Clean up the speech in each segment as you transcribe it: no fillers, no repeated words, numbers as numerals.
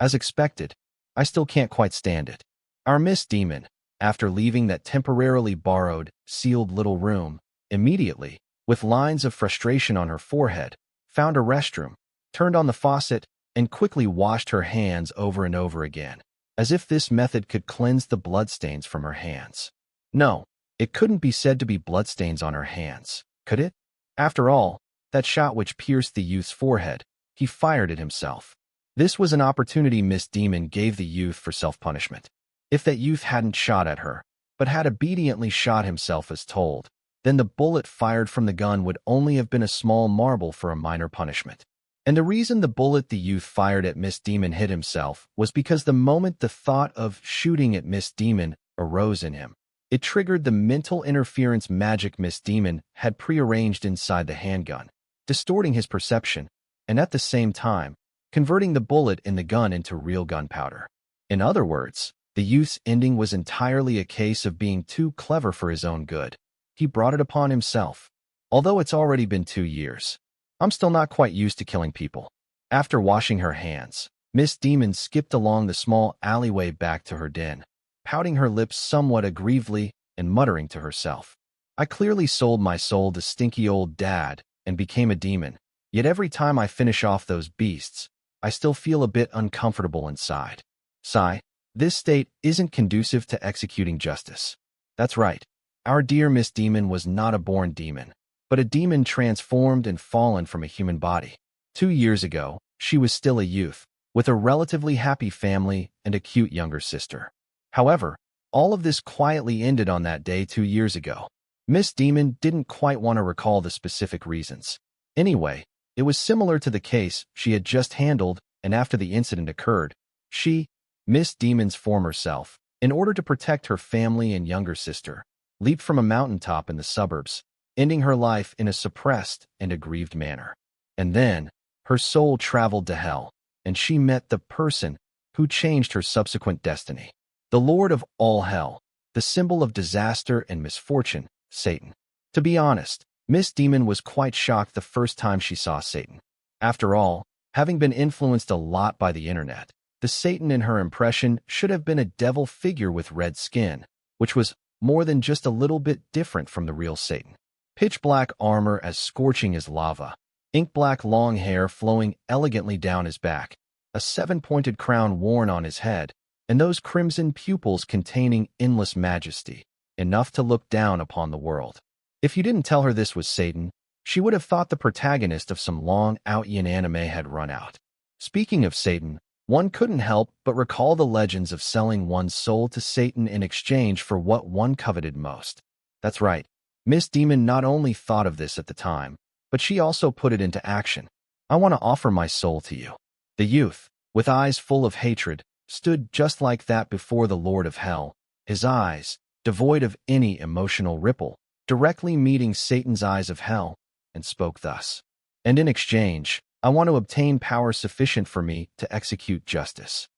As expected, I still can't quite stand it. Our Miss Demon, after leaving that temporarily borrowed, sealed little room, immediately, with lines of frustration on her forehead, found a restroom, turned on the faucet, and quickly washed her hands over and over again, as if this method could cleanse the bloodstains from her hands. No, it couldn't be said to be bloodstains on her hands, could it? After all, that shot which pierced the youth's forehead, he fired it himself. This was an opportunity Miss Demon gave the youth for self-punishment. If that youth hadn't shot at her, but had obediently shot himself as told, then the bullet fired from the gun would only have been a small marble for a minor punishment. And the reason the bullet the youth fired at Miss Demon hit himself was because the moment the thought of shooting at Miss Demon arose in him, it triggered the mental interference magic Miss Demon had prearranged inside the handgun, distorting his perception, and at the same time, converting the bullet in the gun into real gunpowder. In other words, the youth's ending was entirely a case of being too clever for his own good. He brought it upon himself. Although it's already been 2 years, I'm still not quite used to killing people. After washing her hands, Miss Demon skipped along the small alleyway back to her den, pouting her lips somewhat aggrievedly and muttering to herself. I clearly sold my soul to stinky old dad and became a demon, yet every time I finish off those beasts, I still feel a bit uncomfortable inside. Sigh, this state isn't conducive to executing justice. That's right, our dear Miss Demon was not a born demon, but a demon transformed and fallen from a human body. 2 years ago, she was still a youth, with a relatively happy family and a cute younger sister. However, all of this quietly ended on that day 2 years ago. Miss Demon didn't quite want to recall the specific reasons. Anyway, it was similar to the case she had just handled, and after the incident occurred, she, Miss Demon's former self, in order to protect her family and younger sister, leaped from a mountaintop in the suburbs, ending her life in a suppressed and aggrieved manner. And then, her soul traveled to hell, and she met the person who changed her subsequent destiny. The Lord of all hell, the symbol of disaster and misfortune, Satan. To be honest, Miss Demon was quite shocked the first time she saw Satan. After all, having been influenced a lot by the internet, the Satan in her impression should have been a devil figure with red skin, which was more than just a little bit different from the real Satan. Pitch black armor as scorching as lava, ink black long hair flowing elegantly down his back, a 7-pointed crown worn on his head, and those crimson pupils containing endless majesty, enough to look down upon the world. If you didn't tell her this was Satan, she would have thought the protagonist of some long-out-yin anime had run out. Speaking of Satan, one couldn't help but recall the legends of selling one's soul to Satan in exchange for what one coveted most. That's right, Miss Demon not only thought of this at the time, but she also put it into action. I want to offer my soul to you. The youth, with eyes full of hatred, stood just like that before the Lord of Hell, his eyes, devoid of any emotional ripple, directly meeting Satan's eyes of hell, and spoke thus. And in exchange, I want to obtain power sufficient for me to execute justice.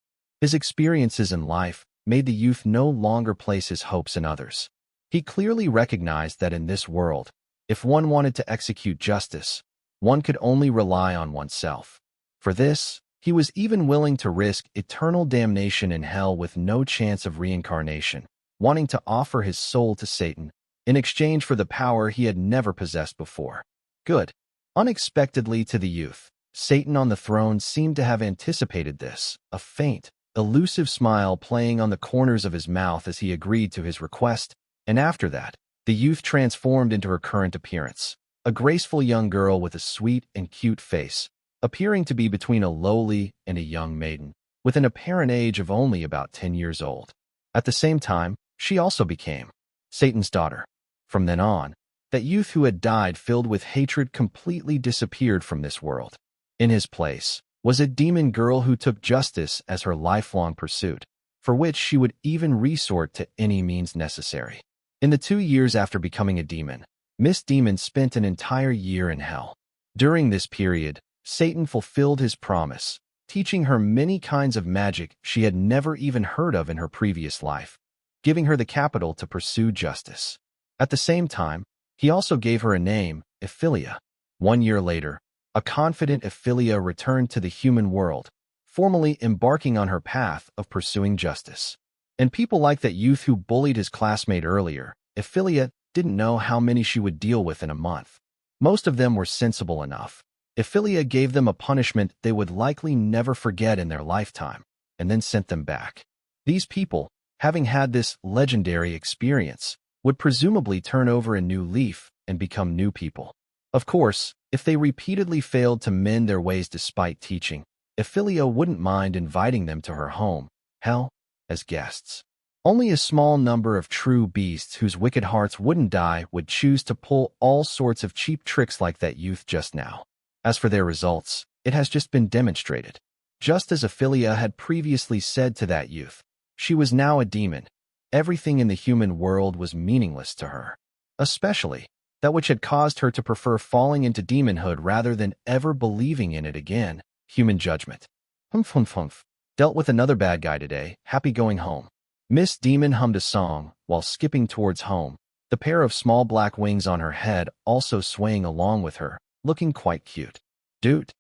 His experiences in life made the youth no longer place his hopes in others. He clearly recognized that in this world, if one wanted to execute justice, one could only rely on oneself. For this, he was even willing to risk eternal damnation in hell with no chance of reincarnation, wanting to offer his soul to Satan in exchange for the power he had never possessed before. Good. Unexpectedly to the youth, Satan on the throne seemed to have anticipated this, a faint, elusive smile playing on the corners of his mouth as he agreed to his request, and after that, the youth transformed into her current appearance, a graceful young girl with a sweet and cute face, appearing to be between a lowly and a young maiden, with an apparent age of only about 10 years old. At the same time, she also became Satan's daughter. From then on, that youth who had died filled with hatred completely disappeared from this world. In his place was a demon girl who took justice as her lifelong pursuit, for which she would even resort to any means necessary. In the 2 years after becoming a demon, Miss Demon spent an entire year in hell. During this period, Satan fulfilled his promise, teaching her many kinds of magic she had never even heard of in her previous life, giving her the capital to pursue justice. At the same time, he also gave her a name, Evelia. 1 year later, a confident Evelia returned to the human world, formally embarking on her path of pursuing justice. And people like that youth who bullied his classmate earlier, Evelia, didn't know how many she would deal with in a month. Most of them were sensible enough. Evelia gave them a punishment they would likely never forget in their lifetime, and then sent them back. These people, having had this legendary experience, would presumably turn over a new leaf and become new people. Of course, if they repeatedly failed to mend their ways despite teaching, Evelia wouldn't mind inviting them to her home, hell, as guests. Only a small number of true beasts whose wicked hearts wouldn't die would choose to pull all sorts of cheap tricks like that youth just now. As for their results, it has just been demonstrated. Just as Evelia had previously said to that youth, she was now a demon. Everything in the human world was meaningless to her. Especially that which had caused her to prefer falling into demonhood rather than ever believing in it again, human judgment. Humph. Dealt with another bad guy today, happy going home. Miss Demon hummed a song while skipping towards home, the pair of small black wings on her head also swaying along with her, looking quite cute. Doot.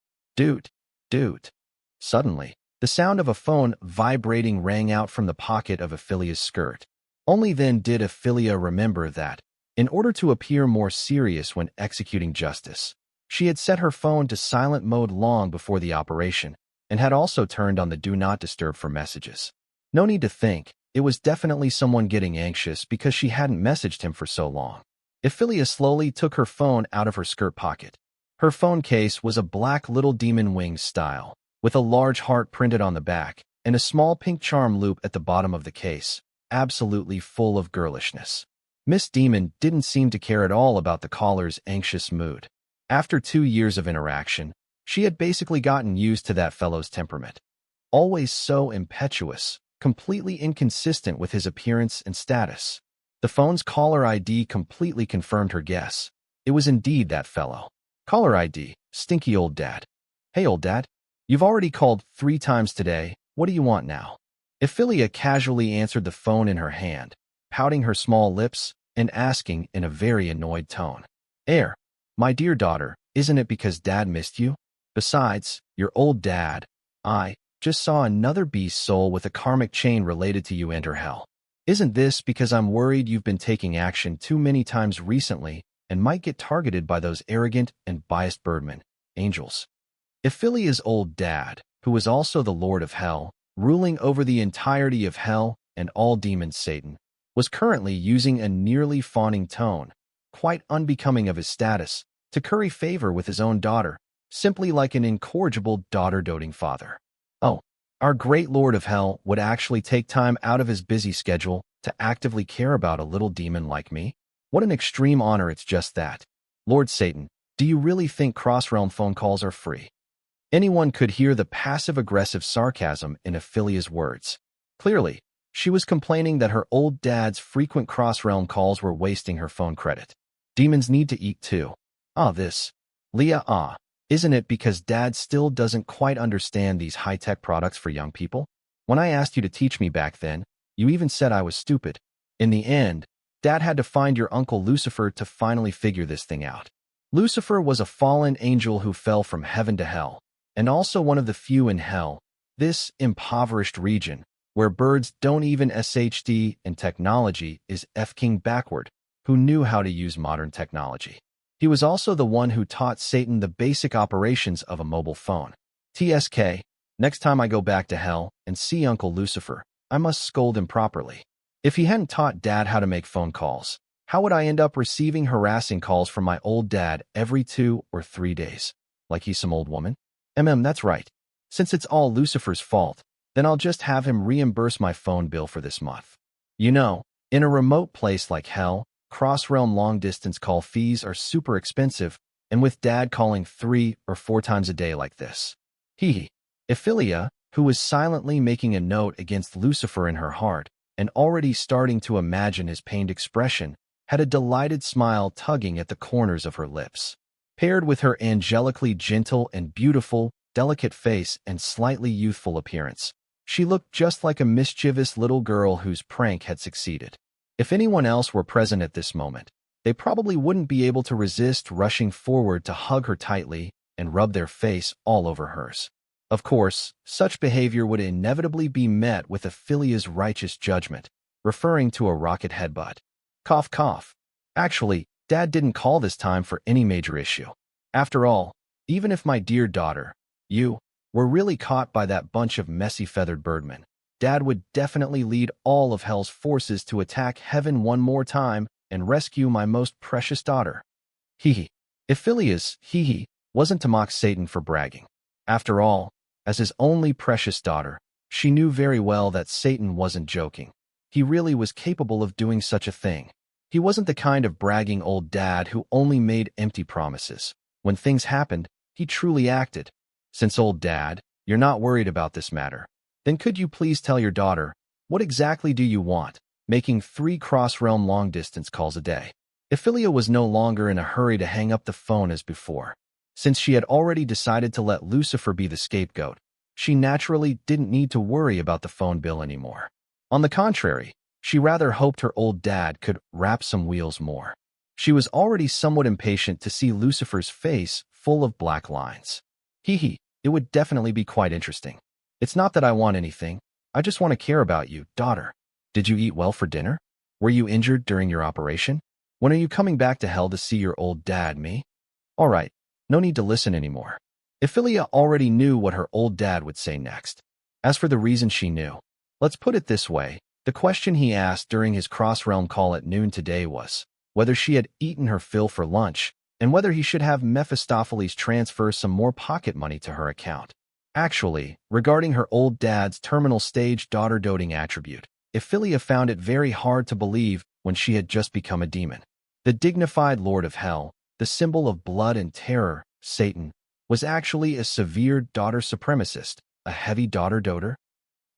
Suddenly, the sound of a phone vibrating rang out from the pocket of Evelia's skirt. Only then did Evelia remember that, in order to appear more serious when executing justice, she had set her phone to silent mode long before the operation, and had also turned on the Do Not Disturb for messages. No need to think, it was definitely someone getting anxious because she hadn't messaged him for so long. Evelia slowly took her phone out of her skirt pocket. Her phone case was a black little demon wings style, with a large heart printed on the back, and a small pink charm loop at the bottom of the case, absolutely full of girlishness. Miss Demon didn't seem to care at all about the caller's anxious mood. After 2 years of interaction, she had basically gotten used to that fellow's temperament. Always so impetuous, completely inconsistent with his appearance and status. The phone's caller ID completely confirmed her guess. It was indeed that fellow. Caller ID, stinky old dad. Hey, old dad. You've already called 3 times today. What do you want now? Evelia casually answered the phone in her hand, pouting her small lips and asking in a very annoyed tone. My dear daughter, isn't it because dad missed you? Besides, your old dad, I just saw another beast soul with a karmic chain related to you enter hell. Isn't this because I'm worried you've been taking action too many times recently and might get targeted by those arrogant and biased birdmen, angels? Evelia's old dad, who was also the Lord of Hell, ruling over the entirety of hell and all demons Satan, was currently using a nearly fawning tone, quite unbecoming of his status, to curry favor with his own daughter, simply like an incorrigible daughter-doting father. Oh, our great Lord of Hell would actually take time out of his busy schedule to actively care about a little demon like me? What an extreme honor, it's just that. Lord Satan, do you really think cross-realm phone calls are free? Anyone could hear the passive-aggressive sarcasm in Evelia's words. Clearly, she was complaining that her old dad's frequent cross-realm calls were wasting her phone credit. Demons need to eat too. Isn't it because dad still doesn't quite understand these high-tech products for young people? When I asked you to teach me back then, you even said I was stupid. In the end, dad had to find your uncle Lucifer to finally figure this thing out. Lucifer was a fallen angel who fell from heaven to hell, and also one of the few in hell, this impoverished region, where birds don't even SHD and technology is F-King backward, who knew how to use modern technology. He was also the one who taught Satan the basic operations of a mobile phone. TSK, next time I go back to hell and see Uncle Lucifer, I must scold him properly. If he hadn't taught Dad how to make phone calls, how would I end up receiving harassing calls from my old dad every 2 or 3 days? Like he's some old woman? That's right. Since it's all Lucifer's fault, then I'll just have him reimburse my phone bill for this month. You know, in a remote place like hell, cross-realm long-distance call fees are super expensive, and with Dad calling 3 or 4 times a day like this. Evelia, who was silently making a note against Lucifer in her heart, and already starting to imagine his pained expression, had a delighted smile tugging at the corners of her lips. Paired with her angelically gentle and beautiful, delicate face and slightly youthful appearance, she looked just like a mischievous little girl whose prank had succeeded. If anyone else were present at this moment, they probably wouldn't be able to resist rushing forward to hug her tightly and rub their face all over hers. Of course, such behavior would inevitably be met with Ephelia's righteous judgment, referring to a rocket headbutt. Cough, cough. Actually, Dad didn't call this time for any major issue. After all, even if my dear daughter, you, were really caught by that bunch of messy feathered birdmen, Dad would definitely lead all of hell's forces to attack heaven one more time and rescue my most precious daughter. Hee. Ephelia's hee wasn't to mock Satan for bragging. After all, as his only precious daughter, she knew very well that Satan wasn't joking. He really was capable of doing such a thing. He wasn't the kind of bragging old dad who only made empty promises. When things happened, he truly acted. Since old dad, you're not worried about this matter, then could you please tell your daughter, what exactly do you want, making 3 cross-realm long-distance calls a day? Evelia was no longer in a hurry to hang up the phone as before. Since she had already decided to let Lucifer be the scapegoat, she naturally didn't need to worry about the phone bill anymore. On the contrary, she rather hoped her old dad could wrap some wheels more. She was already somewhat impatient to see Lucifer's face full of black lines. Hee, it would definitely be quite interesting. It's not that I want anything, I just want to care about you, daughter. Did you eat well for dinner? Were you injured during your operation? When are you coming back to hell to see your old dad, me? All right, no need to listen anymore. Evelia already knew what her old dad would say next. As for the reason she knew, let's put it this way, the question he asked during his cross-realm call at noon today was whether she had eaten her fill for lunch and whether he should have Mephistopheles transfer some more pocket money to her account. Actually, regarding her old dad's terminal stage daughter-doting attribute, Evelia found it very hard to believe when she had just become a demon. The dignified Lord of Hell, the symbol of blood and terror, Satan, was actually a severe daughter supremacist, a heavy daughter-doter?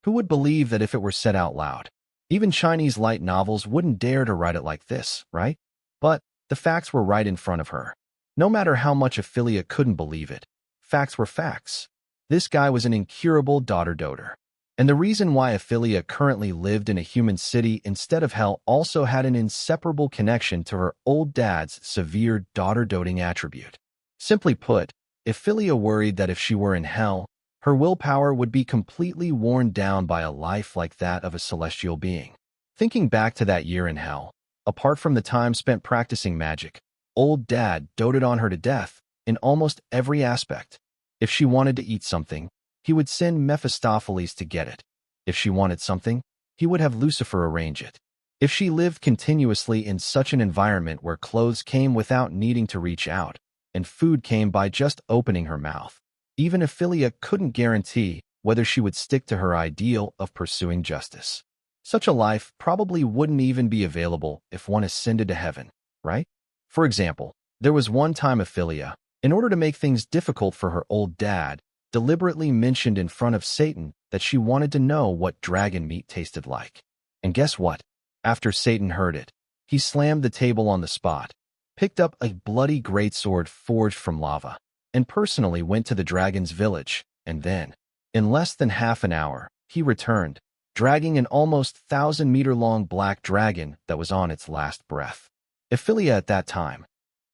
Who would believe that if it were said out loud? Even Chinese light novels wouldn't dare to write it like this, right? But the facts were right in front of her. No matter how much Evelia couldn't believe it, facts were facts. This guy was an incurable daughter-doter. And the reason why Evelia currently lived in a human city instead of hell also had an inseparable connection to her old dad's severe daughter-doting attribute. Simply put, Evelia worried that if she were in hell, her willpower would be completely worn down by a life like that of a celestial being. Thinking back to that year in hell, apart from the time spent practicing magic, old dad doted on her to death in almost every aspect. If she wanted to eat something, he would send Mephistopheles to get it. If she wanted something, he would have Lucifer arrange it. If she lived continuously in such an environment where clothes came without needing to reach out, and food came by just opening her mouth, even Evelia couldn't guarantee whether she would stick to her ideal of pursuing justice. Such a life probably wouldn't even be available if one ascended to heaven, right? For example, there was one time Evelia, in order to make things difficult for her old dad, deliberately mentioned in front of Satan that she wanted to know what dragon meat tasted like. And guess what? After Satan heard it, he slammed the table on the spot, picked up a bloody greatsword forged from lava, and personally went to the dragon's village, and then, in less than half an hour, he returned, dragging an almost 1,000-meter-long black dragon that was on its last breath. Evelia at that time.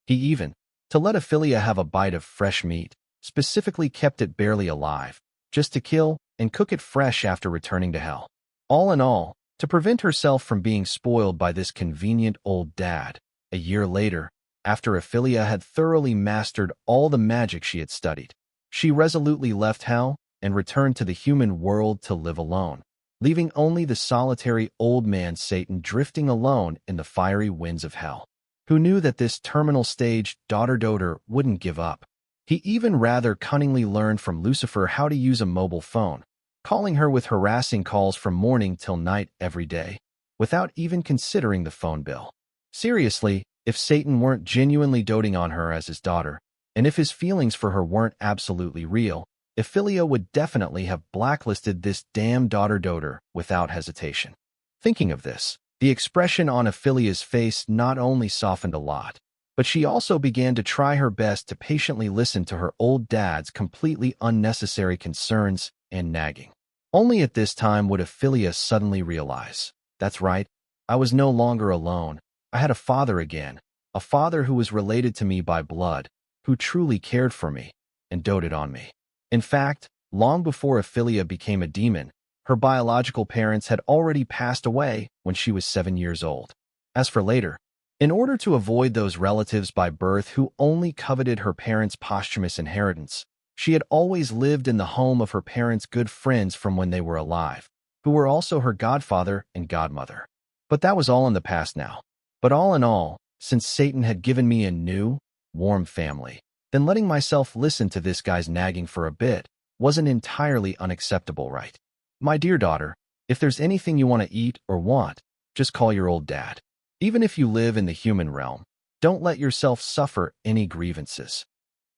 He even, to let Evelia have a bite of fresh meat, specifically kept it barely alive, just to kill and cook it fresh after returning to hell. All in all, to prevent herself from being spoiled by this convenient old dad, a year later, after Evelia had thoroughly mastered all the magic she had studied, she resolutely left hell and returned to the human world to live alone, leaving only the solitary old man Satan drifting alone in the fiery winds of hell. Who knew that this terminal stage daughter-doter wouldn't give up? He even rather cunningly learned from Lucifer how to use a mobile phone, calling her with harassing calls from morning till night every day, without even considering the phone bill. Seriously, if Satan weren't genuinely doting on her as his daughter, and if his feelings for her weren't absolutely real, Evelia would definitely have blacklisted this damn daughter-doter without hesitation. Thinking of this, the expression on Evelia's face not only softened a lot, but she also began to try her best to patiently listen to her old dad's completely unnecessary concerns and nagging. Only at this time would Evelia suddenly realize, that's right, I was no longer alone. I had a father again, a father who was related to me by blood, who truly cared for me and doted on me. In fact, Long before Evelia became a demon, her biological parents had already passed away when she was 7 years old. As for later, in order to avoid those relatives by birth who only coveted her parents' posthumous inheritance, she had always lived in the home of her parents' good friends from when they were alive, who were also her godfather and godmother. But that was all in the past now. But all in all, since Satan had given me a new, warm family, then letting myself listen to this guy's nagging for a bit wasn't entirely unacceptable, right? My dear daughter, if there's anything you want to eat or want, just call your old dad. Even if you live in the human realm, don't let yourself suffer any grievances.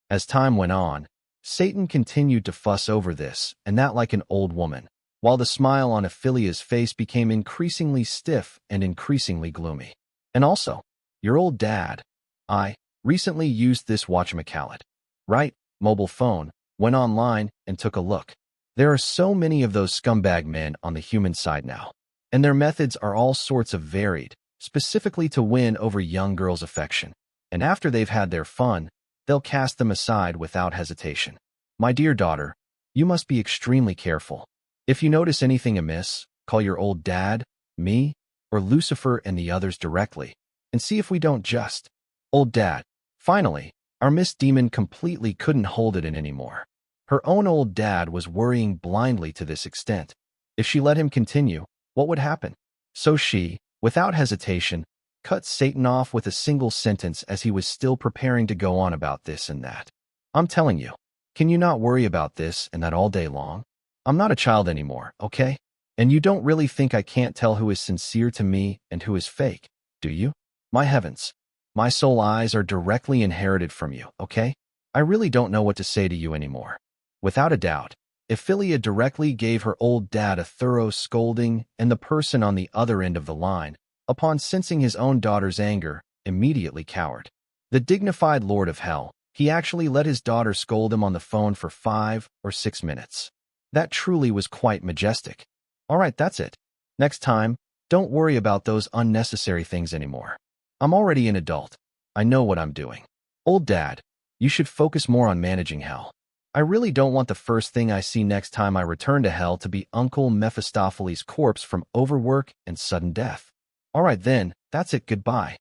As time went on, Satan continued to fuss over this and that like an old woman, while the smile on Evelia's face became increasingly stiff and increasingly gloomy. And also, your old dad, I recently used this whatchamacallit, right, mobile phone, went online and took a look. There are so many of those scumbag men on the human side now, and their methods are all sorts of varied, specifically to win over young girls' affection. And after they've had their fun, they'll cast them aside without hesitation. My dear daughter, you must be extremely careful. If you notice anything amiss, call your old dad, me, or Lucifer and the others directly, and see if we don't just. Old dad. Finally, our Miss Demon completely couldn't hold it in anymore. Her own old dad was worrying blindly to this extent. If she let him continue, what would happen? So she, without hesitation, cut Satan off with a single sentence as he was still preparing to go on about this and that. I'm telling you, can you not worry about this and that all day long? I'm not a child anymore, okay? And you don't really think I can't tell who is sincere to me and who is fake, do you? My heavens, my soul eyes are directly inherited from you, okay? I really don't know what to say to you anymore. Without a doubt, Evelia directly gave her old dad a thorough scolding, and the person on the other end of the line, upon sensing his own daughter's anger, immediately cowered. The dignified Lord of Hell, he actually let his daughter scold him on the phone for 5 or 6 minutes. That truly was quite majestic. All right, that's it. Next time, don't worry about those unnecessary things anymore. I'm already an adult. I know what I'm doing. Old dad, you should focus more on managing hell. I really don't want the first thing I see next time I return to hell to be Uncle Mephistopheles' corpse from overwork and sudden death. All right then, that's it, goodbye.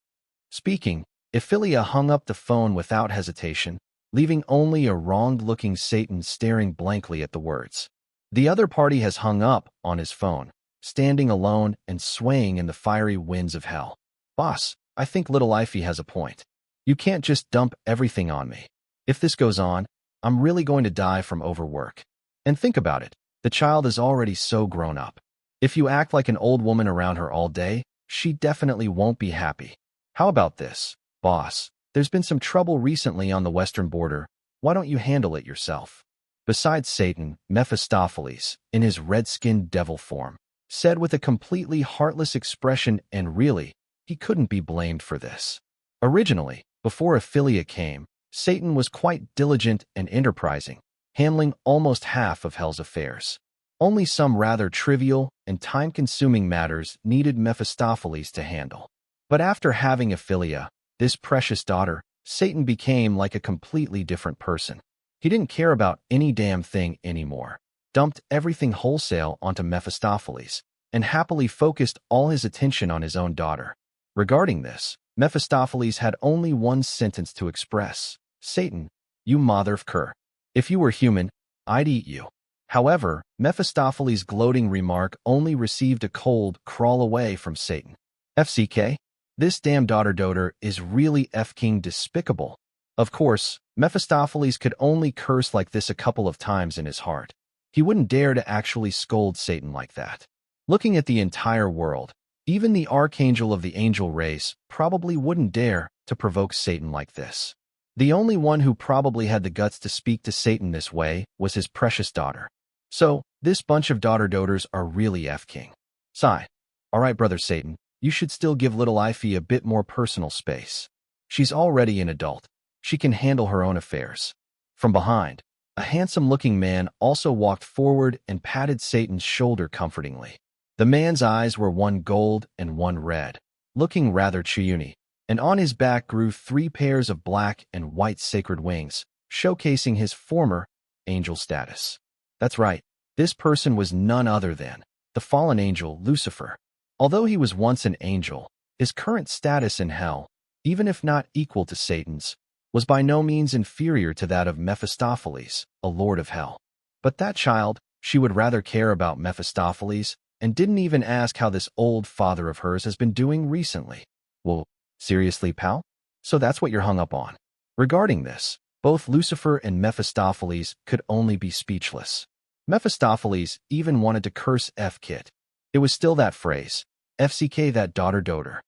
Speaking, Evelia hung up the phone without hesitation, leaving only a wronged-looking Satan staring blankly at the words. The other party has hung up on his phone, standing alone and swaying in the fiery winds of hell. Boss, I think little Ify has a point. You can't just dump everything on me. If this goes on, I'm really going to die from overwork. And think about it, the child is already so grown up. If you act like an old woman around her all day, she definitely won't be happy. How about this, boss? There's been some trouble recently on the western border. Why don't you handle it yourself? Besides Satan, Mephistopheles, in his red-skinned devil form, said with a completely heartless expression, and really, he couldn't be blamed for this. Originally, before Evelia came, Satan was quite diligent and enterprising, handling almost half of hell's affairs. Only some rather trivial and time-consuming matters needed Mephistopheles to handle. But after having Evelia, this precious daughter, Satan became like a completely different person. He didn't care about any damn thing anymore, dumped everything wholesale onto Mephistopheles, and happily focused all his attention on his own daughter. Regarding this, Mephistopheles had only one sentence to express. Satan, you motherfucker. If you were human, I'd eat you. However, Mephistopheles' gloating remark only received a cold crawl away from Satan. FCK? This damn daughter-doter is really F-king despicable. Of course, Mephistopheles could only curse like this a couple of times in his heart. He wouldn't dare to actually scold Satan like that. Looking at the entire world, even the archangel of the angel race probably wouldn't dare to provoke Satan like this. The only one who probably had the guts to speak to Satan this way was his precious daughter. So, this bunch of daughter-doters are really F-king. Sigh. All right, brother Satan, you should still give little Ify a bit more personal space. She's already an adult. She can handle her own affairs. From behind, a handsome-looking man also walked forward and patted Satan's shoulder comfortingly. The man's eyes were one gold and one red, looking rather chuny, and on his back grew 3 pairs of black and white sacred wings, showcasing his former angel status. That's right. This person was none other than the fallen angel Lucifer. Although he was once an angel, his current status in hell, even if not equal to Satan's, was by no means inferior to that of Mephistopheles, a lord of hell. But that child, she would rather care about Mephistopheles and didn't even ask how this old father of hers has been doing recently. Well, seriously, pal? So that's what you're hung up on. Regarding this, both Lucifer and Mephistopheles could only be speechless. Mephistopheles even wanted to curse F-Kit. It was still that phrase, FCK that daughter doter.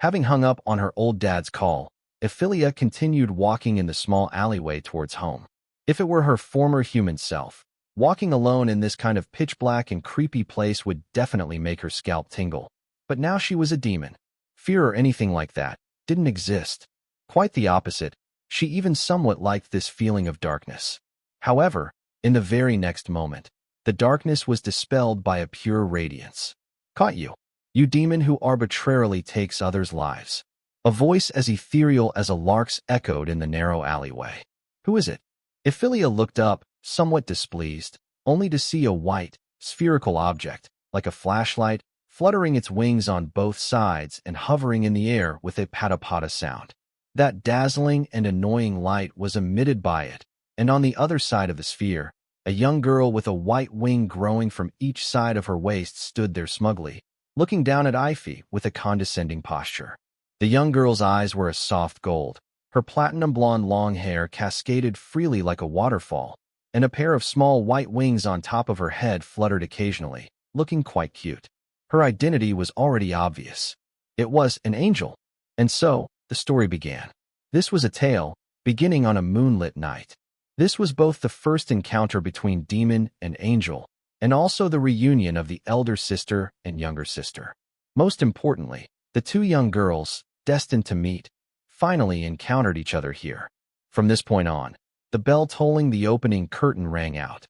Having hung up on her old dad's call, Evelia continued walking in the small alleyway towards home. If it were her former human self, walking alone in this kind of pitch-black and creepy place would definitely make her scalp tingle. But now she was a demon. Fear or anything like that didn't exist. Quite the opposite, she even somewhat liked this feeling of darkness. However, in the very next moment, the darkness was dispelled by a pure radiance. Caught you, you demon who arbitrarily takes others' lives. A voice as ethereal as a lark's echoed in the narrow alleyway. Who is it? Evelia looked up, somewhat displeased, only to see a white, spherical object, like a flashlight, fluttering its wings on both sides and hovering in the air with a pata-pata sound. That dazzling and annoying light was emitted by it, and on the other side of the sphere, a young girl with a white wing growing from each side of her waist stood there smugly, looking down at Ivy with a condescending posture. The young girl's eyes were a soft gold, her platinum blonde long hair cascaded freely like a waterfall, and a pair of small white wings on top of her head fluttered occasionally, looking quite cute. Her identity was already obvious. It was an angel. And so, the story began. This was a tale, beginning on a moonlit night. This was both the first encounter between demon and angel, and also the reunion of the elder sister and younger sister. Most importantly, the two young girls, destined to meet, finally encountered each other here. From this point on, the bell tolling the opening curtain rang out.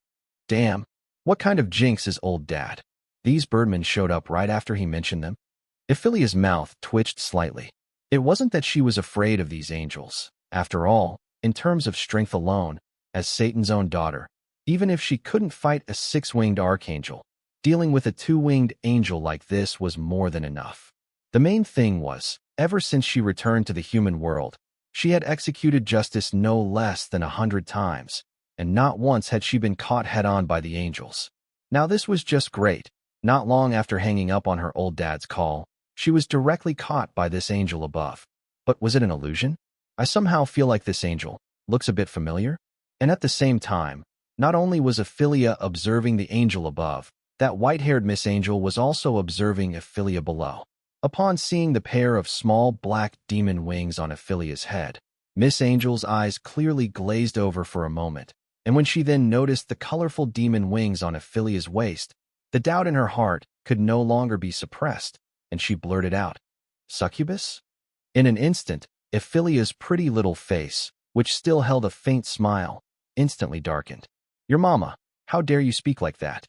Damn, what kind of jinx is old dad? These birdmen showed up right after he mentioned them. Evelia's mouth twitched slightly. It wasn't that she was afraid of these angels. After all, in terms of strength alone, as Satan's own daughter, even if she couldn't fight a six-winged archangel, dealing with a two-winged angel like this was more than enough. The main thing was, ever since she returned to the human world, she had executed justice no less than 100 times, and not once had she been caught head-on by the angels. Now this was just great. Not long after hanging up on her old dad's call, she was directly caught by this angel above. But was it an illusion? I somehow feel like this angel looks a bit familiar. And at the same time, not only was Evelia observing the angel above, that white-haired Miss Angel was also observing Evelia below. Upon seeing the pair of small black demon wings on Evelia's head, Miss Angel's eyes clearly glazed over for a moment, and when she then noticed the colorful demon wings on Evelia's waist, the doubt in her heart could no longer be suppressed, and she blurted out, "Succubus?" In an instant, Evelia's pretty little face, which still held a faint smile, instantly darkened. "Your mama, how dare you speak like that?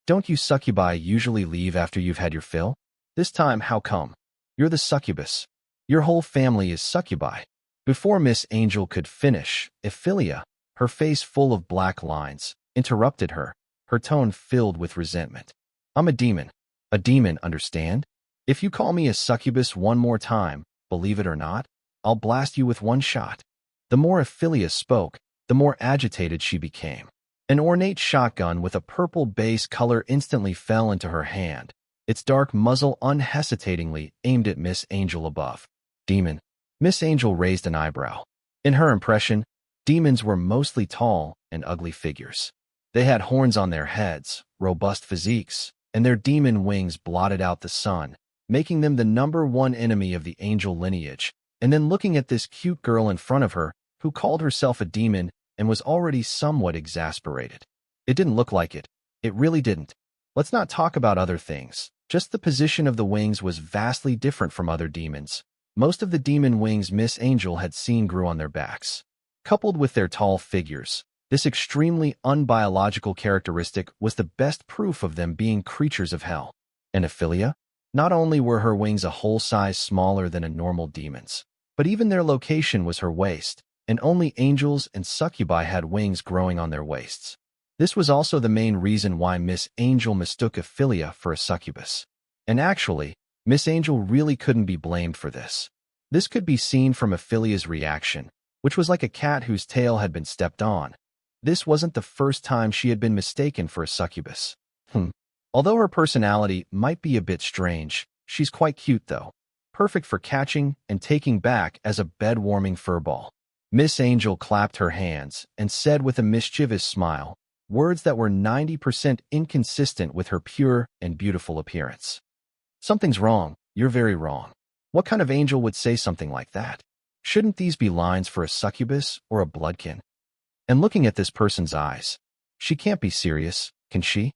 Don't you succubi usually leave after you've had your fill? This time, how come? You're the succubus. Your whole family is succubi." Before Miss Angel could finish, Evelia, her face full of black lines, interrupted her, her tone filled with resentment. "I'm a demon. A demon, understand? If you call me a succubus one more time, believe it or not, I'll blast you with one shot." The more Evelia spoke, the more agitated she became. An ornate shotgun with a purple base color instantly fell into her hand, its dark muzzle unhesitatingly aimed at Miss Angel above. "Demon." Miss Angel raised an eyebrow. In her impression, demons were mostly tall and ugly figures. They had horns on their heads, robust physiques, and their demon wings blotted out the sun, making them the #1 enemy of the angel lineage. And then looking at this cute girl in front of her, who called herself a demon and was already somewhat exasperated. It didn't look like it. It really didn't. Let's not talk about other things. Just the position of the wings was vastly different from other demons. Most of the demon wings Miss Angel had seen grew on their backs. Coupled with their tall figures, this extremely unbiological characteristic was the best proof of them being creatures of hell. And Evelia? Not only were her wings a whole size smaller than a normal demon's, but even their location was her waist, and only angels and succubi had wings growing on their waists. This was also the main reason why Miss Angel mistook Evelia for a succubus. And actually, Miss Angel really couldn't be blamed for this. This could be seen from Evelia's reaction, which was like a cat whose tail had been stepped on. This wasn't the first time she had been mistaken for a succubus. Although her personality might be a bit strange, she's quite cute though. Perfect for catching and taking back as a bed-warming furball. Miss Angel clapped her hands and said with a mischievous smile, words that were 90% inconsistent with her pure and beautiful appearance. Something's wrong. You're very wrong. What kind of angel would say something like that? Shouldn't these be lines for a succubus or a bloodkin? And looking at this person's eyes, she can't be serious, can she?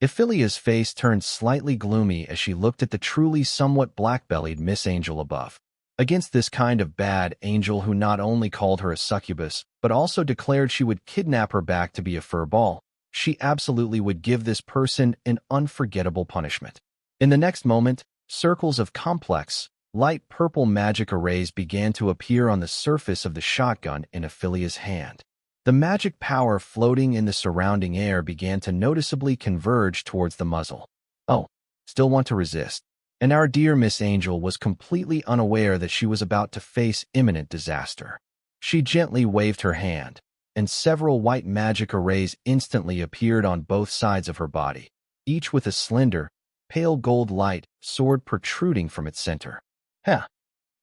Evelia's face turned slightly gloomy as she looked at the truly somewhat black-bellied Miss Angel above. Against this kind of bad angel who not only called her a succubus, but also declared she would kidnap her back to be a furball, she absolutely would give this person an unforgettable punishment. In the next moment, circles of complex, light purple magic arrays began to appear on the surface of the shotgun in Evelia's hand. The magic power floating in the surrounding air began to noticeably converge towards the muzzle. Oh, still want to resist. And our dear Miss Angel was completely unaware that she was about to face imminent disaster. She gently waved her hand, and several white magic arrays instantly appeared on both sides of her body, each with a slender, pale gold light sword protruding from its center.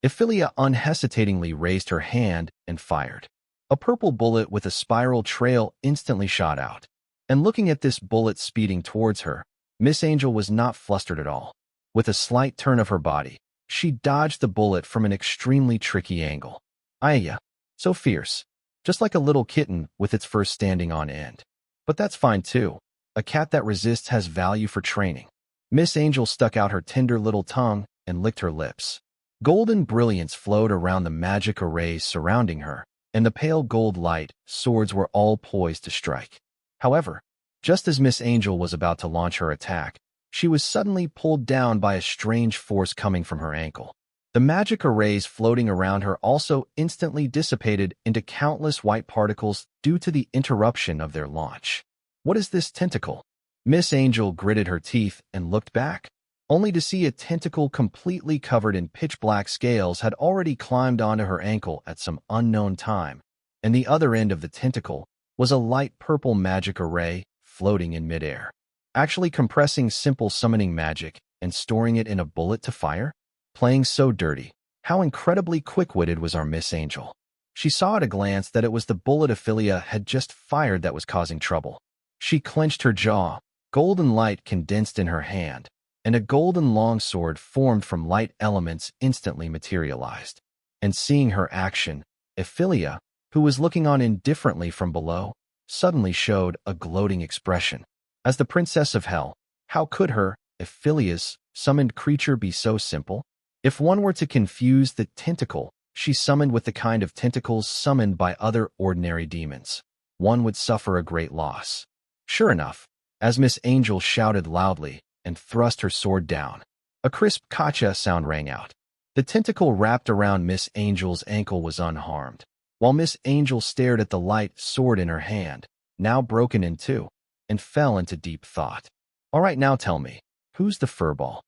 Evelia unhesitatingly raised her hand and fired. A purple bullet with a spiral trail instantly shot out. And looking at this bullet speeding towards her, Miss Angel was not flustered at all. With a slight turn of her body, she dodged the bullet from an extremely tricky angle. So fierce. Just like a little kitten with its fur standing on end. But that's fine too. A cat that resists has value for training. Miss Angel stuck out her tender little tongue and licked her lips. Golden brilliance flowed around the magic arrays surrounding her, and the pale gold light swords were all poised to strike. However, just as Miss Angel was about to launch her attack, she was suddenly pulled down by a strange force coming from her ankle. The magic arrays floating around her also instantly dissipated into countless white particles due to the interruption of their launch. What is this tentacle? Miss Angel gritted her teeth and looked back, only to see a tentacle completely covered in pitch-black scales had already climbed onto her ankle at some unknown time, and the other end of the tentacle was a light purple magic array floating in midair, actually compressing simple summoning magic and storing it in a bullet to fire? Playing so dirty. How incredibly quick-witted was our Miss Angel. She saw at a glance that it was the bullet Evelia had just fired that was causing trouble. She clenched her jaw, golden light condensed in her hand, and a golden longsword formed from light elements instantly materialized. And seeing her action, Evelia, who was looking on indifferently from below, suddenly showed a gloating expression. As the Princess of Hell, how could her, Evelia's, summoned creature be so simple? If one were to confuse the tentacle she summoned with the kind of tentacles summoned by other ordinary demons, one would suffer a great loss. Sure enough, as Miss Angel shouted loudly and thrust her sword down, a crisp "Kacha" sound rang out. The tentacle wrapped around Miss Angel's ankle was unharmed, while Miss Angel stared at the light sword in her hand, now broken in two, and fell into deep thought. All right, now tell me, who's the furball?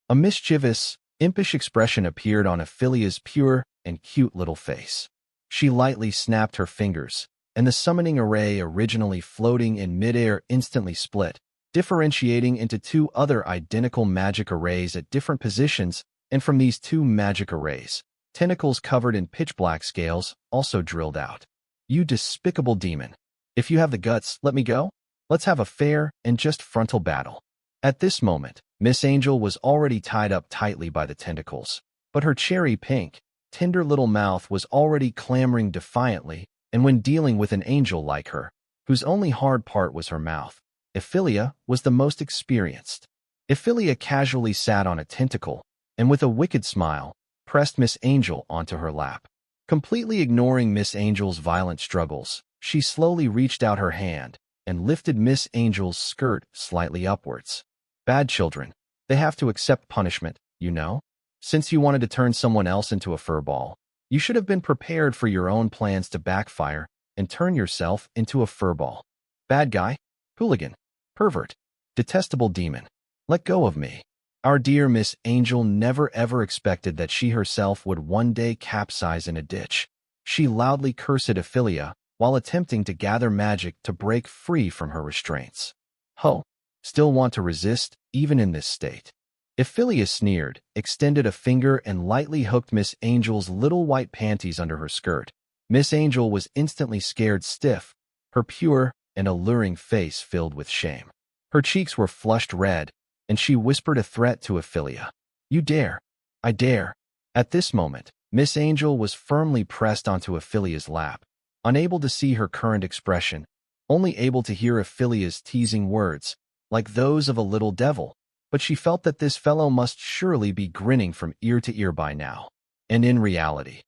A mischievous, impish expression appeared on Evelia's pure and cute little face. She lightly snapped her fingers, and the summoning array originally floating in midair instantly split, differentiating into two other identical magic arrays at different positions, and from these two magic arrays, tentacles covered in pitch-black scales also drilled out. You despicable demon. If you have the guts, let me go. Let's have a fair and just frontal battle. At this moment, Miss Angel was already tied up tightly by the tentacles, but her cherry pink, tender little mouth was already clamoring defiantly, and when dealing with an angel like her, whose only hard part was her mouth, Evelia was the most experienced. Evelia casually sat on a tentacle, and with a wicked smile, pressed Miss Angel onto her lap. Completely ignoring Miss Angel's violent struggles, she slowly reached out her hand and lifted Miss Angel's skirt slightly upwards. Bad children, they have to accept punishment, you know? Since you wanted to turn someone else into a furball, you should have been prepared for your own plans to backfire and turn yourself into a furball. Bad guy, Hooligan. Pervert. Detestable demon. Let go of me. Our dear Miss Angel never ever expected that she herself would one day capsize in a ditch. She loudly cursed at Evelia while attempting to gather magic to break free from her restraints. Ho! Still want to resist, even in this state? Evelia sneered, extended a finger and lightly hooked Miss Angel's little white panties under her skirt. Miss Angel was instantly scared stiff, her pure and alluring face filled with shame. Her cheeks were flushed red, and she whispered a threat to Evelia. You dare. I dare. At this moment, Miss Angel was firmly pressed onto Evelia's lap, unable to see her current expression, only able to hear Evelia's teasing words, like those of a little devil, but she felt that this fellow must surely be grinning from ear to ear by now. And in reality,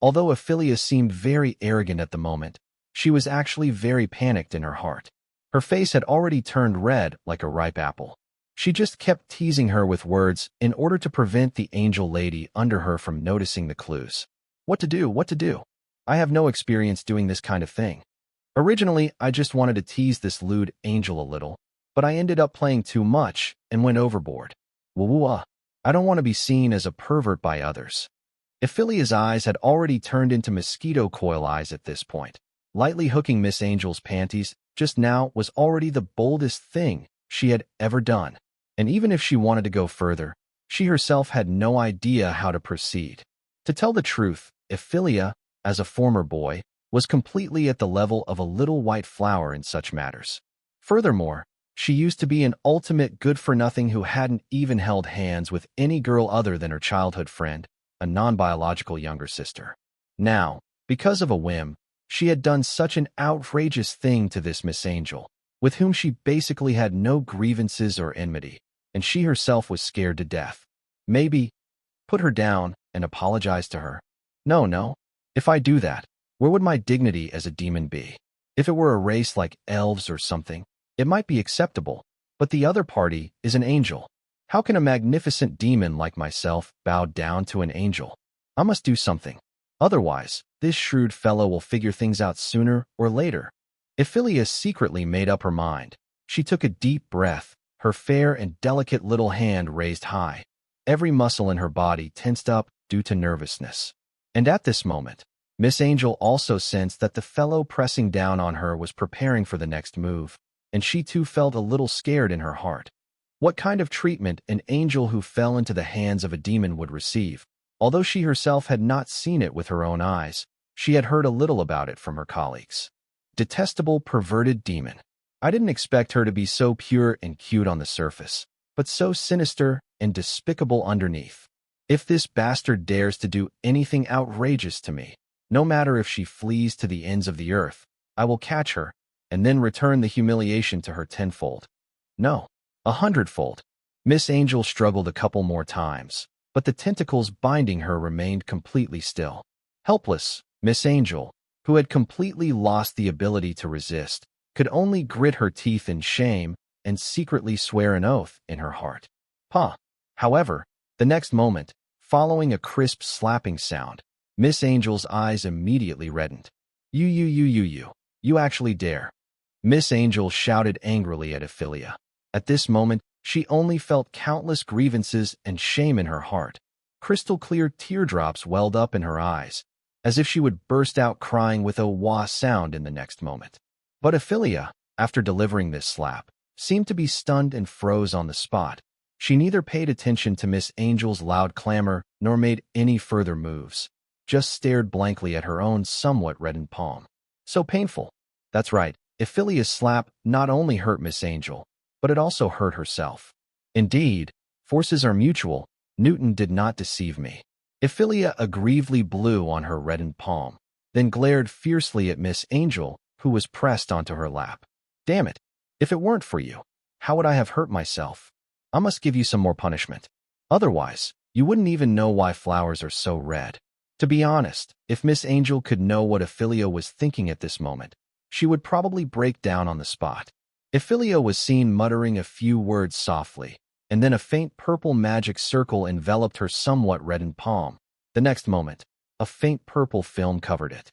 although Evelia seemed very arrogant at the moment, she was actually very panicked in her heart. Her face had already turned red like a ripe apple. She just kept teasing her with words in order to prevent the angel lady under her from noticing the clues. What to do, what to do? I have no experience doing this kind of thing. Originally, I just wanted to tease this lewd angel a little, but I ended up playing too much and went overboard. Woo-woo-ah. I don't want to be seen as a pervert by others. Evelia's eyes had already turned into mosquito coil eyes at this point. Lightly hooking Miss Angel's panties just now was already the boldest thing she had ever done. And even if she wanted to go further, she herself had no idea how to proceed. To tell the truth, Evelia, as a former boy, was completely at the level of a little white flower in such matters. Furthermore, she used to be an ultimate good-for-nothing who hadn't even held hands with any girl other than her childhood friend, a non-biological younger sister. Now, because of a whim, she had done such an outrageous thing to this Miss Angel, with whom she basically had no grievances or enmity, and she herself was scared to death. Maybe put her down and apologize to her. No. If I do that, where would my dignity as a demon be? If it were a race like elves or something, it might be acceptable, but the other party is an angel. How can a magnificent demon like myself bow down to an angel? I must do something. Otherwise, this shrewd fellow will figure things out sooner or later. Evelia secretly made up her mind. She took a deep breath, her fair and delicate little hand raised high. Every muscle in her body tensed up due to nervousness. And at this moment, Miss Angel also sensed that the fellow pressing down on her was preparing for the next move, and she too felt a little scared in her heart. What kind of treatment an angel who fell into the hands of a demon would receive? Although she herself had not seen it with her own eyes, she had heard a little about it from her colleagues. Detestable, perverted demon. I didn't expect her to be so pure and cute on the surface, but so sinister and despicable underneath. If this bastard dares to do anything outrageous to me, no matter if she flees to the ends of the earth, I will catch her and then return the humiliation to her tenfold. No, 100-fold. Miss Angel struggled a couple more times, but the tentacles binding her remained completely still. Helpless, Miss Angel, who had completely lost the ability to resist, could only grit her teeth in shame and secretly swear an oath in her heart. However, the next moment, following a crisp slapping sound, Miss Angel's eyes immediately reddened. You actually dare. Miss Angel shouted angrily at Evelia. At this moment, she only felt countless grievances and shame in her heart. Crystal-clear teardrops welled up in her eyes, as if she would burst out crying with a wah sound in the next moment. But Evelia, after delivering this slap, seemed to be stunned and froze on the spot. She neither paid attention to Miss Angel's loud clamor nor made any further moves, just stared blankly at her own somewhat reddened palm. So painful. That's right, Evelia's slap not only hurt Miss Angel, but it also hurt herself. Indeed, forces are mutual. Newton did not deceive me. Evelia aggrievedly blew on her reddened palm, then glared fiercely at Miss Angel, who was pressed onto her lap. Damn it! If it weren't for you, how would I have hurt myself? I must give you some more punishment. Otherwise, you wouldn't even know why flowers are so red. To be honest, if Miss Angel could know what Evelia was thinking at this moment, she would probably break down on the spot. Evelia was seen muttering a few words softly, and then a faint purple magic circle enveloped her somewhat reddened palm. The next moment, a faint purple film covered it.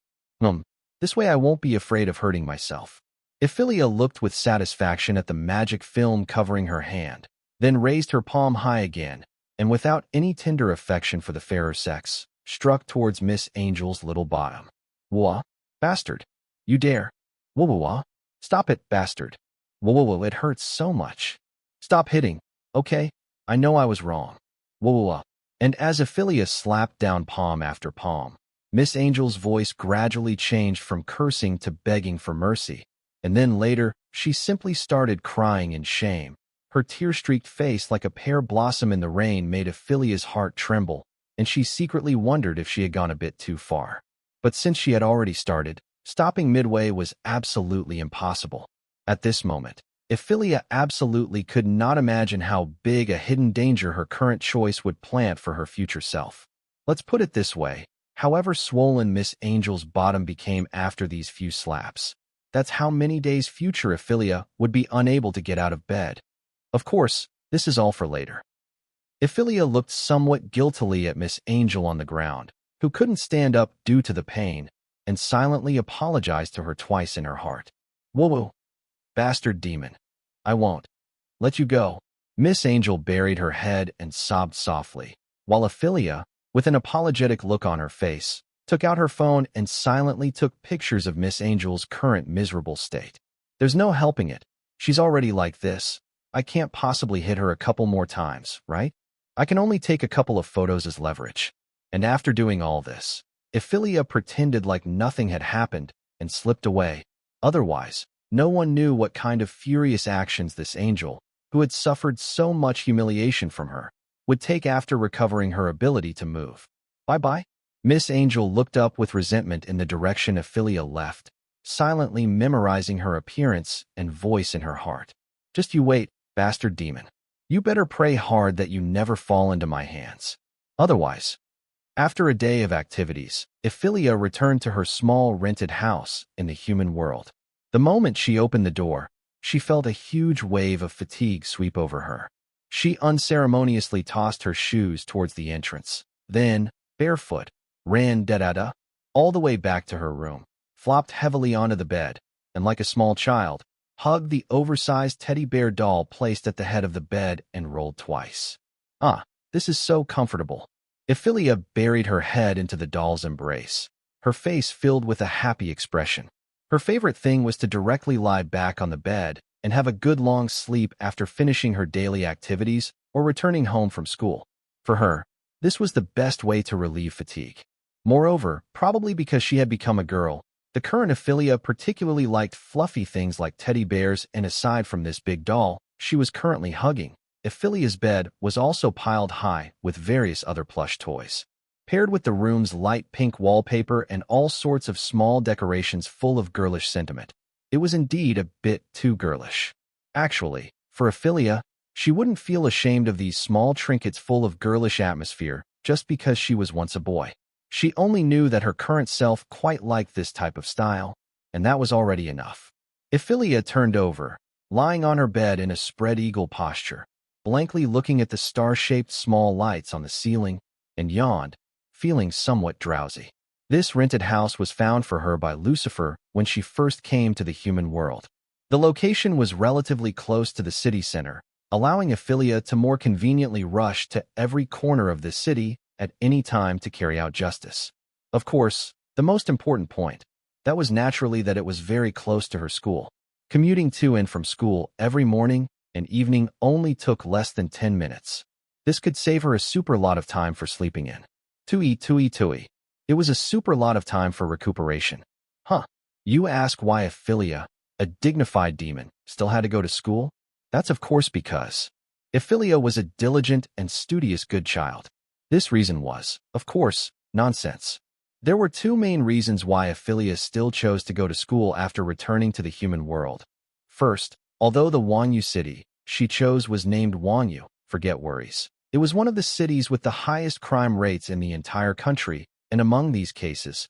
This way I won't be afraid of hurting myself. Evelia looked with satisfaction at the magic film covering her hand, then raised her palm high again, and without any tender affection for the fairer sex, struck towards Miss Angel's little bottom. Wah, bastard. You dare. Wah wah wah. Stop it, bastard. Wah wah wah, it hurts so much. Stop hitting, okay? I know I was wrong. Wah wah wah. And as Evelia slapped down palm after palm, Miss Angel's voice gradually changed from cursing to begging for mercy. And then later, she simply started crying in shame. Her tear-streaked face like a pear blossom in the rain made Evelia's heart tremble, and she secretly wondered if she had gone a bit too far. But since she had already started, stopping midway was absolutely impossible. At this moment, Evelia absolutely could not imagine how big a hidden danger her current choice would plant for her future self. Let's put it this way, however swollen Miss Angel's bottom became after these few slaps, that's how many days future Evelia would be unable to get out of bed. Of course, this is all for later. Evelia looked somewhat guiltily at Miss Angel on the ground, who couldn't stand up due to the pain, and silently apologized to her twice in her heart. Whoa, bastard demon. I won't let you go. Miss Angel buried her head and sobbed softly, while Evelia, with an apologetic look on her face, took out her phone and silently took pictures of Miss Angel's current miserable state. There's no helping it. She's already like this. I can't possibly hit her a couple more times, right? I can only take a couple of photos as leverage. And after doing all this, Evelia pretended like nothing had happened and slipped away. Otherwise, no one knew what kind of furious actions this angel, who had suffered so much humiliation from her, would take after recovering her ability to move. Bye-bye. Miss Angel looked up with resentment in the direction Evelia left, silently memorizing her appearance and voice in her heart. Just you wait, bastard demon. You better pray hard that you never fall into my hands. Otherwise. After a day of activities, Evelia returned to her small rented house in the human world. The moment she opened the door, she felt a huge wave of fatigue sweep over her. She unceremoniously tossed her shoes towards the entrance, then, barefoot, ran da-da-da, all the way back to her room, flopped heavily onto the bed, and like a small child, hugged the oversized teddy bear doll placed at the head of the bed and rolled twice. Ah, this is so comfortable. Evelia buried her head into the doll's embrace, her face filled with a happy expression. Her favorite thing was to directly lie back on the bed and have a good long sleep after finishing her daily activities or returning home from school. For her, this was the best way to relieve fatigue. Moreover, probably because she had become a girl, the current Evelia particularly liked fluffy things like teddy bears, and aside from this big doll she was currently hugging, Evelia's bed was also piled high with various other plush toys. Paired with the room's light pink wallpaper and all sorts of small decorations full of girlish sentiment, it was indeed a bit too girlish. Actually, for Evelia, she wouldn't feel ashamed of these small trinkets full of girlish atmosphere just because she was once a boy. She only knew that her current self quite liked this type of style, and that was already enough. Evelia turned over, lying on her bed in a spread eagle posture, blankly looking at the star-shaped small lights on the ceiling, and yawned, feeling somewhat drowsy. This rented house was found for her by Lucifer when she first came to the human world. The location was relatively close to the city center, allowing Evelia to more conveniently rush to every corner of the city at any time to carry out justice. Of course, the most important point, that was naturally that it was very close to her school. Commuting to and from school every morning and evening only took less than 10 minutes. This could save her a super lot of time for sleeping in. Tui. It was a super lot of time for recuperation. Huh. You ask why Evelia, a dignified demon, still had to go to school? That's of course because Evelia was a diligent and studious good child. This reason was, of course, nonsense. There were two main reasons why Evelia still chose to go to school after returning to the human world. First, although the Wanyu city she chose was named Wanyu, forget worries. It was one of the cities with the highest crime rates in the entire country, and among these cases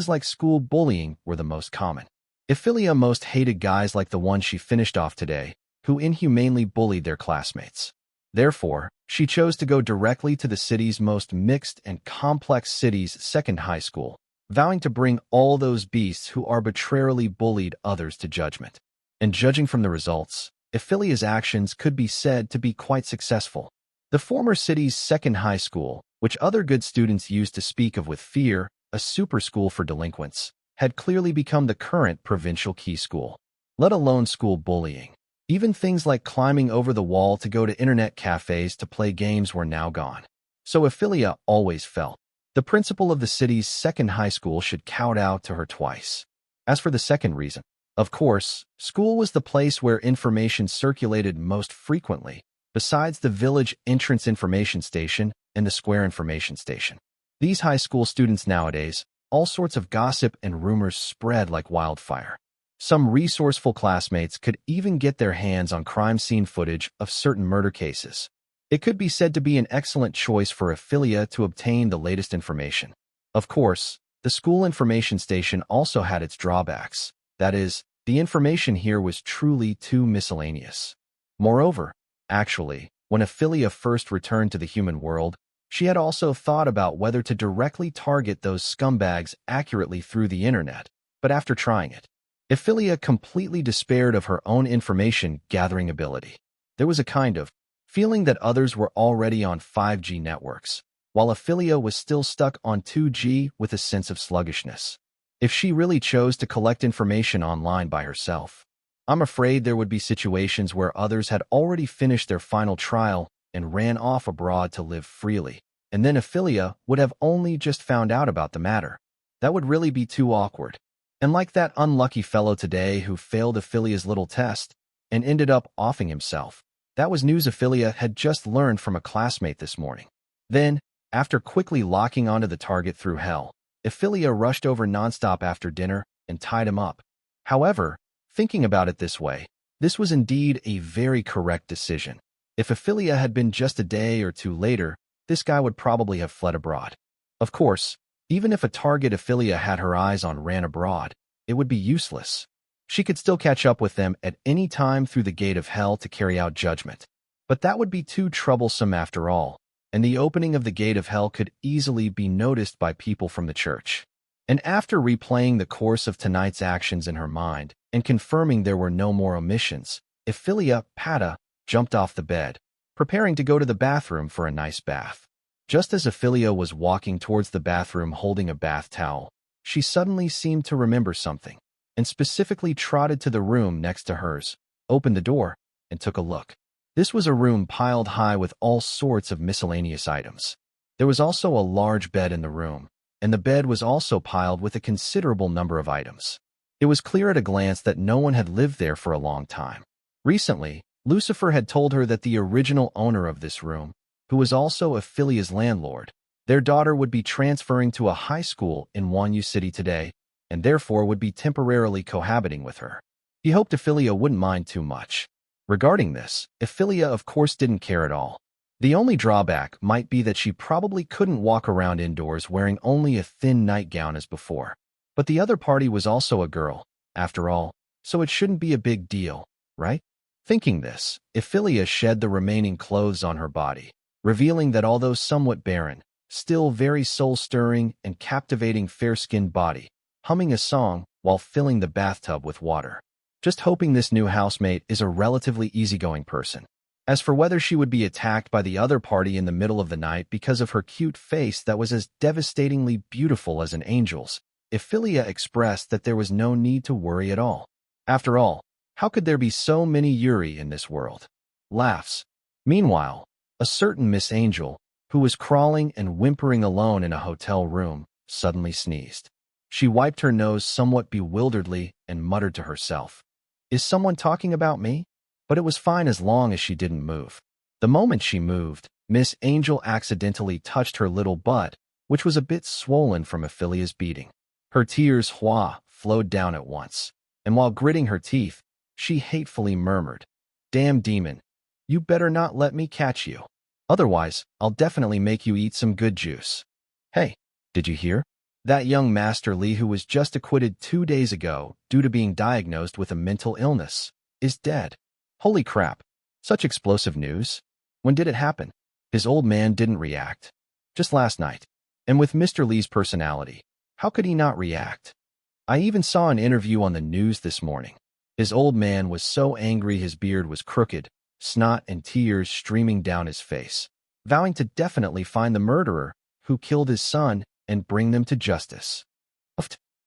like school bullying were the most common. Evelia most hated guys like the one she finished off today, who inhumanely bullied their classmates. Therefore, she chose to go directly to the city's most mixed and complex city's second high school, vowing to bring all those beasts who arbitrarily bullied others to judgment. and judging from the results, Evelia's actions could be said to be quite successful. The former city's second high school, which other good students used to speak of with fear, a super school for delinquents, had clearly become the current provincial key school. Let alone school bullying. Even things like climbing over the wall to go to internet cafes to play games were now gone. So Evelia always felt the principal of the city's second high school should kowtow to her twice. As for the second reason, of course, school was the place where information circulated most frequently, besides the village entrance information station and the square information station. These high school students nowadays, all sorts of gossip and rumors spread like wildfire. Some resourceful classmates could even get their hands on crime scene footage of certain murder cases. It could be said to be an excellent choice for Evelia to obtain the latest information. Of course, the school information station also had its drawbacks. That is, the information here was truly too miscellaneous. Moreover, actually, when Evelia first returned to the human world, she had also thought about whether to directly target those scumbags accurately through the internet, but after trying it, Evelia completely despaired of her own information-gathering ability. There was a kind of feeling that others were already on 5G networks, while Evelia was still stuck on 2G with a sense of sluggishness. If she really chose to collect information online by herself, I'm afraid there would be situations where others had already finished their final trial and ran off abroad to live freely, and then Evelia would have only just found out about the matter. That would really be too awkward. And like that unlucky fellow today who failed Evelia's little test and ended up offing himself. That was news Evelia had just learned from a classmate this morning. Then, after quickly locking onto the target through hell, Evelia rushed over nonstop after dinner and tied him up. However, thinking about it this way, this was indeed a very correct decision. If Evelia had been just a day or two later, this guy would probably have fled abroad. Of course, even if a target Evelia had her eyes on ran abroad, it would be useless. She could still catch up with them at any time through the gate of hell to carry out judgment. But that would be too troublesome after all, and the opening of the gate of hell could easily be noticed by people from the church. And after replaying the course of tonight's actions in her mind and confirming there were no more omissions, Evelia Pata jumped off the bed, preparing to go to the bathroom for a nice bath. Just as Evelia was walking towards the bathroom holding a bath towel, she suddenly seemed to remember something, and specifically trotted to the room next to hers, opened the door, and took a look. This was a room piled high with all sorts of miscellaneous items. There was also a large bed in the room, and the bed was also piled with a considerable number of items. It was clear at a glance that no one had lived there for a long time. Recently, Lucifer had told her that the original owner of this room, who was also Evelia's landlord, their daughter would be transferring to a high school in Wanyu City today, and therefore would be temporarily cohabiting with her. He hoped Evelia wouldn't mind too much. Regarding this, Evelia of course didn't care at all. The only drawback might be that she probably couldn't walk around indoors wearing only a thin nightgown as before. But the other party was also a girl, after all, so it shouldn't be a big deal, right? Thinking this, Evelia shed the remaining clothes on her body, revealing that although somewhat barren, still very soul-stirring and captivating fair-skinned body, humming a song while filling the bathtub with water. Just hoping this new housemate is a relatively easygoing person. As for whether she would be attacked by the other party in the middle of the night because of her cute face that was as devastatingly beautiful as an angel's, Evelia expressed that there was no need to worry at all. After all, how could there be so many Yuri in this world? Laughs. Meanwhile, a certain Miss Angel, who was crawling and whimpering alone in a hotel room, suddenly sneezed. She wiped her nose somewhat bewilderedly and muttered to herself, "Is someone talking about me?" But it was fine as long as she didn't move. The moment she moved, Miss Angel accidentally touched her little butt, which was a bit swollen from Evelia's beating. Her tears flowed down at once, and while gritting her teeth, she hatefully murmured, "Damn demon, you better not let me catch you. Otherwise, I'll definitely make you eat some good juice." Hey, did you hear? That young Master Lee who was just acquitted 2 days ago due to being diagnosed with a mental illness is dead. Holy crap, such explosive news. When did it happen? His old man didn't react. Just last night. And with Mr. Lee's personality, how could he not react? I even saw an interview on the news this morning. His old man was so angry his beard was crooked, snot and tears streaming down his face, vowing to definitely find the murderer who killed his son and bring them to justice.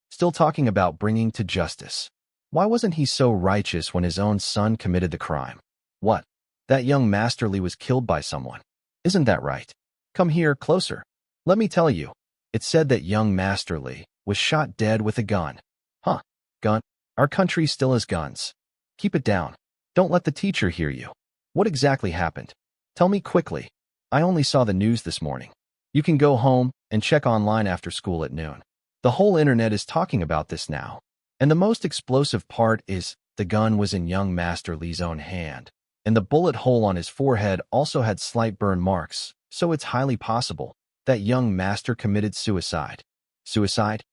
Still talking about bringing to justice. Why wasn't he so righteous when his own son committed the crime? What? That young Masterly was killed by someone. Isn't that right? Come here, closer. Let me tell you. It said that young Masterly was shot dead with a gun. Huh? Gun? Our country still has guns. Keep it down. Don't let the teacher hear you. What exactly happened? Tell me quickly. I only saw the news this morning. You can go home and check online after school at noon. The whole internet is talking about this now. And the most explosive part is the gun was in young Masterly's own hand, and the bullet hole on his forehead also had slight burn marks, so it's highly possible that young Master committed suicide. Suicide?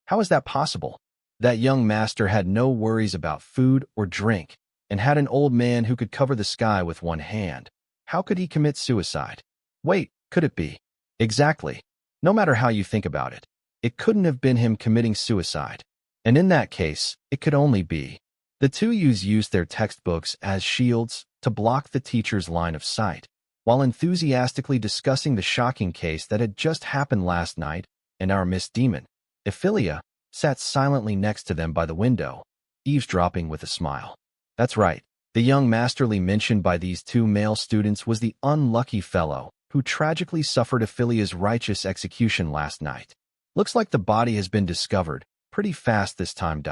How is that possible? That young Master had no worries about food or drink, and had an old man who could cover the sky with one hand. How could he commit suicide? Wait, could it be? Exactly. No matter how you think about it, it couldn't have been him committing suicide. And in that case, it could only be. The two youths used their textbooks as shields to block the teacher's line of sight, while enthusiastically discussing the shocking case that had just happened last night, and our Miss Demon, Evelia, sat silently next to them by the window, eavesdropping with a smile. That's right. The young Masterly mentioned by these two male students was the unlucky fellow who tragically suffered Evelia's righteous execution last night. Looks like the body has been discovered pretty fast this time.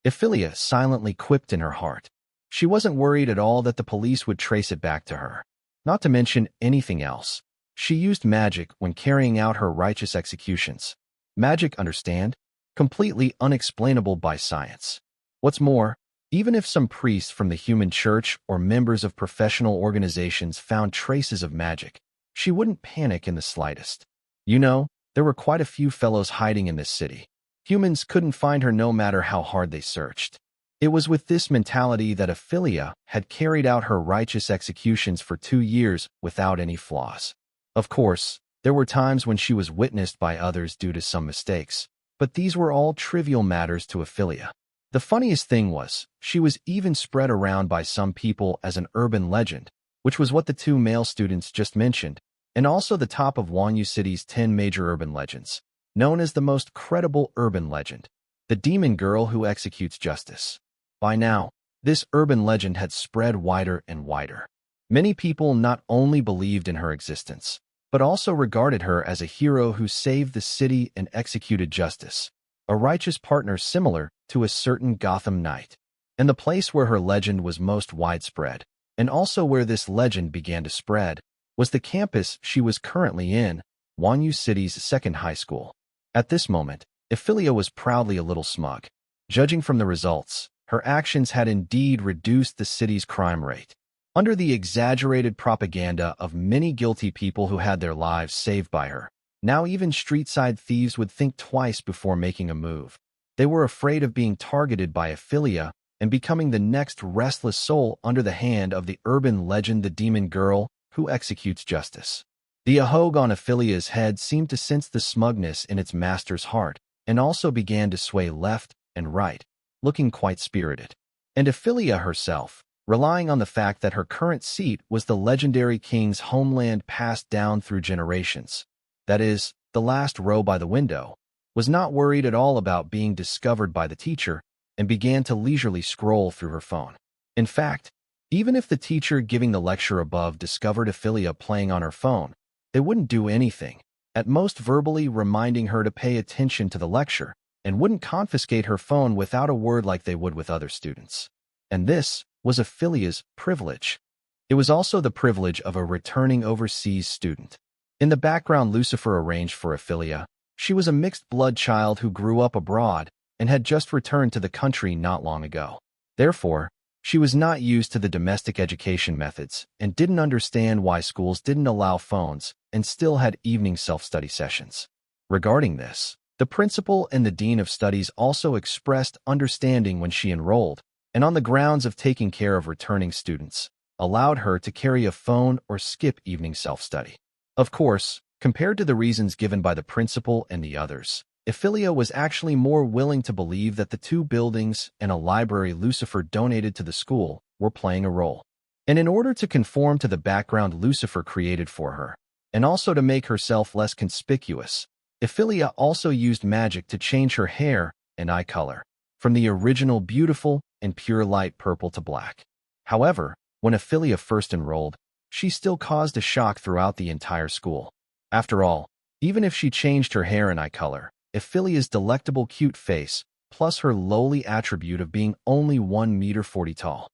Evelia silently quipped in her heart. She wasn't worried at all that the police would trace it back to her. Not to mention anything else. She used magic when carrying out her righteous executions. Magic, understand? Completely unexplainable by science. What's more, even if some priests from the human church or members of professional organizations found traces of magic, she wouldn't panic in the slightest. You know, there were quite a few fellows hiding in this city. Humans couldn't find her no matter how hard they searched. It was with this mentality that Evelia had carried out her righteous executions for 2 years without any flaws. Of course, there were times when she was witnessed by others due to some mistakes, but these were all trivial matters to Evelia. The funniest thing was, she was even spread around by some people as an urban legend, which was what the two male students just mentioned, and also the top of Wanyu City's 10 major urban legends, known as the most credible urban legend, the demon girl who executes justice. By now, this urban legend had spread wider and wider. Many people not only believed in her existence, but also regarded her as a hero who saved the city and executed justice, a righteous partner similar to a certain Gotham knight. And the place where her legend was most widespread, and also where this legend began to spread, was the campus she was currently in, Wanyu City's second high school. At this moment, Evelia was proudly a little smug. Judging from the results, her actions had indeed reduced the city's crime rate. Under the exaggerated propaganda of many guilty people who had their lives saved by her, now even street-side thieves would think twice before making a move. They were afraid of being targeted by Evelia and becoming the next restless soul under the hand of the urban legend the demon girl who executes justice. The ahog on Evelia's head seemed to sense the smugness in its master's heart, and also began to sway left and right, looking quite spirited. And Evelia herself, relying on the fact that her current seat was the legendary king's homeland passed down through generations, that is, the last row by the window, was not worried at all about being discovered by the teacher and began to leisurely scroll through her phone. In fact, even if the teacher giving the lecture above discovered Evelia playing on her phone, they wouldn't do anything, at most verbally reminding her to pay attention to the lecture, and wouldn't confiscate her phone without a word like they would with other students. And this was Evelia's privilege. It was also the privilege of a returning overseas student. In the background Lucifer arranged for Evelia, she was a mixed-blood child who grew up abroad and had just returned to the country not long ago. Therefore, she was not used to the domestic education methods and didn't understand why schools didn't allow phones and still had evening self-study sessions. Regarding this, the principal and the dean of studies also expressed understanding when she enrolled, and on the grounds of taking care of returning students, allowed her to carry a phone or skip evening self-study. Of course, compared to the reasons given by the principal and the others, Evelia was actually more willing to believe that the 2 buildings and a library Lucifer donated to the school were playing a role. And in order to conform to the background Lucifer created for her, and also to make herself less conspicuous, Evelia also used magic to change her hair and eye color from the original beautiful and pure light purple to black. However, when Evelia first enrolled, she still caused a shock throughout the entire school. After all, even if she changed her hair and eye color, Evelia's delectable cute face, plus her lowly attribute of being only 1.40 meters tall,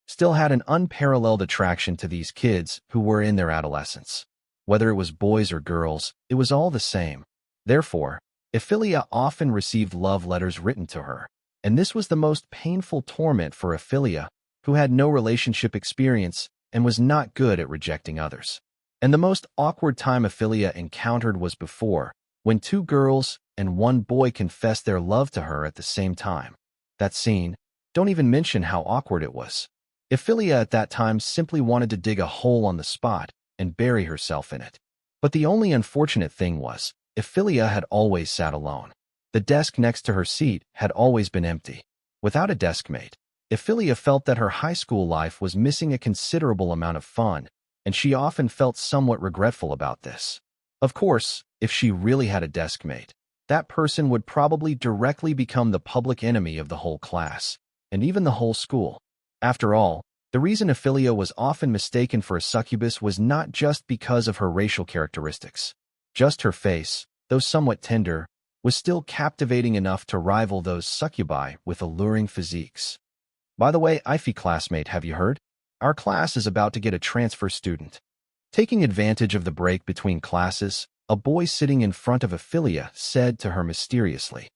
still had an unparalleled attraction to these kids who were in their adolescence. Whether it was boys or girls, it was all the same. Therefore, Evelia often received love letters written to her, and this was the most painful torment for Evelia, who had no relationship experience and was not good at rejecting others. And the most awkward time Evelia encountered was before, when 2 girls and 1 boy confessed their love to her at the same time. That scene, don't even mention how awkward it was. Evelia at that time simply wanted to dig a hole on the spot and bury herself in it. But the only unfortunate thing was, Evelia had always sat alone. The desk next to her seat had always been empty. Without a deskmate, Evelia felt that her high school life was missing a considerable amount of fun, and she often felt somewhat regretful about this. Of course, if she really had a deskmate, that person would probably directly become the public enemy of the whole class, and even the whole school. After all, the reason Evelia was often mistaken for a succubus was not just because of her racial characteristics. Just her face, though somewhat tender, was still captivating enough to rival those succubi with alluring physiques. By the way, Ivy classmate, have you heard? Our class is about to get a transfer student. Taking advantage of the break between classes, a boy sitting in front of Evelia said to her mysteriously,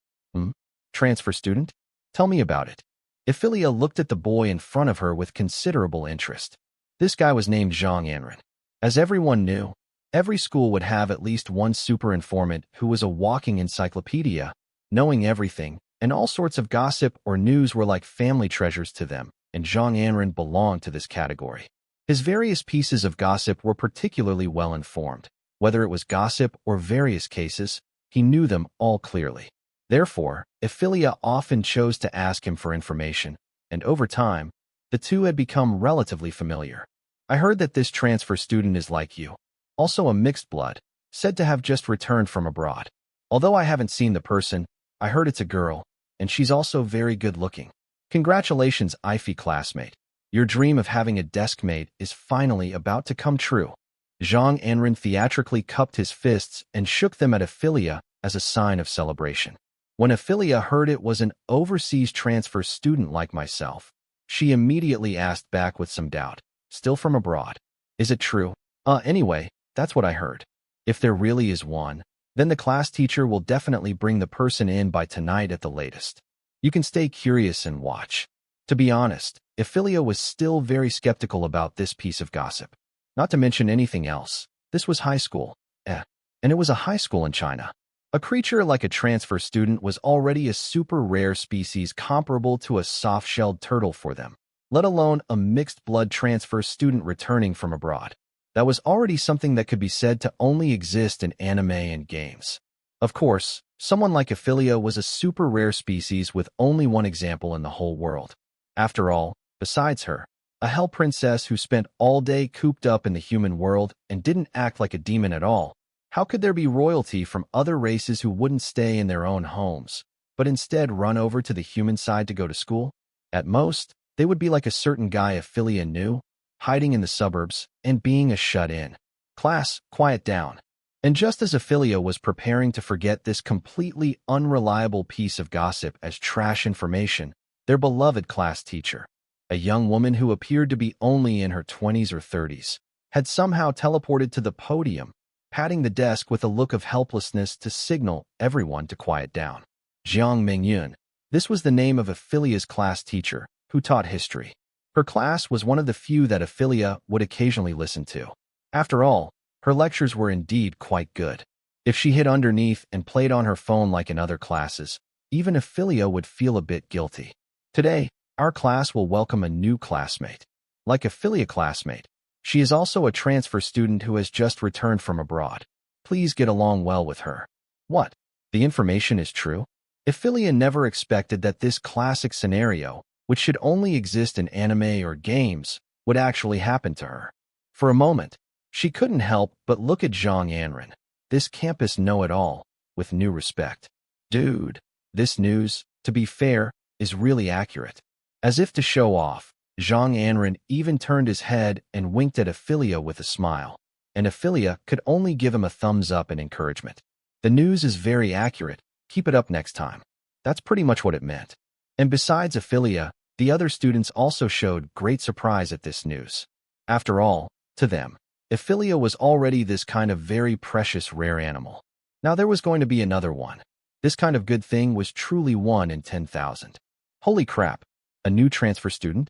Transfer student? Tell me about it. Evelia looked at the boy in front of her with considerable interest. This guy was named Zhang Anren. As everyone knew, every school would have at least one super informant who was a walking encyclopedia, knowing everything, and all sorts of gossip or news were like family treasures to them, and Zhang Anren belonged to this category. His various pieces of gossip were particularly well informed. Whether it was gossip or various cases, he knew them all clearly. Therefore, Evelia often chose to ask him for information, and over time, the 2 had become relatively familiar. I heard that this transfer student is like you, also a mixed blood, said to have just returned from abroad. Although I haven't seen the person, I heard it's a girl, and she's also very good looking. Congratulations, Ivy classmate. Your dream of having a deskmate is finally about to come true. Zhang Anren theatrically cupped his fists and shook them at Evelia as a sign of celebration. When Evelia heard it was an overseas transfer student like myself, she immediately asked back with some doubt, still from abroad. Is it true? Anyway, that's what I heard. If there really is one, then the class teacher will definitely bring the person in by tonight at the latest. You can stay curious and watch. To be honest, Evelia was still very skeptical about this piece of gossip. Not to mention anything else, this was high school. And it was a high school in China. A creature like a transfer student was already a super rare species comparable to a soft-shelled turtle for them, let alone a mixed-blood transfer student returning from abroad. That was already something that could be said to only exist in anime and games. Of course, someone like Evelia was a super rare species with only one example in the whole world. After all, besides her, a hell princess who spent all day cooped up in the human world and didn't act like a demon at all, how could there be royalty from other races who wouldn't stay in their own homes, but instead run over to the human side to go to school? At most, they would be like a certain guy Evelia knew, hiding in the suburbs and being a shut-in. Class, quiet down. And just as Evelia was preparing to forget this completely unreliable piece of gossip as trash information, their beloved class teacher, a young woman who appeared to be only in her 20s or 30s, had somehow teleported to the podium, patting the desk with a look of helplessness to signal everyone to quiet down. Jiang Mingyun. This was the name of Evelia's class teacher, who taught history. Her class was one of the few that Evelia would occasionally listen to. After all, her lectures were indeed quite good. If she hid underneath and played on her phone like in other classes, even Evelia would feel a bit guilty. Today, our class will welcome a new classmate. Like Evelia classmate, she is also a transfer student who has just returned from abroad. Please get along well with her. What? The information is true? Evelia never expected that this classic scenario, which should only exist in anime or games, would actually happen to her. For a moment, she couldn't help but look at Zhang Yanren, this campus know-it-all, with new respect. Dude, this news, to be fair, is really accurate. As if to show off, Zhang Yanren even turned his head and winked at Evelia with a smile, and Evelia could only give him a thumbs up in encouragement. The news is very accurate. Keep it up next time. That's pretty much what it meant. And besides Evelia, the other students also showed great surprise at this news. After all, to them, Evelia was already this kind of very precious rare animal. Now there was going to be another one. This kind of good thing was truly 1 in 10,000. Holy crap, a new transfer student?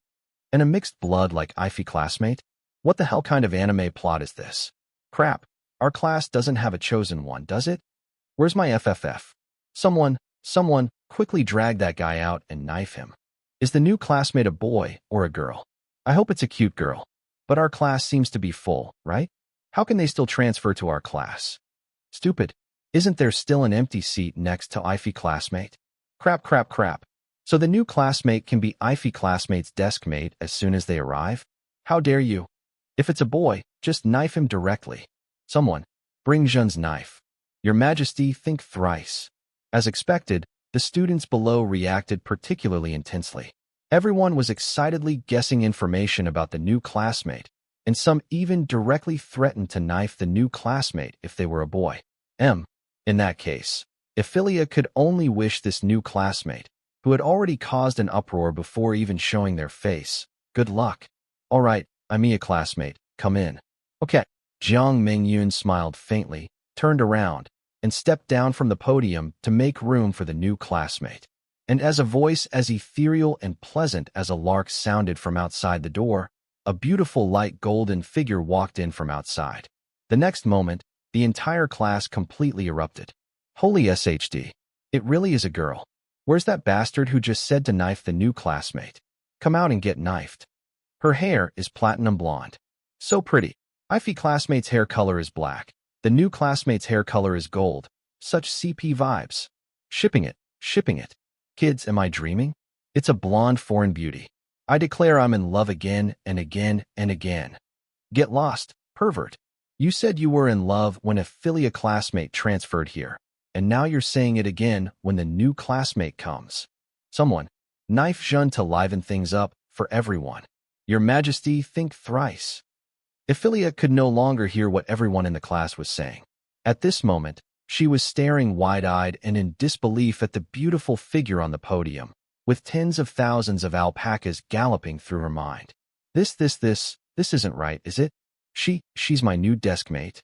And a mixed blood like Ivy classmate? What the hell kind of anime plot is this? Crap, our class doesn't have a chosen one, does it? Where's my FFF? Someone, quickly drag that guy out and knife him. Is the new classmate a boy or a girl? I hope it's a cute girl. But our class seems to be full, right? How can they still transfer to our class? Stupid. Isn't there still an empty seat next to Ivy classmate? Crap. So the new classmate can be Ivy classmate's desk mate as soon as they arrive? How dare you? If it's a boy, just knife him directly. Someone, bring Zhen's knife. Your Majesty, think thrice. As expected, the students below reacted particularly intensely. Everyone was excitedly guessing information about the new classmate, and some even directly threatened to knife the new classmate if they were a boy. In that case, Evelia could only wish this new classmate, who had already caused an uproar before even showing their face, good luck. All right, Evelia classmate, come in. Okay. Jiang Mingyun smiled faintly, turned around, and stepped down from the podium to make room for the new classmate. And as a voice as ethereal and pleasant as a lark sounded from outside the door, a beautiful light golden figure walked in from outside. The next moment, the entire class completely erupted. Holy SHD. It really is a girl. Where's that bastard who just said to knife the new classmate? Come out and get knifed. Her hair is platinum blonde. So pretty. Ivy classmate's hair color is black. The new classmate's hair color is gold. Such CP vibes. Shipping it. Kids, am I dreaming? It's a blonde foreign beauty. I declare I'm in love again and again and again. Get lost, pervert. You said you were in love when a Evelia classmate transferred here, and now you're saying it again when the new classmate comes. Someone, knife Zhen to liven things up for everyone. Your Majesty, think thrice. Evelia could no longer hear what everyone in the class was saying. At this moment, she was staring wide-eyed and in disbelief at the beautiful figure on the podium, with tens of thousands of alpacas galloping through her mind. This isn't right, is it? She's my new desk mate.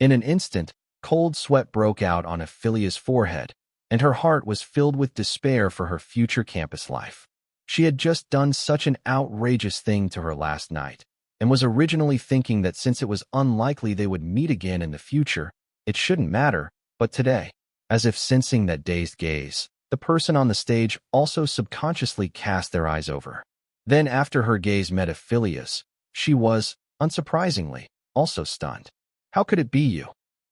In an instant, cold sweat broke out on Evelia's forehead, and her heart was filled with despair for her future campus life. She had just done such an outrageous thing to her last night, and was originally thinking that since it was unlikely they would meet again in the future, it shouldn't matter, but today, as if sensing that dazed gaze, the person on the stage also subconsciously cast their eyes over. Then after her gaze met Evelia's, she was, unsurprisingly, also stunned. How could it be you?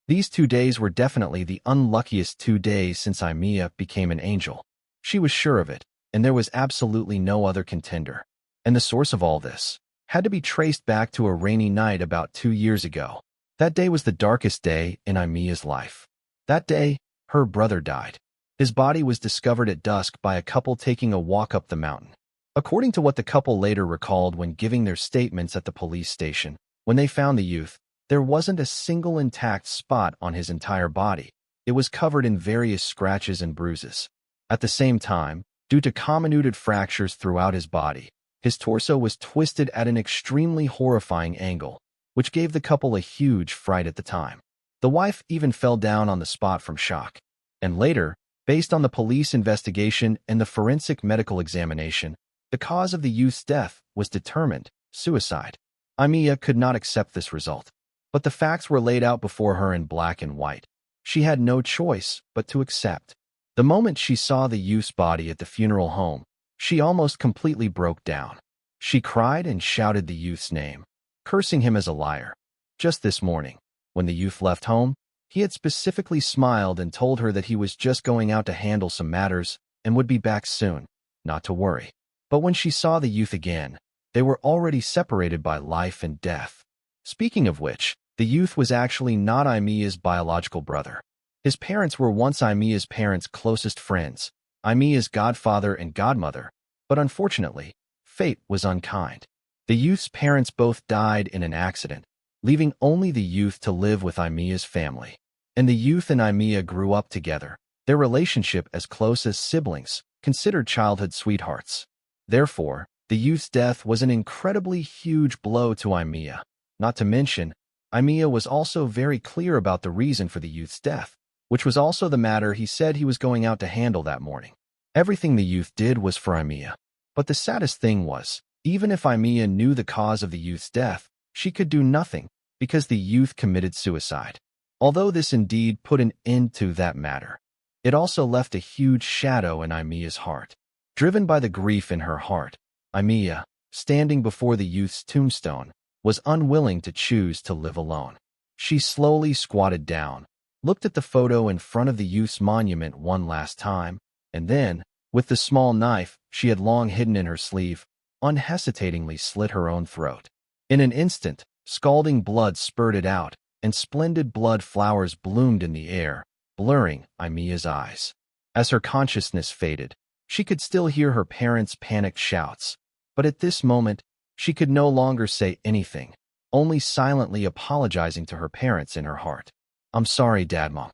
These 2 days were definitely the unluckiest 2 days since Evelia became an angel. She was sure of it, and there was absolutely no other contender. And the source of all this had to be traced back to a rainy night about 2 years ago. That day was the darkest day in Evelia's life. That day, her brother died. His body was discovered at dusk by a couple taking a walk up the mountain. According to what the couple later recalled when giving their statements at the police station, when they found the youth, there wasn't a single intact spot on his entire body. It was covered in various scratches and bruises. At the same time, due to comminuted fractures throughout his body, his torso was twisted at an extremely horrifying angle, which gave the couple a huge fright at the time. The wife even fell down on the spot from shock. And later, based on the police investigation and the forensic medical examination, the cause of the youth's death was determined suicide. Evelia could not accept this result, but the facts were laid out before her in black and white. She had no choice but to accept. The moment she saw the youth's body at the funeral home, she almost completely broke down. She cried and shouted the youth's name, cursing him as a liar. Just this morning, when the youth left home, He had specifically smiled and told her that he was just going out to handle some matters and would be back soon, not to worry. But when she saw the youth again, they were already separated by life and death. Speaking of which, the youth was actually not Eivelia's biological brother. His parents were once Eivelia's parents' closest friends, Eivelia's godfather and godmother, but unfortunately, fate was unkind. The youth's parents both died in an accident, leaving only the youth to live with Eivelia's family. And the youth and Evelia grew up together, their relationship as close as siblings, considered childhood sweethearts. Therefore, the youth's death was an incredibly huge blow to Evelia. Not to mention, Evelia was also very clear about the reason for the youth's death, which was also the matter he said he was going out to handle that morning. Everything the youth did was for Evelia. But the saddest thing was, even if Evelia knew the cause of the youth's death, she could do nothing because the youth committed suicide. Although this indeed put an end to that matter, it also left a huge shadow in Eivelia's heart. Driven by the grief in her heart, Evelia, standing before the youth's tombstone, was unwilling to choose to live alone. She slowly squatted down, looked at the photo in front of the youth's monument one last time, and then, with the small knife she had long hidden in her sleeve, unhesitatingly slit her own throat. In an instant, scalding blood spurted out, and splendid blood flowers bloomed in the air, blurring Eivelia's eyes. As her consciousness faded, she could still hear her parents' panicked shouts, but at this moment, she could no longer say anything, only silently apologizing to her parents in her heart. "I'm sorry, Dad, Mom.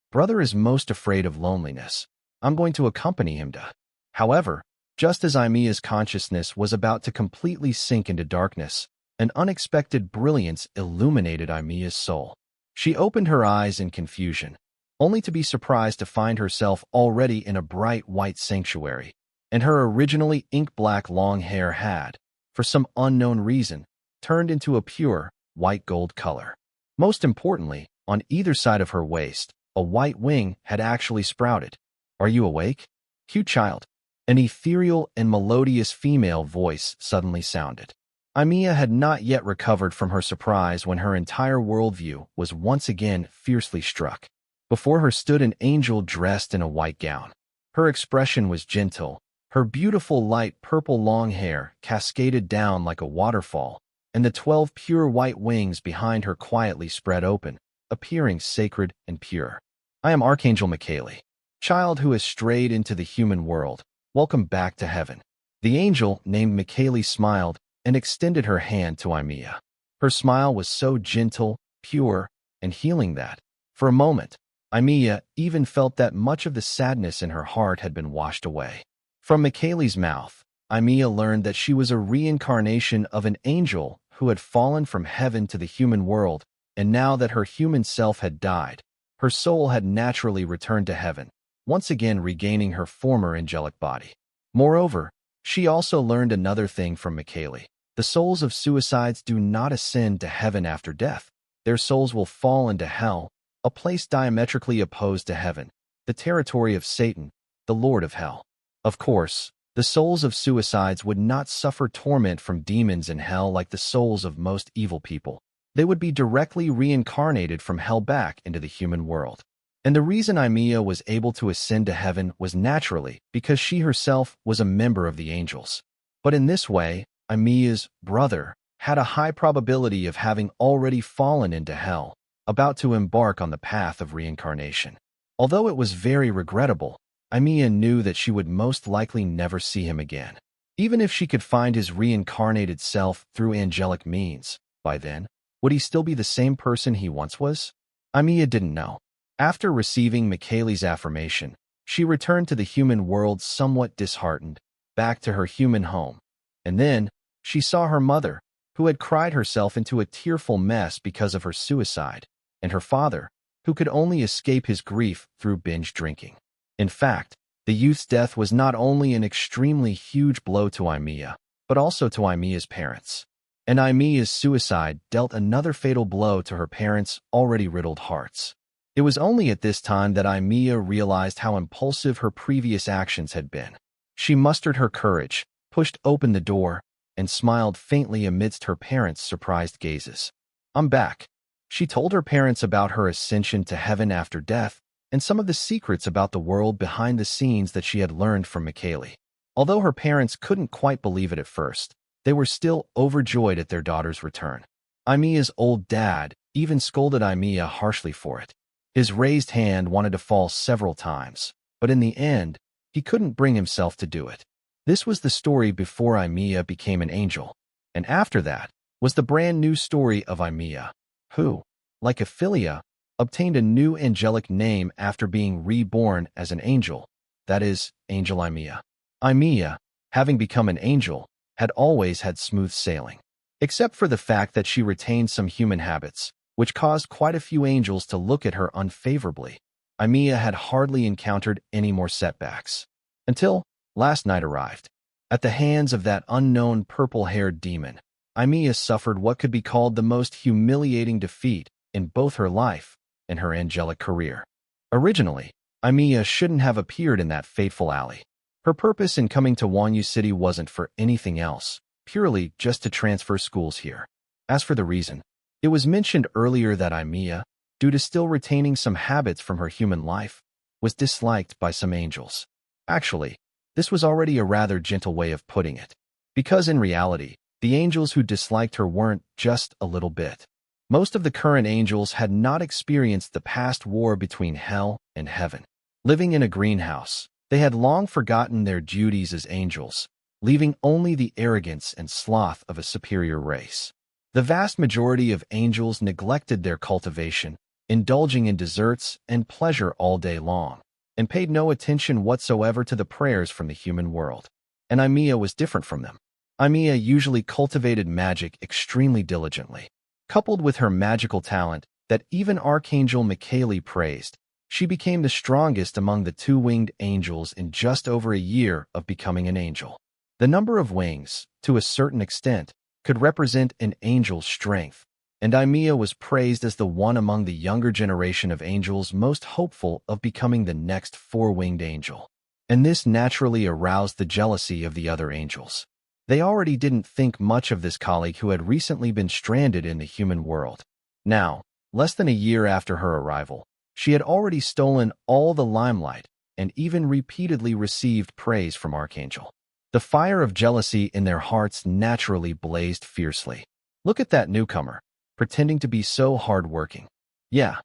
Brother is most afraid of loneliness. I'm going to accompany him to..." However, just as Eivelia's consciousness was about to completely sink into darkness, an unexpected brilliance illuminated Eivelia's soul. She opened her eyes in confusion, only to be surprised to find herself already in a bright white sanctuary, and her originally ink-black long hair had, for some unknown reason, turned into a pure, white gold color. Most importantly, on either side of her waist, a white wing had actually sprouted. "Are you awake, cute child?" An ethereal and melodious female voice suddenly sounded. Evelia had not yet recovered from her surprise when her entire worldview was once again fiercely struck. Before her stood an angel dressed in a white gown. Her expression was gentle, her beautiful light purple long hair cascaded down like a waterfall, and the 12 pure white wings behind her quietly spread open, appearing sacred and pure. "I am Archangel Michaeli, child who has strayed into the human world. Welcome back to heaven." The angel, named Michaeli, smiled and extended her hand to Evelia. Her smile was so gentle, pure, and healing that, for a moment, Evelia even felt that much of the sadness in her heart had been washed away. From Michaeli's mouth, Evelia learned that she was a reincarnation of an angel who had fallen from heaven to the human world, and now that her human self had died, her soul had naturally returned to heaven, once again regaining her former angelic body. Moreover, she also learned another thing from Michaeli. The souls of suicides do not ascend to heaven after death. Their souls will fall into hell, a place diametrically opposed to heaven, the territory of Satan, the Lord of hell. Of course, the souls of suicides would not suffer torment from demons in hell like the souls of most evil people. They would be directly reincarnated from hell back into the human world. And the reason Evelia was able to ascend to heaven was naturally because she herself was a member of the angels. But in this way, Evelia's brother had a high probability of having already fallen into hell, about to embark on the path of reincarnation. Although it was very regrettable, Evelia knew that she would most likely never see him again. Even if she could find his reincarnated self through angelic means, by then, would he still be the same person he once was? Evelia didn't know. After receiving Michaeli's affirmation, she returned to the human world somewhat disheartened, back to her human home. And then, she saw her mother, who had cried herself into a tearful mess because of her suicide, and her father, who could only escape his grief through binge drinking. In fact, the youth's death was not only an extremely huge blow to Evelia, but also to Evelia's parents. And Evelia's suicide dealt another fatal blow to her parents' already riddled hearts. It was only at this time that Evelia realized how impulsive her previous actions had been. She mustered her courage, pushed open the door, and smiled faintly amidst her parents' surprised gazes. "I'm back. She told her parents about her ascension to heaven after death and some of the secrets about the world behind the scenes that she had learned from Michaeli. Although her parents couldn't quite believe it at first, they were still overjoyed at their daughter's return. Imia's old dad even scolded Imia harshly for it. His raised hand wanted to fall several times, but in the end, he couldn't bring himself to do it. This was the story before Imia became an angel, and after that was the brand new story of Imia, who, like Evelia, obtained a new angelic name after being reborn as an angel, that is, Angel Imia. Imia, having become an angel, had always had smooth sailing, except for the fact that she retained some human habits, which caused quite a few angels to look at her unfavorably. Imia had hardly encountered any more setbacks, until last night arrived. At the hands of that unknown purple-haired demon, Imia suffered what could be called the most humiliating defeat in both her life and her angelic career. Originally, Imia shouldn't have appeared in that fateful alley. Her purpose in coming to Wanyu City wasn't for anything else, purely just to transfer schools here. As for the reason, it was mentioned earlier that Imia, due to still retaining some habits from her human life, was disliked by some angels. Actually, this was already a rather gentle way of putting it, because in reality, the angels who disliked her weren't just a little bit. Most of the current angels had not experienced the past war between hell and heaven. Living in a greenhouse, they had long forgotten their duties as angels, leaving only the arrogance and sloth of a superior race. The vast majority of angels neglected their cultivation, indulging in desserts and pleasure all day long, and paid no attention whatsoever to the prayers from the human world. And Imia was different from them. Imia usually cultivated magic extremely diligently. Coupled with her magical talent that even Archangel Michaeli praised, she became the strongest among the two-winged angels in just over a year of becoming an angel. The number of wings, to a certain extent, could represent an angel's strength, and Imia was praised as the one among the younger generation of angels most hopeful of becoming the next four-winged angel. And this naturally aroused the jealousy of the other angels. They already didn't think much of this colleague who had recently been stranded in the human world. Now, less than a year after her arrival, she had already stolen all the limelight and even repeatedly received praise from Archangel. The fire of jealousy in their hearts naturally blazed fiercely. Look at that newcomer, pretending to be so hard-working. Yeah,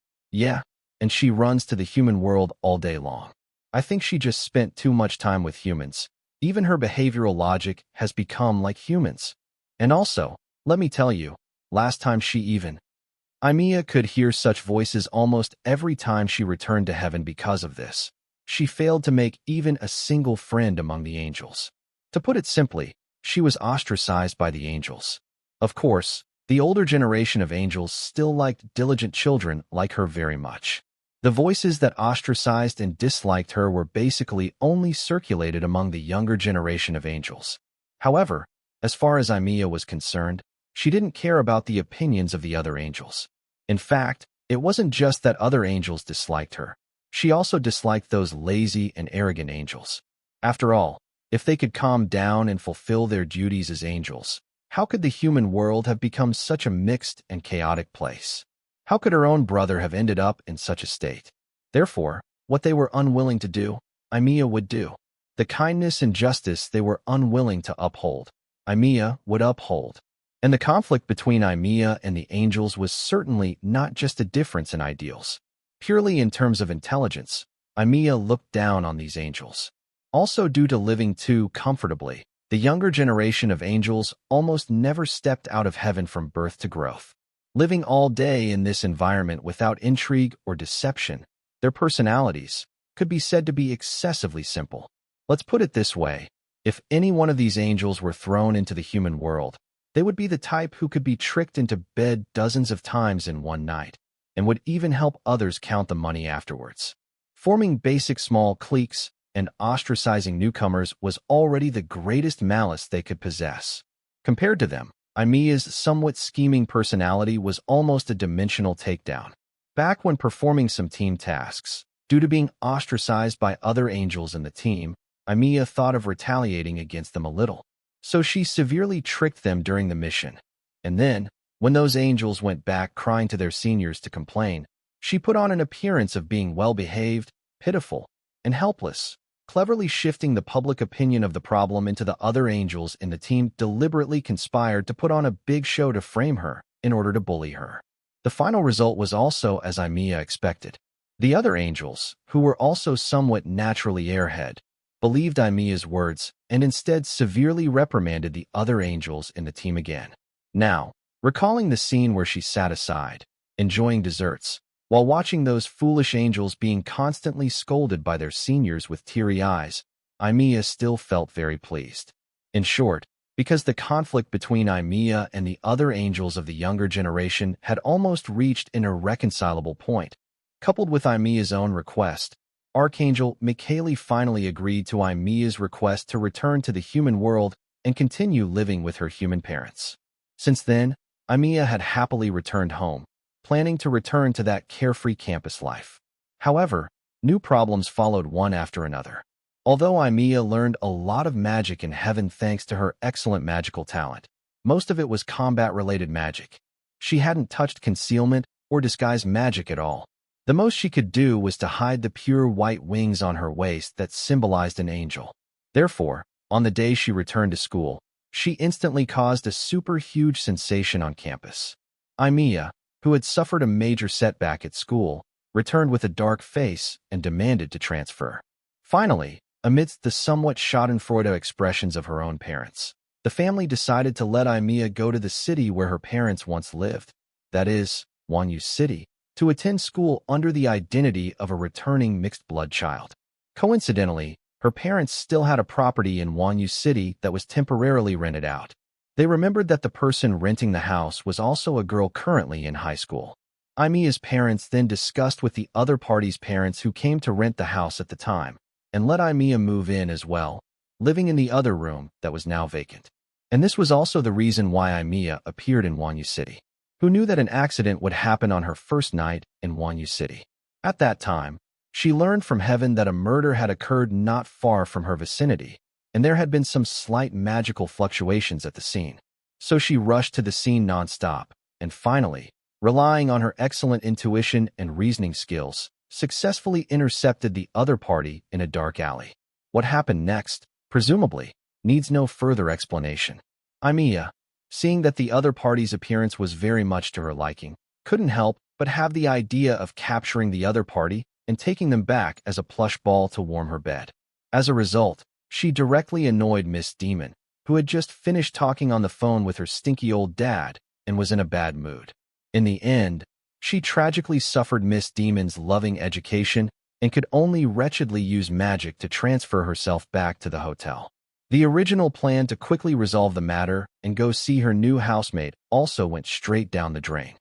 and she runs to the human world all day long. I think she just spent too much time with humans. Even her behavioral logic has become like humans. And also, let me tell you, last time Imia could hear such voices almost every time she returned to heaven because of this. She failed to make even a single friend among the angels. To put it simply, she was ostracized by the angels. Of course, the older generation of angels still liked diligent children like her very much. The voices that ostracized and disliked her were basically only circulated among the younger generation of angels. However, as far as Imia was concerned, she didn't care about the opinions of the other angels. In fact, it wasn't just that other angels disliked her. She also disliked those lazy and arrogant angels. After all, if they could calm down and fulfill their duties as angels, how could the human world have become such a mixed and chaotic place? How could her own brother have ended up in such a state? Therefore, what they were unwilling to do, Imia would do. The kindness and justice they were unwilling to uphold, Imia would uphold. And the conflict between Imia and the angels was certainly not just a difference in ideals. Purely in terms of intelligence, Imia looked down on these angels. Also due to living too comfortably, the younger generation of angels almost never stepped out of heaven from birth to growth. Living all day in this environment without intrigue or deception, their personalities could be said to be excessively simple. Let's put it this way. If any one of these angels were thrown into the human world, they would be the type who could be tricked into bed dozens of times in one night, and would even help others count the money afterwards. Forming basic small cliques and ostracizing newcomers was already the greatest malice they could possess. Compared to them, Imia's somewhat scheming personality was almost a dimensional takedown. Back when performing some team tasks, due to being ostracized by other angels in the team, Imia thought of retaliating against them a little. So she severely tricked them during the mission. And then, When those angels went back crying to their seniors to complain, she put on an appearance of being well-behaved, pitiful, and helpless, cleverly shifting the public opinion of the problem into the other angels in the team deliberately conspired to put on a big show to frame her in order to bully her. The final result was also as Evelia expected. The other angels, who were also somewhat naturally airhead, believed Evelia's words and instead severely reprimanded the other angels in the team again. Now, recalling the scene where she sat aside, enjoying desserts, while watching those foolish angels being constantly scolded by their seniors with teary eyes, Evelia still felt very pleased. In short, because the conflict between Evelia and the other angels of the younger generation had almost reached an irreconcilable point, coupled with Evelia's own request, Archangel Michaeli finally agreed to Evelia's request to return to the human world and continue living with her human parents. Since then, Evelia had happily returned home, planning to return to that carefree campus life. However, new problems followed one after another. Although Evelia learned a lot of magic in heaven thanks to her excellent magical talent, most of it was combat-related magic. She hadn't touched concealment or disguise magic at all. The most she could do was to hide the pure white wings on her waist that symbolized an angel. Therefore, on the day she returned to school, she instantly caused a super huge sensation on campus. Evelia, who had suffered a major setback at school, returned with a dark face and demanded to transfer. Finally, amidst the somewhat schadenfreude expressions of her own parents, the family decided to let Evelia go to the city where her parents once lived, that is, Wanyu City, to attend school under the identity of a returning mixed-blood child. Coincidentally, her parents still had a property in Wanyu City that was temporarily rented out. They remembered that the person renting the house was also a girl currently in high school. Evelia's parents then discussed with the other party's parents who came to rent the house at the time, and let Evelia move in as well, living in the other room that was now vacant. And this was also the reason why Evelia appeared in Wanyu City. Who knew that an accident would happen on her first night in Wanyu City? At that time, she learned from heaven that a murder had occurred not far from her vicinity, and there had been some slight magical fluctuations at the scene. So she rushed to the scene nonstop, and finally, relying on her excellent intuition and reasoning skills, successfully intercepted the other party in a dark alley. What happened next, presumably, needs no further explanation. Evelia, seeing that the other party's appearance was very much to her liking, couldn't help but have the idea of capturing the other party and taking them back as a plush ball to warm her bed. As a result, she directly annoyed Miss Demon, who had just finished talking on the phone with her stinky old dad and was in a bad mood. In the end, she tragically suffered Miss Demon's loving education and could only wretchedly use magic to transfer herself back to the hotel. The original plan to quickly resolve the matter and go see her new housemate also went straight down the drain.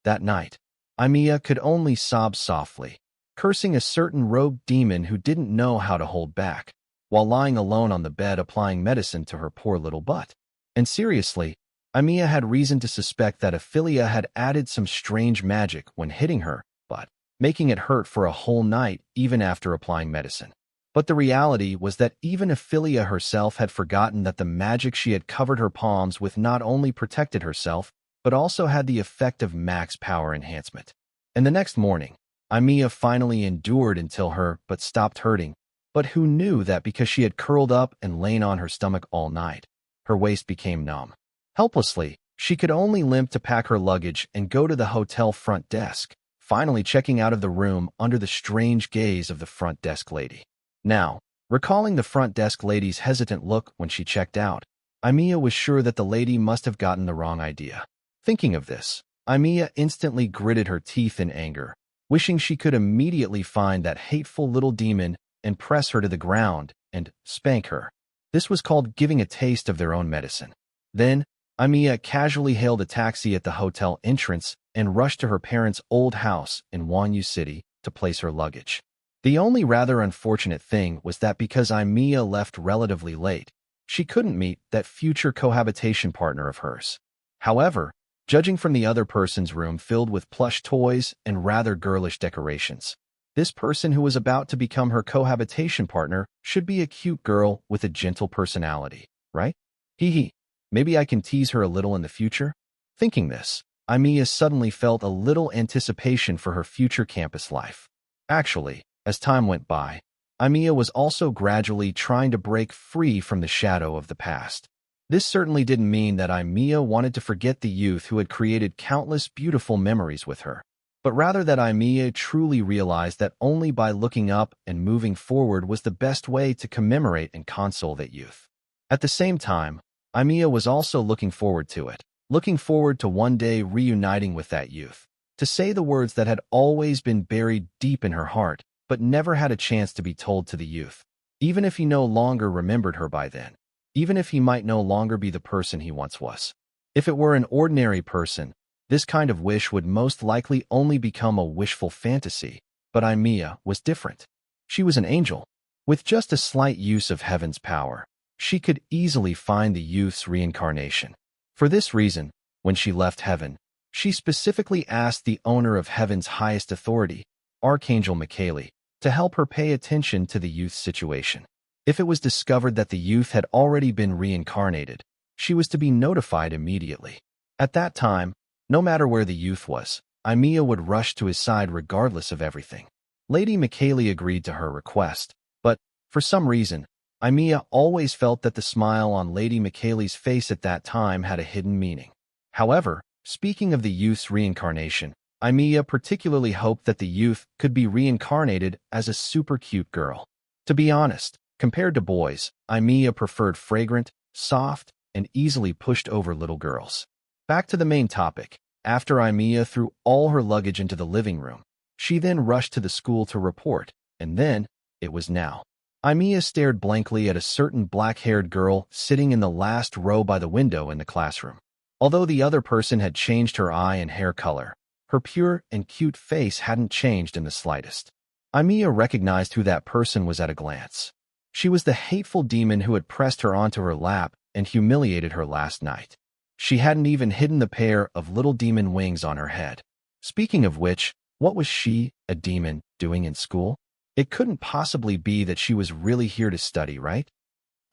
That night, Evelia could only sob softly, cursing a certain rogue demon who didn't know how to hold back, while lying alone on the bed applying medicine to her poor little butt. And seriously, Evelia had reason to suspect that Evelia had added some strange magic when hitting her butt, making it hurt for a whole night even after applying medicine. But the reality was that even Evelia herself had forgotten that the magic she had covered her palms with not only protected herself, but also had the effect of max power enhancement. And the next morning, Evelia finally endured until her butt stopped hurting, but who knew that because she had curled up and lain on her stomach all night, her waist became numb. Helplessly, she could only limp to pack her luggage and go to the hotel front desk, finally checking out of the room under the strange gaze of the front desk lady. Now, recalling the front desk lady's hesitant look when she checked out, Evelia was sure that the lady must have gotten the wrong idea. Thinking of this, Evelia instantly gritted her teeth in anger, wishing she could immediately find that hateful little demon and press her to the ground and spank her. This was called giving a taste of their own medicine. Then, Evelia casually hailed a taxi at the hotel entrance and rushed to her parents' old house in Wanyu City to place her luggage. The only rather unfortunate thing was that because Evelia left relatively late, she couldn't meet that future cohabitation partner of hers. However, judging from the other person's room filled with plush toys and rather girlish decorations, this person who was about to become her cohabitation partner should be a cute girl with a gentle personality, right? Hee hee, maybe I can tease her a little in the future? Thinking this, Evelia suddenly felt a little anticipation for her future campus life. Actually, as time went by, Evelia was also gradually trying to break free from the shadow of the past. This certainly didn't mean that Evelia wanted to forget the youth who had created countless beautiful memories with her, but rather that Evelia truly realized that only by looking up and moving forward was the best way to commemorate and console that youth. At the same time, Evelia was also looking forward to it, looking forward to one day reuniting with that youth, to say the words that had always been buried deep in her heart, but never had a chance to be told to the youth, even if he no longer remembered her by then, even if he might no longer be the person he once was. If it were an ordinary person, this kind of wish would most likely only become a wishful fantasy, but Evelia was different. She was an angel. With just a slight use of heaven's power, she could easily find the youth's reincarnation. For this reason, when she left heaven, she specifically asked the owner of heaven's highest authority, Archangel Michaeli, to help her pay attention to the youth's situation. If it was discovered that the youth had already been reincarnated, she was to be notified immediately. At that time, no matter where the youth was, Evelia would rush to his side regardless of everything. Lady Michaeli agreed to her request, but, for some reason, Evelia always felt that the smile on Lady Michaeli's face at that time had a hidden meaning. However, speaking of the youth's reincarnation, Evelia particularly hoped that the youth could be reincarnated as a super cute girl. To be honest, compared to boys, Evelia preferred fragrant, soft, and easily pushed over little girls. Back to the main topic. After Evelia threw all her luggage into the living room, she then rushed to the school to report, and then, it was now. Evelia stared blankly at a certain black-haired girl sitting in the last row by the window in the classroom. Although the other person had changed her eye and hair color, her pure and cute face hadn't changed in the slightest. Evelia recognized who that person was at a glance. She was the hateful demon who had pressed her onto her lap and humiliated her last night. She hadn't even hidden the pair of little demon wings on her head. Speaking of which, what was she, a demon, doing in school? It couldn't possibly be that she was really here to study, right?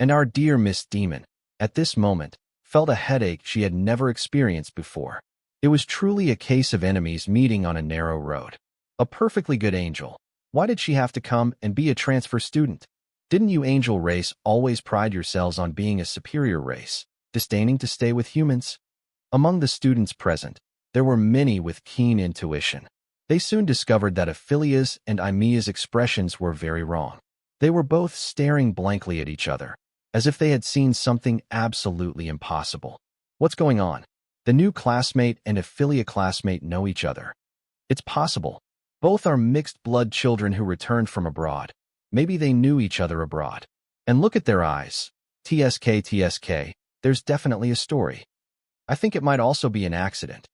And our dear Miss Demon, at this moment, felt a headache she had never experienced before. It was truly a case of enemies meeting on a narrow road. A perfectly good angel. Why did she have to come and be a transfer student? Didn't you angel race always pride yourselves on being a superior race, disdaining to stay with humans? Among the students present, there were many with keen intuition. They soon discovered that Evelia's and Evelia's expressions were very wrong. They were both staring blankly at each other, as if they had seen something absolutely impossible. What's going on? The new classmate and Evelia classmate know each other. It's possible. Both are mixed-blood children who returned from abroad. Maybe they knew each other abroad. And look at their eyes. TSK, there's definitely a story. I think it might also be an accident.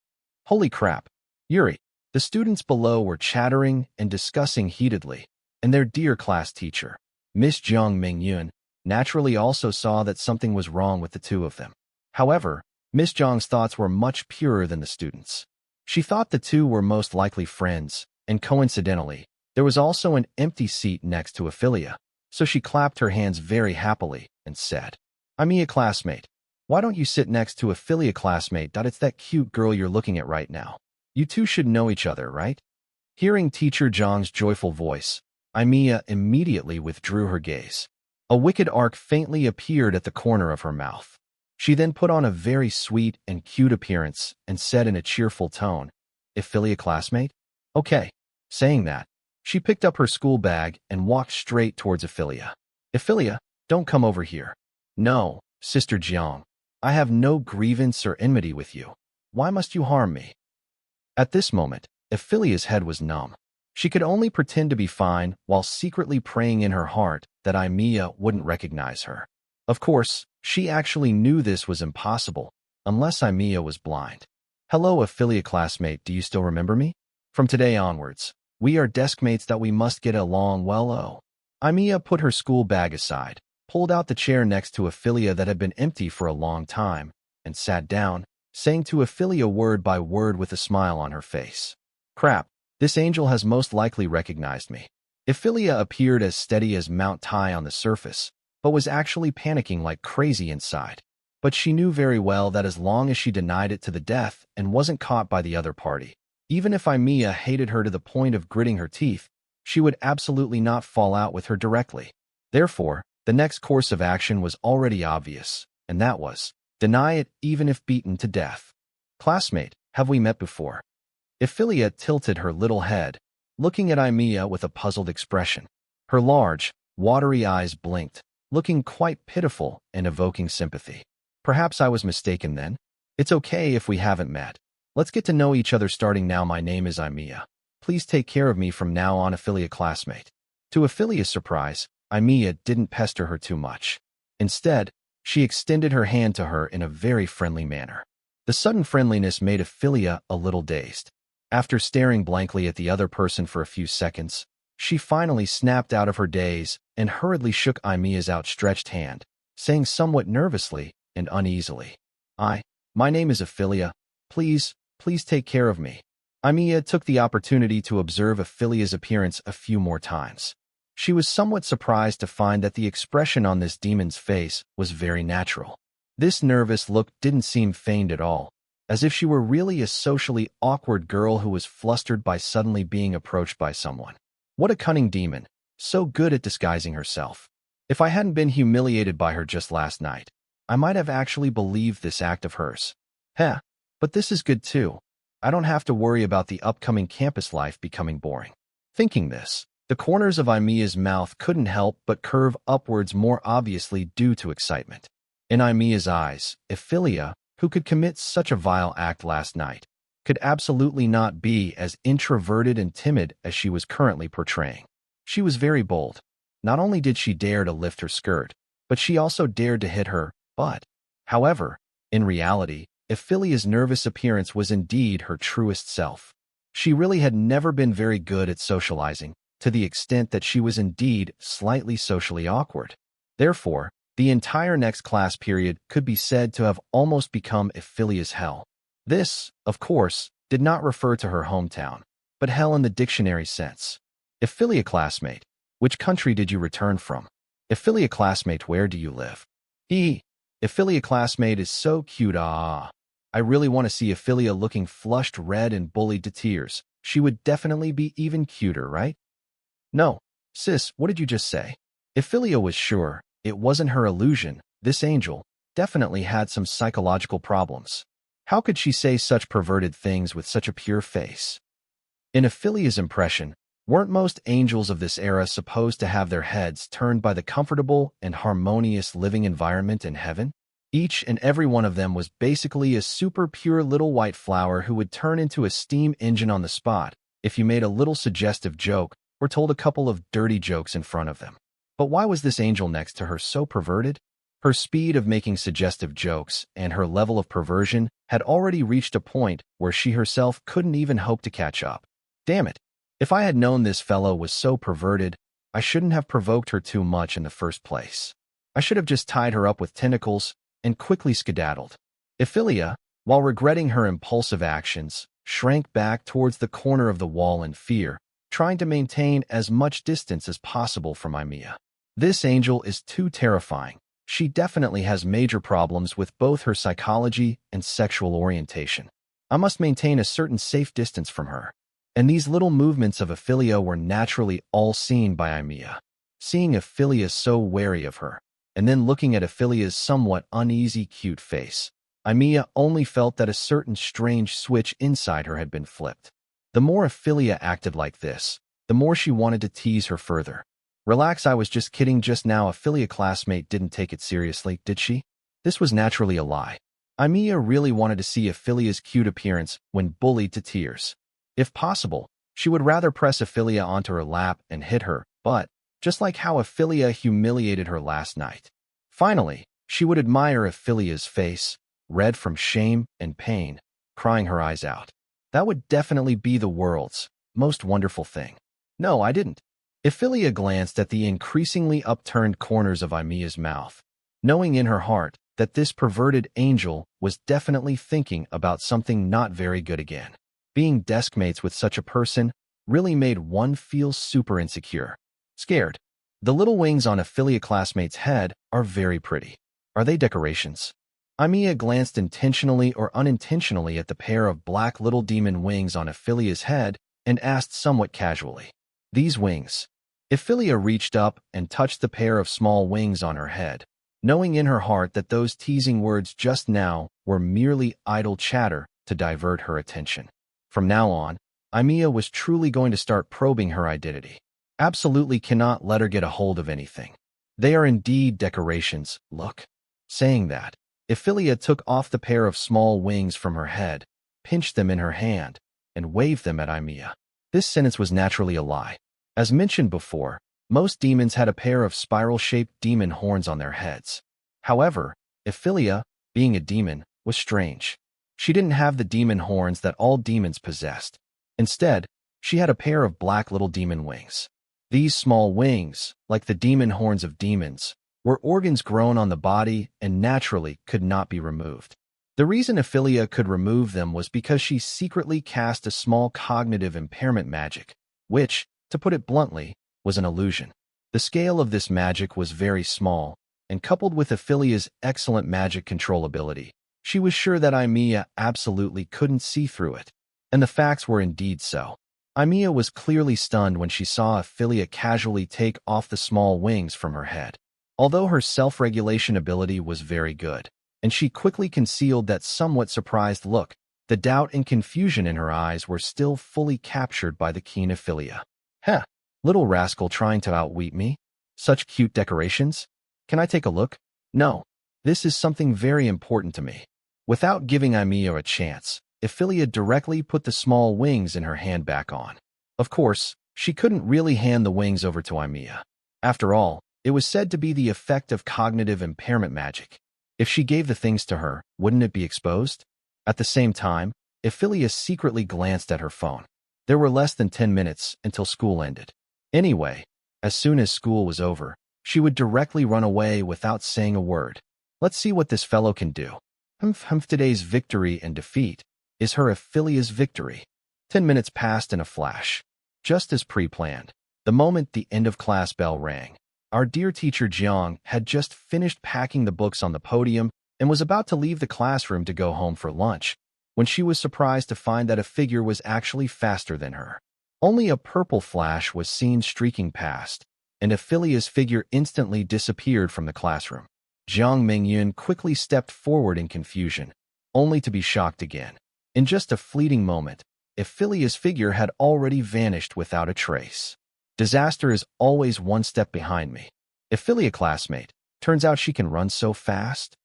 Holy crap. Yuri. The students below were chattering and discussing heatedly, and their dear class teacher, Miss Jiang Mingyun, naturally also saw that something was wrong with the two of them. However, Miss Jiang's thoughts were much purer than the students. She thought the two were most likely friends, and coincidentally, there was also an empty seat next to Evelia, so she clapped her hands very happily and said, "Evelia classmate, why don't you sit next to Evelia classmate? It's that cute girl you're looking at right now. You two should know each other, right?" Hearing Teacher Zhang's joyful voice, Evelia immediately withdrew her gaze. A wicked arc faintly appeared at the corner of her mouth. She then put on a very sweet and cute appearance and said in a cheerful tone, "Evelia classmate? Okay." Saying that, she picked up her school bag and walked straight towards Evelia. "Evelia, don't come over here." "No, Sister Jiang. I have no grievance or enmity with you. Why must you harm me?" At this moment, Evelia's head was numb. She could only pretend to be fine while secretly praying in her heart that Evelia wouldn't recognize her. Of course, she actually knew this was impossible, unless Evelia was blind. "Hello, Evelia classmate, do you still remember me? From today onwards, we are deskmates that we must get along well." Oh. Evelia put her school bag aside, pulled out the chair next to Evelia that had been empty for a long time, and sat down, saying to Evelia word by word with a smile on her face, "Crap, this angel has most likely recognized me." Evelia appeared as steady as Mount Tai on the surface, but was actually panicking like crazy inside. But she knew very well that as long as she denied it to the death and wasn't caught by the other party, even if Evelia hated her to the point of gritting her teeth, she would absolutely not fall out with her directly. Therefore, the next course of action was already obvious, and that was, deny it even if beaten to death. Classmate, have we met before? Evelia tilted her little head, looking at Evelia with a puzzled expression. Her large, watery eyes blinked, looking quite pitiful and evoking sympathy. Perhaps I was mistaken then. It's okay if we haven't met. Let's get to know each other starting now. My name is Evelia. Please take care of me from now on, Evelia classmate. To Evelia's surprise, Evelia didn't pester her too much. Instead, she extended her hand to her in a very friendly manner. The sudden friendliness made Evelia a little dazed. After staring blankly at the other person for a few seconds, she finally snapped out of her daze and hurriedly shook Evelia's outstretched hand, saying somewhat nervously and uneasily, My name is Evelia. Please take care of me. Evelia took the opportunity to observe Evelia's appearance a few more times. She was somewhat surprised to find that the expression on this demon's face was very natural. This nervous look didn't seem feigned at all, as if she were really a socially awkward girl who was flustered by suddenly being approached by someone. What a cunning demon, so good at disguising herself. If I hadn't been humiliated by her just last night, I might have actually believed this act of hers. But this is good too. I don't have to worry about the upcoming campus life becoming boring. Thinking this, the corners of Evelia's mouth couldn't help but curve upwards, more obviously due to excitement. In Evelia's eyes, Evelia, who could commit such a vile act last night, could absolutely not be as introverted and timid as she was currently portraying. She was very bold. Not only did she dare to lift her skirt, but she also dared to hit her butt. However, in reality, Evelia's nervous appearance was indeed her truest self. She really had never been very good at socializing, to the extent that she was indeed slightly socially awkward. Therefore, the entire next class period could be said to have almost become Evelia's hell. This, of course, did not refer to her hometown, but hell in the dictionary sense. Evelia classmate, which country did you return from? Evelia classmate, where do you live? Evelia classmate is so cute. I really want to see Evelia looking flushed red and bullied to tears. She would definitely be even cuter, right? No. Sis, what did you just say? Evelia was sure it wasn't her illusion. This angel definitely had some psychological problems. How could she say such perverted things with such a pure face? In Evelia's impression, weren't most angels of this era supposed to have their heads turned by the comfortable and harmonious living environment in heaven? Each and every one of them was basically a super pure little white flower who would turn into a steam engine on the spot if you made a little suggestive joke or told a couple of dirty jokes in front of them. But why was this angel next to her so perverted? Her speed of making suggestive jokes and her level of perversion had already reached a point where she herself couldn't even hope to catch up. Damn it. If I had known this fellow was so perverted, I shouldn't have provoked her too much in the first place. I should have just tied her up with tentacles and quickly skedaddled. Evelia, while regretting her impulsive actions, shrank back towards the corner of the wall in fear, trying to maintain as much distance as possible from Evelia. This angel is too terrifying. She definitely has major problems with both her psychology and sexual orientation. I must maintain a certain safe distance from her. And these little movements of Evelia were naturally all seen by Evelia. Seeing Evelia so wary of her, and then looking at Evelia's somewhat uneasy, cute face, Evelia only felt that a certain strange switch inside her had been flipped. The more Evelia acted like this, the more she wanted to tease her further. Relax, I was just kidding just now. Evelia classmate didn't take it seriously, did she? This was naturally a lie. Evelia really wanted to see Evelia's cute appearance when bullied to tears. If possible, she would rather press Evelia onto her lap and hit her, but just like how Evelia humiliated her last night. Finally, she would admire Evelia's face, red from shame and pain, crying her eyes out. That would definitely be the world's most wonderful thing. No, I didn't. Evelia glanced at the increasingly upturned corners of Evelia's mouth, knowing in her heart that this perverted angel was definitely thinking about something not very good again. Being deskmates with such a person really made one feel super insecure. Scared. The little wings on Evelia classmate's head are very pretty. Are they decorations? Evelia glanced intentionally or unintentionally at the pair of black little demon wings on Ephelia's head and asked somewhat casually, "These wings?" Evelia reached up and touched the pair of small wings on her head, knowing in her heart that those teasing words just now were merely idle chatter to divert her attention. From now on, Evelia was truly going to start probing her identity. Absolutely cannot let her get a hold of anything. They are indeed decorations, look. Saying that, Evelia took off the pair of small wings from her head, pinched them in her hand, and waved them at Evelia. This sentence was naturally a lie. As mentioned before, most demons had a pair of spiral-shaped demon horns on their heads. However, Evelia, being a demon, was strange. She didn't have the demon horns that all demons possessed. Instead, she had a pair of black little demon wings. These small wings, like the demon horns of demons, were organs grown on the body and naturally could not be removed. The reason Evelia could remove them was because she secretly cast a small cognitive impairment magic, which, to put it bluntly, was an illusion. The scale of this magic was very small, and coupled with Ephelia's excellent magic control ability, she was sure that Evelia absolutely couldn't see through it. And the facts were indeed so. Evelia was clearly stunned when she saw Evelia casually take off the small wings from her head. Although her self-regulation ability was very good, and she quickly concealed that somewhat surprised look, the doubt and confusion in her eyes were still fully captured by the keen Evelia. "Heh, little rascal trying to outwit me? Such cute decorations? Can I take a look? No, this is something very important to me." Without giving Evelia a chance, Evelia directly put the small wings in her hand back on. Of course, she couldn't really hand the wings over to Evelia. After all, it was said to be the effect of cognitive impairment magic. If she gave the things to her, wouldn't it be exposed? At the same time, Evelia secretly glanced at her phone. There were less than 10 minutes until school ended. Anyway, as soon as school was over, she would directly run away without saying a word. Let's see what this fellow can do. Today's victory and defeat is her Evelia's victory. 10 minutes passed in a flash. Just as pre-planned, the moment the end-of-class bell rang, our dear teacher Jiang had just finished packing the books on the podium and was about to leave the classroom to go home for lunch, when she was surprised to find that a figure was actually faster than her. Only a purple flash was seen streaking past, and Evelia's figure instantly disappeared from the classroom. Jiang Mingyun quickly stepped forward in confusion, only to be shocked again. In just a fleeting moment, Evelia's figure had already vanished without a trace. Disaster is always one step behind me. Evelia classmate, turns out she can run so fast.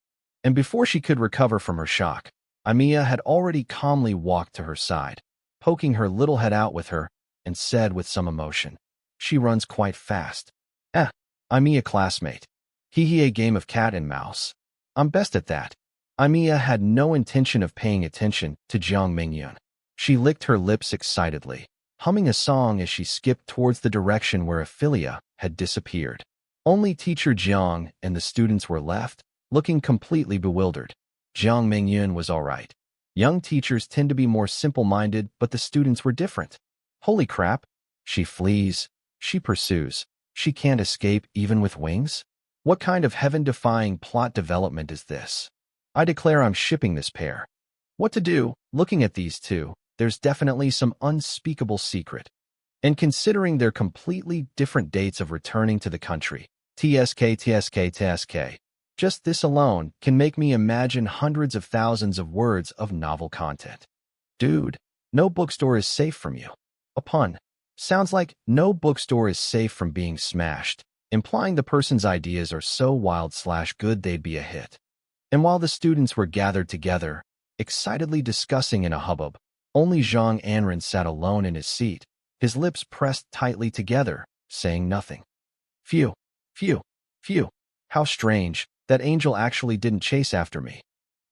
And before she could recover from her shock, Evelia had already calmly walked to her side, poking her little head out with her, and said with some emotion, "She runs quite fast." Evelia classmate. A game of cat and mouse. I'm best at that." Evelia had no intention of paying attention to Jiang Mingyun. She licked her lips excitedly, humming a song as she skipped towards the direction where Evelia had disappeared. Only teacher Jiang and the students were left, looking completely bewildered. Jiang Mingyun was all right. Young teachers tend to be more simple-minded, but the students were different. Holy crap! She flees. She pursues. She can't escape even with wings? What kind of heaven-defying plot development is this? I declare I'm shipping this pair. What to do? Looking at these two, there's definitely some unspeakable secret. And considering their completely different dates of returning to the country, TSK, just this alone can make me imagine hundreds of thousands of words of novel content. Dude, no bookstore is safe from you. A pun. Sounds like no bookstore is safe from being smashed, implying the person's ideas are so wild/good they'd be a hit. And while the students were gathered together, excitedly discussing in a hubbub, only Zhang Anren sat alone in his seat, his lips pressed tightly together, saying nothing. Phew, phew, phew. How strange, that angel actually didn't chase after me.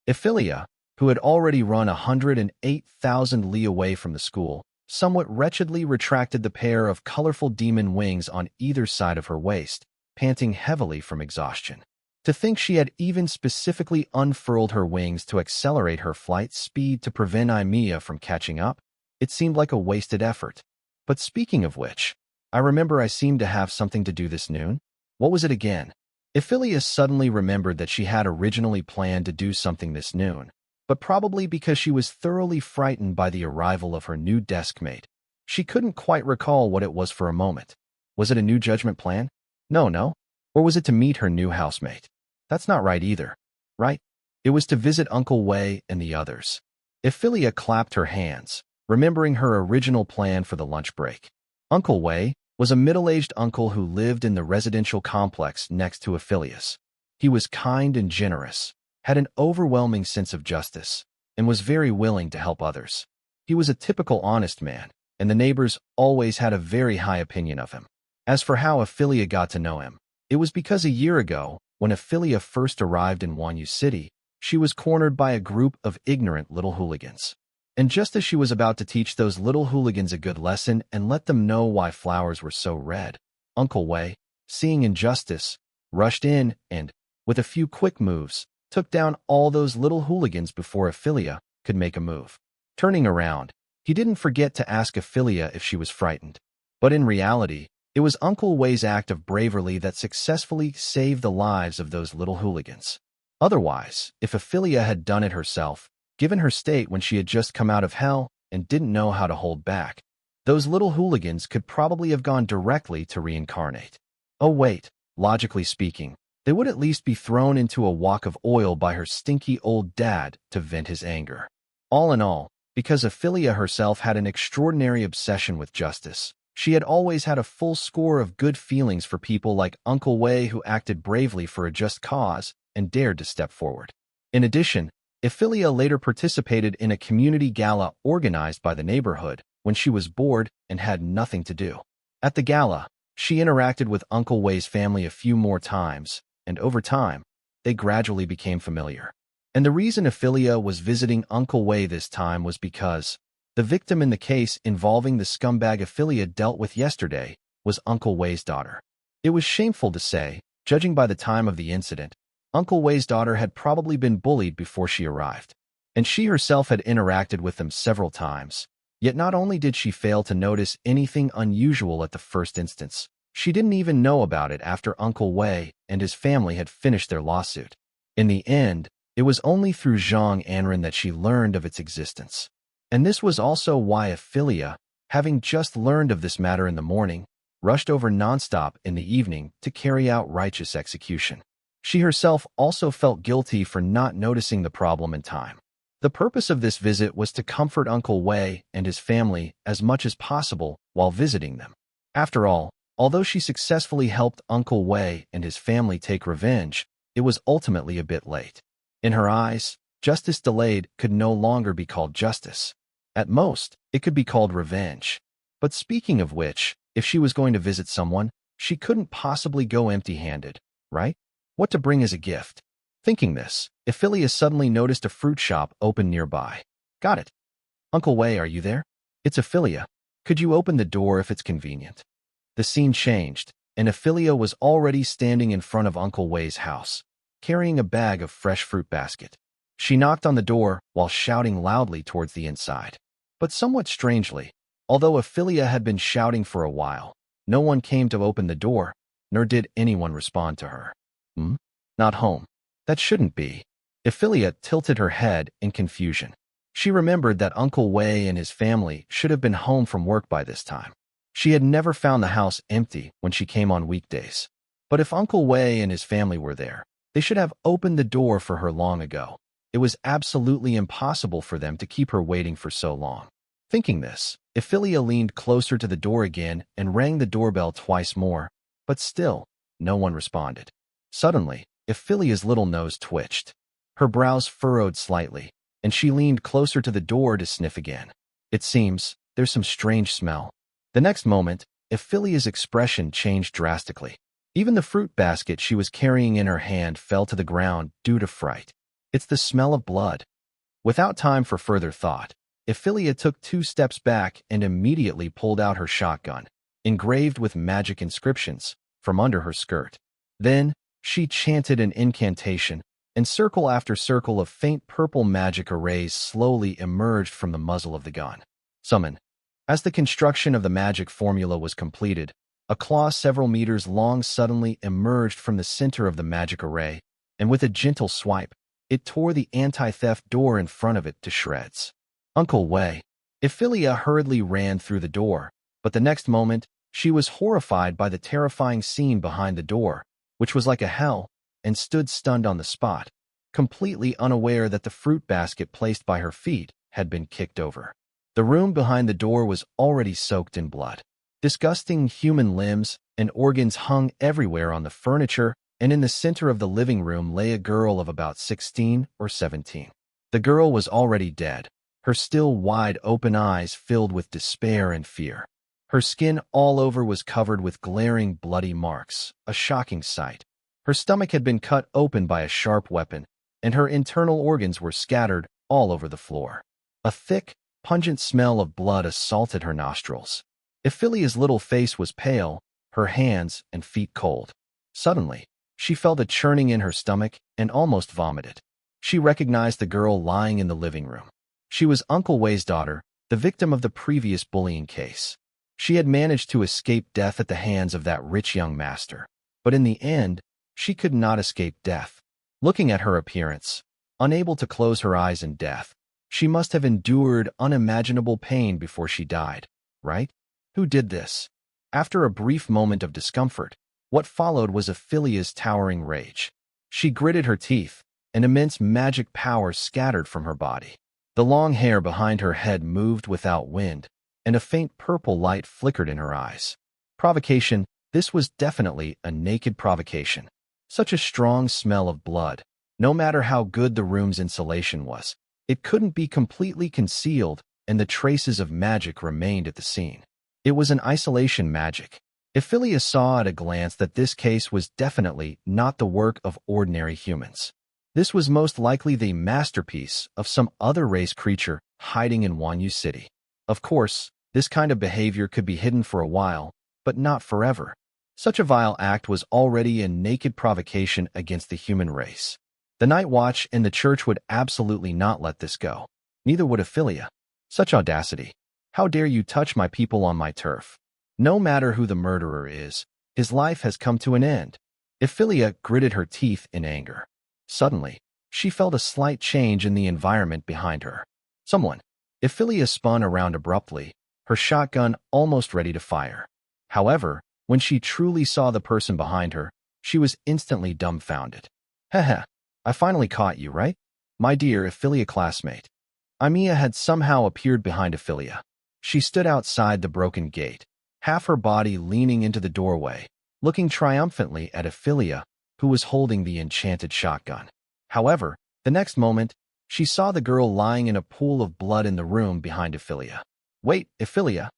Evelia, who had already run 108,000 li away from the school, somewhat wretchedly retracted the pair of colorful demon wings on either side of her waist, panting heavily from exhaustion. To think she had even specifically unfurled her wings to accelerate her flight speed to prevent Evelia from catching up, it seemed like a wasted effort. But speaking of which, I remember I seemed to have something to do this noon. What was it again? Evelia suddenly remembered that she had originally planned to do something this noon, but probably because she was thoroughly frightened by the arrival of her new deskmate. She couldn't quite recall what it was for a moment. Was it a new judgment plan? No. Or was it to meet her new housemate? That's not right either, right? It was to visit Uncle Wei and the others. Evelia clapped her hands, remembering her original plan for the lunch break. Uncle Wei was a middle-aged uncle who lived in the residential complex next to Evelia's. He was kind and generous, had an overwhelming sense of justice, and was very willing to help others. He was a typical honest man, and the neighbors always had a very high opinion of him. As for how Evelia got to know him, it was because a year ago, when Evelia first arrived in Wanyu City, she was cornered by a group of ignorant little hooligans. And just as she was about to teach those little hooligans a good lesson and let them know why flowers were so red, Uncle Wei, seeing injustice, rushed in and, with a few quick moves, took down all those little hooligans before Evelia could make a move. Turning around, he didn't forget to ask Evelia if she was frightened. But in reality, it was Uncle Wei's act of bravery that successfully saved the lives of those little hooligans. Otherwise, if Evelia had done it herself, given her state when she had just come out of hell and didn't know how to hold back, those little hooligans could probably have gone directly to reincarnate. Oh wait, logically speaking, they would at least be thrown into a wok of oil by her stinky old dad to vent his anger. All in all, because Evelia herself had an extraordinary obsession with justice, she had always had a full score of good feelings for people like Uncle Wei who acted bravely for a just cause and dared to step forward. In addition, Evelia later participated in a community gala organized by the neighborhood when she was bored and had nothing to do. At the gala, she interacted with Uncle Wei's family a few more times, and over time, they gradually became familiar. And the reason Evelia was visiting Uncle Wei this time was because the victim in the case involving the scumbag Evelia dealt with yesterday was Uncle Wei's daughter. It was shameful to say, judging by the time of the incident, Uncle Wei's daughter had probably been bullied before she arrived, and she herself had interacted with them several times. Yet not only did she fail to notice anything unusual at the first instance, she didn't even know about it after Uncle Wei and his family had finished their lawsuit. In the end, it was only through Zhang Anren that she learned of its existence. And this was also why Evelia, having just learned of this matter in the morning, rushed over nonstop in the evening to carry out righteous execution. She herself also felt guilty for not noticing the problem in time. The purpose of this visit was to comfort Uncle Wei and his family as much as possible while visiting them. After all, although she successfully helped Uncle Wei and his family take revenge, it was ultimately a bit late. In her eyes, justice delayed could no longer be called justice. At most, it could be called revenge. But speaking of which, if she was going to visit someone, she couldn't possibly go empty-handed, right? What to bring as a gift? Thinking this, Evelia suddenly noticed a fruit shop open nearby. Got it. Uncle Wei, are you there? It's Evelia. Could you open the door if it's convenient? The scene changed, and Evelia was already standing in front of Uncle Wei's house, carrying a bag of fresh fruit basket. She knocked on the door while shouting loudly towards the inside. But somewhat strangely, although Evelia had been shouting for a while, no one came to open the door, nor did anyone respond to her. Not home. That shouldn't be. Evelia tilted her head in confusion. She remembered that Uncle Wei and his family should have been home from work by this time. She had never found the house empty when she came on weekdays. But if Uncle Wei and his family were there, they should have opened the door for her long ago. It was absolutely impossible for them to keep her waiting for so long. Thinking this, Evelia leaned closer to the door again and rang the doorbell twice more, but still, no one responded. Suddenly, Evelia's little nose twitched. Her brows furrowed slightly, and she leaned closer to the door to sniff again. It seems there's some strange smell. The next moment, Evelia's expression changed drastically. Even the fruit basket she was carrying in her hand fell to the ground due to fright. It's the smell of blood. Without time for further thought, Evelia took 2 steps back and immediately pulled out her shotgun, engraved with magic inscriptions, from under her skirt. Then, she chanted an incantation, and circle after circle of faint purple magic arrays slowly emerged from the muzzle of the gun. Summon. As the construction of the magic formula was completed, A claw several meters long suddenly emerged from the center of the magic array, and with a gentle swipe, it tore the anti-theft door in front of it to shreds. Uncle Wei. Evelia hurriedly ran through the door, but the next moment, she was horrified by the terrifying scene behind the door, which was like a hell, and stood stunned on the spot, completely unaware that the fruit basket placed by her feet had been kicked over. The room behind the door was already soaked in blood. Disgusting human limbs and organs hung everywhere on the furniture, and in the center of the living room lay a girl of about 16 or 17. The girl was already dead, her still wide-open eyes filled with despair and fear. Her skin all over was covered with glaring bloody marks, a shocking sight. Her stomach had been cut open by a sharp weapon, and her internal organs were scattered all over the floor. A thick, pungent smell of blood assaulted her nostrils. Evelia's little face was pale, her hands and feet cold. Suddenly, she felt a churning in her stomach and almost vomited. She recognized the girl lying in the living room. She was Uncle Wei's daughter, the victim of the previous bullying case. She had managed to escape death at the hands of that rich young master. But in the end, she could not escape death. Looking at her appearance, unable to close her eyes in death, she must have endured unimaginable pain before she died, right? Who did this? After a brief moment of discomfort, what followed was Evelia's towering rage. She gritted her teeth, and immense magic power scattered from her body. The long hair behind her head moved without wind, and a faint purple light flickered in her eyes. Provocation. This was definitely a naked provocation. Such a strong smell of blood. No matter how good the room's insulation was, it couldn't be completely concealed, and the traces of magic remained at the scene. It was an isolation magic. Evelia saw at a glance that this case was definitely not the work of ordinary humans. This was most likely the masterpiece of some other race creature hiding in Wanyu City. Of course, this kind of behavior could be hidden for a while, but not forever. Such a vile act was already a naked provocation against the human race. The Night Watch and the Church would absolutely not let this go. Neither would Evelia. Such audacity. How dare you touch my people on my turf? No matter who the murderer is, his life has come to an end. Evelia gritted her teeth in anger. Suddenly, she felt a slight change in the environment behind her. Someone. Evelia spun around abruptly, her shotgun almost ready to fire. However, when she truly saw the person behind her, she was instantly dumbfounded. Heh, I finally caught you, right? My dear Evelia classmate. Evelia had somehow appeared behind Evelia. She stood outside the broken gate, half her body leaning into the doorway, looking triumphantly at Evelia, who was holding the enchanted shotgun. However, the next moment, she saw the girl lying in a pool of blood in the room behind Evelia. Wait, Evelia,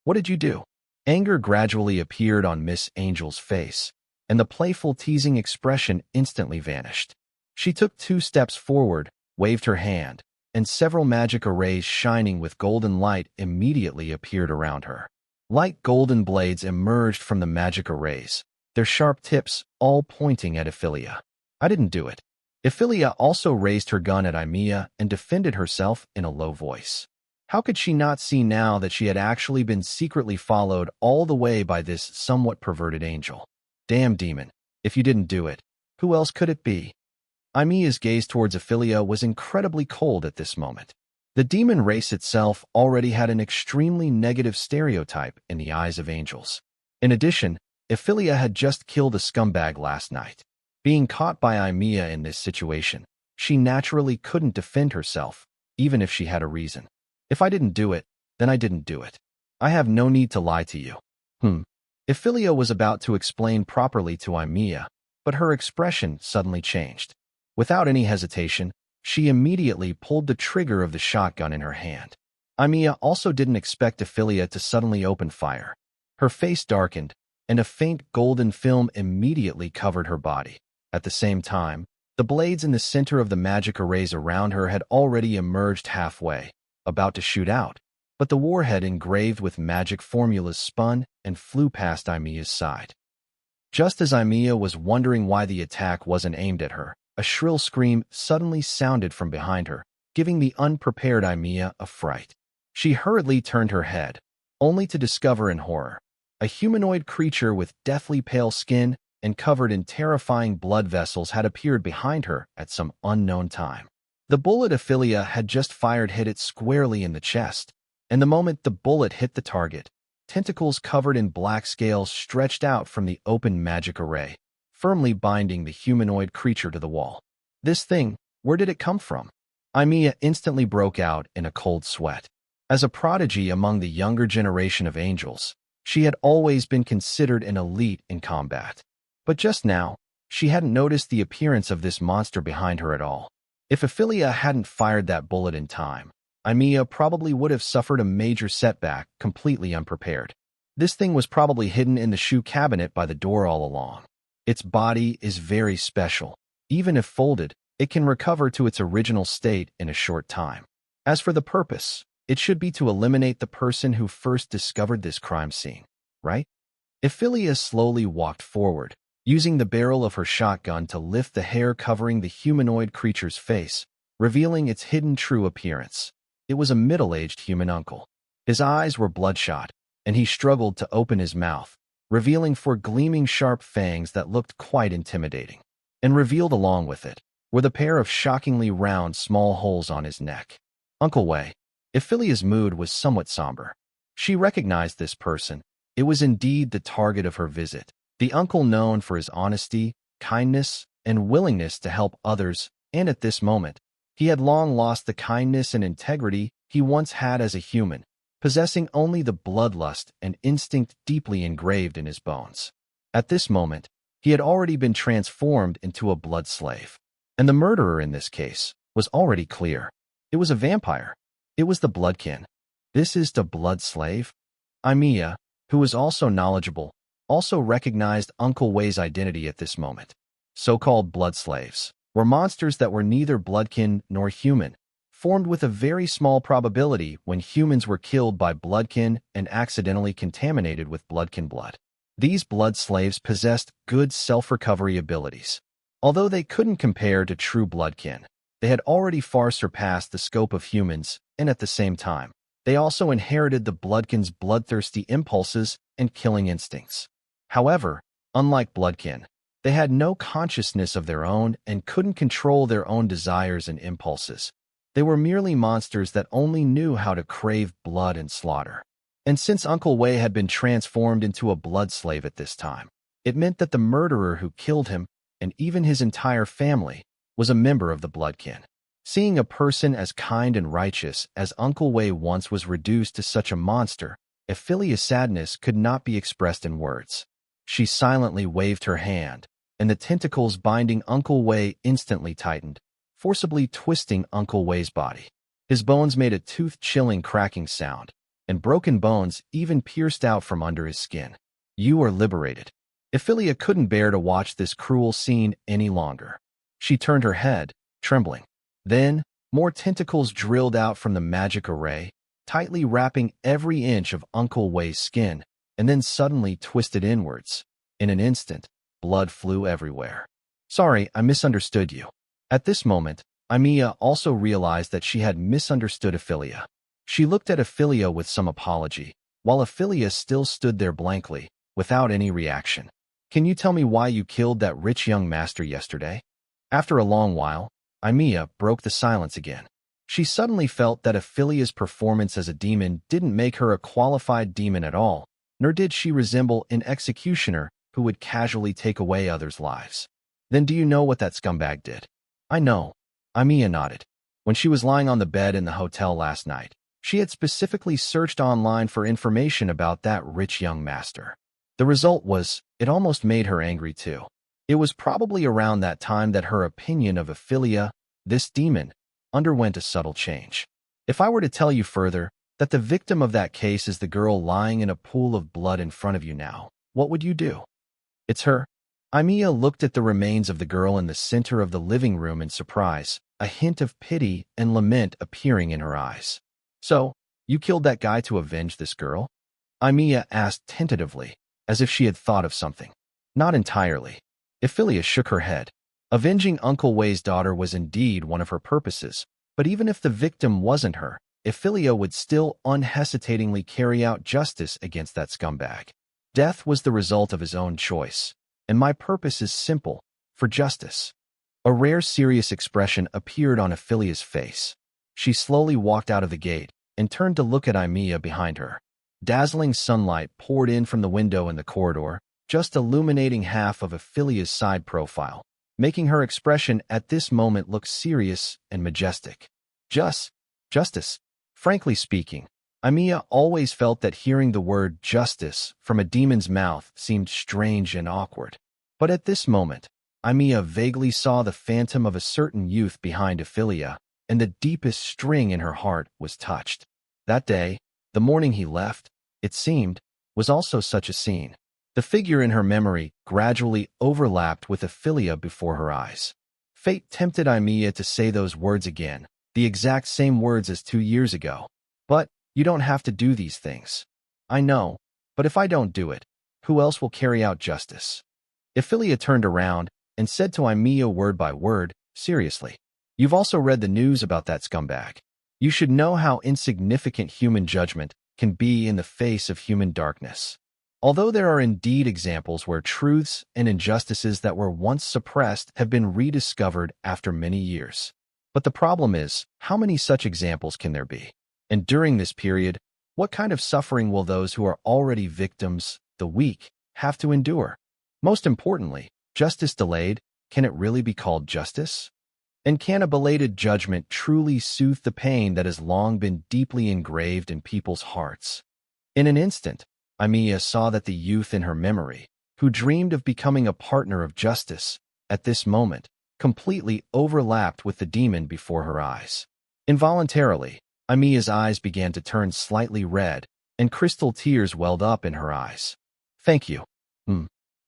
what did you do? Anger gradually appeared on Miss Angel's face, and the playful teasing expression instantly vanished. She took 2 steps forward, waved her hand, and several magic arrays shining with golden light immediately appeared around her. Light golden blades emerged from the magic arrays, their sharp tips all pointing at Evelia. I didn't do it. Evelia also raised her gun at Evelia and defended herself in a low voice. How could she not see now that she had actually been secretly followed all the way by this somewhat perverted angel? Damn demon, if you didn't do it, who else could it be? Emilia's gaze towards Evelia was incredibly cold at this moment. The demon race itself already had an extremely negative stereotype in the eyes of angels. In addition, Evelia had just killed a scumbag last night. Being caught by Evelia in this situation, she naturally couldn't defend herself, even if she had a reason. If I didn't do it, then I didn't do it. I have no need to lie to you. Evelia was about to explain properly to Evelia, but her expression suddenly changed. Without any hesitation, she immediately pulled the trigger of the shotgun in her hand. Evelia also didn't expect Evelia to suddenly open fire. Her face darkened, and a faint golden film immediately covered her body. At the same time, the blades in the center of the magic arrays around her had already emerged halfway, about to shoot out, but the warhead engraved with magic formulas spun and flew past Emilia's side. Just as Evelia was wondering why the attack wasn't aimed at her, a shrill scream suddenly sounded from behind her, giving the unprepared Evelia a fright. She hurriedly turned her head, only to discover in horror A humanoid creature with deathly pale skin and covered in terrifying blood vessels had appeared behind her at some unknown time. The bullet Evelia had just fired hit it squarely in the chest, and the moment the bullet hit the target, tentacles covered in black scales stretched out from the open magic array, firmly binding the humanoid creature to the wall. This thing, where did it come from? Evelia instantly broke out in a cold sweat. As a prodigy among the younger generation of angels, she had always been considered an elite in combat. But just now, she hadn't noticed the appearance of this monster behind her at all. If Evelia hadn't fired that bullet in time, Evelia probably would have suffered a major setback, completely unprepared. This thing was probably hidden in the shoe cabinet by the door all along. Its body is very special. Even if folded, it can recover to its original state in a short time. As for the purpose, it should be to eliminate the person who first discovered this crime scene, right? Evelia slowly walked forward, using the barrel of her shotgun to lift the hair covering the humanoid creature's face, revealing its hidden true appearance. It was a middle-aged human uncle. His eyes were bloodshot, and he struggled to open his mouth, revealing four gleaming sharp fangs that looked quite intimidating. And revealed along with it were the pair of shockingly round small holes on his neck. Uncle Wei. Evelia's mood was somewhat somber. She recognized this person. It was indeed the target of her visit, the uncle known for his honesty, kindness, and willingness to help others, and at this moment, he had long lost the kindness and integrity he once had as a human, possessing only the bloodlust and instinct deeply engraved in his bones. At this moment, he had already been transformed into a blood slave. And the murderer in this case was already clear. It was a vampire. It was the bloodkin. This is the blood slave? Evelia, who was also knowledgeable, also recognized Uncle Wei's identity at this moment. So-called blood slaves were monsters that were neither bloodkin nor human, formed with a very small probability when humans were killed by bloodkin and accidentally contaminated with bloodkin blood. These blood slaves possessed good self-recovery abilities. Although they couldn't compare to true bloodkin, they had already far surpassed the scope of humans, and at the same time, they also inherited the bloodkin's bloodthirsty impulses and killing instincts. However, unlike bloodkin, they had no consciousness of their own and couldn't control their own desires and impulses. They were merely monsters that only knew how to crave blood and slaughter. And since Uncle Wei had been transformed into a blood slave at this time, it meant that the murderer who killed him, and even his entire family, was a member of the bloodkin. Seeing a person as kind and righteous as Uncle Wei once was reduced to such a monster, Evelia's sadness could not be expressed in words. She silently waved her hand, and the tentacles binding Uncle Wei instantly tightened, forcibly twisting Uncle Wei's body. His bones made a tooth-chilling cracking sound, and broken bones even pierced out from under his skin. You are liberated. Evelia couldn't bear to watch this cruel scene any longer. She turned her head, trembling. Then, more tentacles drilled out from the magic array, tightly wrapping every inch of Uncle Wei's skin, and then suddenly twisted inwards. In an instant, blood flew everywhere. Sorry, I misunderstood you. At this moment, Evelia also realized that she had misunderstood Evelia. She looked at Evelia with some apology, while Evelia still stood there blankly, without any reaction. Can you tell me why you killed that rich young master yesterday? After a long while, Evelia broke the silence again. She suddenly felt that Evelia's performance as a demon didn't make her a qualified demon at all, nor did she resemble an executioner who would casually take away others' lives. Then do you know what that scumbag did? I know. Evelia nodded. When she was lying on the bed in the hotel last night, she had specifically searched online for information about that rich young master. The result was, it almost made her angry too. It was probably around that time that her opinion of Evelia, this demon, underwent a subtle change. If I were to tell you further that the victim of that case is the girl lying in a pool of blood in front of you now, what would you do? It's her. Evelia looked at the remains of the girl in the center of the living room in surprise, a hint of pity and lament appearing in her eyes. So, you killed that guy to avenge this girl? Evelia asked tentatively, as if she had thought of something. Not entirely. Evelia shook her head. Avenging Uncle Wei's daughter was indeed one of her purposes, but even if the victim wasn't her, Evelia would still unhesitatingly carry out justice against that scumbag. Death was the result of his own choice, and my purpose is simple, for justice. A rare serious expression appeared on Ephelia's face. She slowly walked out of the gate and turned to look at Evelia behind her. Dazzling sunlight poured in from the window in the corridor, just illuminating half of Ephelia's side profile, making her expression at this moment look serious and majestic. Justice. Frankly speaking, Evelia always felt that hearing the word justice from a demon's mouth seemed strange and awkward. But at this moment, Evelia vaguely saw the phantom of a certain youth behind Evelia, and the deepest string in her heart was touched. That day, the morning he left, it seemed, was also such a scene. The figure in her memory gradually overlapped with Evelia before her eyes. Fate tempted Evelia to say those words again, the exact same words as 2 years ago. But you don't have to do these things. I know, but if I don't do it, who else will carry out justice? Evelia turned around and said to Evelia word by word, seriously. You've also read the news about that scumbag. You should know how insignificant human judgment can be in the face of human darkness. Although there are indeed examples where truths and injustices that were once suppressed have been rediscovered after many years. But the problem is, how many such examples can there be? And during this period, what kind of suffering will those who are already victims, the weak, have to endure? Most importantly, justice delayed, can it really be called justice? And can a belated judgment truly soothe the pain that has long been deeply engraved in people's hearts? In an instant, Evelia saw that the youth in her memory, who dreamed of becoming a partner of justice, at this moment, completely overlapped with the demon before her eyes. Involuntarily, Evelia's eyes began to turn slightly red, and crystal tears welled up in her eyes. Thank you.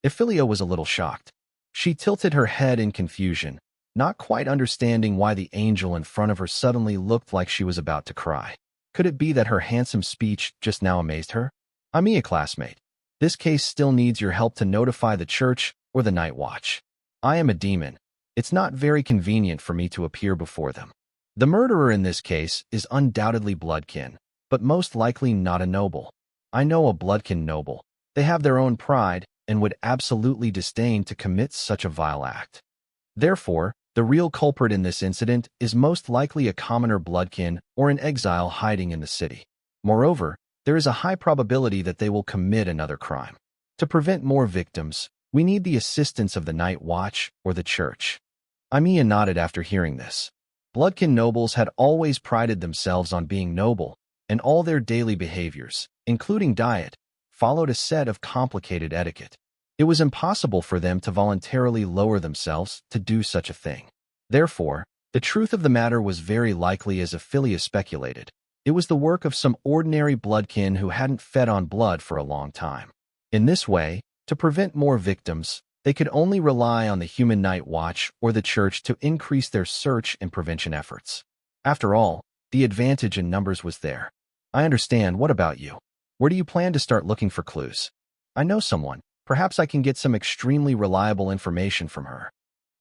Evelia was a little shocked. She tilted her head in confusion, not quite understanding why the angel in front of her suddenly looked like she was about to cry. Could it be that her handsome speech just now amazed her? Evelia, classmate, this case still needs your help to notify the church or the night watch. I am a demon. It's not very convenient for me to appear before them. The murderer in this case is undoubtedly bloodkin, but most likely not a noble. I know a bloodkin noble. They have their own pride and would absolutely disdain to commit such a vile act. Therefore, the real culprit in this incident is most likely a commoner bloodkin or an exile hiding in the city. Moreover, there is a high probability that they will commit another crime. To prevent more victims, we need the assistance of the night watch or the church. Evelia nodded after hearing this. Bloodkin nobles had always prided themselves on being noble, and all their daily behaviors, including diet, followed a set of complicated etiquette. It was impossible for them to voluntarily lower themselves to do such a thing. Therefore, the truth of the matter was very likely as Evelia speculated. It was the work of some ordinary bloodkin who hadn't fed on blood for a long time. In this way, to prevent more victims, they could only rely on the human night watch or the church to increase their search and prevention efforts. After all, the advantage in numbers was there. I understand. What about you? Where do you plan to start looking for clues? I know someone. Perhaps I can get some extremely reliable information from her.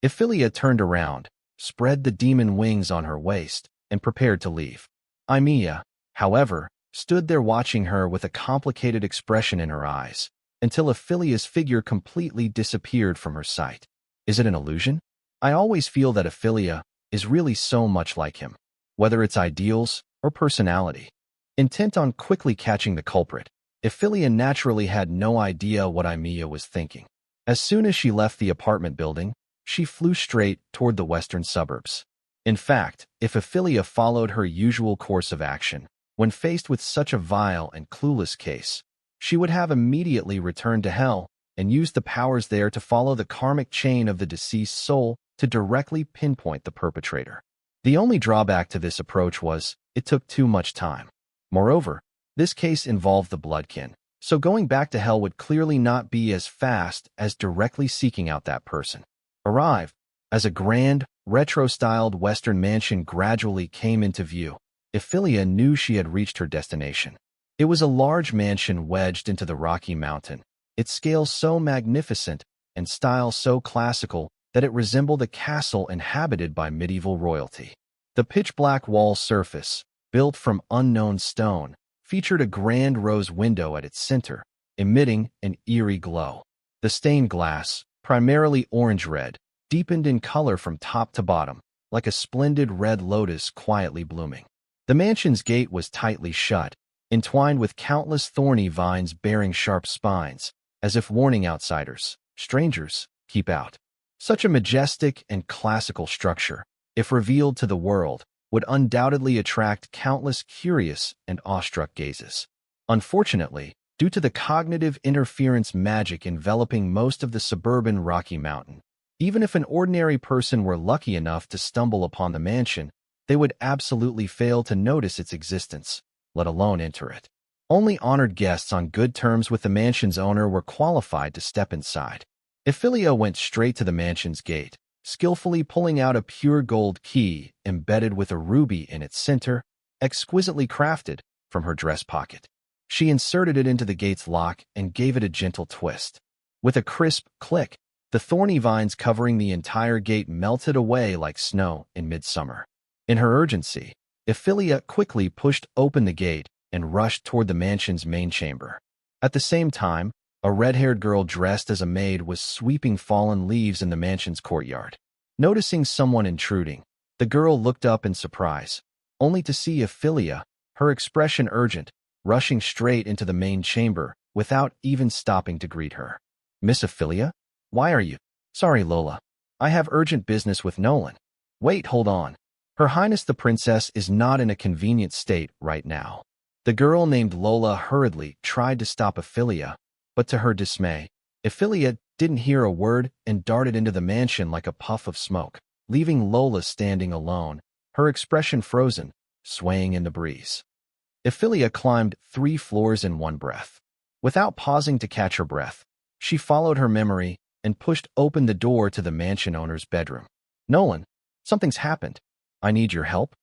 Evelia turned around, spread the demon wings on her waist, and prepared to leave. Evelia, however, stood there watching her with a complicated expression in her eyes, until Evelia's figure completely disappeared from her sight. Is it an illusion? I always feel that Evelia is really so much like him, whether it's ideals or personality. Intent on quickly catching the culprit, Evelia naturally had no idea what Evelia was thinking. As soon as she left the apartment building, she flew straight toward the western suburbs. In fact, if Evelia followed her usual course of action, when faced with such a vile and clueless case, she would have immediately returned to hell and used the powers there to follow the karmic chain of the deceased soul to directly pinpoint the perpetrator. The only drawback to this approach was, it took too much time. Moreover, this case involved the bloodkin, so going back to hell would clearly not be as fast as directly seeking out that person. Arrived, as a grand, retro-styled Western mansion gradually came into view, Evelia knew she had reached her destination. It was a large mansion wedged into the rocky mountain, its scale so magnificent and style so classical that it resembled a castle inhabited by medieval royalty. The pitch-black wall surface, built from unknown stone, featured a grand rose window at its center, emitting an eerie glow. The stained glass, primarily orange-red, deepened in color from top to bottom, like a splendid red lotus quietly blooming. The mansion's gate was tightly shut, entwined with countless thorny vines bearing sharp spines, as if warning outsiders, strangers, keep out. Such a majestic and classical structure, if revealed to the world, would undoubtedly attract countless curious and awestruck gazes. Unfortunately, due to the cognitive interference magic enveloping most of the suburban Rocky Mountain, even if an ordinary person were lucky enough to stumble upon the mansion, they would absolutely fail to notice its existence, let alone enter it. Only honored guests on good terms with the mansion's owner were qualified to step inside. Evelia went straight to the mansion's gate, skillfully pulling out a pure gold key embedded with a ruby in its center, exquisitely crafted, from her dress pocket. She inserted it into the gate's lock and gave it a gentle twist. With a crisp click, the thorny vines covering the entire gate melted away like snow in midsummer. In her urgency, Evelia quickly pushed open the gate and rushed toward the mansion's main chamber. At the same time, a red-haired girl dressed as a maid was sweeping fallen leaves in the mansion's courtyard. Noticing someone intruding, the girl looked up in surprise, only to see Evelia, her expression urgent, rushing straight into the main chamber without even stopping to greet her. "Miss Evelia? Why are you?" "Sorry, Lola. I have urgent business with Nolan." "Wait, hold on. Her Highness the Princess is not in a convenient state right now." The girl named Lola hurriedly tried to stop Evelia, but to her dismay, Evelia didn't hear a word and darted into the mansion like a puff of smoke, leaving Lola standing alone, her expression frozen, swaying in the breeze. Evelia climbed 3 floors in one breath. Without pausing to catch her breath, she followed her memory and pushed open the door to the mansion owner's bedroom. "Nolan, something's happened. I need your help."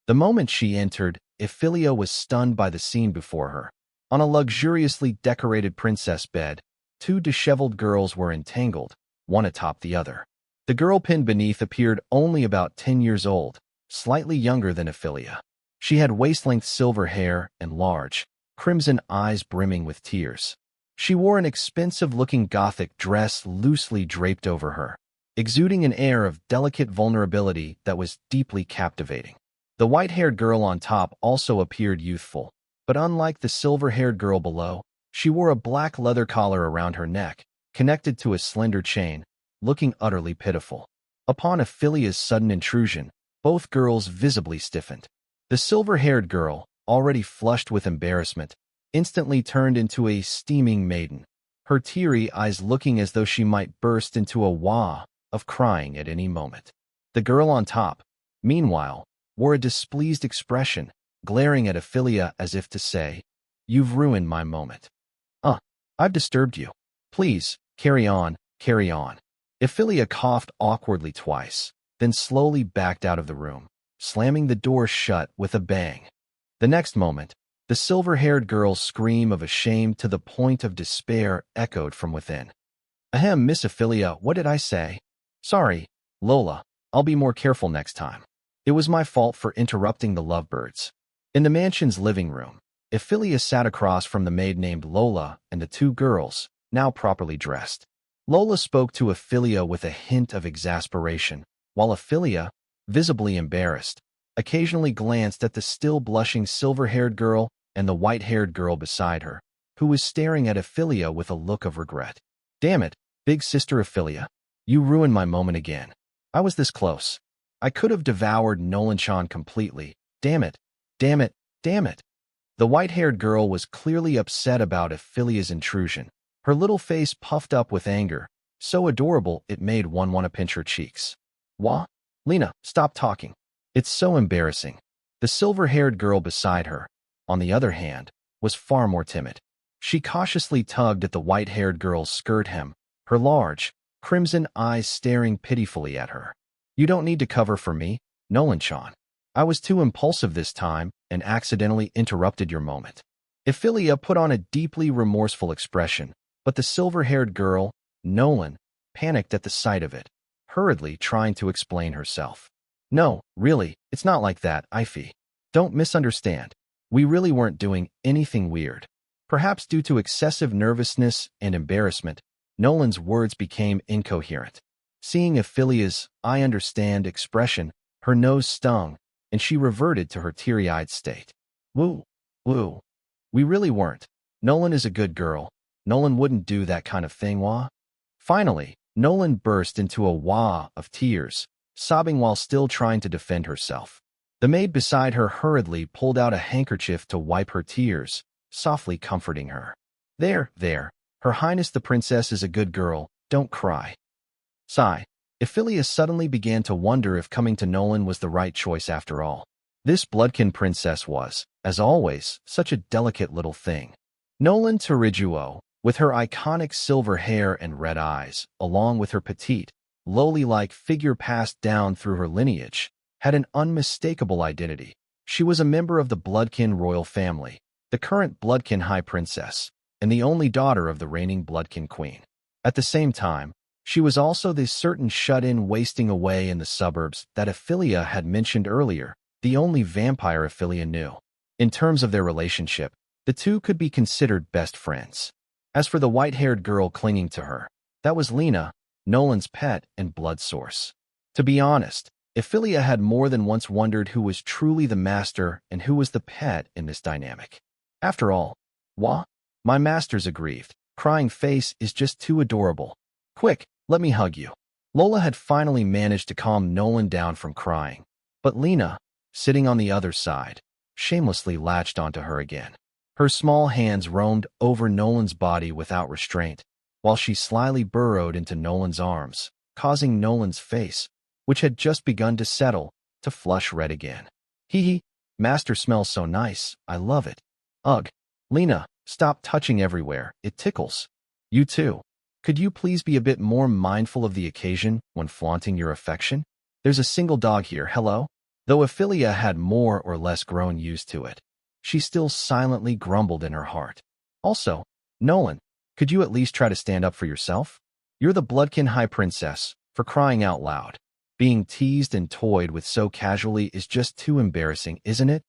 The moment she entered, Evelia was stunned by the scene before her. On a luxuriously decorated princess bed, 2 disheveled girls were entangled, one atop the other. The girl pinned beneath appeared only about 10 years old, slightly younger than Evelia. She had waist-length silver hair and large, crimson eyes brimming with tears. She wore an expensive-looking Gothic dress loosely draped over her, exuding an air of delicate vulnerability that was deeply captivating. The white-haired girl on top also appeared youthful, but unlike the silver-haired girl below, she wore a black leather collar around her neck, connected to a slender chain, looking utterly pitiful. Upon Evelia's sudden intrusion, both girls visibly stiffened. The silver-haired girl, already flushed with embarrassment, instantly turned into a steaming maiden, her teary eyes looking as though she might burst into a wah of crying at any moment. The girl on top, meanwhile, wore a displeased expression, glaring at Evelia as if to say, "You've ruined my moment. I've disturbed you. Please, carry on, carry on." Evelia coughed awkwardly twice, then slowly backed out of the room, slamming the door shut with a bang. The next moment, the silver-haired girl's scream of shame to the point of despair echoed from within. "Ahem, Miss Evelia, what did I say? Sorry, Lola, I'll be more careful next time. It was my fault for interrupting the lovebirds." In the mansion's living room, Evelia sat across from the maid named Lola and the 2 girls, now properly dressed. Lola spoke to Evelia with a hint of exasperation, while Evelia, visibly embarrassed, occasionally glanced at the still blushing silver-haired girl and the white-haired girl beside her, who was staring at Evelia with a look of regret. "Damn it, big sister Evelia, you ruined my moment again. I was this close. I could have devoured Nolan completely. Damn it, damn it, damn it." The white-haired girl was clearly upset about Evelia's intrusion, her little face puffed up with anger, so adorable it made one want to pinch her cheeks. "Wah? Lena, stop talking. It's so embarrassing." The silver-haired girl beside her, on the other hand, was far more timid. She cautiously tugged at the white-haired girl's skirt hem, her large, crimson eyes staring pitifully at her. "You don't need to cover for me, Nolan-chan. I was too impulsive this time and accidentally interrupted your moment." Evelia put on a deeply remorseful expression, but the silver-haired girl, Nolan, panicked at the sight of it, hurriedly trying to explain herself. "No, really, it's not like that, Ivy. Don't misunderstand. We really weren't doing anything weird. Perhaps due to excessive nervousness and embarrassment, Nolan's words became incoherent. Seeing Ephelia's "I understand" expression, her nose stung, and she reverted to her teary-eyed state. Woo, woo. We really weren't. Nolan is a good girl. Nolan wouldn't do that kind of thing, wah? Finally, Nolan burst into a wah of tears, sobbing while still trying to defend herself. The maid beside her hurriedly pulled out a handkerchief to wipe her tears, softly comforting her. There, Her Highness the Princess is a good girl, don't cry. Sigh. Evelia suddenly began to wonder if coming to Nolan was the right choice after all. This bloodkin princess was, as always, such a delicate little thing. Nolan Terijuo, with her iconic silver hair and red eyes, along with her petite, lowly-like figure passed down through her lineage, had an unmistakable identity. She was a member of the Bloodkin royal family, the current Bloodkin High Princess, and the only daughter of the reigning Bloodkin Queen. At the same time, she was also the certain shut-in wasting away in the suburbs that Evelia had mentioned earlier, the only vampire Evelia knew. In terms of their relationship, the two could be considered best friends. As for the white-haired girl clinging to her, that was Lena, Nolan's pet and blood source. To be honest, Evelia had more than once wondered who was truly the master and who was the pet in this dynamic. After all, my master's aggrieved, crying face is just too adorable. Quick, let me hug you. Lola had finally managed to calm Nolan down from crying, but Lena, sitting on the other side, shamelessly latched onto her again. Her small hands roamed over Nolan's body without restraint, while she slyly burrowed into Nolan's arms, causing Nolan's face, which had just begun to settle, to flush red again. Hee, master smells so nice, I love it. Ugh. Lena, stop touching everywhere, it tickles. You too. Could you please be a bit more mindful of the occasion when flaunting your affection? There's a single dog here, hello? Though Evelia had more or less grown used to it, she still silently grumbled in her heart. Also, Nolan, could you at least try to stand up for yourself? You're the Bloodkin High Princess, for crying out loud. Being teased and toyed with so casually is just too embarrassing, isn't it?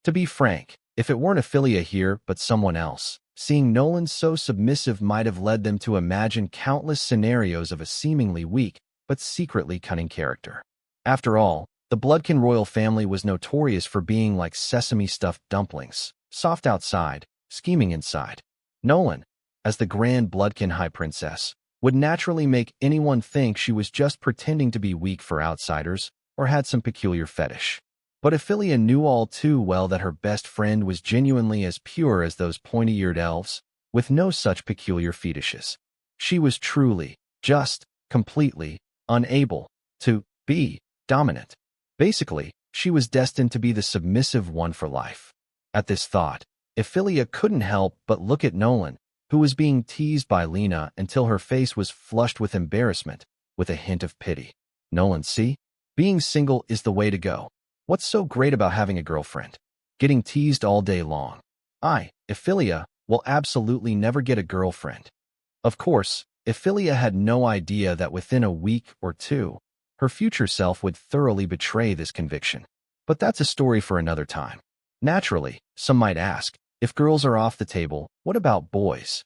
To be frank, if it weren't Evelia here but someone else, seeing Nolan so submissive might have led them to imagine countless scenarios of a seemingly weak but secretly cunning character. After all, the Bloodkin royal family was notorious for being like sesame-stuffed dumplings, soft outside, scheming inside. Nolan, as the grand Bloodkin High Princess, would naturally make anyone think she was just pretending to be weak for outsiders or had some peculiar fetish. But Evelia knew all too well that her best friend was genuinely as pure as those pointy-eared elves, with no such peculiar fetishes. She was truly, just, completely, unable to be dominant. Basically, she was destined to be the submissive one for life. At this thought, Evelia couldn't help but look at Nolan, who was being teased by Lena until her face was flushed with embarrassment, with a hint of pity. Nolan, see? Being single is the way to go. What's so great about having a girlfriend? Getting teased all day long. Evelia, will absolutely never get a girlfriend. Of course, Evelia had no idea that within a week or two, her future self would thoroughly betray this conviction. But that's a story for another time. Naturally, some might ask, if girls are off the table, what about boys?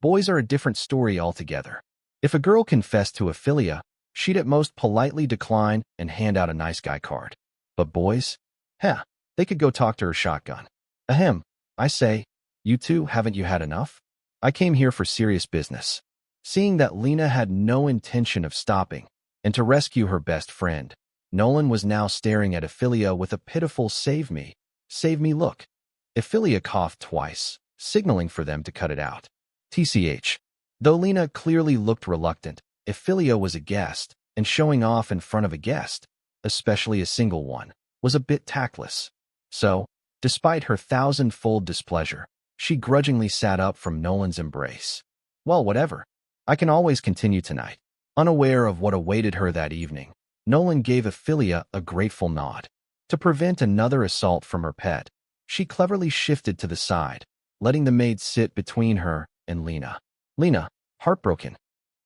Boys are a different story altogether. If a girl confessed to Evelia, she'd at most politely decline and hand out a nice guy card. But boys? They could go talk to her shotgun. Ahem, I say, you two, haven't you had enough? I came here for serious business. Seeing that Lena had no intention of stopping, and to rescue her best friend, Nolan was now staring at Evelia with a pitiful save me look. Evelia coughed twice, signaling for them to cut it out. TCH. Though Lena clearly looked reluctant, Evelia was a guest, and showing off in front of a guest, especially a single one, was a bit tactless. So, despite her thousand-fold displeasure, she grudgingly sat up from Nolan's embrace. Well, whatever. I can always continue tonight. Unaware of what awaited her that evening, Nolan gave Evelia a grateful nod. To prevent another assault from her pet, she cleverly shifted to the side, letting the maid sit between her and Lena. Lena, heartbroken.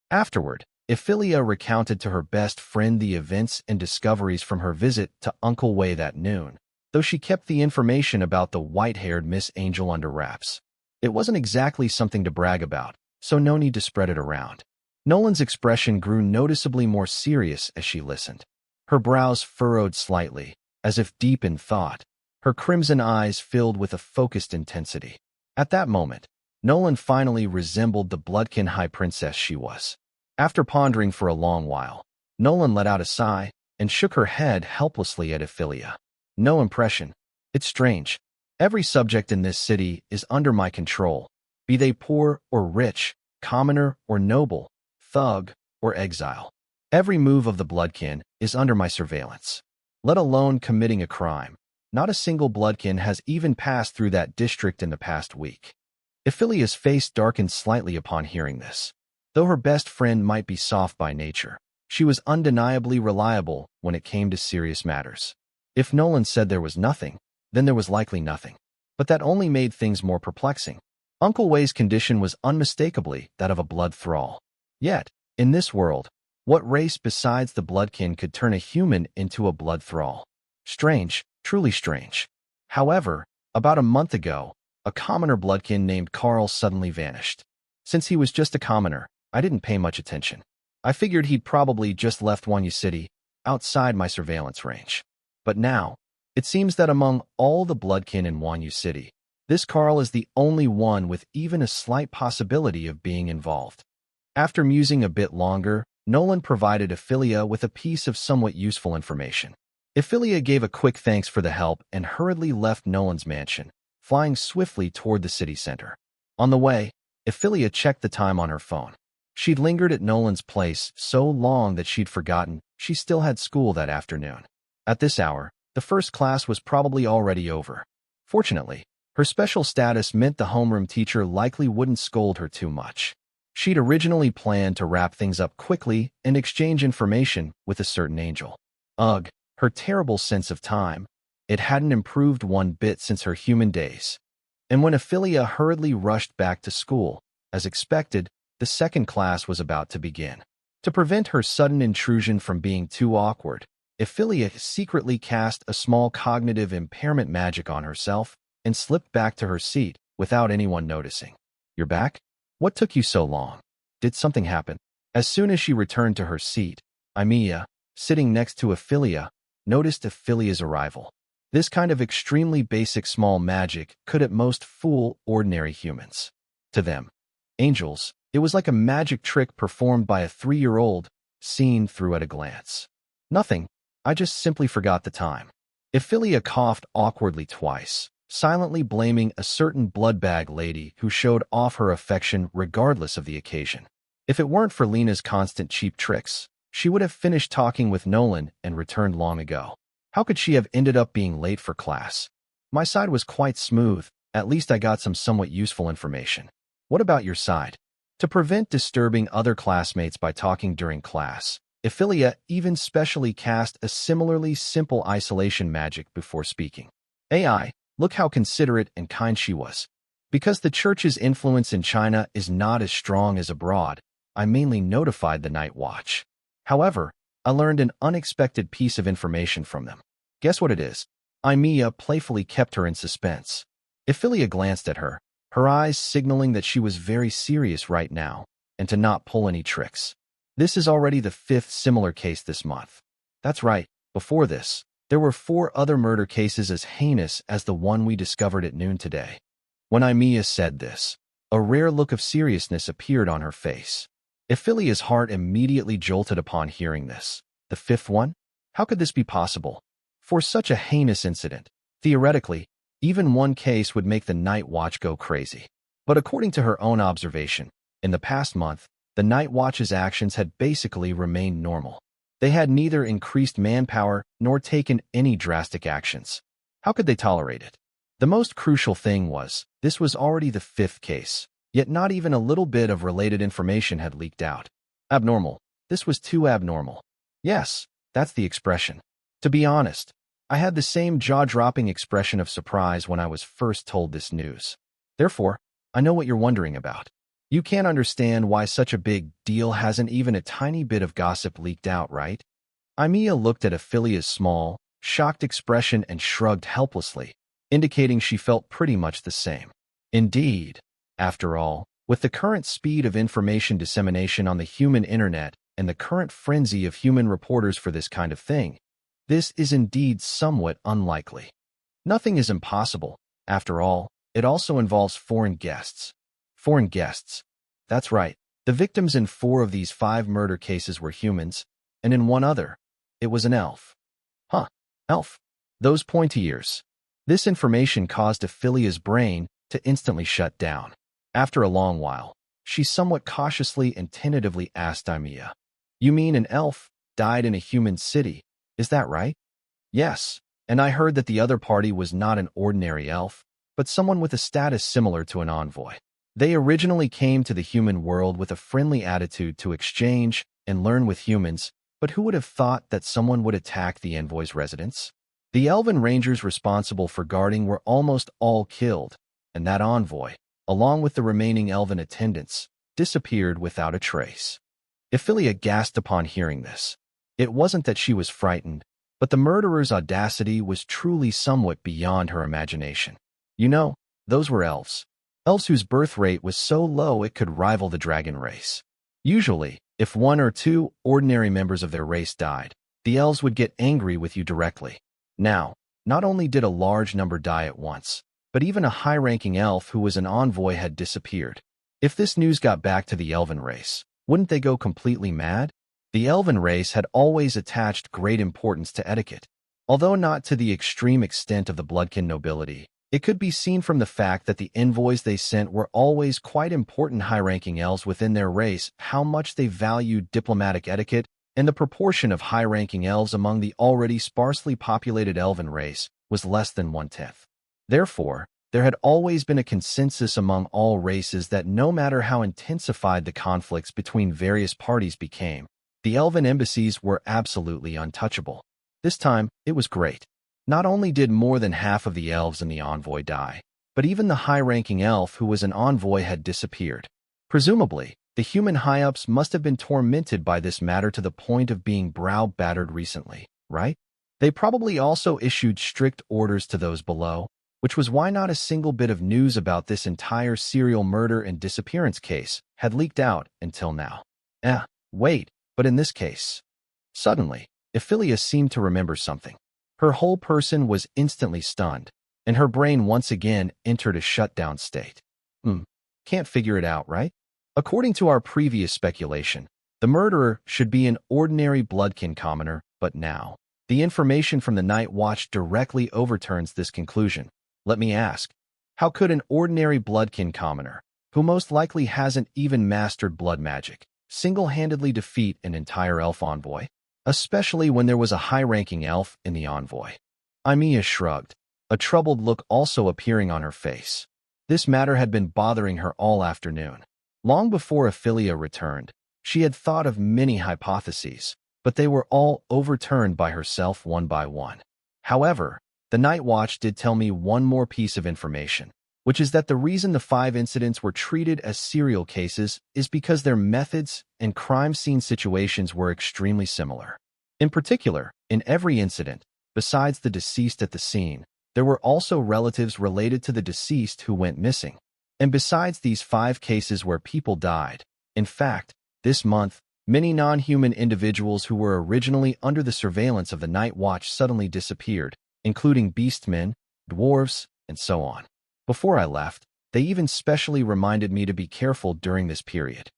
Afterward, Evelia recounted to her best friend the events and discoveries from her visit to Uncle Wei that noon, though she kept the information about the white-haired Miss Angel under wraps. It wasn't exactly something to brag about, so no need to spread it around. Nolan's expression grew noticeably more serious as she listened. Her brows furrowed slightly, as if deep in thought, her crimson eyes filled with a focused intensity. At that moment, Nolan finally resembled the bloodkin high princess she was. After pondering for a long while, Nolan let out a sigh and shook her head helplessly at Evelia. No impression. It's strange. Every subject in this city is under my control, be they poor or rich, commoner or noble, thug or exile. Every move of the bloodkin is under my surveillance. Let alone committing a crime. Not a single bloodkin has even passed through that district in the past week. Evelia's face darkened slightly upon hearing this. Though her best friend might be soft by nature, she was undeniably reliable when it came to serious matters. If Nolan said there was nothing, then there was likely nothing. But that only made things more perplexing. Uncle Wei's condition was unmistakably that of a blood thrall. Yet, in this world, what race besides the bloodkin could turn a human into a blood thrall? Strange, truly strange. However, about a month ago, a commoner bloodkin named Carl suddenly vanished. Since he was just a commoner, I didn't pay much attention. I figured he'd probably just left Wanyu City, outside my surveillance range. But now, it seems that among all the bloodkin in Wanyu City, this Carl is the only one with even a slight possibility of being involved. After musing a bit longer, Nolan provided Evelia with a piece of somewhat useful information. Evelia gave a quick thanks for the help and hurriedly left Nolan's mansion, flying swiftly toward the city center. On the way, Evelia checked the time on her phone. She'd lingered at Nolan's place so long that she'd forgotten she still had school that afternoon. At this hour, the first class was probably already over. Fortunately, her special status meant the homeroom teacher likely wouldn't scold her too much. She'd originally planned to wrap things up quickly and exchange information with a certain angel. Ugh, her terrible sense of time. It hadn't improved one bit since her human days. And when Evelia hurriedly rushed back to school, as expected, the second class was about to begin. To prevent her sudden intrusion from being too awkward, Evelia secretly cast a small cognitive impairment magic on herself and slipped back to her seat without anyone noticing. "You're back? What took you so long? Did something happen?" As soon as she returned to her seat, Evelia, sitting next to Evelia, noticed Evelia's arrival. This kind of extremely basic small magic could at most fool ordinary humans. To them, angels, it was like a magic trick performed by a 3-year-old, seen through at a glance. "Nothing, I just simply forgot the time." Evelia coughed awkwardly twice, silently blaming a certain bloodbag lady who showed off her affection regardless of the occasion. If it weren't for Lena's constant cheap tricks, she would have finished talking with Nolan and returned long ago. How could she have ended up being late for class? My side was quite smooth, at least I got some somewhat useful information. What about your side? To prevent disturbing other classmates by talking during class, Evelia even specially cast a similarly simple isolation magic before speaking. AI, look how considerate and kind she was. Because the church's influence in China is not as strong as abroad, I mainly notified the night watch. However, I learned an unexpected piece of information from them. Guess what it is? Evelia playfully kept her in suspense. Evelia glanced at her, her eyes signaling that she was very serious right now, and to not pull any tricks. This is already the 5th similar case this month. That's right, before this, there were 4 other murder cases as heinous as the one we discovered at noon today. When Evelia said this, a rare look of seriousness appeared on her face. Evelia's heart immediately jolted upon hearing this. The 5th one? How could this be possible? For such a heinous incident, theoretically, even one case would make the night watch go crazy. But according to her own observation, in the past month, the night watch's actions had basically remained normal. They had neither increased manpower nor taken any drastic actions. How could they tolerate it? The most crucial thing was, this was already the 5th case, yet not even a little bit of related information had leaked out. Abnormal. This was too abnormal. Yes, that's the expression. To be honest, I had the same jaw-dropping expression of surprise when I was first told this news. Therefore, I know what you're wondering about. You can't understand why such a big deal hasn't even a tiny bit of gossip leaked out, right? Evelia looked at Evelia's small, shocked expression and shrugged helplessly, indicating she felt pretty much the same. Indeed, After all, with the current speed of information dissemination on the human internet and the current frenzy of human reporters for this kind of thing, this is indeed somewhat unlikely. Nothing is impossible. After all, it also involves foreign guests. Foreign guests. That's right. The victims in 4 of these 5 murder cases were humans, and in one other, it was an elf. Huh, elf. Those pointy ears. This information caused Ephelia's brain to instantly shut down. After a long while, she somewhat cautiously and tentatively asked Evelia, "You mean an elf died in a human city, is that right?" "Yes, and I heard that the other party was not an ordinary elf, but someone with a status similar to an envoy. They originally came to the human world with a friendly attitude to exchange and learn with humans, but who would have thought that someone would attack the envoy's residence? The elven rangers responsible for guarding were almost all killed, and that envoy, along with the remaining elven attendants, disappeared without a trace." Evelia gasped upon hearing this. It wasn't that she was frightened, but the murderer's audacity was truly somewhat beyond her imagination. You know, those were elves. Elves whose birth rate was so low it could rival the dragon race. Usually, if 1 or 2 ordinary members of their race died, the elves would get angry with you directly. Now, not only did a large number die at once, but even a high-ranking elf who was an envoy had disappeared. If this news got back to the elven race, wouldn't they go completely mad? The elven race had always attached great importance to etiquette. Although not to the extreme extent of the bloodkin nobility, it could be seen from the fact that the envoys they sent were always quite important high-ranking elves within their race how much they valued diplomatic etiquette, and the proportion of high-ranking elves among the already sparsely populated elven race was less than 1/10. Therefore, there had always been a consensus among all races that no matter how intensified the conflicts between various parties became, the elven embassies were absolutely untouchable. This time, it was great. Not only did more than half of the elves in the envoy die, but even the high-ranking elf who was an envoy had disappeared. Presumably, the human high-ups must have been tormented by this matter to the point of being brow-battered recently, right? They probably also issued strict orders to those below, which was why not a single bit of news about this entire serial murder and disappearance case had leaked out until now. Wait, but in this case... Suddenly, Evelia seemed to remember something. Her whole person was instantly stunned, and her brain once again entered a shutdown state. Can't figure it out, right? According to our previous speculation, the murderer should be an ordinary bloodkin commoner, but now, the information from the Night Watch directly overturns this conclusion. Let me ask, how could an ordinary bloodkin commoner, who most likely hasn't even mastered blood magic, single-handedly defeat an entire elf envoy? Especially when there was a high-ranking elf in the envoy. Evelia shrugged, a troubled look also appearing on her face. This matter had been bothering her all afternoon. Long before Evelia returned, she had thought of many hypotheses, but they were all overturned by herself one by one. However, the Night Watch did tell me one more piece of information, which is that the reason the 5 incidents were treated as serial cases is because their methods and crime scene situations were extremely similar. In particular, in every incident, besides the deceased at the scene, there were also relatives related to the deceased who went missing. And besides these 5 cases where people died, in fact, this month, many non-human individuals who were originally under the surveillance of the Night Watch suddenly disappeared, including beastmen, dwarves, and so on. Before I left, they even specially reminded me to be careful during this period.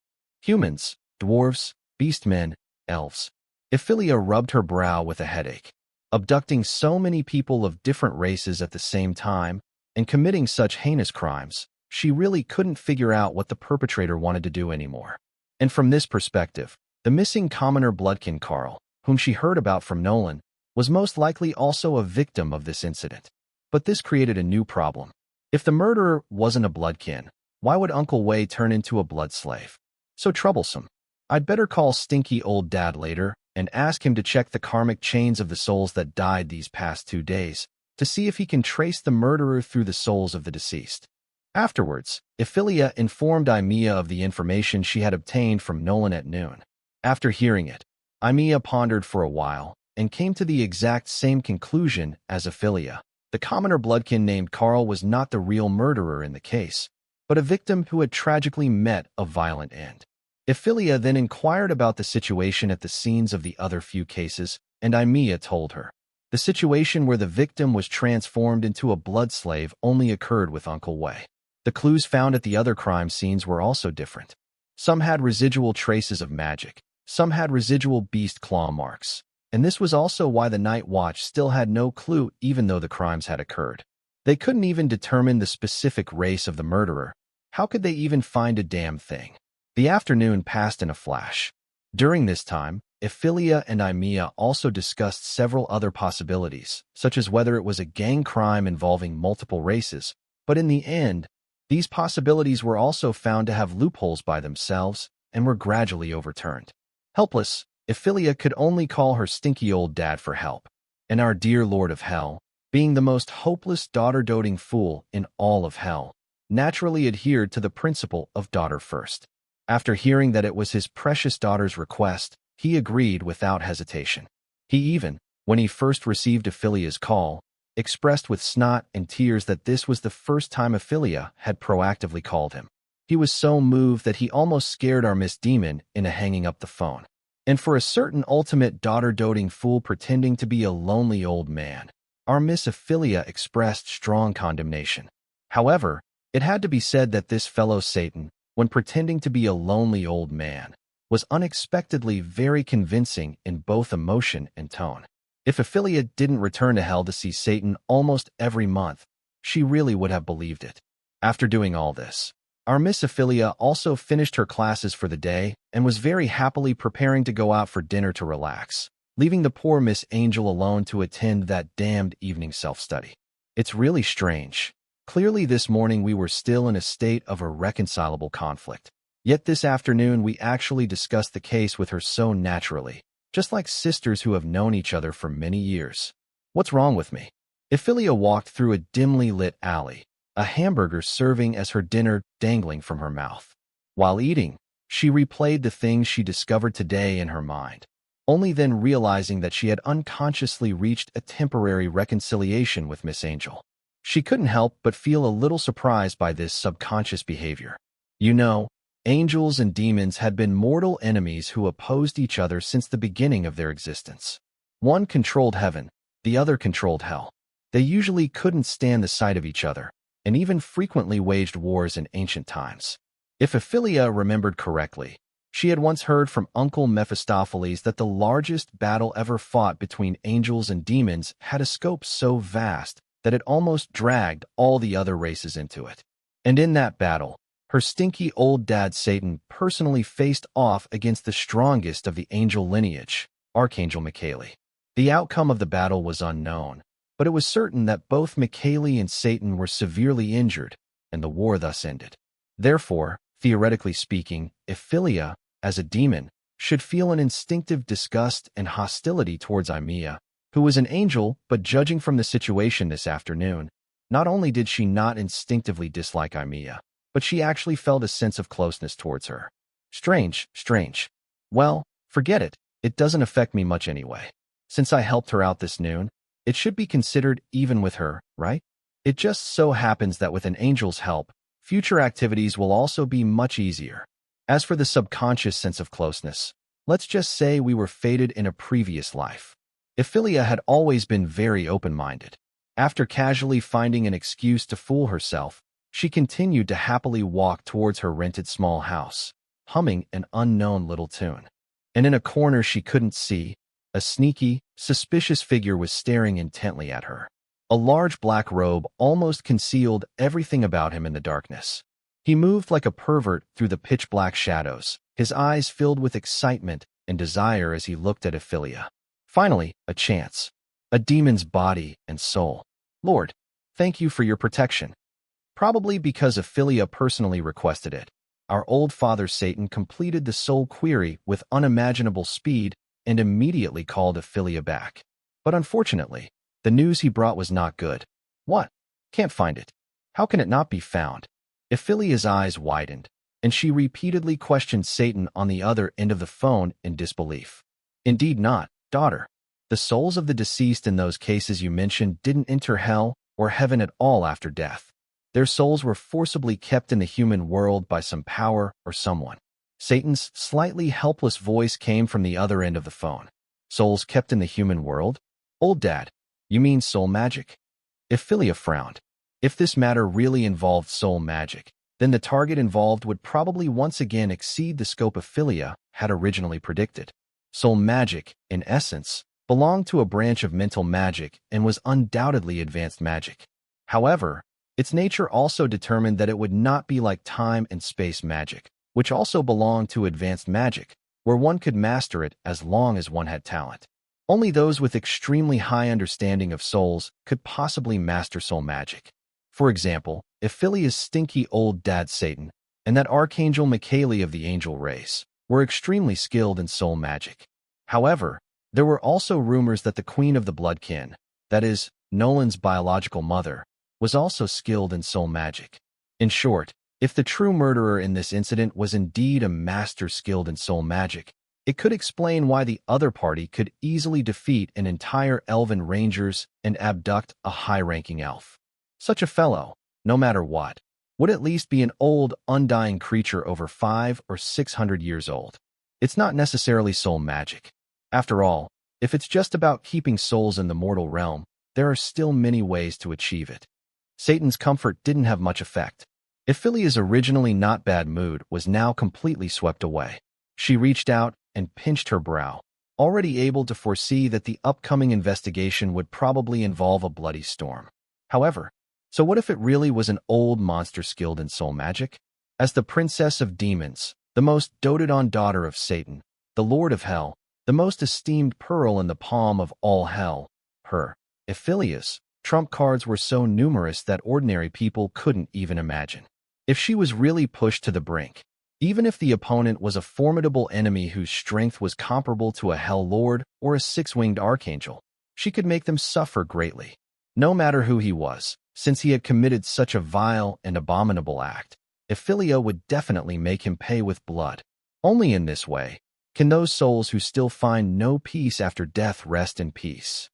Humans, dwarves, beastmen, elves. Evelia rubbed her brow with a headache. Abducting so many people of different races at the same time and committing such heinous crimes, she really couldn't figure out what the perpetrator wanted to do anymore. And from this perspective, the missing commoner bloodkin Carl, whom she heard about from Nolan, was most likely also a victim of this incident. But this created a new problem. If the murderer wasn't a bloodkin, why would Uncle Wei turn into a blood slave? So troublesome. I'd better call stinky old dad later and ask him to check the karmic chains of the souls that died these past 2 days to see if he can trace the murderer through the souls of the deceased. Afterwards, Evelia informed Evelia of the information she had obtained from Nolan at noon. After hearing it, Evelia pondered for a while and came to the exact same conclusion as Evelia. The commoner bloodkin named Carl was not the real murderer in the case. but a victim who had tragically met a violent end. Evelia then inquired about the situation at the scenes of the other few cases, and Evelia told her. The situation where the victim was transformed into a blood slave only occurred with Uncle Wei. The clues found at the other crime scenes were also different. Some had residual traces of magic, some had residual beast claw marks, and this was also why the Night Watch still had no clue even though the crimes had occurred. They couldn't even determine the specific race of the murderer. How could they even find a damn thing? The afternoon passed in a flash. During this time, Evelia and Evelia also discussed several other possibilities, such as whether it was a gang crime involving multiple races, but in the end, these possibilities were also found to have loopholes by themselves and were gradually overturned. Helpless, Evelia could only call her stinky old dad for help, and our dear Lord of Hell, being the most hopeless daughter-doting fool in all of hell, naturally adhered to the principle of daughter first. After hearing that it was his precious daughter's request, he agreed without hesitation. He even, when he first received Evelia's call, expressed with snot and tears that this was the first time Evelia had proactively called him. He was so moved that he almost scared our Miss Demon into hanging up the phone. And for a certain ultimate daughter-doting fool pretending to be a lonely old man, our Miss Evelia expressed strong condemnation. However, it had to be said that this fellow Satan, when pretending to be a lonely old man, was unexpectedly very convincing in both emotion and tone. If Evelia didn't return to hell to see Satan almost every month, she really would have believed it. After doing all this, our Miss Evelia also finished her classes for the day and was very happily preparing to go out for dinner to relax, leaving the poor Miss Angel alone to attend that damned evening self-study. It's really strange. Clearly this morning we were still in a state of irreconcilable conflict. Yet this afternoon we actually discussed the case with her so naturally, just like sisters who have known each other for many years. What's wrong with me? Evelia walked through a dimly lit alley, a hamburger serving as her dinner dangling from her mouth. While eating, she replayed the things she discovered today in her mind, only then realizing that she had unconsciously reached a temporary reconciliation with Miss Angel. She couldn't help but feel a little surprised by this subconscious behavior. You know, angels and demons had been mortal enemies who opposed each other since the beginning of their existence. One controlled heaven, the other controlled hell. They usually couldn't stand the sight of each other, and even frequently waged wars in ancient times. If Evelia remembered correctly, she had once heard from Uncle Mephistopheles that the largest battle ever fought between angels and demons had a scope so vast that it almost dragged all the other races into it. And in that battle, her stinky old dad Satan personally faced off against the strongest of the angel lineage, Archangel Michael. The outcome of the battle was unknown, but it was certain that both Michael and Satan were severely injured, and the war thus ended. Therefore, theoretically speaking, Evelia, as a demon, should feel an instinctive disgust and hostility towards Evelia, who was an angel, but judging from the situation this afternoon, not only did she not instinctively dislike Evelia, but she actually felt a sense of closeness towards her. Strange. Well, forget it. It doesn't affect me much anyway. Since I helped her out this noon, it should be considered even with her, right? It just so happens that with an angel's help, future activities will also be much easier. As for the subconscious sense of closeness, let's just say we were fated in a previous life. Evelia had always been very open-minded. After casually finding an excuse to fool herself, she continued to happily walk towards her rented small house, humming an unknown little tune. And in a corner she couldn't see, a sneaky, suspicious figure was staring intently at her. A large black robe almost concealed everything about him in the darkness. He moved like a pervert through the pitch-black shadows, his eyes filled with excitement and desire as he looked at Evelia. Finally, a chance. A demon's body and soul. Lord, thank you for your protection. Probably because Evelia personally requested it, our old father Satan completed the soul query with unimaginable speed and immediately called Evelia back. But unfortunately, the news he brought was not good. What? Can't find it. How can it not be found? Evelia's eyes widened, and she repeatedly questioned Satan on the other end of the phone in disbelief. Indeed not, daughter. The souls of the deceased in those cases you mentioned didn't enter hell or heaven at all after death. Their souls were forcibly kept in the human world by some power or someone. Satan's slightly helpless voice came from the other end of the phone. Souls kept in the human world? Old Dad, you mean soul magic? Evelia frowned. If this matter really involved soul magic, then the target involved would probably once again exceed the scope Evelia had originally predicted. Soul magic, in essence, belonged to a branch of mental magic and was undoubtedly advanced magic. However, its nature also determined that it would not be like time and space magic, which also belonged to advanced magic, where one could master it as long as one had talent. Only those with extremely high understanding of souls could possibly master soul magic. For example, Evelia's stinky old dad Satan and that Archangel Michaeli of the angel race were extremely skilled in soul magic. However, there were also rumors that the Queen of the Bloodkin, that is, Nolan's biological mother, was also skilled in soul magic. In short, if the true murderer in this incident was indeed a master skilled in soul magic, it could explain why the other party could easily defeat an entire elven rangers and abduct a high-ranking elf. Such a fellow, no matter what, would at least be an old, undying creature over 500 or 600 years old. It's not necessarily soul magic. After all, if it's just about keeping souls in the mortal realm, there are still many ways to achieve it. Satan's comfort didn't have much effect. Evelia's originally not bad mood was now completely swept away. She reached out and pinched her brow, already able to foresee that the upcoming investigation would probably involve a bloody storm. However, so what if it really was an old monster skilled in soul magic? As the princess of demons, the most doted-on daughter of Satan, the Lord of Hell, the most esteemed pearl in the palm of all hell, Evelia's trump cards were so numerous that ordinary people couldn't even imagine. If she was really pushed to the brink, even if the opponent was a formidable enemy whose strength was comparable to a Hell Lord or a six-winged archangel, she could make them suffer greatly. No matter who he was, since he had committed such a vile and abominable act, Evelia would definitely make him pay with blood. Only in this way can those souls who still find no peace after death rest in peace.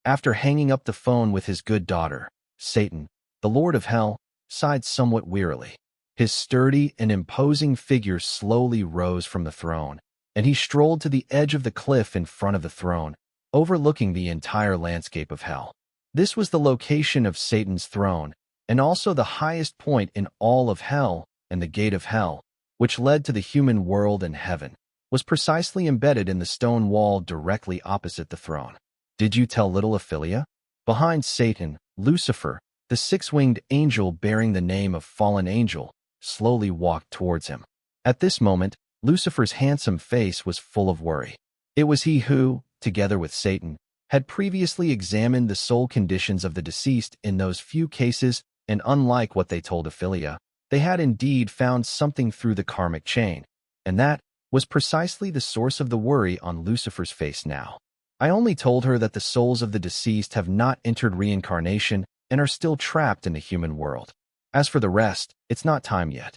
After hanging up the phone with his good daughter, Satan, the Lord of Hell, sighed somewhat wearily. His sturdy and imposing figure slowly rose from the throne, and he strolled to the edge of the cliff in front of the throne, overlooking the entire landscape of hell. This was the location of Satan's throne, and also the highest point in all of hell, and the gate of hell, which led to the human world and heaven, was precisely embedded in the stone wall directly opposite the throne. Did you tell little Evelia? Behind Satan, Lucifer, the six-winged angel bearing the name of fallen angel, slowly walked towards him. At this moment, Lucifer's handsome face was full of worry. It was he who, together with Satan, had previously examined the soul conditions of the deceased in those few cases, and unlike what they told Evelia, they had indeed found something through the karmic chain, and that was precisely the source of the worry on Lucifer's face now. I only told her that the souls of the deceased have not entered reincarnation and are still trapped in the human world. As for the rest, it's not time yet.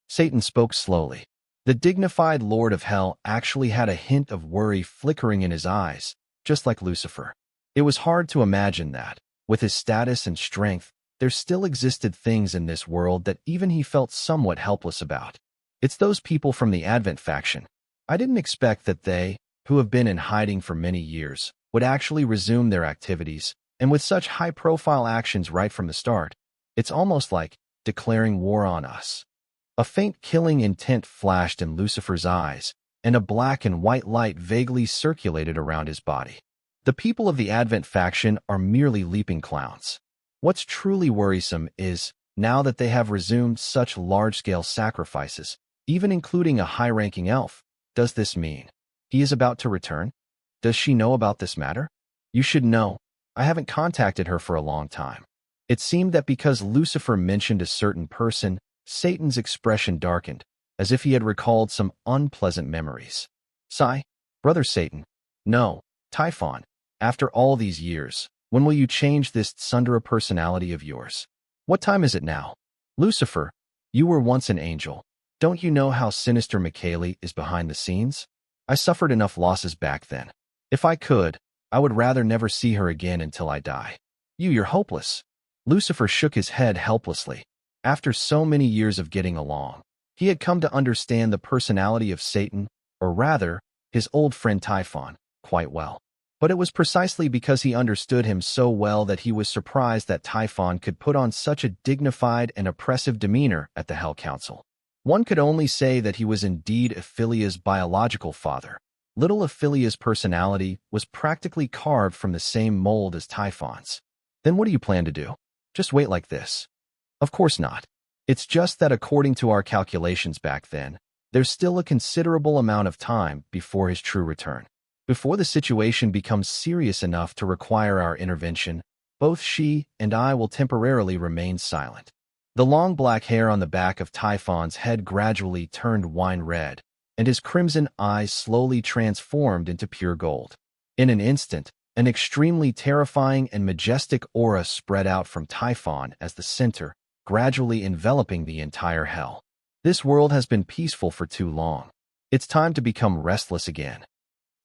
Satan spoke slowly. The dignified Lord of Hell actually had a hint of worry flickering in his eyes, just like Lucifer. It was hard to imagine that, with his status and strength, there still existed things in this world that even he felt somewhat helpless about. It's those people from the Advent faction. I didn't expect that they, who have been in hiding for many years, would actually resume their activities, and with such high-profile actions right from the start, it's almost like declaring war on us. A faint killing intent flashed in Lucifer's eyes, and a black and white light vaguely circulated around his body. The people of the Advent faction are merely leaping clowns. What's truly worrisome is, now that they have resumed such large-scale sacrifices, even including a high-ranking elf, does this mean he is about to return? Does she know about this matter? You should know. I haven't contacted her for a long time. It seemed that because Lucifer mentioned a certain person, Satan's expression darkened, as if he had recalled some unpleasant memories. Sigh, Brother Satan. No, Typhon. After all these years, when will you change this tsundere personality of yours? What time is it now? Lucifer, you were once an angel. Don't you know how sinister Michaeli is behind the scenes? I suffered enough losses back then. If I could, I would rather never see her again until I die. You're hopeless. Lucifer shook his head helplessly. After so many years of getting along, he had come to understand the personality of Satan, or rather, his old friend Typhon, quite well. But it was precisely because he understood him so well that he was surprised that Typhon could put on such a dignified and oppressive demeanor at the Hell Council. One could only say that he was indeed Ephelia's biological father. Little Ephelia's personality was practically carved from the same mold as Typhon's. Then what do you plan to do? Just wait like this? Of course not. It's just that according to our calculations back then, there's still a considerable amount of time before his true return. Before the situation becomes serious enough to require our intervention, both she and I will temporarily remain silent. The long black hair on the back of Typhon's head gradually turned wine red, and his crimson eyes slowly transformed into pure gold. In an instant, an extremely terrifying and majestic aura spread out from Typhon as the center, gradually enveloping the entire hell. This world has been peaceful for too long. It's time to become restless again.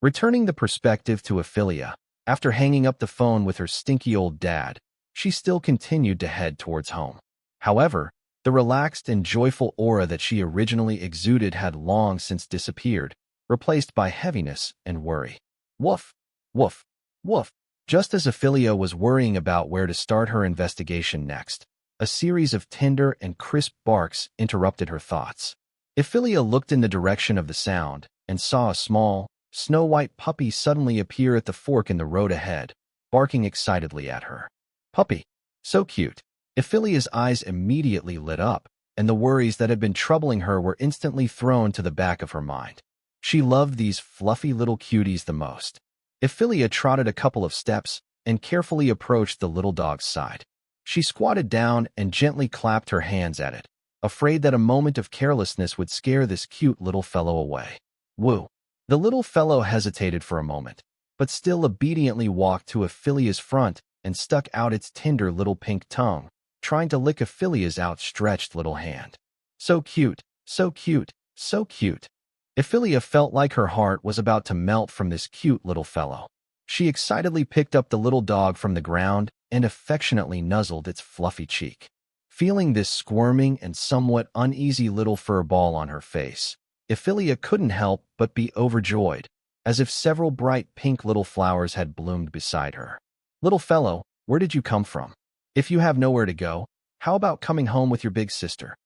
Returning the perspective to Evelia, after hanging up the phone with her stinky old dad, she still continued to head towards home. However, the relaxed and joyful aura that she originally exuded had long since disappeared, replaced by heaviness and worry. Woof, woof, woof. Just as Evelia was worrying about where to start her investigation next, a series of tender and crisp barks interrupted her thoughts. Evelia looked in the direction of the sound and saw a small, snow-white puppy suddenly appear at the fork in the road ahead, barking excitedly at her. Puppy. So cute. Ephelia's eyes immediately lit up, and the worries that had been troubling her were instantly thrown to the back of her mind. She loved these fluffy little cuties the most. Evelia trotted a couple of steps and carefully approached the little dog's side. She squatted down and gently clapped her hands at it, afraid that a moment of carelessness would scare this cute little fellow away. Woo! The little fellow hesitated for a moment, but still obediently walked to Ephelia's front and stuck out its tender little pink tongue, trying to lick Ephelia's outstretched little hand. So cute, so cute, so cute. Evelia felt like her heart was about to melt from this cute little fellow. She excitedly picked up the little dog from the ground and affectionately nuzzled its fluffy cheek. Feeling this squirming and somewhat uneasy little fur ball on her face, Evelia couldn't help but be overjoyed, as if several bright pink little flowers had bloomed beside her. Little fellow, where did you come from? If you have nowhere to go, how about coming home with your big sister?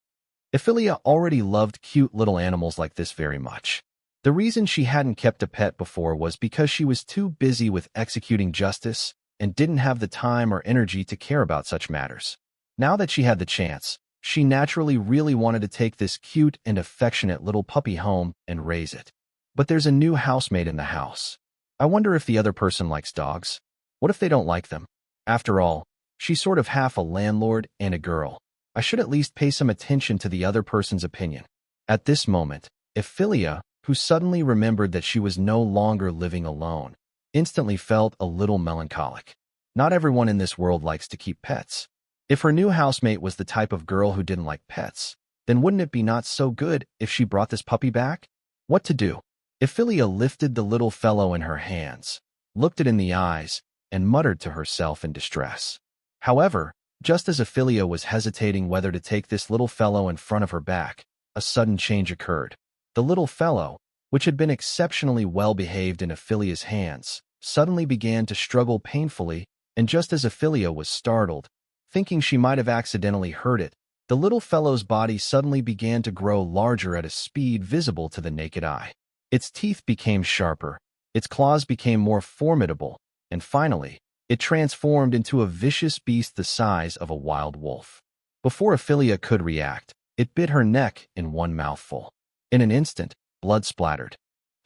Evelia already loved cute little animals like this very much. The reason she hadn't kept a pet before was because she was too busy with executing justice and didn't have the time or energy to care about such matters. Now that she had the chance, she naturally really wanted to take this cute and affectionate little puppy home and raise it. But there's a new housemate in the house. I wonder if the other person likes dogs. What if they don't like them? After all, she's sort of half a landlord and a girl. I should at least pay some attention to the other person's opinion. At this moment, Evelia, who suddenly remembered that she was no longer living alone, instantly felt a little melancholic. Not everyone in this world likes to keep pets. If her new housemate was the type of girl who didn't like pets, then wouldn't it be not so good if she brought this puppy back? What to do? Evelia lifted the little fellow in her hands, looked it in the eyes, and muttered to herself in distress. However, just as Evelia was hesitating whether to take this little fellow in front of her back, a sudden change occurred. The little fellow, which had been exceptionally well behaved in Ephelia's hands, suddenly began to struggle painfully, and just as Evelia was startled, thinking she might have accidentally hurt it, the little fellow's body suddenly began to grow larger at a speed visible to the naked eye. Its teeth became sharper, its claws became more formidable, and finally, it transformed into a vicious beast the size of a wild wolf. Before Evelia could react, it bit her neck in one mouthful. In an instant, blood splattered.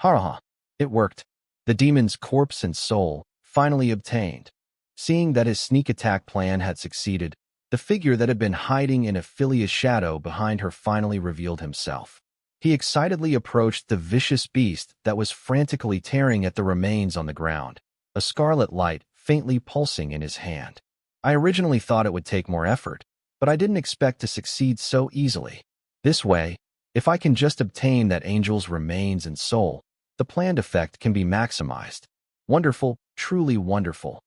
Ha! It worked. The demon's corpse and soul finally obtained. Seeing that his sneak attack plan had succeeded, the figure that had been hiding in Ephelia's shadow behind her finally revealed himself. He excitedly approached the vicious beast that was frantically tearing at the remains on the ground, a scarlet light faintly pulsing in his hand. I originally thought it would take more effort, but I didn't expect to succeed so easily. This way, if I can just obtain that angel's remains and soul, the planned effect can be maximized. Wonderful, truly wonderful.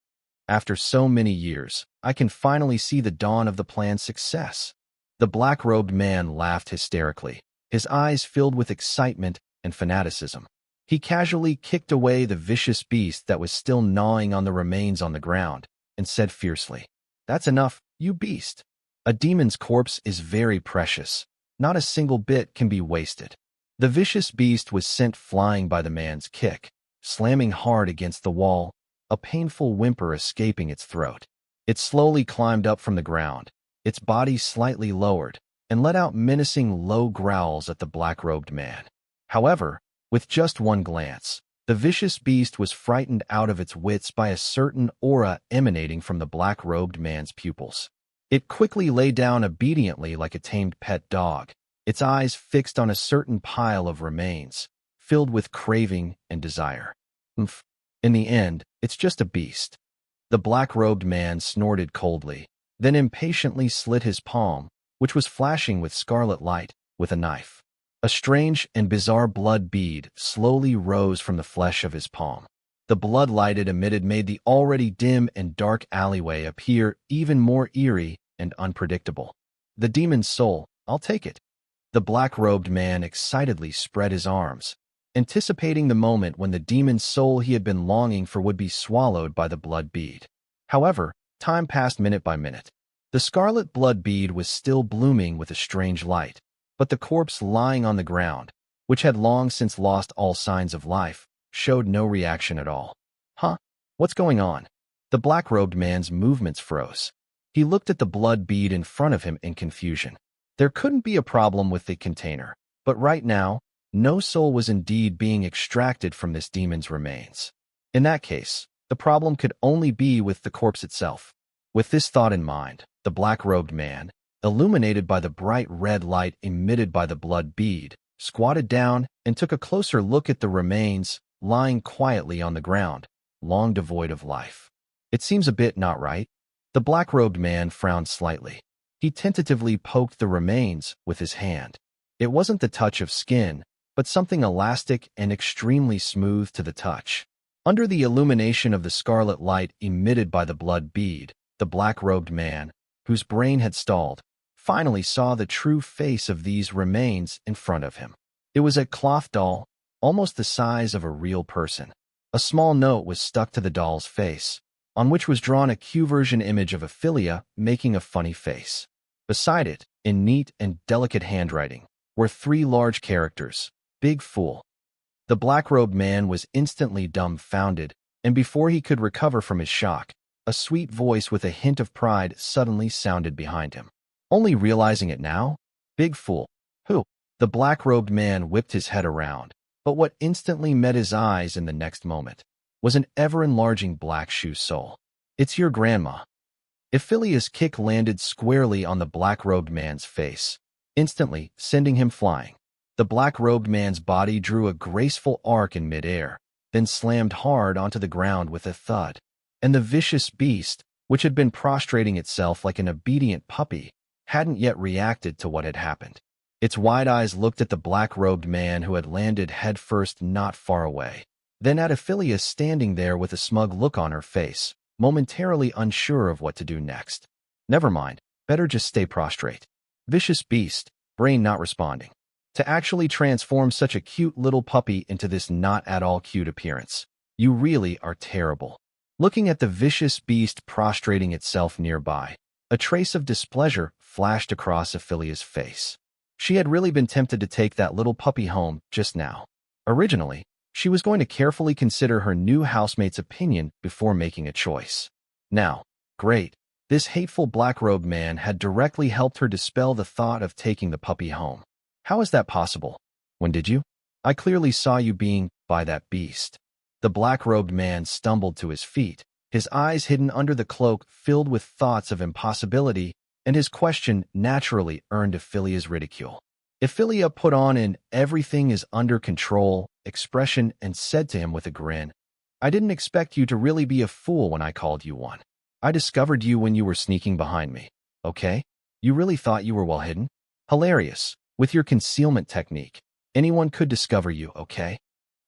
After so many years, I can finally see the dawn of the plan's success. The black-robed man laughed hysterically, his eyes filled with excitement and fanaticism. He casually kicked away the vicious beast that was still gnawing on the remains on the ground, and said fiercely, "That's enough, you beast. A demon's corpse is very precious. Not a single bit can be wasted." The vicious beast was sent flying by the man's kick, slamming hard against the wall, a painful whimper escaping its throat. It slowly climbed up from the ground, its body slightly lowered, and let out menacing low growls at the black-robed man. However, with just one glance, the vicious beast was frightened out of its wits by a certain aura emanating from the black-robed man's pupils. It quickly lay down obediently like a tamed pet dog, its eyes fixed on a certain pile of remains, filled with craving and desire. In the end, it's just a beast. The black-robed man snorted coldly, then impatiently slit his palm, which was flashing with scarlet light, with a knife. A strange and bizarre blood bead slowly rose from the flesh of his palm. The blood light it emitted made the already dim and dark alleyway appear even more eerie and unpredictable. "The demon's soul, I'll take it." The black-robed man excitedly spread his arms, anticipating the moment when the demon's soul he had been longing for would be swallowed by the blood bead. However, time passed minute by minute. The scarlet blood bead was still blooming with a strange light, but the corpse lying on the ground, which had long since lost all signs of life, showed no reaction at all. "Huh? What's going on?" The black-robed man's movements froze. He looked at the blood bead in front of him in confusion. There couldn't be a problem with the container, but right now, no soul was indeed being extracted from this demon's remains. In that case, the problem could only be with the corpse itself. With this thought in mind, the black-robed man, illuminated by the bright red light emitted by the blood bead, squatted down and took a closer look at the remains lying quietly on the ground, long devoid of life. "It seems a bit not right." The black-robed man frowned slightly. He tentatively poked the remains with his hand. It wasn't the touch of skin, but something elastic and extremely smooth to the touch. Under the illumination of the scarlet light emitted by the blood bead, the black-robed man, whose brain had stalled, finally saw the true face of these remains in front of him. It was a cloth doll, almost the size of a real person. A small note was stuck to the doll's face, on which was drawn a Q-version image of Evelia making a funny face. Beside it, in neat and delicate handwriting, were 3 large characters, "Big Fool." The black-robed man was instantly dumbfounded, and before he could recover from his shock, a sweet voice with a hint of pride suddenly sounded behind him. Only realizing it now? "Big Fool? Who?" The black-robed man whipped his head around, but what instantly met his eyes in the next moment was an ever-enlarging black shoe sole. "It's your grandma." Evelia's kick landed squarely on the black-robed man's face, instantly sending him flying. The black-robed man's body drew a graceful arc in midair, then slammed hard onto the ground with a thud. And the vicious beast, which had been prostrating itself like an obedient puppy, hadn't yet reacted to what had happened. Its wide eyes looked at the black-robed man who had landed headfirst not far away, then at Evelia standing there with a smug look on her face, momentarily unsure of what to do next. "Never mind, better just stay prostrate." Vicious beast, brain not responding. To actually transform such a cute little puppy into this not at all cute appearance. You really are terrible. Looking at the vicious beast prostrating itself nearby, a trace of displeasure flashed across Evelia's face. She had really been tempted to take that little puppy home just now. Originally, she was going to carefully consider her new housemate's opinion before making a choice. Now, great, this hateful black-robed man had directly helped her dispel the thought of taking the puppy home. "How is that possible? When did you? I clearly saw you being by that beast." The black-robed man stumbled to his feet, his eyes hidden under the cloak filled with thoughts of impossibility, and his question naturally earned Evelia's ridicule. Evelia put on an "everything is under control" expression and said to him with a grin, "I didn't expect you to really be a fool when I called you one. I discovered you when you were sneaking behind me, okay? You really thought you were well hidden? Hilarious. With your concealment technique, anyone could discover you, okay?"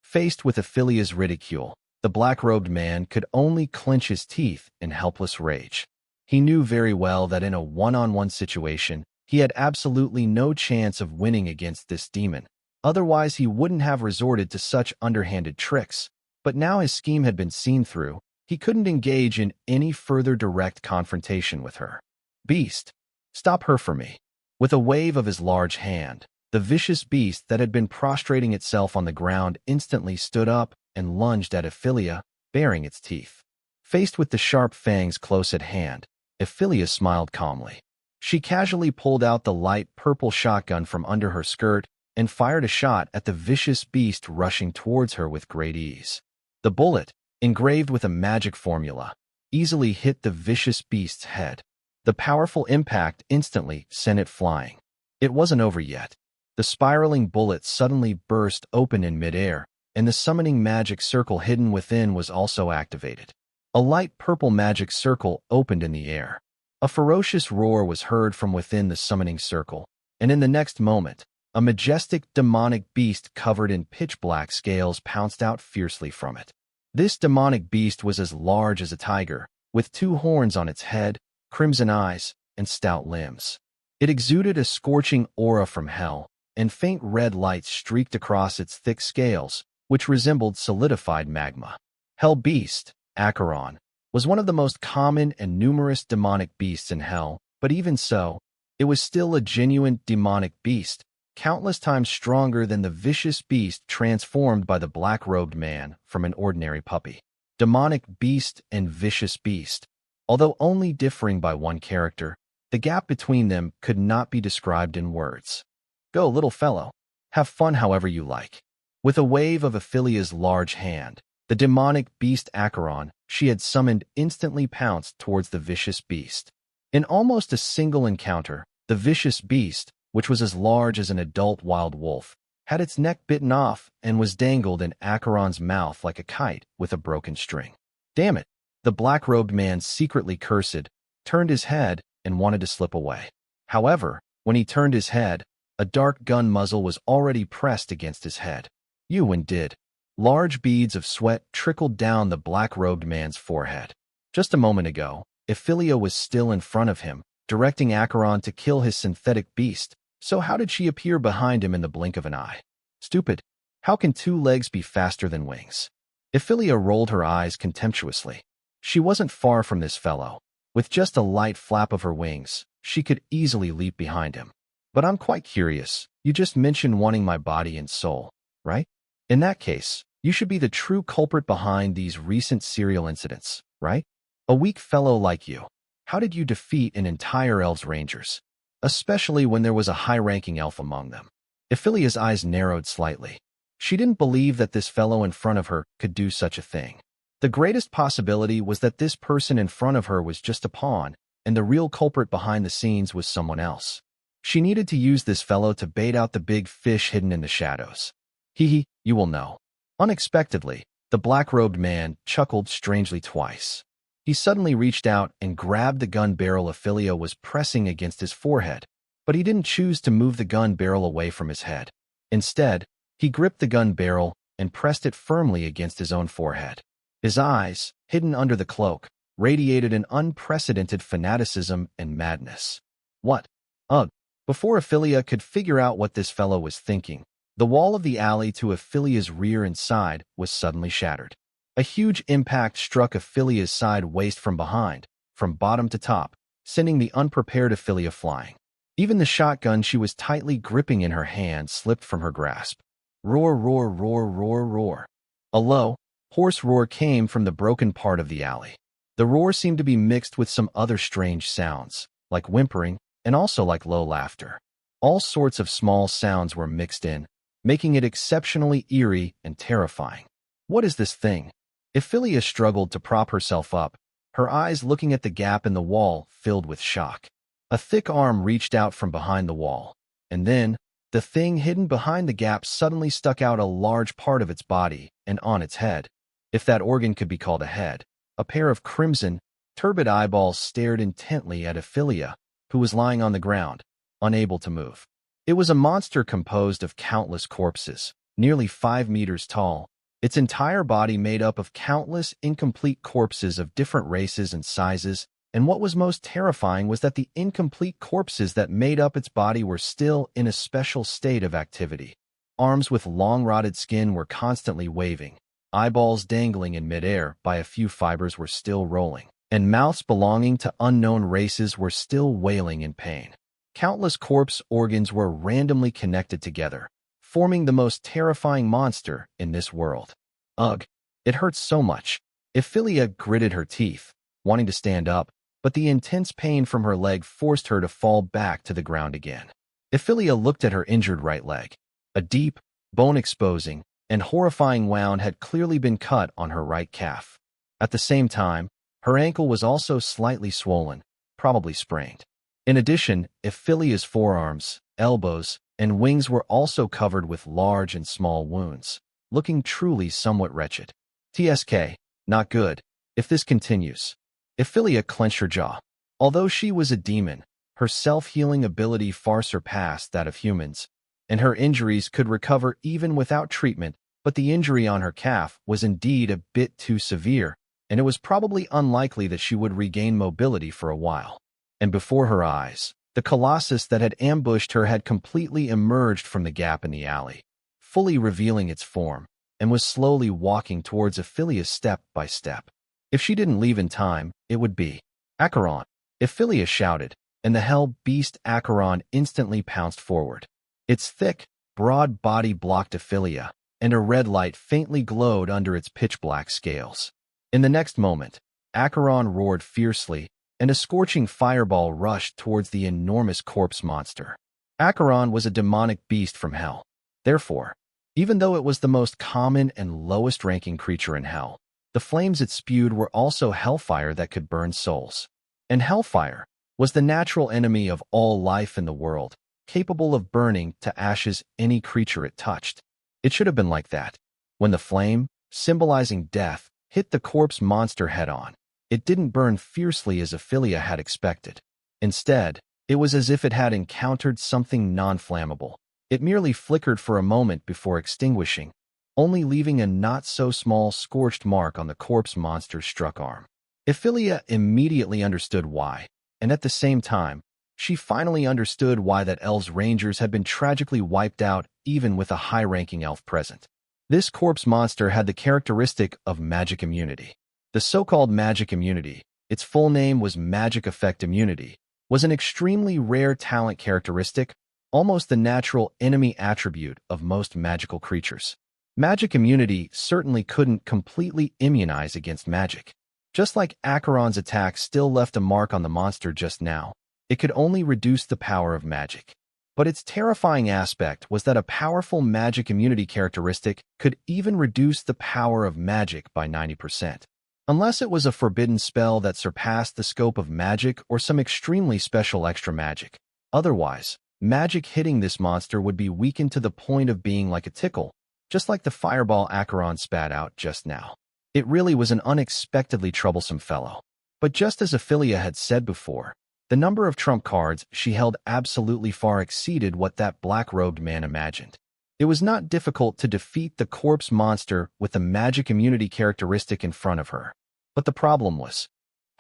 Faced with Evelia's ridicule, the black-robed man could only clench his teeth in helpless rage. He knew very well that in a one-on-one situation, He had absolutely no chance of winning against this demon. Otherwise, he wouldn't have resorted to such underhanded tricks. But now his scheme had been seen through. He couldn't engage in any further direct confrontation with her. Beast, stop her for me. With a wave of his large hand, the vicious beast that had been prostrating itself on the ground instantly stood up and lunged at Evelia, baring its teeth. Faced with the sharp fangs close at hand, Evelia smiled calmly. She casually pulled out the light purple shotgun from under her skirt and fired a shot at the vicious beast rushing towards her with great ease. The bullet, engraved with a magic formula, easily hit the vicious beast's head. The powerful impact instantly sent it flying. It wasn't over yet. The spiraling bullet suddenly burst open in midair, and the summoning magic circle hidden within was also activated. A light purple magic circle opened in the air. A ferocious roar was heard from within the summoning circle, and in the next moment, a majestic demonic beast covered in pitch-black scales pounced out fiercely from it. This demonic beast was as large as a tiger, with 2 horns on its head, crimson eyes, and stout limbs. It exuded a scorching aura from hell, and faint red lights streaked across its thick scales, which resembled solidified magma. Hell Beast, Acheron, was one of the most common and numerous demonic beasts in hell, but even so, it was still a genuine demonic beast, countless times stronger than the vicious beast transformed by the black-robed man from an ordinary puppy. Demonic beast and vicious beast. Although only differing by one character, the gap between them could not be described in words. Go, little fellow. Have fun however you like. With a wave of Evelia's large hand, the demonic beast Acheron she had summoned instantly pounced towards the vicious beast. In almost a single encounter, the vicious beast, which was as large as an adult wild wolf, had its neck bitten off and was dangled in Acheron's mouth like a kite with a broken string. Damn it! The black-robed man secretly cursed, turned his head, and wanted to slip away. However, when he turned his head, a dark gun muzzle was already pressed against his head. Ewan did. Large beads of sweat trickled down the black-robed man's forehead. Just a moment ago, Evelia was still in front of him, directing Acheron to kill his synthetic beast, so how did she appear behind him in the blink of an eye? Stupid. How can 2 legs be faster than wings? Evelia rolled her eyes contemptuously. She wasn't far from this fellow. With just a light flap of her wings, she could easily leap behind him. But I'm quite curious. You just mentioned wanting my body and soul, right? In that case, you should be the true culprit behind these recent serial incidents, right? A weak fellow like you. How did you defeat an entire elves rangers? Especially when there was a high-ranking elf among them. Evelia's eyes narrowed slightly. She didn't believe that this fellow in front of her could do such a thing. The greatest possibility was that this person in front of her was just a pawn, and the real culprit behind the scenes was someone else. She needed to use this fellow to bait out the big fish hidden in the shadows. Hee, you will know. Unexpectedly, the black-robed man chuckled strangely twice. He suddenly reached out and grabbed the gun barrel Evelia was pressing against his forehead, but he didn't choose to move the gun barrel away from his head. Instead, he gripped the gun barrel and pressed it firmly against his own forehead. His eyes, hidden under the cloak, radiated an unprecedented fanaticism and madness. What? Ugh! Before Evelia could figure out what this fellow was thinking, the wall of the alley to Evelia's rear and side was suddenly shattered. A huge impact struck Evelia's side waist from behind, from bottom to top, sending the unprepared Evelia flying. Even the shotgun she was tightly gripping in her hand slipped from her grasp. Roar, roar, roar, roar, roar. A low, hoarse roar came from the broken part of the alley. The roar seemed to be mixed with some other strange sounds, like whimpering, and also like low laughter. All sorts of small sounds were mixed in, making it exceptionally eerie and terrifying. What is this thing? Evelia struggled to prop herself up, her eyes looking at the gap in the wall filled with shock. A thick arm reached out from behind the wall, and then, the thing hidden behind the gap suddenly stuck out a large part of its body and on its head. If that organ could be called a head, a pair of crimson, turbid eyeballs stared intently at Evelia, who was lying on the ground, unable to move. It was a monster composed of countless corpses, nearly 5 meters tall, its entire body made up of countless incomplete corpses of different races and sizes, And what was most terrifying was that the incomplete corpses that made up its body were still in a special state of activity. Arms with long rotted skin were constantly waving, eyeballs dangling in midair by a few fibers were still rolling, and mouths belonging to unknown races were still wailing in pain. Countless corpse organs were randomly connected together, forming the most terrifying monster in this world. Ugh, it hurts so much. Evelia gritted her teeth, wanting to stand up, but the intense pain from her leg forced her to fall back to the ground again. Evelia looked at her injured right leg. A deep, bone-exposing, and horrifying wound had clearly been cut on her right calf. At the same time, her ankle was also slightly swollen, probably sprained. In addition, Evelia's forearms, elbows, and wings were also covered with large and small wounds, looking truly somewhat wretched. TSK, not good, if this continues. Evelia clenched her jaw. Although she was a demon, her self-healing ability far surpassed that of humans, and her injuries could recover even without treatment, but the injury on her calf was indeed a bit too severe, and it was probably unlikely that she would regain mobility for a while. And before her eyes, the colossus that had ambushed her had completely emerged from the gap in the alley, fully revealing its form, and was slowly walking towards Evelia step by step. If she didn't leave in time, it would be Acheron. Evelia shouted, and the hell beast Acheron instantly pounced forward. Its thick, broad body blocked Evelia, and a red light faintly glowed under its pitch-black scales. In the next moment, Acheron roared fiercely, and a scorching fireball rushed towards the enormous corpse monster. Acheron was a demonic beast from hell. Therefore, even though it was the most common and lowest-ranking creature in hell, the flames it spewed were also hellfire that could burn souls. And hellfire was the natural enemy of all life in the world, capable of burning to ashes any creature it touched. It should have been like that. When the flame, symbolizing death, hit the corpse monster head-on, it didn't burn fiercely as Evelia had expected. Instead, it was as if it had encountered something non-flammable. It merely flickered for a moment before extinguishing, only leaving a not-so-small scorched mark on the corpse monster's struck arm. Evelia immediately understood why, and at the same time, she finally understood why that elf's rangers had been tragically wiped out even with a high-ranking elf present. This corpse monster had the characteristic of magic immunity. The so-called magic immunity, its full name was magic effect immunity, was an extremely rare talent characteristic, almost the natural enemy attribute of most magical creatures. Magic immunity certainly couldn't completely immunize against magic. Just like Acheron's attack still left a mark on the monster just now, it could only reduce the power of magic. But its terrifying aspect was that a powerful magic immunity characteristic could even reduce the power of magic by 90%. Unless it was a forbidden spell that surpassed the scope of magic or some extremely special extra magic. Otherwise, magic hitting this monster would be weakened to the point of being like a tickle, just like the fireball Acheron spat out just now. It really was an unexpectedly troublesome fellow. But just as Evelia had said before, the number of trump cards she held absolutely far exceeded what that black-robed man imagined. It was not difficult to defeat the corpse monster with the magic immunity characteristic in front of her. But the problem was,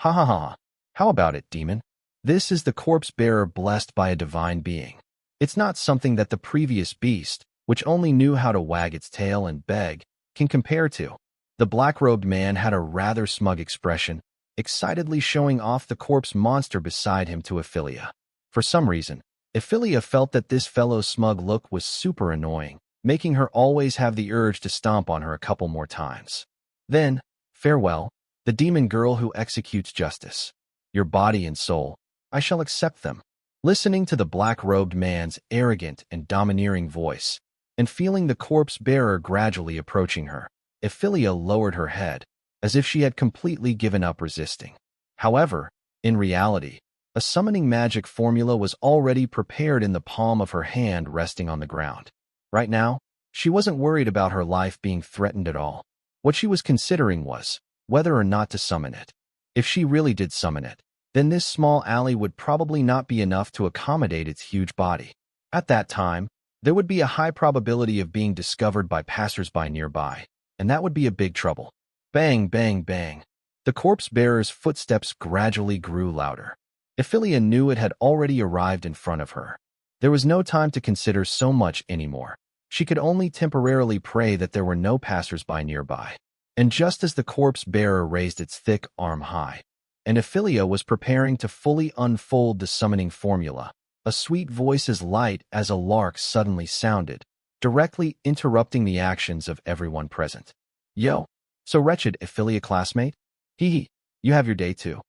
ha ha ha, how about it, demon? This is the corpse bearer blessed by a divine being. It's not something that the previous beast, which only knew how to wag its tail and beg, can compare to. The black-robed man had a rather smug expression, excitedly showing off the corpse monster beside him to Evelia. For some reason, Evelia felt that this fellow's smug look was super annoying, making her always have the urge to stomp on her a couple more times. Then, farewell, the demon girl who executes justice. Your body and soul, I shall accept them. Listening to the black-robed man's arrogant and domineering voice, and feeling the corpse bearer gradually approaching her, Evelia lowered her head, as if she had completely given up resisting. However, in reality, a summoning magic formula was already prepared in the palm of her hand resting on the ground. Right now, she wasn't worried about her life being threatened at all. What she was considering was whether or not to summon it. If she really did summon it, then this small alley would probably not be enough to accommodate its huge body. At that time, there would be a high probability of being discovered by passers-by nearby, and that would be a big trouble. Bang, bang, bang. The corpse-bearer's footsteps gradually grew louder. Evelia knew it had already arrived in front of her. There was no time to consider so much anymore. She could only temporarily pray that there were no passers-by nearby. And just as the corpse-bearer raised its thick arm high, and Evelia was preparing to fully unfold the summoning formula, a sweet voice as light as a lark suddenly sounded, directly interrupting the actions of everyone present. "Yo, so wretched, Evelia classmate? Hee hee, you have your day too."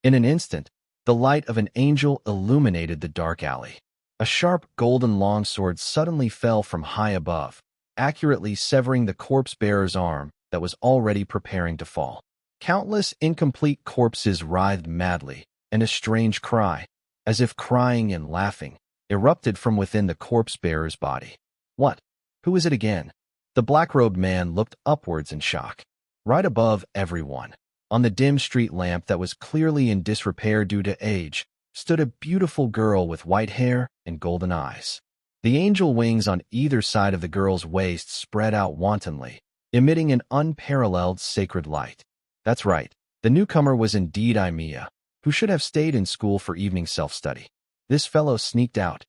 In an instant, the light of an angel illuminated the dark alley. A sharp golden longsword suddenly fell from high above, accurately severing the corpse-bearer's arm that was already preparing to fall. Countless incomplete corpses writhed madly, and a strange cry, as if crying and laughing, erupted from within the corpse-bearer's body. "What? Who is it again?" The black-robed man looked upwards in shock. Right above everyone, on the dim street lamp that was clearly in disrepair due to age, stood a beautiful girl with white hair and golden eyes. The angel wings on either side of the girl's waist spread out wantonly, emitting an unparalleled sacred light. That's right, the newcomer was indeed Evelia, who should have stayed in school for evening self-study. This fellow sneaked out.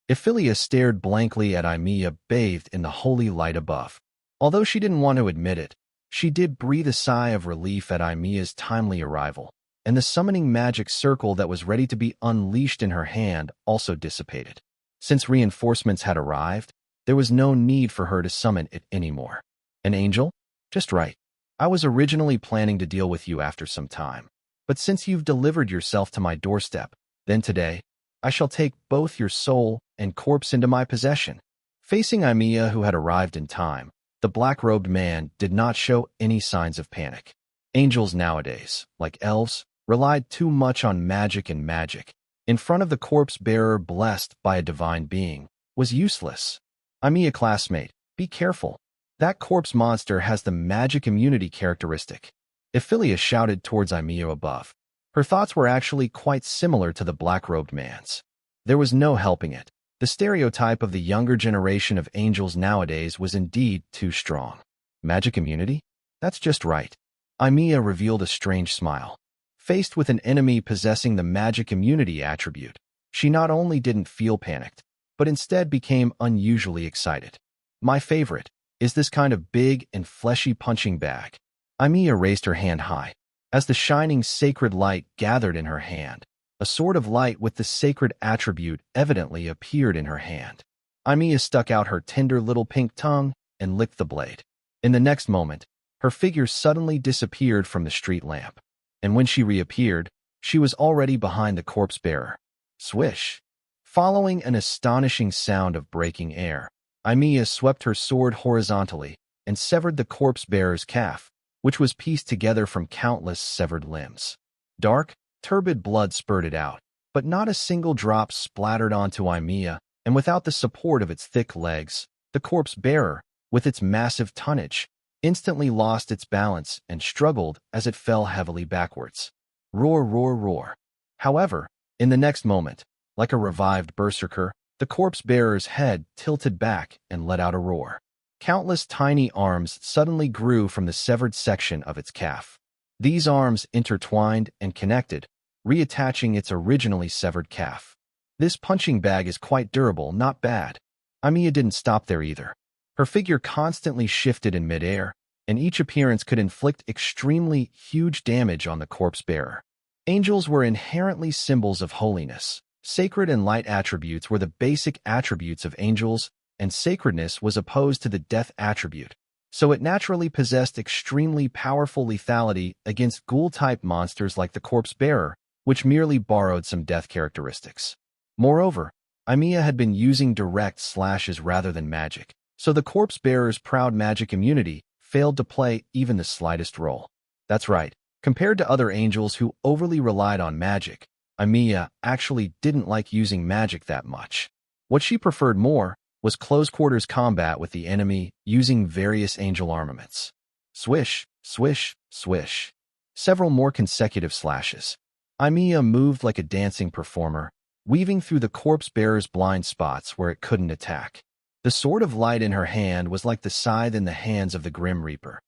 Evelia stared blankly at Evelia bathed in the holy light above. Although she didn't want to admit it, she did breathe a sigh of relief at Emilia's timely arrival, and the summoning magic circle that was ready to be unleashed in her hand also dissipated. Since reinforcements had arrived, there was no need for her to summon it anymore. An angel? Just right. I was originally planning to deal with you after some time, but since you've delivered yourself to my doorstep, then today, I shall take both your soul and corpse into my possession. Facing Evelia, who had arrived in time, the black-robed man did not show any signs of panic. Angels nowadays, like elves, relied too much on magic, and magic, in front of the corpse-bearer blessed by a divine being, was useless. Evelia classmate, be careful. That corpse monster has the magic immunity characteristic. Evelia shouted towards Evelia above. Her thoughts were actually quite similar to the black-robed man's. There was no helping it. The stereotype of the younger generation of angels nowadays was indeed too strong. Magic immunity? That's just right. Evelia revealed a strange smile. Faced with an enemy possessing the magic immunity attribute, she not only didn't feel panicked, but instead became unusually excited. My favorite is this kind of big and fleshy punching bag. Evelia raised her hand high. As the shining sacred light gathered in her hand, a sword of light with the sacred attribute evidently appeared in her hand. Evelia stuck out her tender little pink tongue and licked the blade. In the next moment, her figure suddenly disappeared from the street lamp. And when she reappeared, she was already behind the corpse-bearer. Swish! Following an astonishing sound of breaking air, Evelia swept her sword horizontally and severed the corpse-bearer's calf, which was pieced together from countless severed limbs. Dark, turbid blood spurted out, but not a single drop splattered onto Evelia, and without the support of its thick legs, the corpse-bearer, with its massive tonnage, instantly lost its balance and struggled as it fell heavily backwards. Roar, roar, roar. However, in the next moment, like a revived berserker, the corpse-bearer's head tilted back and let out a roar. Countless tiny arms suddenly grew from the severed section of its calf. These arms intertwined and connected, reattaching its originally severed calf. This punching bag is quite durable, not bad. Evelia didn't stop there either. Her figure constantly shifted in midair, and each appearance could inflict extremely huge damage on the corpse-bearer. Angels were inherently symbols of holiness. Sacred and light attributes were the basic attributes of angels, and sacredness was opposed to the death attribute, so it naturally possessed extremely powerful lethality against ghoul-type monsters like the corpse-bearer, which merely borrowed some death characteristics. Moreover, Evelia had been using direct slashes rather than magic, so the corpse-bearer's proud magic immunity failed to play even the slightest role. That's right, compared to other angels who overly relied on magic, Evelia actually didn't like using magic that much. What she preferred more was close-quarters combat with the enemy using various angel armaments. Swish, swish, swish. Several more consecutive slashes. Evelia moved like a dancing performer, weaving through the corpse-bearer's blind spots where it couldn't attack. The sword of light in her hand was like the scythe in the hands of the Grim Reaper.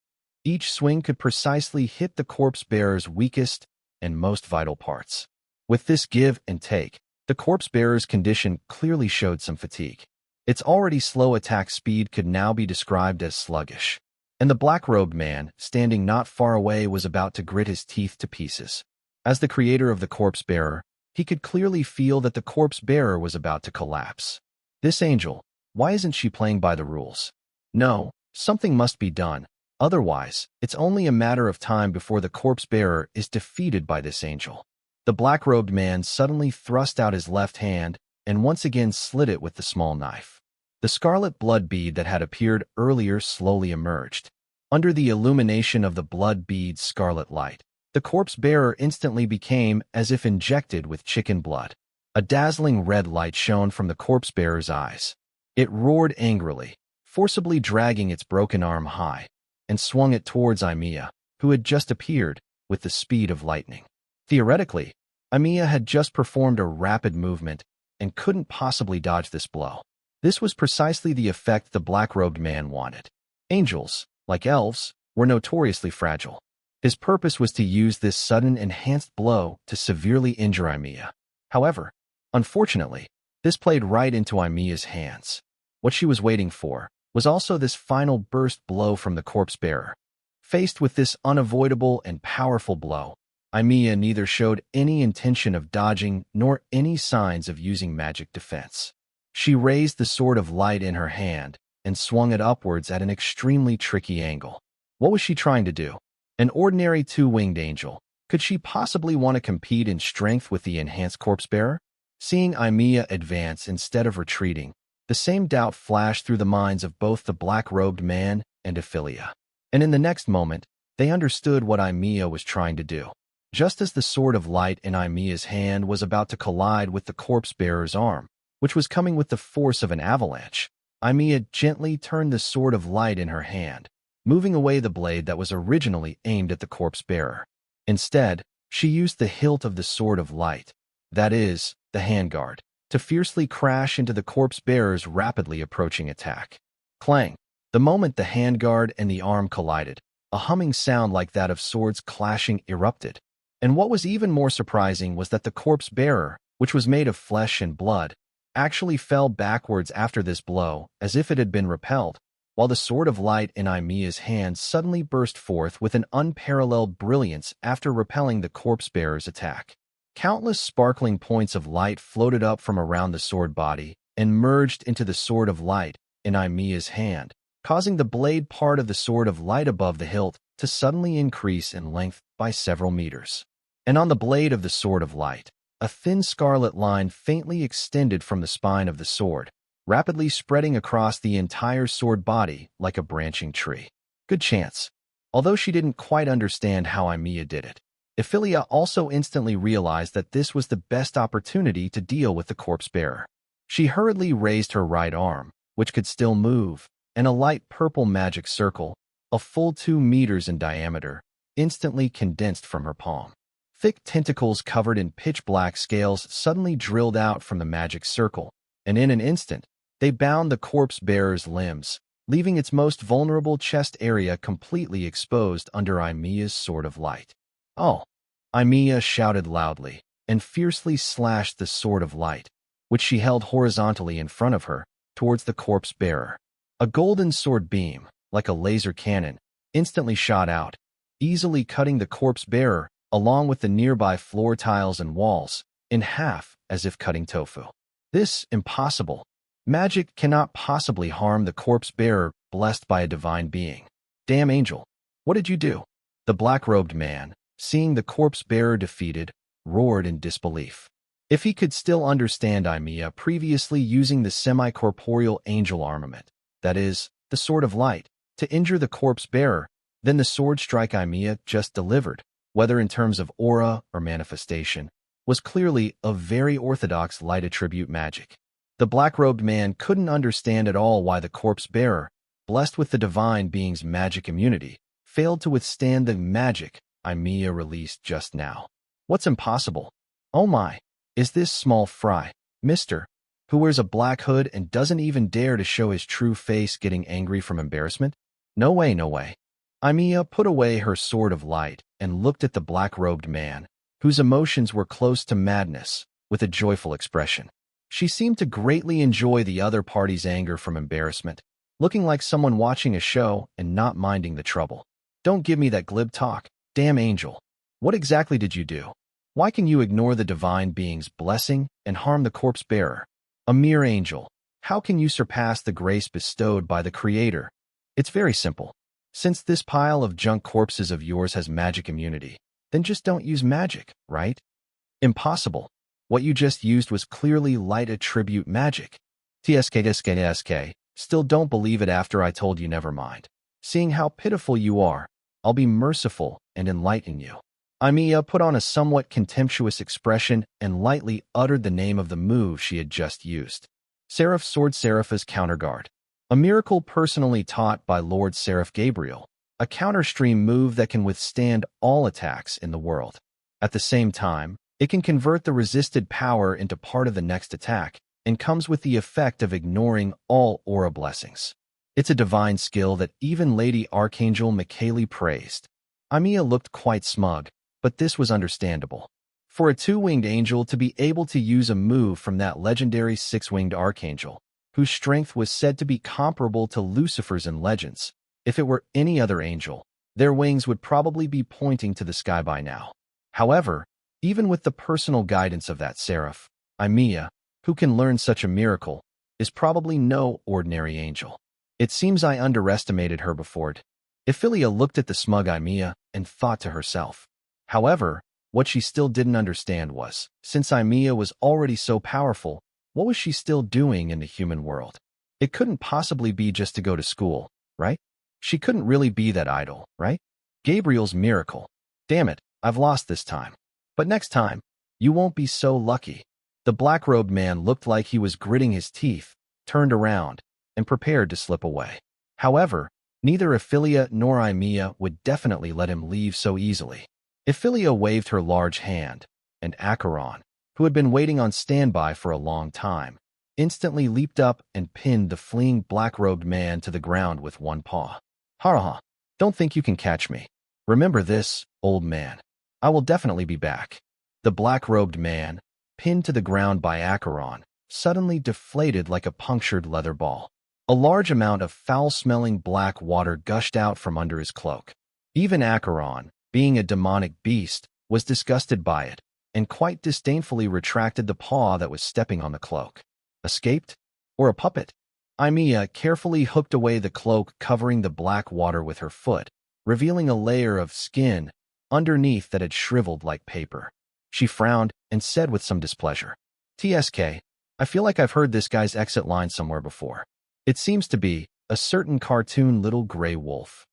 Each swing could precisely hit the corpse-bearer's weakest and most vital parts. With this give and take, the corpse-bearer's condition clearly showed some fatigue. Its already slow attack speed could now be described as sluggish. And the black-robed man, standing not far away, was about to grit his teeth to pieces. As the creator of the corpse-bearer, he could clearly feel that the corpse-bearer was about to collapse. This angel, why isn't she playing by the rules? No, something must be done. Otherwise, it's only a matter of time before the corpse-bearer is defeated by this angel. The black-robed man suddenly thrust out his left hand and once again slit it with the small knife. The scarlet blood bead that had appeared earlier slowly emerged. Under the illumination of the blood bead's scarlet light, the corpse-bearer instantly became as if injected with chicken blood. A dazzling red light shone from the corpse-bearer's eyes. It roared angrily, forcibly dragging its broken arm high, and swung it towards Evelia, who had just appeared, with the speed of lightning. Theoretically, Evelia had just performed a rapid movement and couldn't possibly dodge this blow. This was precisely the effect the black-robed man wanted. Angels, like elves, were notoriously fragile. His purpose was to use this sudden enhanced blow to severely injure Evelia. However, unfortunately, this played right into Emilia's hands. What she was waiting for was also this final burst blow from the corpse-bearer. Faced with this unavoidable and powerful blow, Evelia neither showed any intention of dodging nor any signs of using magic defense. She raised the sword of light in her hand and swung it upwards at an extremely tricky angle. What was she trying to do? An ordinary two-winged angel. Could she possibly want to compete in strength with the enhanced corpse-bearer? Seeing Evelia advance instead of retreating, the same doubt flashed through the minds of both the black-robed man and Evelia. And in the next moment, they understood what Evelia was trying to do. Just as the sword of light in Emilia's hand was about to collide with the corpse-bearer's arm, which was coming with the force of an avalanche, Evelia gently turned the sword of light in her hand, moving away the blade that was originally aimed at the corpse-bearer. Instead, she used the hilt of the sword of light, that is, the handguard, to fiercely crash into the corpse-bearer's rapidly approaching attack. Clang! The moment the handguard and the arm collided, a humming sound like that of swords clashing erupted. And what was even more surprising was that the corpse-bearer, which was made of flesh and blood, actually fell backwards after this blow, as if it had been repelled, while the sword of light in Emilia's hand suddenly burst forth with an unparalleled brilliance after repelling the corpse-bearer's attack. Countless sparkling points of light floated up from around the sword body and merged into the sword of light in Emilia's hand, causing the blade part of the sword of light above the hilt to suddenly increase in length by several meters. And on the blade of the sword of light, a thin scarlet line faintly extended from the spine of the sword, rapidly spreading across the entire sword body like a branching tree. Good chance. Although she didn't quite understand how Evelia did it, Evelia also instantly realized that this was the best opportunity to deal with the corpse-bearer. She hurriedly raised her right arm, which could still move, and a light purple magic circle, a full 2 meters in diameter, instantly condensed from her palm. Thick tentacles covered in pitch-black scales suddenly drilled out from the magic circle, and in an instant, they bound the corpse-bearer's limbs, leaving its most vulnerable chest area completely exposed under Emilia's sword of light. Oh! Evelia shouted loudly, and fiercely slashed the sword of light, which she held horizontally in front of her, towards the corpse-bearer. A golden sword beam, like a laser cannon, instantly shot out, easily cutting the corpse-bearer, along with the nearby floor tiles and walls, in half as if cutting tofu. This impossible. Magic cannot possibly harm the corpse-bearer blessed by a divine being. Damn angel, what did you do? The black-robed man, seeing the corpse-bearer defeated, roared in disbelief. If he could still understand Evelia previously using the semi-corporeal angel armament, that is, the sword of light, to injure the corpse-bearer, then the sword strike Evelia just delivered, whether in terms of aura or manifestation, was clearly a very orthodox light attribute magic. The black-robed man couldn't understand at all why the corpse-bearer, blessed with the divine being's magic immunity, failed to withstand the magic Evelia released just now. What's impossible? Oh my, is this small fry, mister, who wears a black hood and doesn't even dare to show his true face, getting angry from embarrassment? No way, no way. Evelia put away her sword of light and looked at the black-robed man, whose emotions were close to madness, with a joyful expression. She seemed to greatly enjoy the other party's anger from embarrassment, looking like someone watching a show and not minding the trouble. Don't give me that glib talk, damn angel. What exactly did you do? Why can you ignore the divine being's blessing and harm the corpse bearer? A mere angel. How can you surpass the grace bestowed by the Creator? It's very simple. Since this pile of junk corpses of yours has magic immunity, then just don't use magic, right? Impossible. What you just used was clearly light attribute magic. TSK. Still don't believe it after I told you never mind. Seeing how pitiful you are, I'll be merciful and enlighten you. Evelia put on a somewhat contemptuous expression and lightly uttered the name of the move she had just used. Seraph Sword Serapha's Counterguard. A miracle personally taught by Lord Seraph Gabriel, a counterstream move that can withstand all attacks in the world. At the same time, it can convert the resisted power into part of the next attack and comes with the effect of ignoring all aura blessings. It's a divine skill that even Lady Archangel Michaeli praised. Evelia looked quite smug, but this was understandable. For a two-winged angel to be able to use a move from that legendary six-winged archangel, whose strength was said to be comparable to Lucifer's in legends, if it were any other angel, their wings would probably be pointing to the sky by now. However, even with the personal guidance of that seraph, Evelia, who can learn such a miracle, is probably no ordinary angel. It seems I underestimated her before. Evelia looked at the smug Evelia and thought to herself. However, what she still didn't understand was, since Evelia was already so powerful, what was she still doing in the human world? It couldn't possibly be just to go to school, right? She couldn't really be that idle, right? Gabriel's miracle. Damn it, I've lost this time. But next time, you won't be so lucky. The black-robed man looked like he was gritting his teeth, turned around, and prepared to slip away. However, neither Evelia nor Evelia would definitely let him leave so easily. Evelia waved her large hand, and Acheron, who had been waiting on standby for a long time, instantly leaped up and pinned the fleeing black-robed man to the ground with one paw. Ha! Don't think you can catch me. Remember this, old man. I will definitely be back. The black-robed man, pinned to the ground by Acheron, suddenly deflated like a punctured leather ball. A large amount of foul-smelling black water gushed out from under his cloak. Even Acheron, being a demonic beast, was disgusted by it, and quite disdainfully retracted the paw that was stepping on the cloak. Escaped? Or a puppet? Evelia carefully hooked away the cloak covering the black water with her foot, revealing a layer of skin underneath that had shriveled like paper. She frowned and said with some displeasure, "TSK, I feel like I've heard this guy's exit line somewhere before. It seems to be a certain cartoon little gray wolf."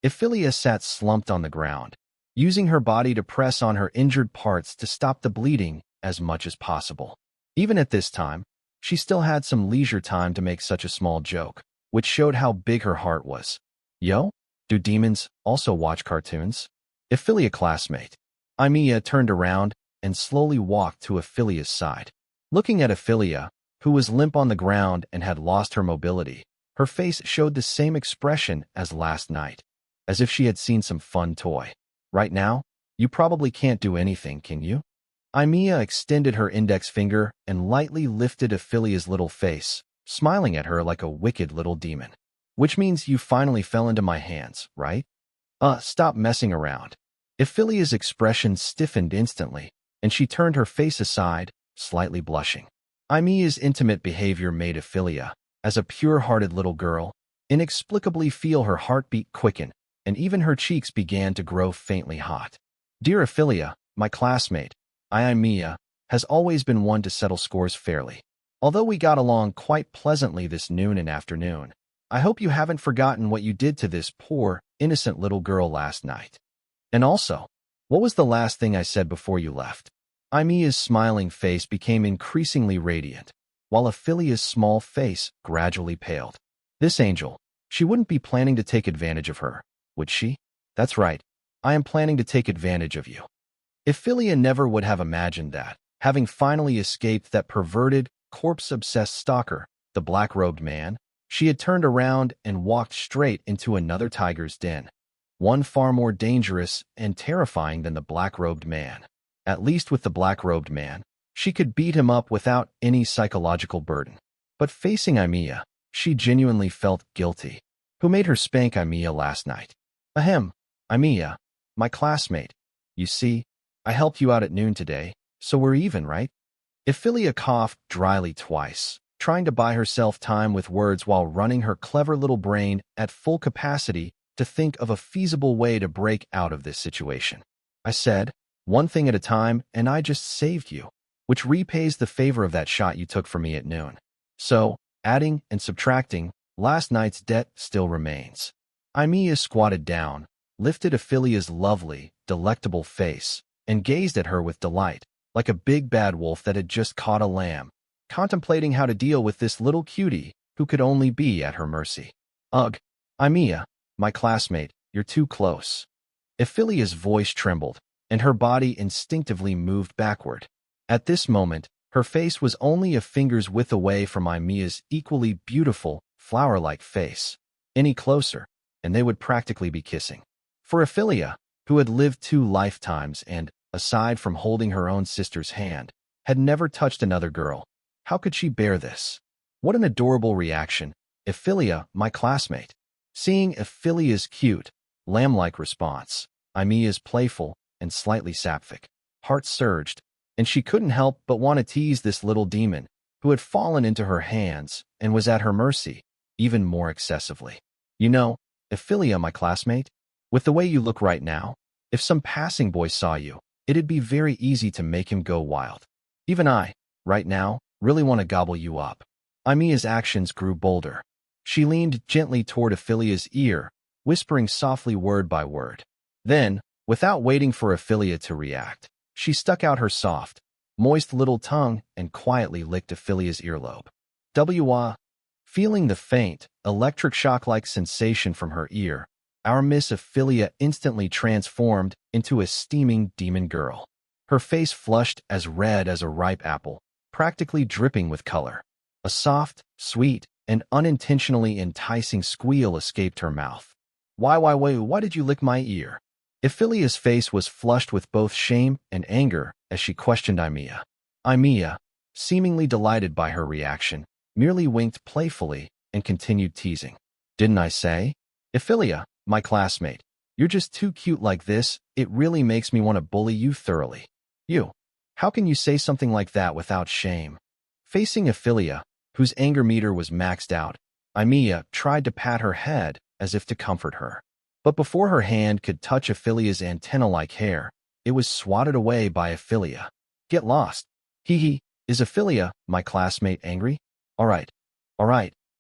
Evelia sat slumped on the ground, using her body to press on her injured parts to stop the bleeding as much as possible. Even at this time, she still had some leisure time to make such a small joke, which showed how big her heart was. Yo, do demons also watch cartoons? Evelia classmate. Evelia turned around and slowly walked to Ephelia's side. Looking at Evelia, who was limp on the ground and had lost her mobility, her face showed the same expression as last night, as if she had seen some fun toy. Right now, you probably can't do anything, can you? Evelia extended her index finger and lightly lifted Ephelia's little face, smiling at her like a wicked little demon. Which means you finally fell into my hands, right? Stop messing around. Ephelia's expression stiffened instantly, and she turned her face aside, slightly blushing. Evelia's intimate behavior made Evelia, as a pure-hearted little girl, inexplicably feel her heartbeat quicken, and even her cheeks began to grow faintly hot. Dear Evelia, my classmate, Evelia, has always been one to settle scores fairly. Although we got along quite pleasantly this noon and afternoon, I hope you haven't forgotten what you did to this poor, innocent little girl last night. And also, what was the last thing I said before you left? Evelia's smiling face became increasingly radiant, while Ephelia's small face gradually paled. This angel, she wouldn't be planning to take advantage of her, would she? That's right, I am planning to take advantage of you. Evelia never would have imagined that, having finally escaped that perverted, corpse-obsessed stalker, the black-robed man, she had turned around and walked straight into another tiger's den. one far more dangerous and terrifying than the black-robed man. At least with the black-robed man, she could beat him up without any psychological burden. But facing Evelia, she genuinely felt guilty. Who made her spank Evelia last night? Ahem, Evelia, my classmate. You see, I helped you out at noon today, so we're even, right? Evelia coughed dryly twice, trying to buy herself time with words while running her clever little brain at full capacity to think of a feasible way to break out of this situation. I said, one thing at a time, and I just saved you, which repays the favor of that shot you took from me at noon. So, adding and subtracting, last night's debt still remains. Evelia squatted down, lifted Evelia's lovely, delectable face, and gazed at her with delight, like a big bad wolf that had just caught a lamb, contemplating how to deal with this little cutie who could only be at her mercy. Ugh, Evelia, my classmate, you're too close. Evelia's voice trembled, and her body instinctively moved backward. At this moment, her face was only a finger's width away from Evelia's equally beautiful, flower-like face. Any closer, and they would practically be kissing. For Evelia, who had lived 2 lifetimes and, aside from holding her own sister's hand, had never touched another girl, how could she bear this? What an adorable reaction, Evelia, my classmate. Seeing Evelia's cute, lamb-like response, Evelia's playful and slightly sapphic heart surged, and she couldn't help but want to tease this little demon who had fallen into her hands and was at her mercy, even more excessively. You know, Evelia, my classmate, with the way you look right now, if some passing boy saw you, it'd be very easy to make him go wild. Even I, right now, really want to gobble you up. Evelia's actions grew bolder. She leaned gently toward Evelia's ear, whispering softly word by word. Then, without waiting for Evelia to react, she stuck out her soft, moist little tongue and quietly licked Evelia's earlobe. Feeling the faint, electric shock-like sensation from her ear, our Miss Evelia instantly transformed into a steaming demon girl. Her face flushed as red as a ripe apple, practically dripping with color. A soft, sweet, and unintentionally enticing squeal escaped her mouth. Why did you lick my ear? Evelia's face was flushed with both shame and anger as she questioned Evelia. Evelia, seemingly delighted by her reaction, merely winked playfully and continued teasing. Didn't I say? Evelia, my classmate, you're just too cute like this, it really makes me want to bully you thoroughly. You, how can you say something like that without shame? Facing Evelia, whose anger meter was maxed out, Evelia tried to pat her head as if to comfort her. But before her hand could touch Evelia's antenna-like hair, it was swatted away by Evelia. Get lost. Hee, is Evelia, my classmate, angry? All right,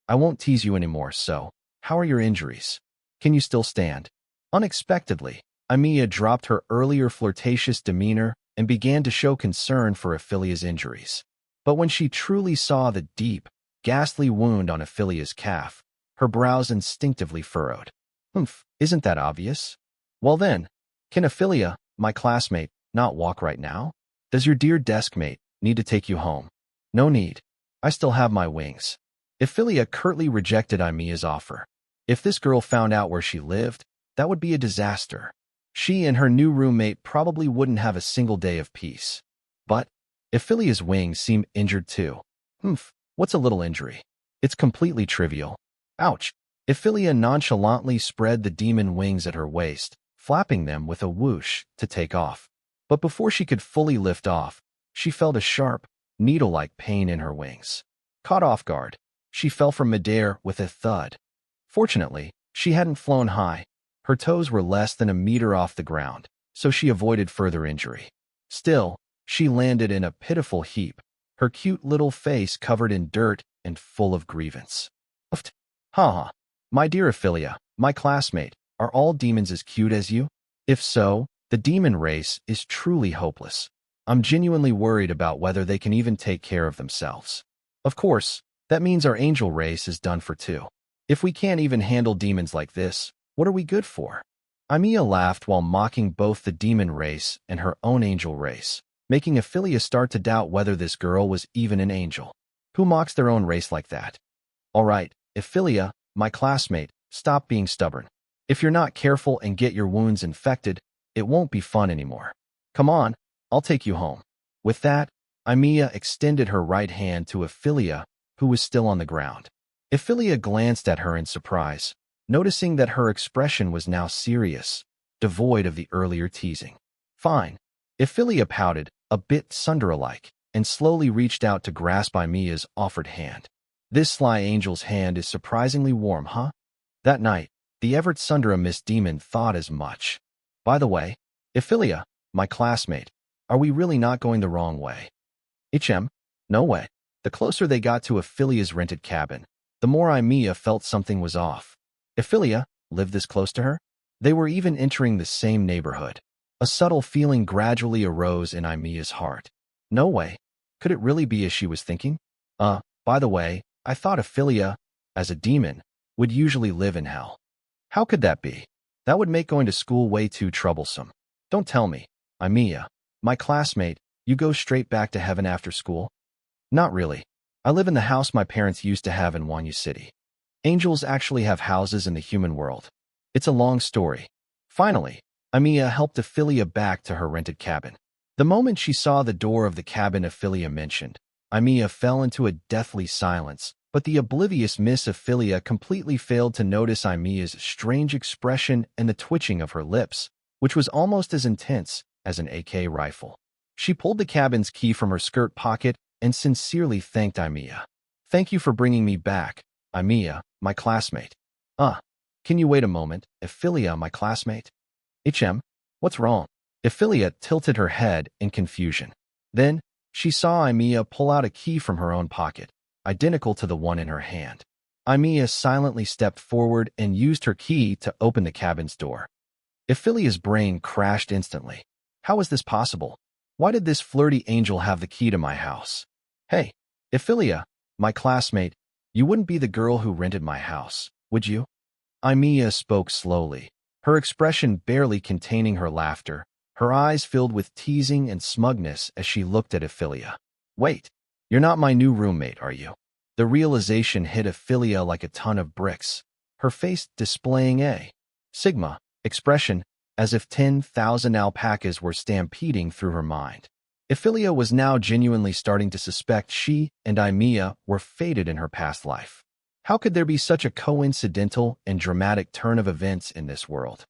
I won't tease you anymore, so, how are your injuries? Can you still stand? Unexpectedly, Evelia dropped her earlier flirtatious demeanor and began to show concern for Evelia's injuries. But when she truly saw the deep, ghastly wound on Evelia's calf, her brows instinctively furrowed. Isn't that obvious? Well then, can Evelia, my classmate, not walk right now? Does your dear deskmate need to take you home? No need. I still have my wings. Evelia curtly rejected Evelia's offer. If this girl found out where she lived, that would be a disaster. She and her new roommate probably wouldn't have a single day of peace. But Evelia's wings seem injured too. What's a little injury? It's completely trivial. Ouch. Evelia nonchalantly spread the demon wings at her waist, flapping them with a whoosh to take off. But before she could fully lift off, she felt a sharp, needle-like pain in her wings. Caught off guard, she fell from midair with a thud. Fortunately, she hadn't flown high. Her toes were less than a meter off the ground, so she avoided further injury. Still, she landed in a pitiful heap, her cute little face covered in dirt and full of grievance. My dear Evelia, my classmate, are all demons as cute as you? If so, the demon race is truly hopeless. I'm genuinely worried about whether they can even take care of themselves. Of course, that means our angel race is done for too. If we can't even handle demons like this, what are we good for? Evelia laughed while mocking both the demon race and her own angel race, making Evelia start to doubt whether this girl was even an angel. Who mocks their own race like that? All right, Evelia, my classmate, stop being stubborn. If you're not careful and get your wounds infected, it won't be fun anymore. Come on, I'll take you home. With that, Evelia extended her right hand to Evelia, who was still on the ground. Evelia glanced at her in surprise, noticing that her expression was now serious, devoid of the earlier teasing. Fine. Evelia pouted, a bit Sundara-like, and slowly reached out to grasp Evelia's offered hand. This sly angel's hand is surprisingly warm, huh? That night, the Everett Sundara Miss Demon thought as much. By the way, Evelia, my classmate, are we really not going the wrong way? No way. The closer they got to Evelia's rented cabin, the more Evelia felt something was off. Evelia lived this close to her? They were even entering the same neighborhood. A subtle feeling gradually arose in Evelia's heart. No way. Could it really be as she was thinking? By the way, I thought Evelia, as a demon, would usually live in hell. How could that be? That would make going to school way too troublesome. Don't tell me, Evelia, my classmate, you go straight back to heaven after school? Not really. I live in the house my parents used to have in Wanyu City. Angels actually have houses in the human world. It's a long story. Finally, Evelia helped Evelia back to her rented cabin. The moment she saw the door of the cabin Evelia mentioned, Evelia fell into a deathly silence, but the oblivious Miss Evelia completely failed to notice Evelia's strange expression and the twitching of her lips, which was almost as intense as an AK rifle. She pulled the cabin's key from her skirt pocket and sincerely thanked Evelia. Thank you for bringing me back, Evelia, my classmate. Can you wait a moment, Evelia, my classmate? What's wrong? Evelia tilted her head in confusion. Then, she saw Evelia pull out a key from her own pocket, identical to the one in her hand. Evelia silently stepped forward and used her key to open the cabin's door. Evelia's brain crashed instantly. How was this possible? Why did this flirty angel have the key to my house? Hey, Evelia, my classmate, you wouldn't be the girl who rented my house, would you? Evelia spoke slowly, her expression barely containing her laughter, her eyes filled with teasing and smugness as she looked at Evelia. Wait, you're not my new roommate, are you? The realization hit Evelia like a ton of bricks, her face displaying a sigma expression as if 10,000 alpacas were stampeding through her mind. Evelia was now genuinely starting to suspect she and Evelia were fated in her past life. How could there be such a coincidental and dramatic turn of events in this world?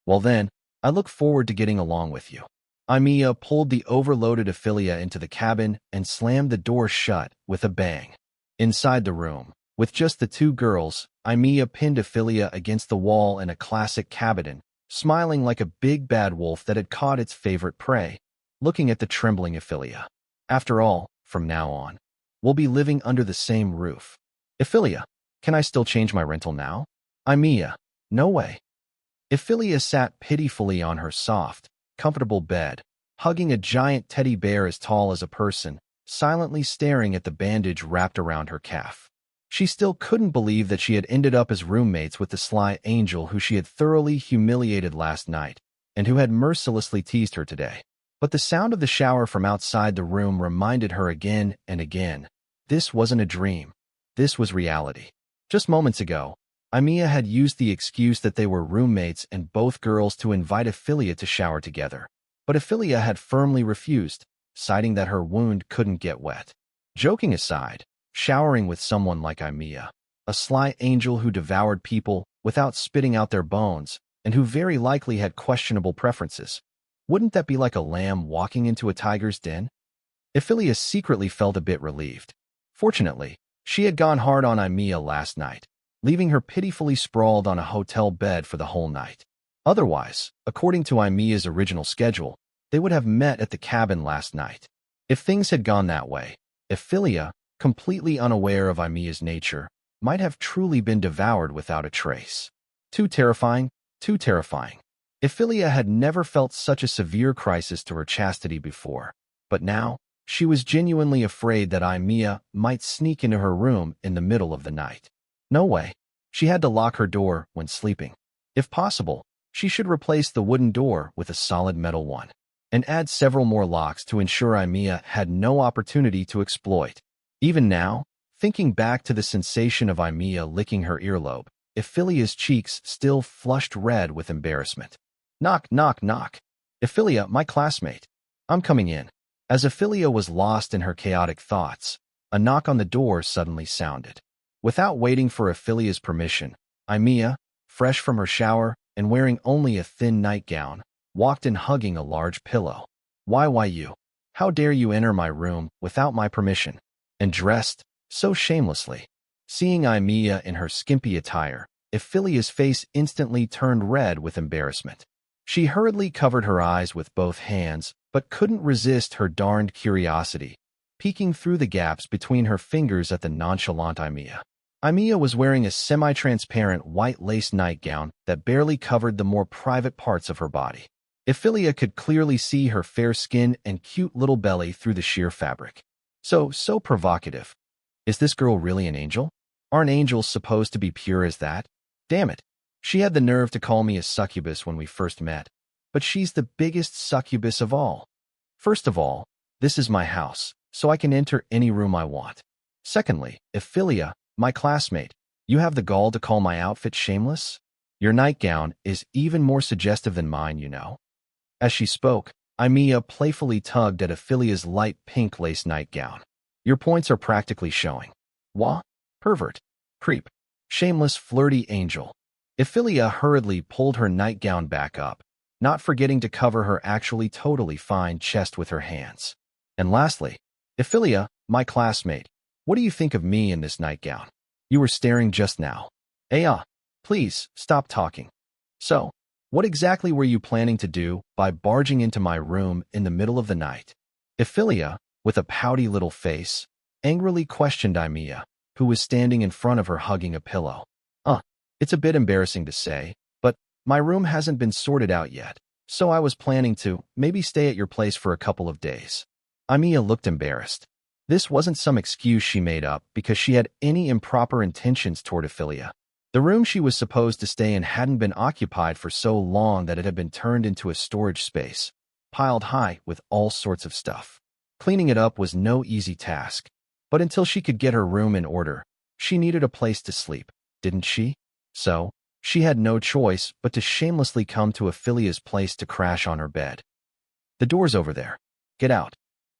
Well then, I look forward to getting along with you. Evelia pulled the overloaded Evelia into the cabin and slammed the door shut with a bang. Inside the room, with just the two girls, Evelia pinned Evelia against the wall in a classic cabinet, smiling like a big bad wolf that had caught its favorite prey, looking at the trembling Evelia. After all, from now on, we'll be living under the same roof. Evelia, can I still change my rental now? Evelia, no way. Evelia sat pitifully on her soft, comfortable bed, hugging a giant teddy bear as tall as a person, silently staring at the bandage wrapped around her calf. She still couldn't believe that she had ended up as roommates with the sly angel who she had thoroughly humiliated last night, and who had mercilessly teased her today. But the sound of the shower from outside the room reminded her again and again, this wasn't a dream. This was reality. Just moments ago, Evelia had used the excuse that they were roommates and both girls to invite Evelia to shower together. But Evelia had firmly refused, citing that her wound couldn't get wet. Joking aside, showering with someone like Evelia, a sly angel who devoured people without spitting out their bones and who very likely had questionable preferences, wouldn't that be like a lamb walking into a tiger's den? Evelia secretly felt a bit relieved. Fortunately, she had gone hard on Evelia last night, leaving her pitifully sprawled on a hotel bed for the whole night. Otherwise, according to Evelia's original schedule, they would have met at the cabin last night. If things had gone that way, Evelia, completely unaware of Evelia's nature, might have truly been devoured without a trace. Too terrifying, too terrifying. Evelia had never felt such a severe crisis to her chastity before, but now, she was genuinely afraid that Evelia might sneak into her room in the middle of the night. No way. She had to lock her door when sleeping. If possible, she should replace the wooden door with a solid metal one, and add several more locks to ensure Evelia had no opportunity to exploit. Even now, thinking back to the sensation of Evelia licking her earlobe, Ephilia's cheeks still flushed red with embarrassment. Knock, knock, knock. Evelia, my classmate. I'm coming in. As Evelia was lost in her chaotic thoughts, a knock on the door suddenly sounded. Without waiting for Ephilia's permission, Evelia, fresh from her shower and wearing only a thin nightgown, walked in hugging a large pillow. Why you? How dare you enter my room without my permission? And dressed so shamelessly. Seeing Evelia in her skimpy attire, Ephilia's face instantly turned red with embarrassment. She hurriedly covered her eyes with both hands, but couldn't resist her darned curiosity, peeking through the gaps between her fingers at the nonchalant Evelia. Evelia was wearing a semi-transparent white lace nightgown that barely covered the more private parts of her body. Evelia could clearly see her fair skin and cute little belly through the sheer fabric. So provocative. Is this girl really an angel? Aren't angels supposed to be pure as that? Damn it. She had the nerve to call me a succubus when we first met. But she's the biggest succubus of all. First of all, this is my house, so I can enter any room I want. Secondly, Evelia, my classmate, you have the gall to call my outfit shameless? Your nightgown is even more suggestive than mine, you know. As she spoke, Evelia playfully tugged at Ephilia's light pink lace nightgown. Your points are practically showing. Wah? Pervert. Creep. Shameless flirty angel. Evelia hurriedly pulled her nightgown back up, not forgetting to cover her actually totally fine chest with her hands. And lastly, Evelia, my classmate, what do you think of me in this nightgown? You were staring just now. Please, stop talking. So, what exactly were you planning to do by barging into my room in the middle of the night? Evelia, with a pouty little face, angrily questioned Evelia, who was standing in front of her hugging a pillow. It's a bit embarrassing to say, but my room hasn't been sorted out yet, so I was planning to maybe stay at your place for a couple of days. Evelia looked embarrassed. This wasn't some excuse she made up because she had any improper intentions toward Evelia. The room she was supposed to stay in hadn't been occupied for so long that it had been turned into a storage space, piled high with all sorts of stuff. Cleaning it up was no easy task, but until she could get her room in order, she needed a place to sleep, didn't she? So, she had no choice but to shamelessly come to Ephilia's place to crash on her bed. The door's over there. Get out.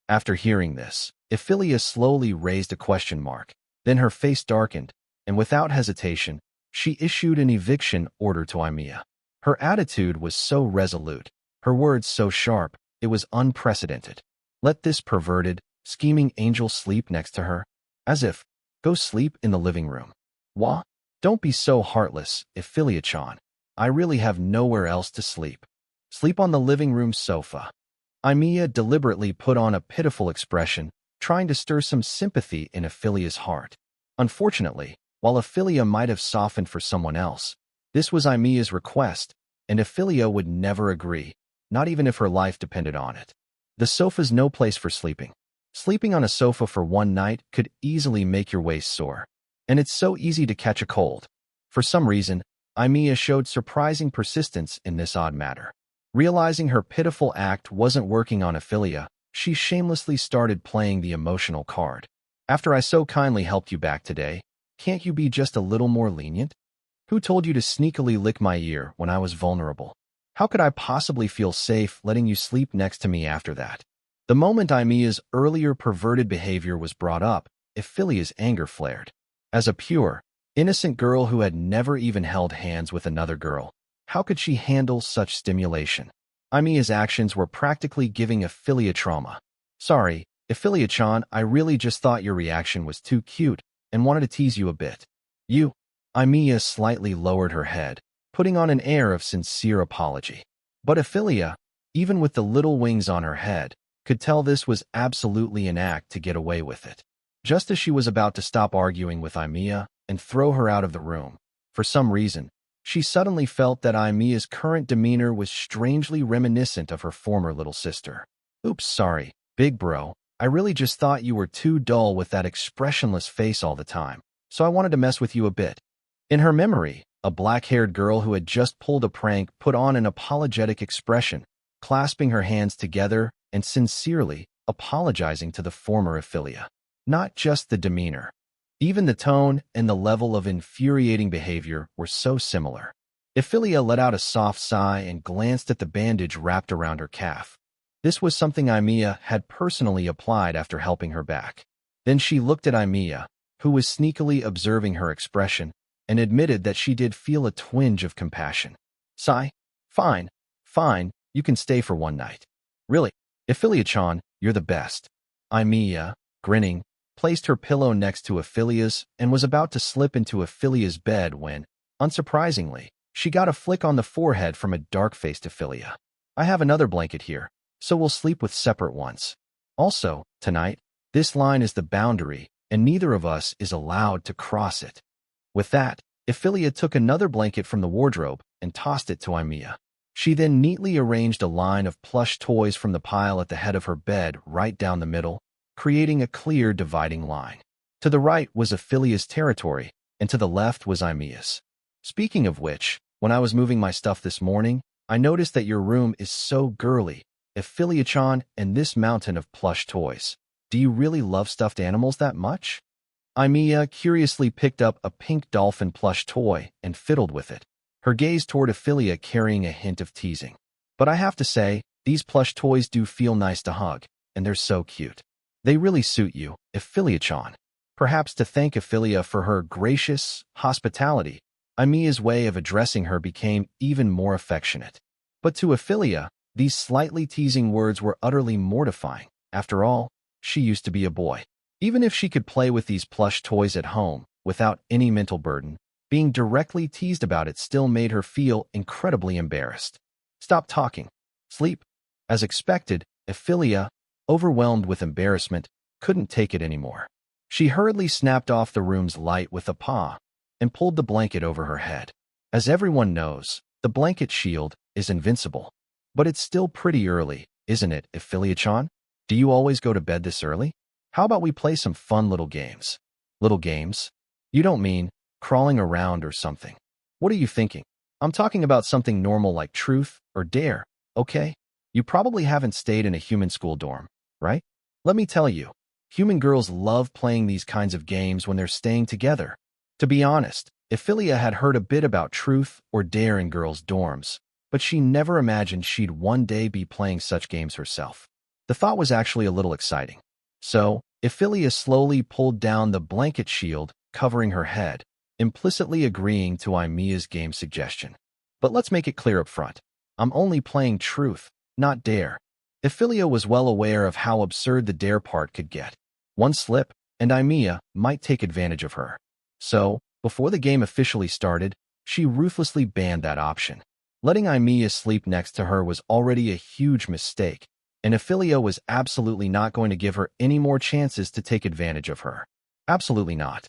After hearing this, Evelia slowly raised a question mark. Then her face darkened, and without hesitation, she issued an eviction order to Evelia. Her attitude was so resolute, her words so sharp, it was unprecedented. Let this perverted, scheming angel sleep next to her? As if, go sleep in the living room. Wah? Don't be so heartless, Evelia-chan. I really have nowhere else to sleep. Sleep on the living room sofa. Evelia deliberately put on a pitiful expression, trying to stir some sympathy in Ephilia's heart. Unfortunately, while Evelia might have softened for someone else, this was Emilia's request, and Evelia would never agree, not even if her life depended on it. The sofa's no place for sleeping. Sleeping on a sofa for one night could easily make your waist sore. And it's so easy to catch a cold. For some reason, Evelia showed surprising persistence in this odd matter. Realizing her pitiful act wasn't working on Evelia, she shamelessly started playing the emotional card. After I so kindly helped you back today, can't you be just a little more lenient? Who told you to sneakily lick my ear when I was vulnerable? How could I possibly feel safe letting you sleep next to me after that? The moment Emilia's earlier perverted behavior was brought up, Ephilia's anger flared. As a pure, innocent girl who had never even held hands with another girl, how could she handle such stimulation? Emilia's actions were practically giving Evelia trauma. Sorry, Evelia-chan, I really just thought your reaction was too cute and wanted to tease you a bit. You? Evelia slightly lowered her head, putting on an air of sincere apology. But Evelia, even with the little wings on her head, could tell this was absolutely an act to get away with it. Just as she was about to stop arguing with Evelia and throw her out of the room, for some reason, she suddenly felt that Emilia's current demeanor was strangely reminiscent of her former little sister. Oops, sorry, big bro. I really just thought you were too dull with that expressionless face all the time, so I wanted to mess with you a bit. In her memory, a black-haired girl who had just pulled a prank put on an apologetic expression, clasping her hands together and sincerely apologizing to the former Evelia. Not just the demeanor. Even the tone and the level of infuriating behavior were so similar. Evelia let out a soft sigh and glanced at the bandage wrapped around her calf. This was something Evelia had personally applied after helping her back. Then she looked at Evelia, who was sneakily observing her expression, and admitted that she did feel a twinge of compassion. Sigh. Fine, fine, you can stay for one night. Really, Evelia-chan, you're the best. Evelia, grinning, placed her pillow next to Evelia's and was about to slip into Evelia's bed when, unsurprisingly, she got a flick on the forehead from a dark-faced Evelia. I have another blanket here, so we'll sleep with separate ones. Also, tonight, this line is the boundary, and neither of us is allowed to cross it. With that, Evelia took another blanket from the wardrobe and tossed it to Evelia. She then neatly arranged a line of plush toys from the pile at the head of her bed right down the middle, creating a clear dividing line. To the right was Evelia's territory, and to the left was Evelia's. Speaking of which, when I was moving my stuff this morning, I noticed that your room is so girly. Evelia-chan, and this mountain of plush toys. Do you really love stuffed animals that much? Evelia curiously picked up a pink dolphin plush toy and fiddled with it, her gaze toward Evelia carrying a hint of teasing. But I have to say, these plush toys do feel nice to hug, and they're so cute. They really suit you, Evelia-chan. Perhaps to thank Evelia for her gracious hospitality, Evelia's way of addressing her became even more affectionate. But to Evelia, these slightly teasing words were utterly mortifying. After all, she used to be a boy. Even if she could play with these plush toys at home without any mental burden, being directly teased about it still made her feel incredibly embarrassed. Stop talking. Sleep. As expected, Evelia, overwhelmed with embarrassment, couldn't take it anymore. She hurriedly snapped off the room's light with a paw and pulled the blanket over her head. As everyone knows, the blanket shield is invincible. But it's still pretty early, isn't it, Evelia-chan? Do you always go to bed this early? How about we play some fun little games? Little games? You don't mean crawling around or something. What are you thinking? I'm talking about something normal like truth or dare, okay? You probably haven't stayed in a human school dorm, right? Let me tell you, human girls love playing these kinds of games when they're staying together. To be honest, Evelia had heard a bit about truth or dare in girls' dorms, but she never imagined she'd one day be playing such games herself. The thought was actually a little exciting. So, Evelia slowly pulled down the blanket shield covering her head, implicitly agreeing to Evelia's game suggestion. But let's make it clear up front. I'm only playing truth, not dare. Evelia was well aware of how absurd the dare part could get. One slip, and Evelia might take advantage of her. So, before the game officially started, she ruthlessly banned that option. Letting Evelia sleep next to her was already a huge mistake, and Evelia was absolutely not going to give her any more chances to take advantage of her. Absolutely not.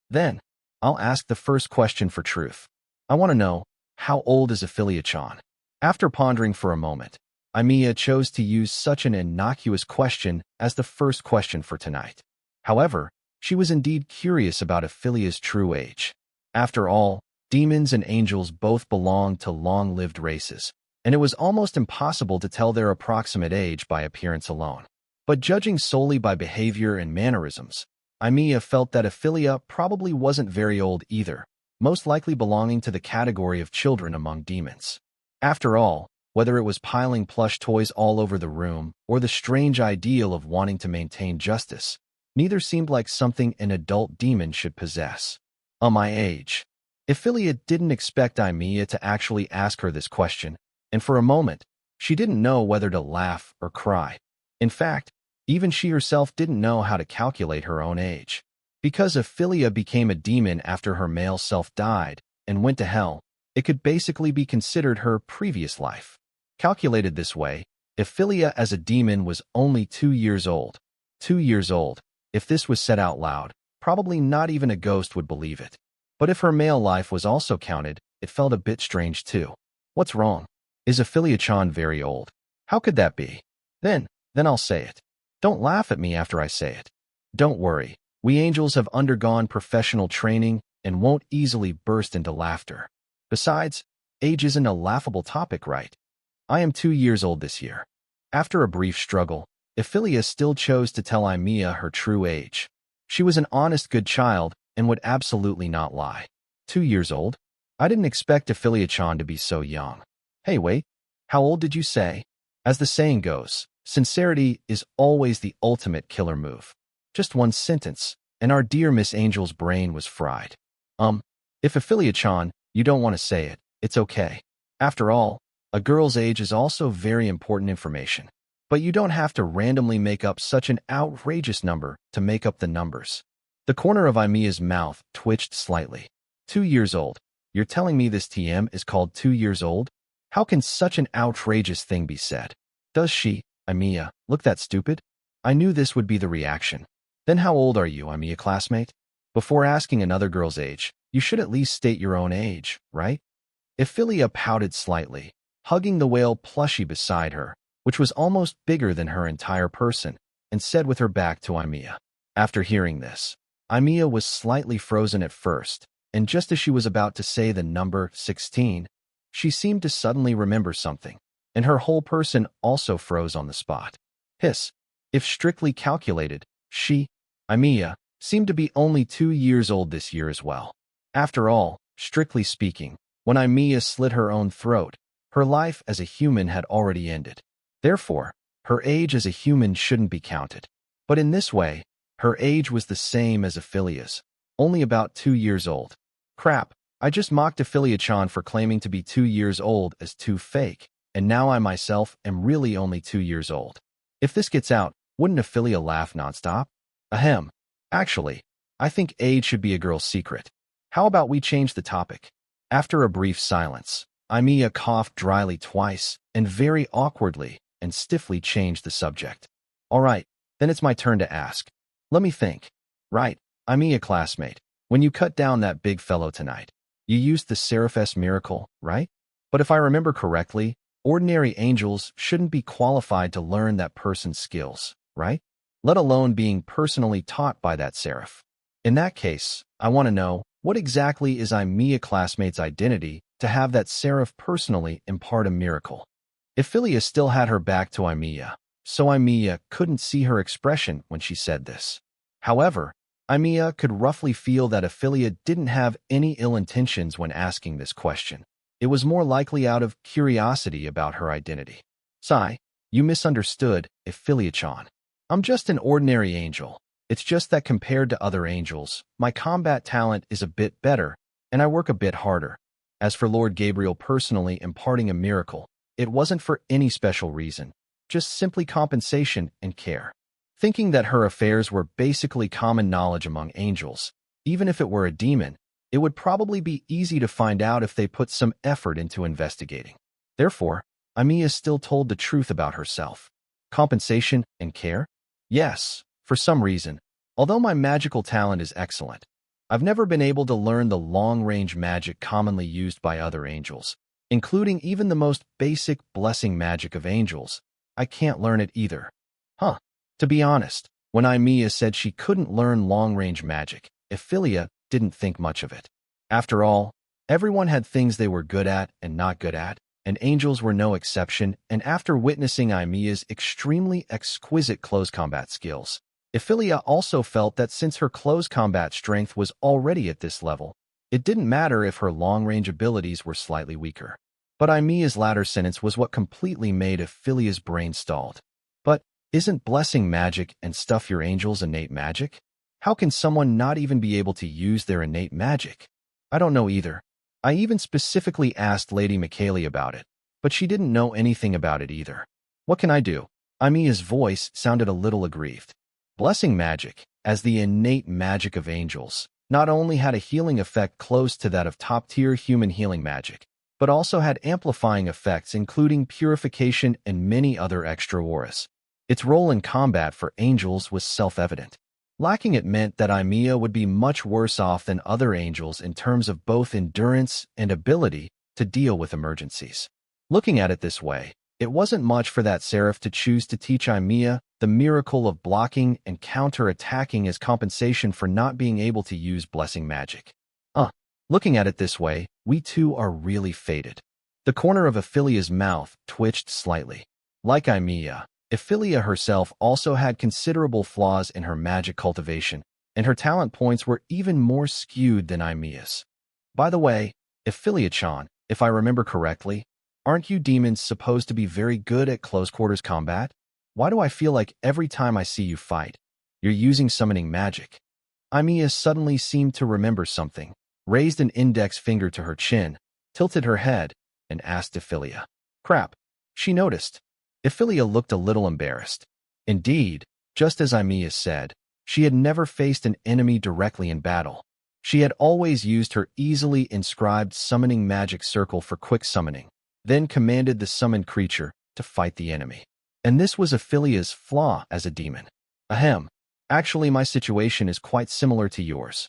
Then, I'll ask the first question for truth. I want to know, how old is Evelia-chan? After pondering for a moment, Evelia chose to use such an innocuous question as the first question for tonight. However, she was indeed curious about Evelia's true age. After all, demons and angels both belong to long-lived races, and it was almost impossible to tell their approximate age by appearance alone. But judging solely by behavior and mannerisms, Evelia felt that Evelia probably wasn't very old either, most likely belonging to the category of children among demons. After all, whether it was piling plush toys all over the room or the strange ideal of wanting to maintain justice, neither seemed like something an adult demon should possess. My age. Evelia didn't expect Evelia to actually ask her this question, and for a moment, she didn't know whether to laugh or cry. In fact, even she herself didn't know how to calculate her own age. Because Evelia became a demon after her male self died and went to hell, it could basically be considered her previous life. Calculated this way, Evelia as a demon was only 2 years old. 2 years old. If this was said out loud, probably not even a ghost would believe it. But if her male life was also counted, it felt a bit strange too. What's wrong? Is Evelia-chan very old? How could that be? Then I'll say it. Don't laugh at me after I say it. Don't worry, we angels have undergone professional training and won't easily burst into laughter. Besides, age isn't a laughable topic, right? I am 2 years old this year. After a brief struggle, Evelia still chose to tell Evelia her true age. She was an honest good child and would absolutely not lie. 2 years old? I didn't expect Evelia-chan to be so young. Hey, wait, how old did you say? As the saying goes, sincerity is always the ultimate killer move. Just one sentence, and our dear Miss Angel's brain was fried. If Evelia-chan, you don't want to say it, it's okay. After all, a girl's age is also very important information. But you don't have to randomly make up such an outrageous number to make up the numbers. The corner of Eimia's mouth twitched slightly. 2 years old. You're telling me this TM is called 2 years old? How can such an outrageous thing be said? Does she, Eimia, look that stupid? I knew this would be the reaction. Then how old are you, Eimia classmate? Before asking another girl's age, you should at least state your own age, right? Evelia pouted slightly, hugging the whale plushie beside her, which was almost bigger than her entire person, and said with her back to Eimia. After hearing this, Eimia was slightly frozen at first, and just as she was about to say the number 16, she seemed to suddenly remember something, and her whole person also froze on the spot. Hiss. If strictly calculated, she, Eimia, seemed to be only 2 years old this year as well. After all, strictly speaking, when Eimia slit her own throat, her life as a human had already ended. Therefore, her age as a human shouldn't be counted. But in this way, her age was the same as Evelia's, only about 2 years old. Crap, I just mocked Evelia-chan for claiming to be 2 years old as too fake, and now I myself am really only 2 years old. If this gets out, wouldn't Evelia laugh nonstop? Ahem. Actually, I think age should be a girl's secret. How about we change the topic? After a brief silence, Eimia coughed dryly twice, and very awkwardly and stiffly changed the subject. All right, then it's my turn to ask. Let me think. Right, Eimia classmate, when you cut down that big fellow tonight, you used the Seraph's miracle, right? But if I remember correctly, ordinary angels shouldn't be qualified to learn that person's skills, right? Let alone being personally taught by that seraph. In that case, I want to know, what exactly is Eimia classmate's identity to have that seraph personally impart a miracle? Evelia still had her back to Eimia, so Eimia couldn't see her expression when she said this. However, Eimia could roughly feel that Evelia didn't have any ill intentions when asking this question. It was more likely out of curiosity about her identity. Sigh, you misunderstood, Evelia-chan. I'm just an ordinary angel. It's just that compared to other angels, my combat talent is a bit better, and I work a bit harder. As for Lord Gabriel personally imparting a miracle, it wasn't for any special reason, just simply compensation and care. Thinking that her affairs were basically common knowledge among angels, even if it were a demon, it would probably be easy to find out if they put some effort into investigating. Therefore, Eimia still told the truth about herself. Compensation and care? Yes, for some reason, although my magical talent is excellent, I've never been able to learn the long-range magic commonly used by other angels, including even the most basic blessing magic of angels. I can't learn it either. To be honest, when Eimia said she couldn't learn long-range magic, Evelia didn't think much of it. After all, everyone had things they were good at and not good at, and angels were no exception, and after witnessing Eimia's extremely exquisite close combat skills, Evelia also felt that since her close combat strength was already at this level, it didn't matter if her long-range abilities were slightly weaker. But Eimia's latter sentence was what completely made Evelia's brain stalled. But isn't blessing magic and stuff your angels innate magic? How can someone not even be able to use their innate magic? I don't know either. I even specifically asked Lady Michaeli about it, but she didn't know anything about it either. What can I do? Eimia's voice sounded a little aggrieved. Blessing magic, as the innate magic of angels, not only had a healing effect close to that of top-tier human healing magic, but also had amplifying effects including purification and many other extra auras. Its role in combat for angels was self-evident. Lacking it meant that Eimia would be much worse off than other angels in terms of both endurance and ability to deal with emergencies. Looking at it this way, it wasn't much for that seraph to choose to teach Eimia the miracle of blocking and counter-attacking as compensation for not being able to use blessing magic. Looking at it this way, we two are really fated. The corner of Evelia's mouth twitched slightly. Like Eimia, Evelia herself also had considerable flaws in her magic cultivation, and her talent points were even more skewed than Evealia's. By the way, Evelia-chan, if I remember correctly, aren't you demons supposed to be very good at close-quarters combat? Why do I feel like every time I see you fight, you're using summoning magic? Evelia suddenly seemed to remember something, raised an index finger to her chin, tilted her head, and asked Evelia. Crap, she noticed. Evelia looked a little embarrassed. Indeed, just as Evelia said, she had never faced an enemy directly in battle. She had always used her easily inscribed summoning magic circle for quick summoning, then commanded the summoned creature to fight the enemy. And this was Evelia's flaw as a demon. Ahem. Actually, my situation is quite similar to yours.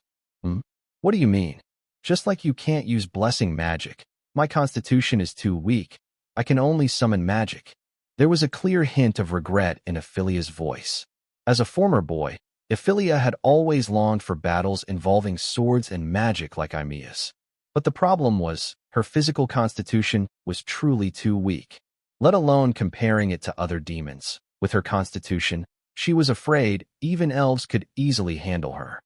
What do you mean? Just like you can't use blessing magic, my constitution is too weak. I can only summon magic. There was a clear hint of regret in Evelia's voice. As a former boy, Evelia had always longed for battles involving swords and magic like Evelia's. But the problem was, her physical constitution was truly too weak. Let alone comparing it to other demons. With her constitution, she was afraid even elves could easily handle her.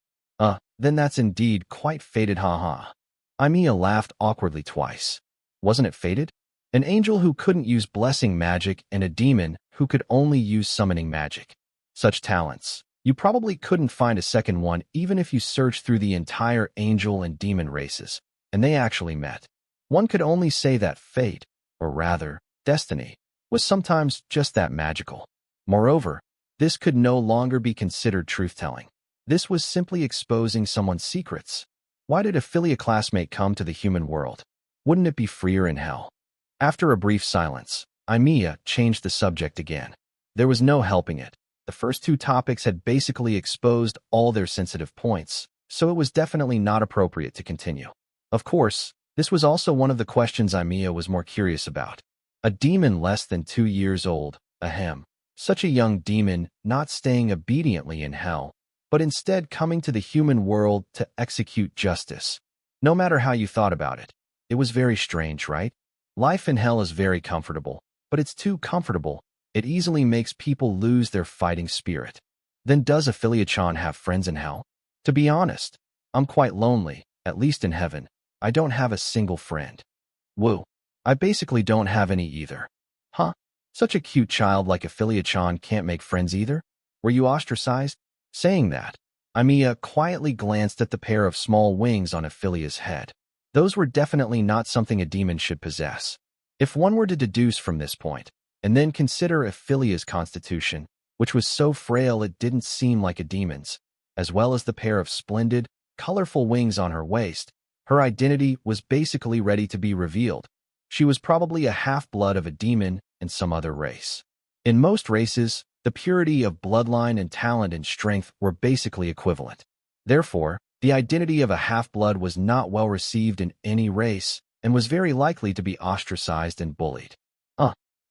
Then that's indeed quite fated, haha. Evelia laughed awkwardly twice. Wasn't it fated? An angel who couldn't use blessing magic and a demon who could only use summoning magic. Such talents. You probably couldn't find a second one even if you searched through the entire angel and demon races, and they actually met. One could only say that fate, or rather, destiny, was sometimes just that magical. Moreover, this could no longer be considered truth-telling. This was simply exposing someone's secrets. Why did a Evelia classmate come to the human world? Wouldn't it be freer in hell? After a brief silence, Evelia changed the subject again. There was no helping it. The first two topics had basically exposed all their sensitive points, so it was definitely not appropriate to continue. Of course, this was also one of the questions Evelia was more curious about. A demon less than 2 years old, ahem. Such a young demon not staying obediently in hell, but instead coming to the human world to execute justice. No matter how you thought about it, it was very strange, right? Life in hell is very comfortable, but it's too comfortable. It easily makes people lose their fighting spirit. Then does Evelia-chan have friends in hell? To be honest, I'm quite lonely, at least in heaven. I don't have a single friend. Woo. I basically don't have any either. Huh? Such a cute child like Evelia-chan can't make friends either? Were you ostracized? Saying that, Evelia quietly glanced at the pair of small wings on Evelia's head. Those were definitely not something a demon should possess. If one were to deduce from this point, and then consider Evelia's constitution, which was so frail it didn't seem like a demon's, as well as the pair of splendid, colorful wings on her waist, her identity was basically ready to be revealed. She was probably a half-blood of a demon in some other race. In most races, the purity of bloodline and talent and strength were basically equivalent. Therefore, the identity of a half-blood was not well received in any race and was very likely to be ostracized and bullied.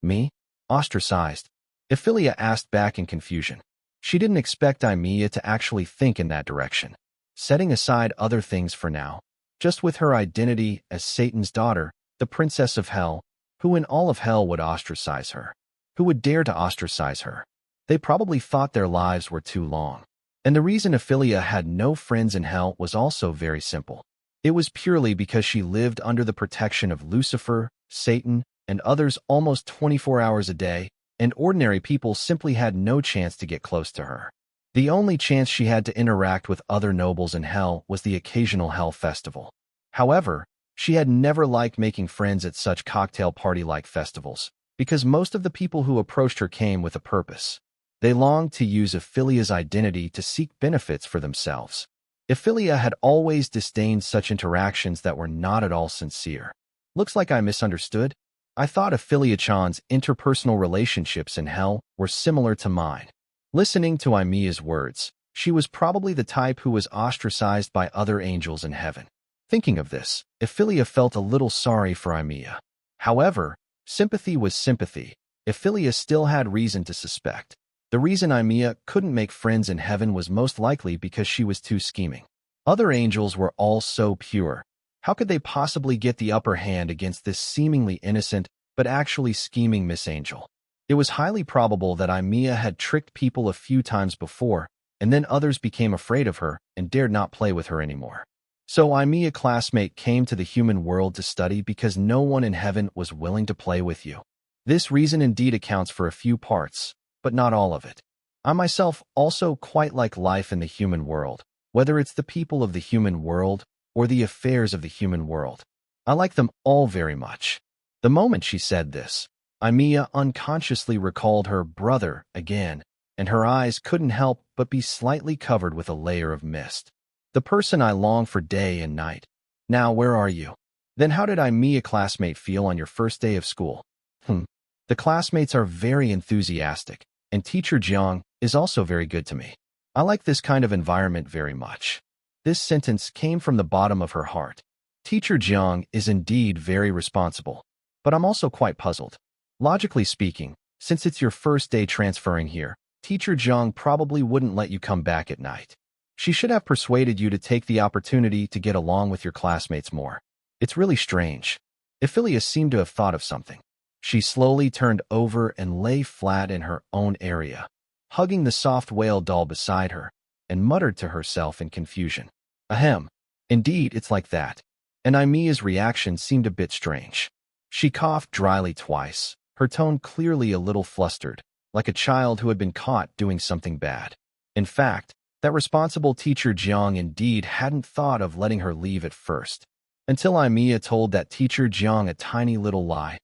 Me? Ostracized? Evelia asked back in confusion. She didn't expect Evelia to actually think in that direction. Setting aside other things for now, just with her identity as Satan's daughter, the princess of hell, who in all of hell would ostracize her? Who would dare to ostracize her? They probably thought their lives were too long. And the reason Evelia had no friends in hell was also very simple. It was purely because she lived under the protection of Lucifer, Satan, and others almost 24 hours a day, and ordinary people simply had no chance to get close to her. The only chance she had to interact with other nobles in hell was the occasional hell festival. However, she had never liked making friends at such cocktail party-like festivals, because most of the people who approached her came with a purpose. They longed to use Evelia's identity to seek benefits for themselves. Evelia had always disdained such interactions that were not at all sincere. Looks like I misunderstood. I thought Evelia-chan's interpersonal relationships in hell were similar to mine. Listening to Evelia's words, she was probably the type who was ostracized by other angels in heaven. Thinking of this, Evelia felt a little sorry for Evelia. However, sympathy was sympathy. Evelia still had reason to suspect. The reason Evelia couldn't make friends in heaven was most likely because she was too scheming. Other angels were all so pure. How could they possibly get the upper hand against this seemingly innocent but actually scheming Miss Angel? It was highly probable that Evelia had tricked people a few times before, and then others became afraid of her and dared not play with her anymore. So Evelia classmate came to the human world to study because no one in heaven was willing to play with you. This reason indeed accounts for a few parts, but not all of it. I myself also quite like life in the human world, whether it's the people of the human world or the affairs of the human world. I like them all very much. The moment she said this, Evelia unconsciously recalled her brother again, and her eyes couldn't help but be slightly covered with a layer of mist. The person I long for day and night. Now, where are you? Then how did Evelia classmate feel on your first day of school? The classmates are very enthusiastic, and teacher Jiang is also very good to me. I like this kind of environment very much. This sentence came from the bottom of her heart. Teacher Jiang is indeed very responsible, but I'm also quite puzzled. Logically speaking, since it's your first day transferring here, Teacher Jiang probably wouldn't let you come back at night. She should have persuaded you to take the opportunity to get along with your classmates more. It's really strange. Evelia seemed to have thought of something. She slowly turned over and lay flat in her own area, hugging the soft whale doll beside her, and muttered to herself in confusion. Ahem. Indeed, it's like that. And Evelia's reaction seemed a bit strange. She coughed dryly twice, her tone clearly a little flustered, like a child who had been caught doing something bad. In fact, that responsible teacher Jiang indeed hadn't thought of letting her leave at first, until Evelia told that teacher Jiang a tiny little lie.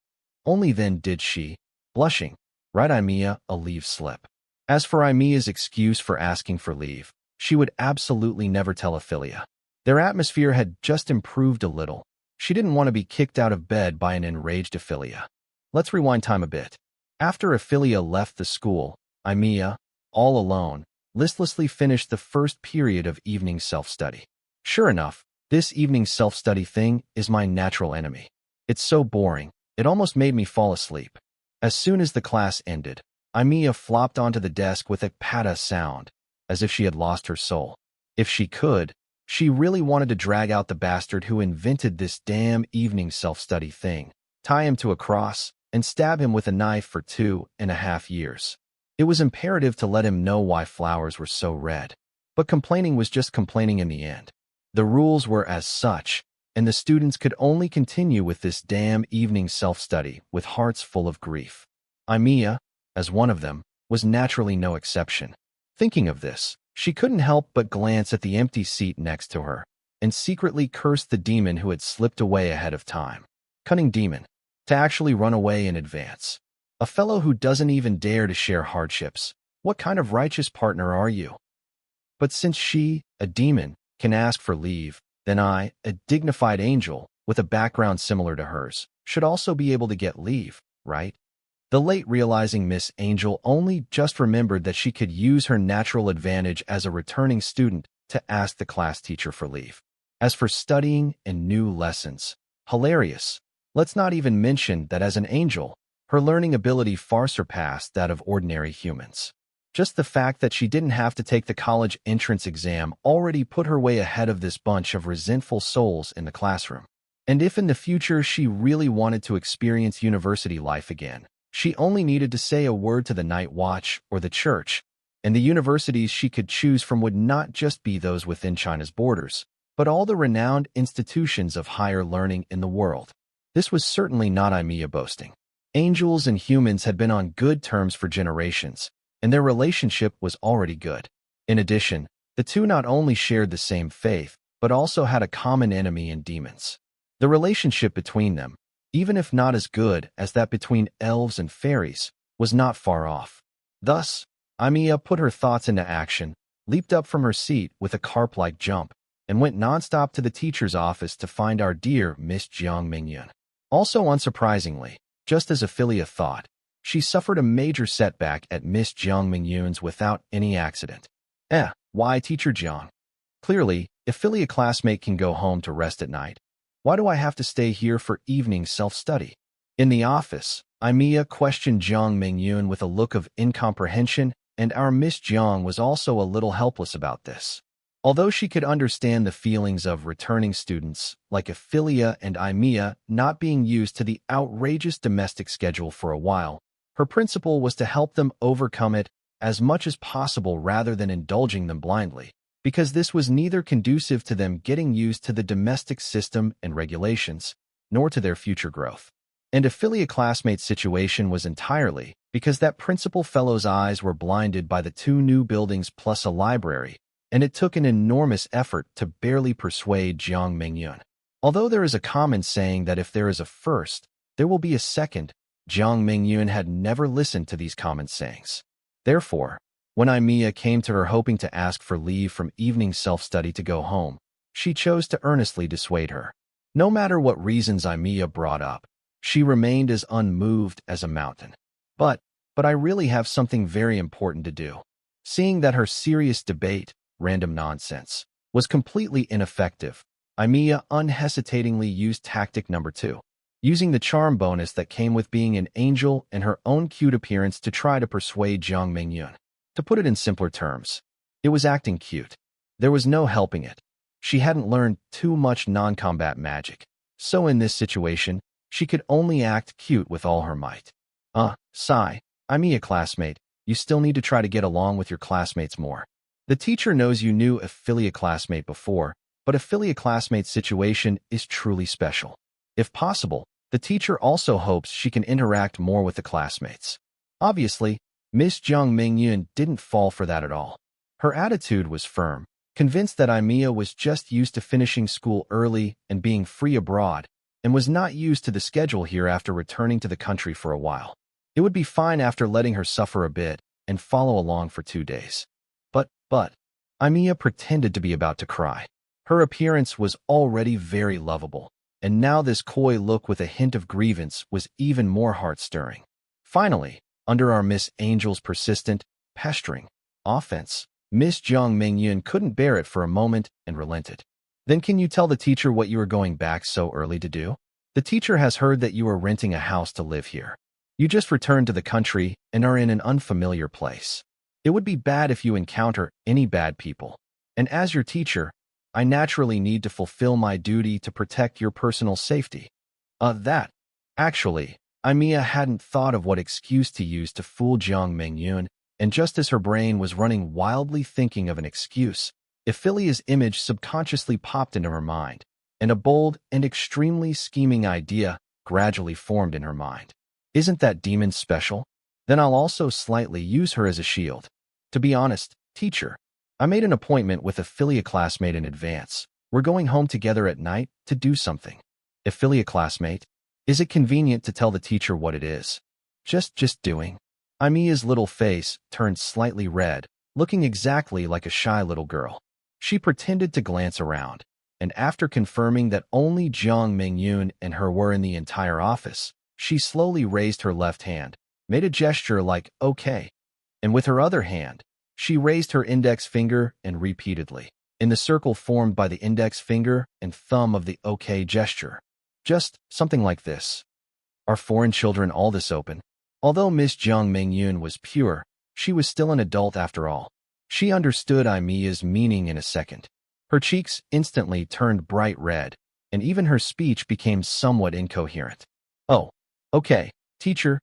Only then did she, blushing, write Evelia a leave slip. As for Evelia's excuse for asking for leave, she would absolutely never tell Evelia. Their atmosphere had just improved a little. She didn't want to be kicked out of bed by an enraged Evelia. Let's rewind time a bit. After Evelia left the school, Evelia, all alone, listlessly finished the first period of evening self-study. Sure enough, this evening self-study thing is my natural enemy. It's so boring, it almost made me fall asleep. As soon as the class ended, Evelia flopped onto the desk with a pata sound, as if she had lost her soul. If she could, she really wanted to drag out the bastard who invented this damn evening self-study thing, tie him to a cross, and stab him with a knife for 2.5 years. It was imperative to let him know why flowers were so red. But complaining was just complaining in the end. The rules were as such, and the students could only continue with this damn evening self-study with hearts full of grief. Evelia, as one of them, was naturally no exception. Thinking of this, she couldn't help but glance at the empty seat next to her, and secretly cursed the demon who had slipped away ahead of time. Cunning demon. To actually run away in advance. A fellow who doesn't even dare to share hardships. What kind of righteous partner are you? But since she, a demon, can ask for leave, then I, a dignified angel, with a background similar to hers, should also be able to get leave, right? The late realizing Miss Angel only just remembered that she could use her natural advantage as a returning student to ask the class teacher for leave. As for studying and new lessons, hilarious. Let's not even mention that as an angel, her learning ability far surpassed that of ordinary humans. Just the fact that she didn't have to take the college entrance exam already put her way ahead of this bunch of resentful souls in the classroom. And if in the future she really wanted to experience university life again, she only needed to say a word to the night watch or the church, and the universities she could choose from would not just be those within China's borders, but all the renowned institutions of higher learning in the world. This was certainly not Evelia boasting. Angels and humans had been on good terms for generations, and their relationship was already good. In addition, the two not only shared the same faith, but also had a common enemy in demons. The relationship between them, even if not as good as that between elves and fairies, was not far off. Thus, Evelia put her thoughts into action, leaped up from her seat with a carp-like jump, and went nonstop to the teacher's office to find our dear Miss Jiang Mingyun. Also unsurprisingly, just as Evelia thought, she suffered a major setback at Miss Jiang Mingyun's without any accident. Why Teacher Jiang? Clearly, Evelia classmate can go home to rest at night. Why do I have to stay here for evening self-study? In the office, Evelia questioned Jiang Mingyun with a look of incomprehension, and our Miss Jiang was also a little helpless about this. Although she could understand the feelings of returning students, like Evelia and Evelia not being used to the outrageous domestic schedule for a while, her principle was to help them overcome it as much as possible rather than indulging them blindly, because this was neither conducive to them getting used to the domestic system and regulations, nor to their future growth. And Evelia classmate's situation was entirely because that principal fellow's eyes were blinded by the 2 new buildings plus a library, and it took an enormous effort to barely persuade Jiang Mingyun. Although there is a common saying that if there is a first, there will be a second, Jiang Mingyun had never listened to these common sayings. Therefore, when Evelia came to her hoping to ask for leave from evening self-study to go home, she chose to earnestly dissuade her. No matter what reasons Evelia brought up, she remained as unmoved as a mountain. But I really have something very important to do. Seeing that her serious debate, random nonsense, was completely ineffective, Evelia unhesitatingly used tactic number 2, using the charm bonus that came with being an angel and her own cute appearance to try to persuade Jiang Mingyun. To put it in simpler terms, it was acting cute. There was no helping it. She hadn't learned too much non-combat magic, so in this situation, she could only act cute with all her might. Sigh, Evelia classmate, you still need to try to get along with your classmates more. The teacher knows you knew Evelia classmate before, but Evelia classmate's situation is truly special. If possible, the teacher also hopes she can interact more with the classmates. Obviously, Miss Jiang Mingyun didn't fall for that at all. Her attitude was firm, convinced that Evelia was just used to finishing school early and being free abroad, and was not used to the schedule here after returning to the country for a while. It would be fine after letting her suffer a bit and follow along for 2 days. But, Evelia pretended to be about to cry. Her appearance was already very lovable, and now this coy look with a hint of grievance was even more heart-stirring. Finally, under our Miss Angel's persistent, pestering offense, Miss Jiang Mingyun couldn't bear it for a moment and relented. Then can you tell the teacher what you are going back so early to do? The teacher has heard that you are renting a house to live here. You just returned to the country and are in an unfamiliar place. It would be bad if you encounter any bad people. And as your teacher, I naturally need to fulfill my duty to protect your personal safety. Actually, Evelia hadn't thought of what excuse to use to fool Jiang Mingyun, and just as her brain was running wildly thinking of an excuse, Evelia's image subconsciously popped into her mind, and a bold and extremely scheming idea gradually formed in her mind. Isn't that demon special? Then I'll also slightly use her as a shield. To be honest, teacher, I made an appointment with Evelia classmate in advance. We're going home together at night to do something. Evelia classmate, is it convenient to tell the teacher what it is? Just doing. Evelia's little face turned slightly red, looking exactly like a shy little girl. She pretended to glance around, and after confirming that only Jiang Mingyun and her were in the entire office, she slowly raised her left hand, made a gesture like, okay, and with her other hand, she raised her index finger and repeatedly, in the circle formed by the index finger and thumb of the okay gesture. Just something like this. Are foreign children all this open? Although Miss Jiang Mingyun was pure, she was still an adult after all. She understood Evelia's meaning in a second. Her cheeks instantly turned bright red, and even her speech became somewhat incoherent. Oh, okay, teacher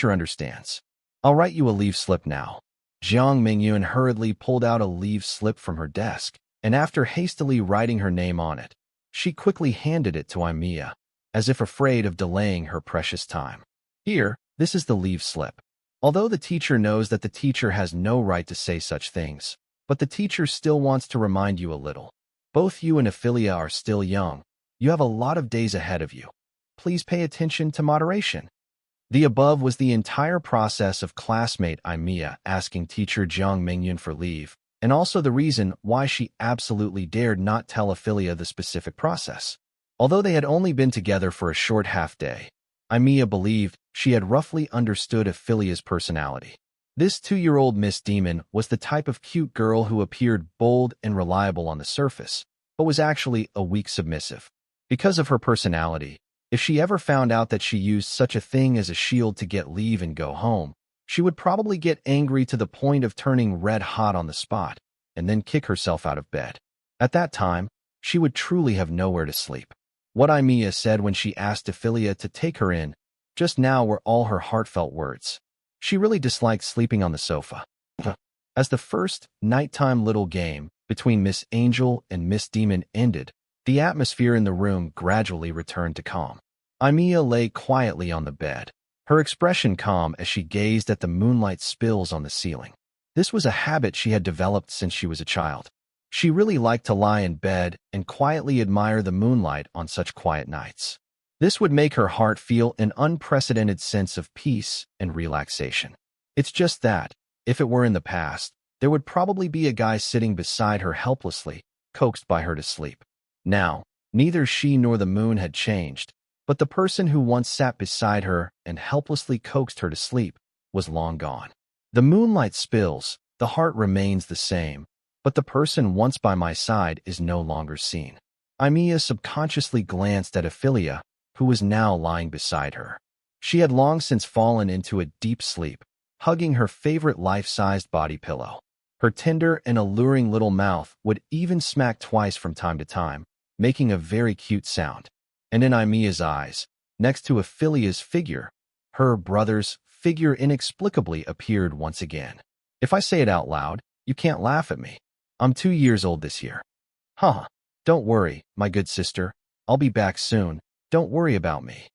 understands. I'll write you a leave slip now. Jiang Mingyun hurriedly pulled out a leave slip from her desk, and after hastily writing her name on it, she quickly handed it to Evelia, as if afraid of delaying her precious time. Here, this is the leave slip. Although the teacher knows that the teacher has no right to say such things, but the teacher still wants to remind you a little. Both you and Evelia are still young. You have a lot of days ahead of you. Please pay attention to moderation. The above was the entire process of classmate Evelia asking teacher Jiang Mingyun for leave, and also the reason why she absolutely dared not tell Evelia the specific process. Although they had only been together for a short half-day, Evelia believed she had roughly understood Evelia's personality. This 2-year-old Miss Demon was the type of cute girl who appeared bold and reliable on the surface, but was actually a weak submissive. Because of her personality, if she ever found out that she used such a thing as a shield to get leave and go home, she would probably get angry to the point of turning red hot on the spot, and then kick herself out of bed. At that time, she would truly have nowhere to sleep. What Evelia said when she asked Evelia to take her in just now were all her heartfelt words. She really disliked sleeping on the sofa. As the first nighttime little game between Miss Angel and Miss Demon ended, the atmosphere in the room gradually returned to calm. Evelia lay quietly on the bed, her expression calm as she gazed at the moonlight spills on the ceiling. This was a habit she had developed since she was a child. She really liked to lie in bed and quietly admire the moonlight on such quiet nights. This would make her heart feel an unprecedented sense of peace and relaxation. It's just that, if it were in the past, there would probably be a guy sitting beside her helplessly, coaxed by her to sleep. Now, neither she nor the moon had changed, but the person who once sat beside her and helplessly coaxed her to sleep was long gone. The moonlight spills, the heart remains the same, but the person once by my side is no longer seen. Evelia subconsciously glanced at Evelia, who was now lying beside her. She had long since fallen into a deep sleep, hugging her favorite life-sized body pillow. Her tender and alluring little mouth would even smack twice from time to time, making a very cute sound. And in Evelia's eyes, next to Evelia's figure, her brother's figure inexplicably appeared once again. If I say it out loud, you can't laugh at me. I'm 2 years old this year. Huh. Don't worry, my good sister. I'll be back soon. Don't worry about me.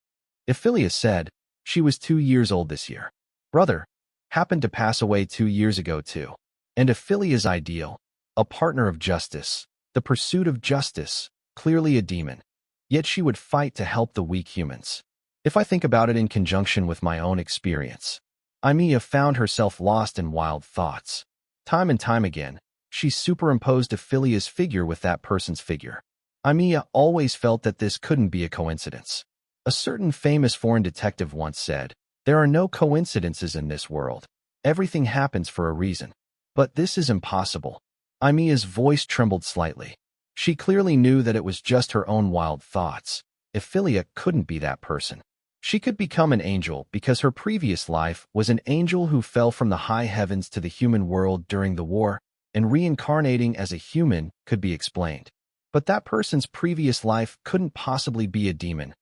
Evelia said she was 2 years old this year. Brother happened to pass away 2 years ago too. And Evelia's ideal, a partner of justice, the pursuit of justice, clearly a demon. Yet she would fight to help the weak humans. If I think about it in conjunction with my own experience, Evelia found herself lost in wild thoughts. Time and time again, she superimposed Evelia's figure with that person's figure. Evelia always felt that this couldn't be a coincidence. A certain famous foreign detective once said, "There are no coincidences in this world. Everything happens for a reason." But this is impossible. Evelia's voice trembled slightly. She clearly knew that it was just her own wild thoughts. Evelia couldn't be that person. She could become an angel because her previous life was an angel who fell from the high heavens to the human world during the war, and reincarnating as a human could be explained. But that person's previous life couldn't possibly be a demon.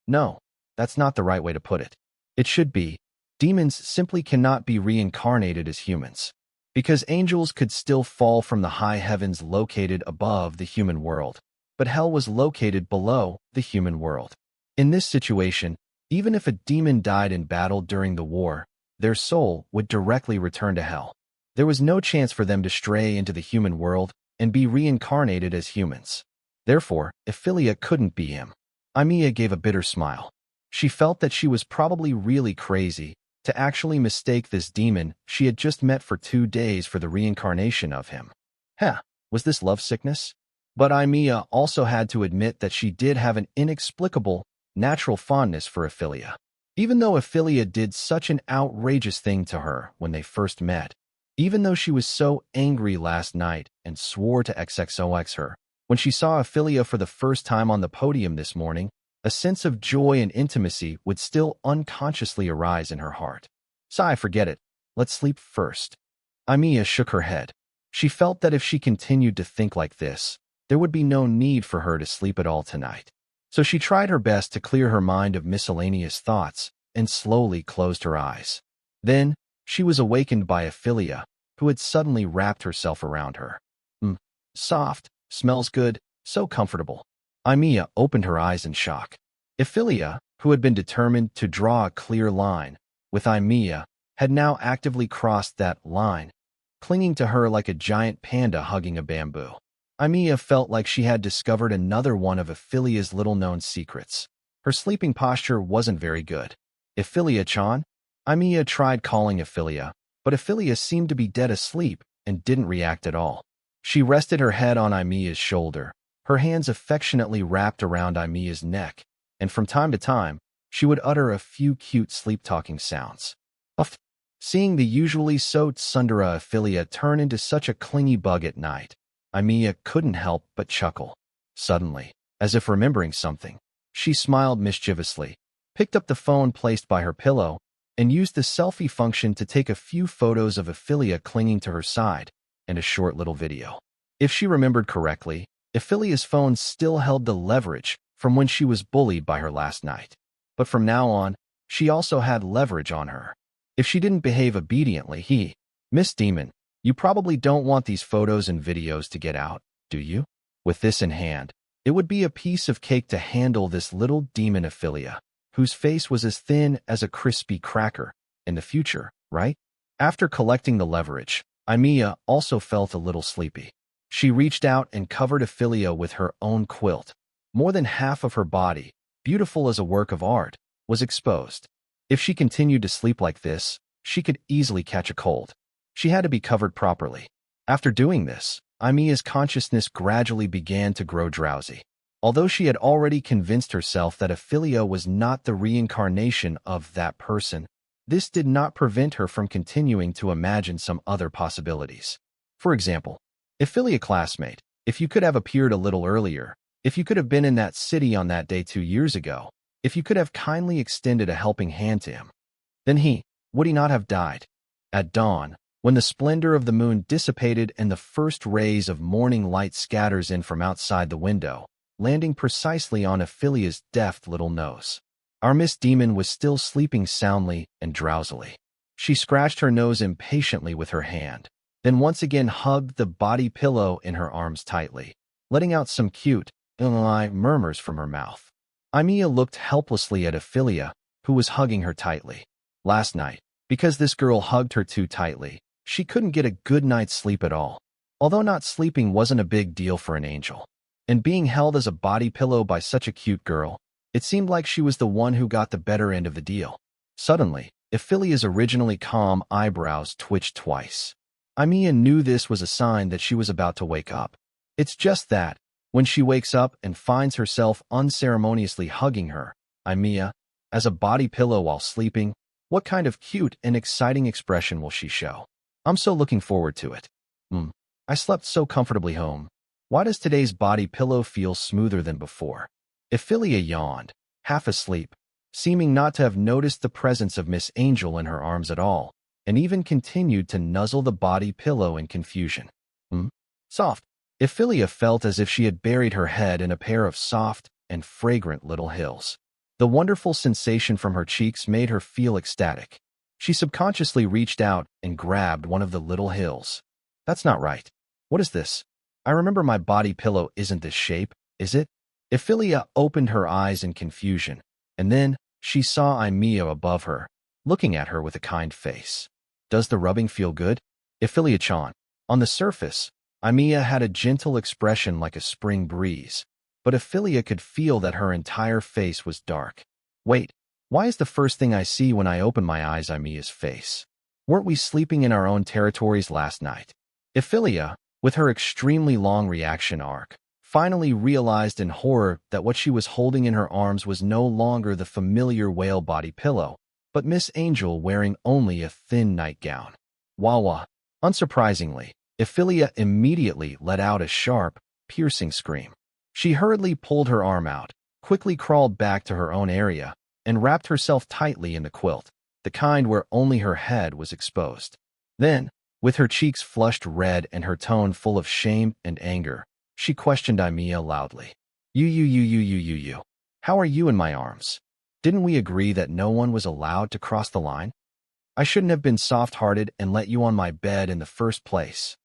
No, that's not the right way to put it. It should be, demons simply cannot be reincarnated as humans. Because angels could still fall from the high heavens located above the human world, but hell was located below the human world. In this situation, even if a demon died in battle during the war, their soul would directly return to hell. There was no chance for them to stray into the human world and be reincarnated as humans. Therefore, Evelia couldn't be him. Evelia gave a bitter smile. She felt that she was probably really crazy to actually mistake this demon she had just met for 2 days for the reincarnation of him. Was this love sickness? But Evelia also had to admit that she did have an inexplicable, natural fondness for Evelia. Even though Evelia did such an outrageous thing to her when they first met, even though she was so angry last night and swore to XXOX her, when she saw Evelia for the first time on the podium this morning, a sense of joy and intimacy would still unconsciously arise in her heart. Sigh, forget it. Let's sleep first. Evelia shook her head. She felt that if she continued to think like this, there would be no need for her to sleep at all tonight. So she tried her best to clear her mind of miscellaneous thoughts and slowly closed her eyes. Then, she was awakened by Evelia, who had suddenly wrapped herself around her. Soft, smells good, so comfortable. Evelia opened her eyes in shock. Evelia, who had been determined to draw a clear line with Evelia, had now actively crossed that line, clinging to her like a giant panda hugging a bamboo. Evelia felt like she had discovered another one of Evelia's little-known secrets. Her sleeping posture wasn't very good. Evelia-chan? Evelia tried calling Evelia, but Evelia seemed to be dead asleep and didn't react at all. She rested her head on Emilia's shoulder, her hands affectionately wrapped around Emilia's neck, and from time to time, she would utter a few cute sleep-talking sounds. Seeing the usually so tsundere Evelia turn into such a clingy bug at night, Evelia couldn't help but chuckle. Suddenly, as if remembering something, she smiled mischievously, picked up the phone placed by her pillow, and used the selfie function to take a few photos of Evelia clinging to her side and a short little video. If she remembered correctly, Evelia's phone still held the leverage from when she was bullied by her last night. But from now on, she also had leverage on her. If she didn't behave obediently, Miss Demon, You probably don't want these photos and videos to get out, do you? With this in hand, it would be a piece of cake to handle this little demon Evelia, whose face was as thin as a crispy cracker, in the future, right? After collecting the leverage, Evelia also felt a little sleepy. She reached out and covered Evelia with her own quilt. More than half of her body, beautiful as a work of art, was exposed. If she continued to sleep like this, she could easily catch a cold. She had to be covered properly. After doing this, Evelia's consciousness gradually began to grow drowsy. Although she had already convinced herself that Evelia was not the reincarnation of that person, this did not prevent her from continuing to imagine some other possibilities. For example, Evelia classmate, if you could have appeared a little earlier, if you could have been in that city on that day 2 years ago, if you could have kindly extended a helping hand to him, then would he not have died? At dawn, when the splendor of the moon dissipated and the first rays of morning light scatters in from outside the window, landing precisely on Evelia's deft little nose. Our Miss Demon was still sleeping soundly and drowsily. She scratched her nose impatiently with her hand, then once again hugged the body pillow in her arms tightly, letting out some cute, murmurs from her mouth. Evelia looked helplessly at Evelia, who was hugging her tightly. Last night, because this girl hugged her too tightly, she couldn't get a good night's sleep at all. Although not sleeping wasn't a big deal for an angel, and being held as a body pillow by such a cute girl, it seemed like she was the one who got the better end of the deal. Suddenly, Evelia's originally calm eyebrows twitched twice. Evelia knew this was a sign that she was about to wake up. It's just that, when she wakes up and finds herself unceremoniously hugging her, Evelia, as a body pillow while sleeping, what kind of cute and exciting expression will she show? I'm so looking forward to it. I slept so comfortably home. Why does today's body pillow feel smoother than before? Evelia yawned, half asleep, seeming not to have noticed the presence of Miss Angel in her arms at all, and even continued to nuzzle the body pillow in confusion. Soft. Evelia felt as if she had buried her head in a pair of soft and fragrant little hills. The wonderful sensation from her cheeks made her feel ecstatic. She subconsciously reached out and grabbed one of the little hills. That's not right. What is this? I remember my body pillow isn't this shape, is it? Evelia opened her eyes in confusion, and then she saw Evelia above her, looking at her with a kind face. Does the rubbing feel good? Evelia-chan. On the surface, Evelia had a gentle expression like a spring breeze, but Evelia could feel that her entire face was dark. Wait, why is the first thing I see when I open my eyes Evelia's face? Weren't we sleeping in our own territories last night? Evelia, with her extremely long reaction arc, finally realized in horror that what she was holding in her arms was no longer the familiar whale body pillow, but Miss Angel wearing only a thin nightgown. Wah-wah. Unsurprisingly, Evelia immediately let out a sharp, piercing scream. She hurriedly pulled her arm out, quickly crawled back to her own area, and wrapped herself tightly in the quilt, the kind where only her head was exposed. Then, with her cheeks flushed red and her tone full of shame and anger, she questioned Evelia loudly. You. How are you in my arms? Didn't we agree that no one was allowed to cross the line? I shouldn't have been soft-hearted and let you on my bed in the first place.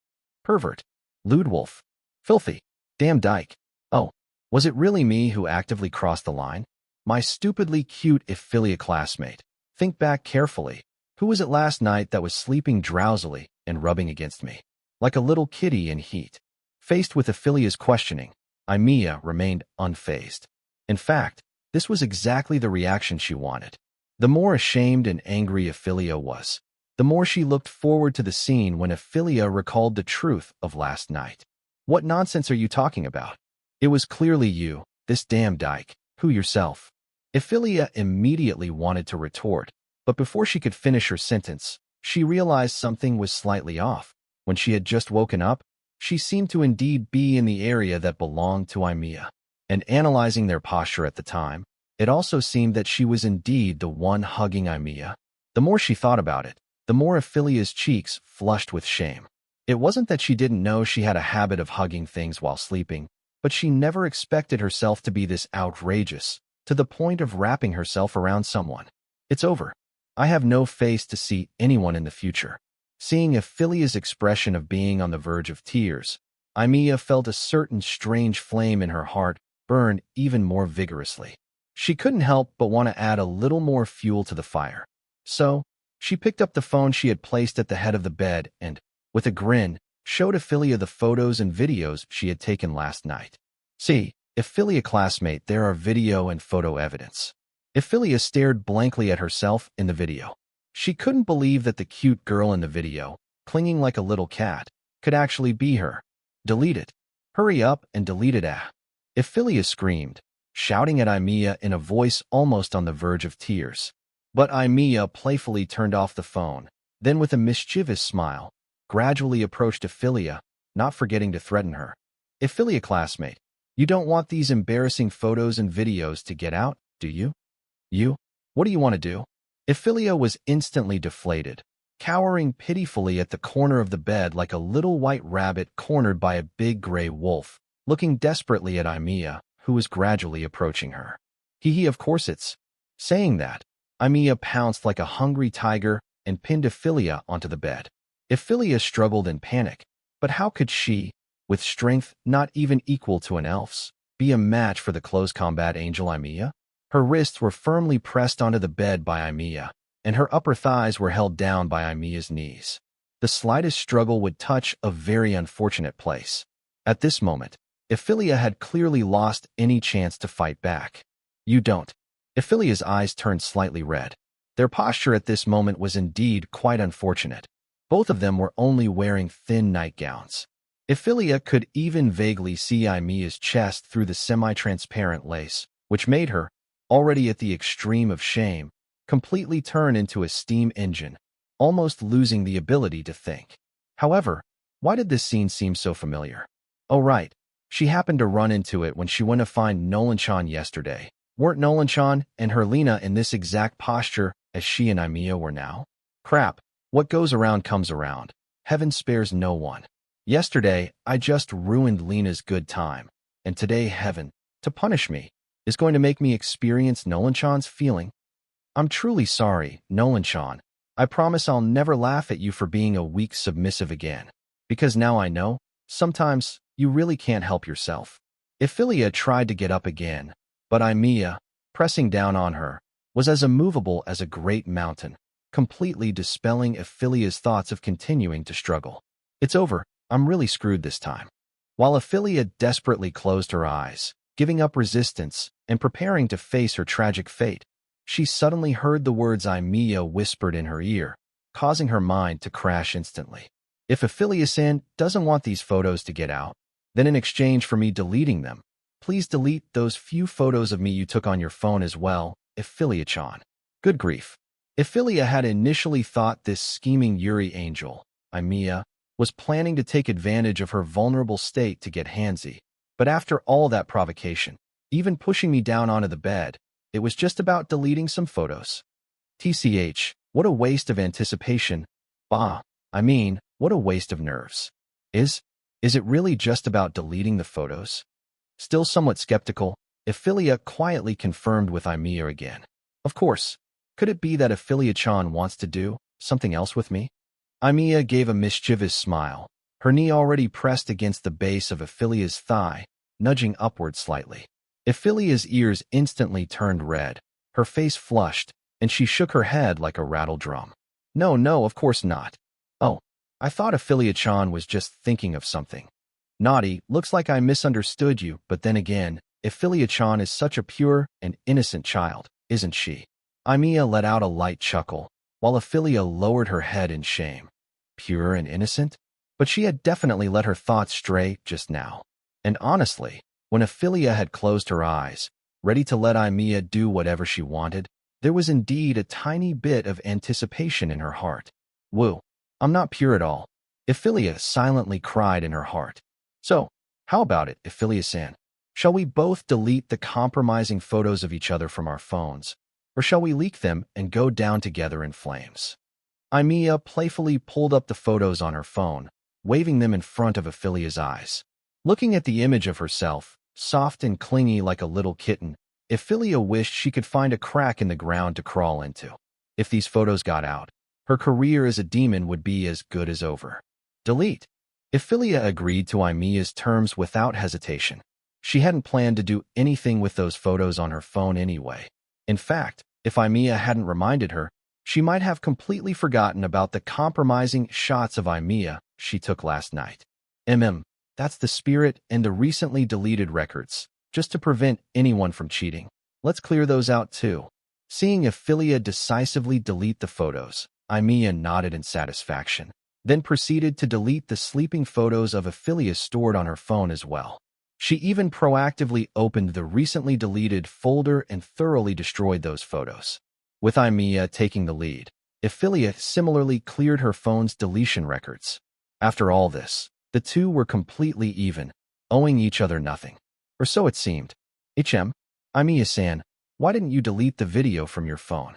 Pervert. Lewd wolf. Filthy. Damn dyke. Oh, was it really me who actively crossed the line? My stupidly cute Evelia classmate. Think back carefully. Who was it last night that was sleeping drowsily and rubbing against me, like a little kitty in heat? Faced with Evelia's questioning, Evelia remained unfazed. In fact, this was exactly the reaction she wanted. The more ashamed and angry Evelia was, the more she looked forward to the scene when Evelia recalled the truth of last night. What nonsense are you talking about? It was clearly you, this damn dyke. Who yourself? Evelia immediately wanted to retort, but before she could finish her sentence, she realized something was slightly off. When she had just woken up, she seemed to indeed be in the area that belonged to Evelia. And analyzing their posture at the time, it also seemed that she was indeed the one hugging Evelia. The more she thought about it, the more Evelia's cheeks flushed with shame. It wasn't that she didn't know she had a habit of hugging things while sleeping, but she never expected herself to be this outrageous, to the point of wrapping herself around someone. It's over. I have no face to see anyone in the future. Seeing Ephelia's expression of being on the verge of tears, Evelia felt a certain strange flame in her heart burn even more vigorously. She couldn't help but want to add a little more fuel to the fire. So, she picked up the phone she had placed at the head of the bed and, with a grin, showed Evelia the photos and videos she had taken last night. See, Evelia classmate, there are video and photo evidence. Evelia stared blankly at herself in the video. She couldn't believe that the cute girl in the video, clinging like a little cat, could actually be her. Delete it. Hurry up and delete it. Evelia screamed, shouting at Evelia in a voice almost on the verge of tears. But Evelia playfully turned off the phone, then with a mischievous smile, gradually approached Evelia, not forgetting to threaten her. Evelia classmate, you don't want these embarrassing photos and videos to get out, do you? You? What do you want to do? Evelia was instantly deflated, cowering pitifully at the corner of the bed like a little white rabbit cornered by a big gray wolf, looking desperately at Evelia, who was gradually approaching her. Hee, of course it's. Saying that, Evelia pounced like a hungry tiger and pinned Evelia onto the bed. Evelia struggled in panic, but how could she, with strength not even equal to an elf's, be a match for the close combat angel Evelia? Her wrists were firmly pressed onto the bed by Evelia, and her upper thighs were held down by Emilia's knees. The slightest struggle would touch a very unfortunate place. At this moment, Evelia had clearly lost any chance to fight back. You don't. Ephelia's eyes turned slightly red. Their posture at this moment was indeed quite unfortunate. Both of them were only wearing thin nightgowns. Evelia could even vaguely see Emilia's chest through the semi-transparent lace, which made her, already at the extreme of shame, completely turn into a steam engine, almost losing the ability to think. However, why did this scene seem so familiar? Oh right, she happened to run into it when she went to find Nolan-chan yesterday. Weren't Nolan-chan and Herlina in this exact posture as she and Evelia were now? Crap, what goes around comes around. Heaven spares no one. Yesterday, I just ruined Lena's good time, and today heaven, to punish me, is going to make me experience Nolan-chan's feeling. I'm truly sorry, Nolan-chan. I promise I'll never laugh at you for being a weak submissive again, because now I know, sometimes, you really can't help yourself. Evelia tried to get up again, but Evelia, pressing down on her, was as immovable as a great mountain, completely dispelling Evelia's thoughts of continuing to struggle. It's over, I'm really screwed this time. While Evelia desperately closed her eyes, giving up resistance and preparing to face her tragic fate, she suddenly heard the words Evelia whispered in her ear, causing her mind to crash instantly. If Evelia-san doesn't want these photos to get out, then in exchange for me deleting them, please delete those few photos of me you took on your phone as well, Evelia-chan. Good grief. Evelia had initially thought this scheming Yuri angel, Evelia, was planning to take advantage of her vulnerable state to get handsy, but after all that provocation, even pushing me down onto the bed, it was just about deleting some photos. TCH, what a waste of anticipation. Bah, I mean, what a waste of nerves. Is it really just about deleting the photos? Still somewhat skeptical, Evelia quietly confirmed with Evelia again. Of course, could it be that Evelia-chan wants to do something else with me? Evelia gave a mischievous smile, her knee already pressed against the base of Evelia's thigh, nudging upward slightly. Evelia's ears instantly turned red, her face flushed, and she shook her head like a rattle drum. No, of course not. Oh, I thought Evelia-chan was just thinking of something. Naughty, looks like I misunderstood you, but then again, Evelia-chan is such a pure and innocent child, isn't she? Evelia let out a light chuckle, while Evelia lowered her head in shame. Pure and innocent? But she had definitely let her thoughts stray just now. And honestly, when Evelia had closed her eyes, ready to let Evelia do whatever she wanted, there was indeed a tiny bit of anticipation in her heart. Woo, I'm not pure at all. Evelia silently cried in her heart. So, how about it, Evelia-san? Shall we both delete the compromising photos of each other from our phones, or shall we leak them and go down together in flames? Evelia playfully pulled up the photos on her phone, waving them in front of Evelia's eyes. Looking at the image of herself, soft and clingy like a little kitten, Evelia wished she could find a crack in the ground to crawl into. If these photos got out, Her career as a demon would be as good as over. Delete. Evelia agreed to Eevelia's terms without hesitation. She hadn't planned to do anything with those photos on her phone anyway. In fact, if Evelia hadn't reminded her, she might have completely forgotten about the compromising shots of Evelia she took last night. That's the spirit and the recently deleted records, just to prevent anyone from cheating. Let's clear those out too. Seeing Evelia decisively delete the photos, Evelia nodded in satisfaction, then proceeded to delete the sleeping photos of Evelia stored on her phone as well. She even proactively opened the recently deleted folder and thoroughly destroyed those photos. With Evelia taking the lead, Evelia similarly cleared her phone's deletion records. After all this, the two were completely even, owing each other nothing. Or so it seemed. Evelia-san, why didn't you delete the video from your phone?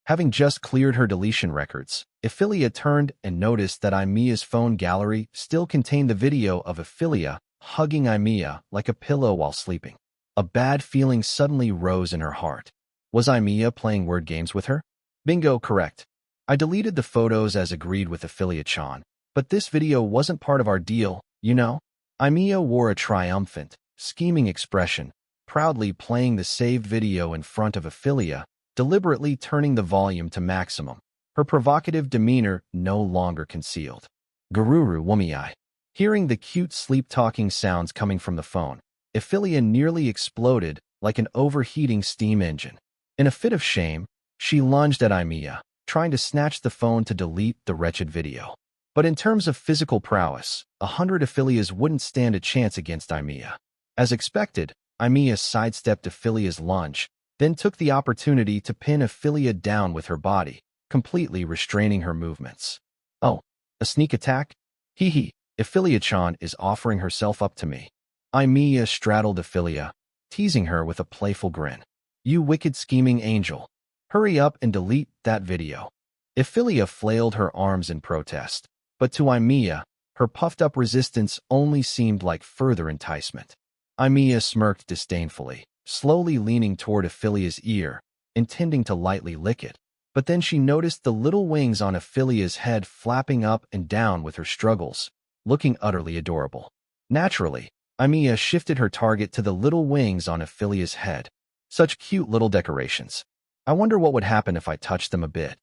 Having just cleared her deletion records, Evelia turned and noticed that Evelia's phone gallery still contained the video of Evelia hugging Evelia like a pillow while sleeping. A bad feeling suddenly rose in her heart. Was Evelia playing word games with her? Bingo, correct. I deleted the photos as agreed with Evelia-chan, but this video wasn't part of our deal, you know? Evelia wore a triumphant, scheming expression, proudly playing the saved video in front of Evelia, deliberately turning the volume to maximum, her provocative demeanor no longer concealed. Gururu Wumii. Hearing the cute sleep-talking sounds coming from the phone, Evelia nearly exploded like an overheating steam engine. In a fit of shame, she lunged at Evelia, trying to snatch the phone to delete the wretched video. But in terms of physical prowess, 100 Evelias wouldn't stand a chance against Evelia. As expected, Evelia sidestepped Evelia's lunge, then took the opportunity to pin Evelia down with her body, completely restraining her movements. Oh, a sneak attack? Hee hee, Evelia-chan is offering herself up to me. Evelia straddled Evelia, teasing her with a playful grin. You wicked scheming angel. Hurry up and delete that video. Evelia flailed her arms in protest, but to Evelia, her puffed-up resistance only seemed like further enticement. Evelia smirked disdainfully, slowly leaning toward Evelia's ear, intending to lightly lick it. But then she noticed the little wings on Evelia's head flapping up and down with her struggles, looking utterly adorable. Naturally, Evelia shifted her target to the little wings on Evelia's head. Such cute little decorations. I wonder what would happen if I touched them a bit.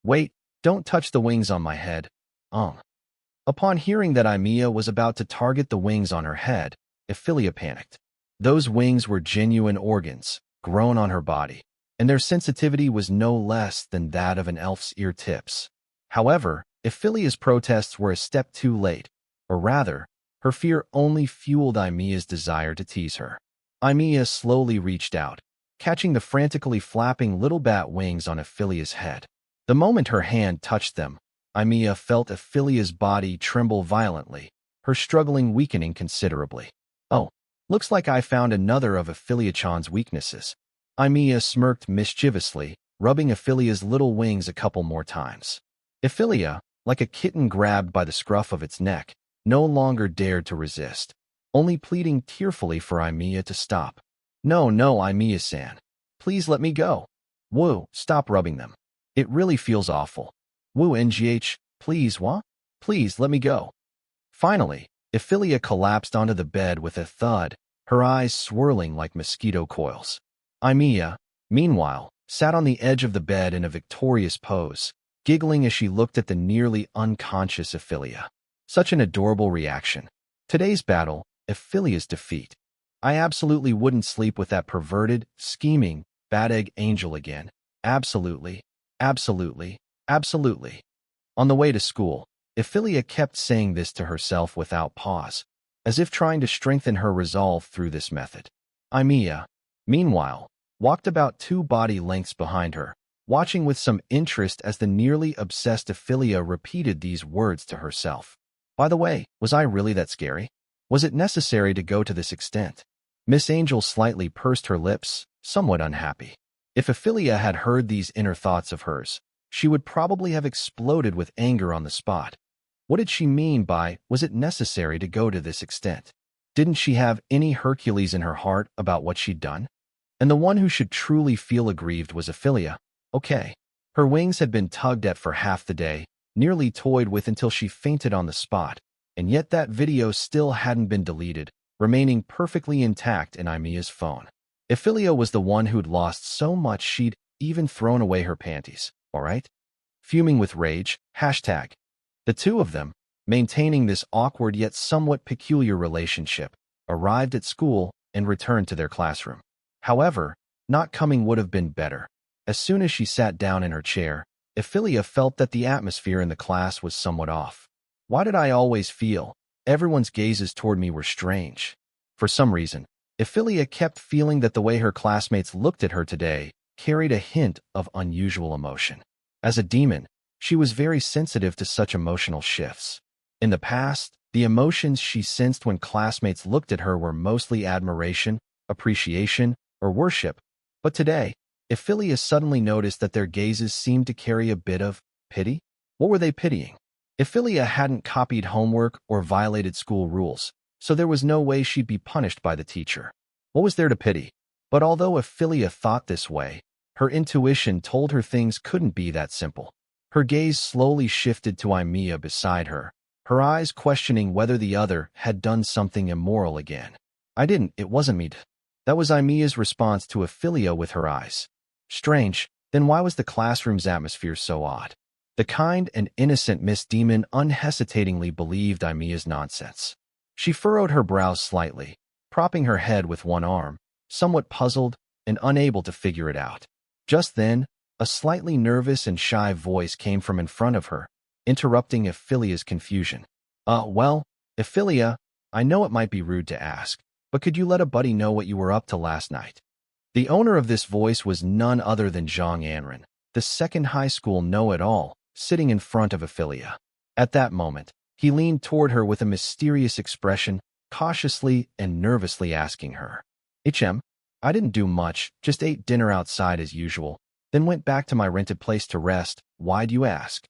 Wait, don't touch the wings on my head. Upon hearing that Evelia was about to target the wings on her head, Evelia panicked. Those wings were genuine organs, grown on her body, and their sensitivity was no less than that of an elf's ear tips. However, Evelia's protests were a step too late, or rather, her fear only fueled Evelia's desire to tease her. Evelia slowly reached out, catching the frantically flapping little bat wings on Evelia's head. The moment her hand touched them, Evelia felt Evelia's body tremble violently, her struggling weakening considerably. Oh, looks like I found another of Evelia-chan's weaknesses. Evelia smirked mischievously, rubbing Evelia's little wings a couple more times. Evelia, like a kitten grabbed by the scruff of its neck, no longer dared to resist, only pleading tearfully for Evelia to stop. No, Evelia-san. Please let me go. Woo, stop rubbing them. It really feels awful. Woo, ngh, please, Please let me go. Finally, Evelia collapsed onto the bed with a thud, her eyes swirling like mosquito coils. Evelia, meanwhile, sat on the edge of the bed in a victorious pose, giggling as she looked at the nearly unconscious Evelia. Such an adorable reaction. Today's battle, Evelia's defeat. I absolutely wouldn't sleep with that perverted, scheming, bad-egg angel again. Absolutely, absolutely, absolutely. On the way to school, Evelia kept saying this to herself without pause, as if trying to strengthen her resolve through this method. Evelia, meanwhile, walked about 2 body lengths behind her, watching with some interest as the nearly obsessed Evelia repeated these words to herself. By the way, was I really that scary? Was it necessary to go to this extent? Miss Angel slightly pursed her lips, somewhat unhappy. If Evelia had heard these inner thoughts of hers, she would probably have exploded with anger on the spot. What did she mean by, was it necessary to go to this extent? Didn't she have any Hercules in her heart about what she'd done? And the one who should truly feel aggrieved was Evelia. Okay, Her wings had been tugged at for half the day, nearly toyed with until she fainted on the spot, and yet that video still hadn't been deleted, remaining perfectly intact in Evealia's phone. Evelia was the one who'd lost so much she'd even thrown away her panties, all right? Fuming with rage, hashtag. The two of them, maintaining this awkward yet somewhat peculiar relationship, arrived at school and returned to their classroom. However, not coming would have been better. As soon as she sat down in her chair, Evelia felt that the atmosphere in the class was somewhat off. Why did I always feel everyone's gazes toward me were strange? For some reason, Evelia kept feeling that the way her classmates looked at her today carried a hint of unusual emotion. As a demon, she was very sensitive to such emotional shifts. In the past, the emotions she sensed when classmates looked at her were mostly admiration, appreciation, or worship, but today, Evelia suddenly noticed that their gazes seemed to carry a bit of pity. What were they pitying? Evelia hadn't copied homework or violated school rules, so there was no way she'd be punished by the teacher. What was there to pity? But although Evelia thought this way, her intuition told her things couldn't be that simple. Her gaze slowly shifted to Evelia beside her, her eyes questioning whether the other had done something immoral again. It wasn't me. That was Emilia's response to Evelia with her eyes. Strange, then why was the classroom's atmosphere so odd? The kind and innocent Miss Demon unhesitatingly believed Emilia's nonsense. She furrowed her brows slightly, propping her head with one arm, somewhat puzzled and unable to figure it out. Just then, a slightly nervous and shy voice came from in front of her, interrupting Evelia's confusion. Well, Evelia, I know it might be rude to ask, but could you let a buddy know what you were up to last night? The owner of this voice was none other than Zhang Anren, the second high school know-it-all, sitting in front of Evelia. At that moment, he leaned toward her with a mysterious expression, cautiously and nervously asking her, I didn't do much, just ate dinner outside as usual, then went back to my rented place to rest. Why'd you ask?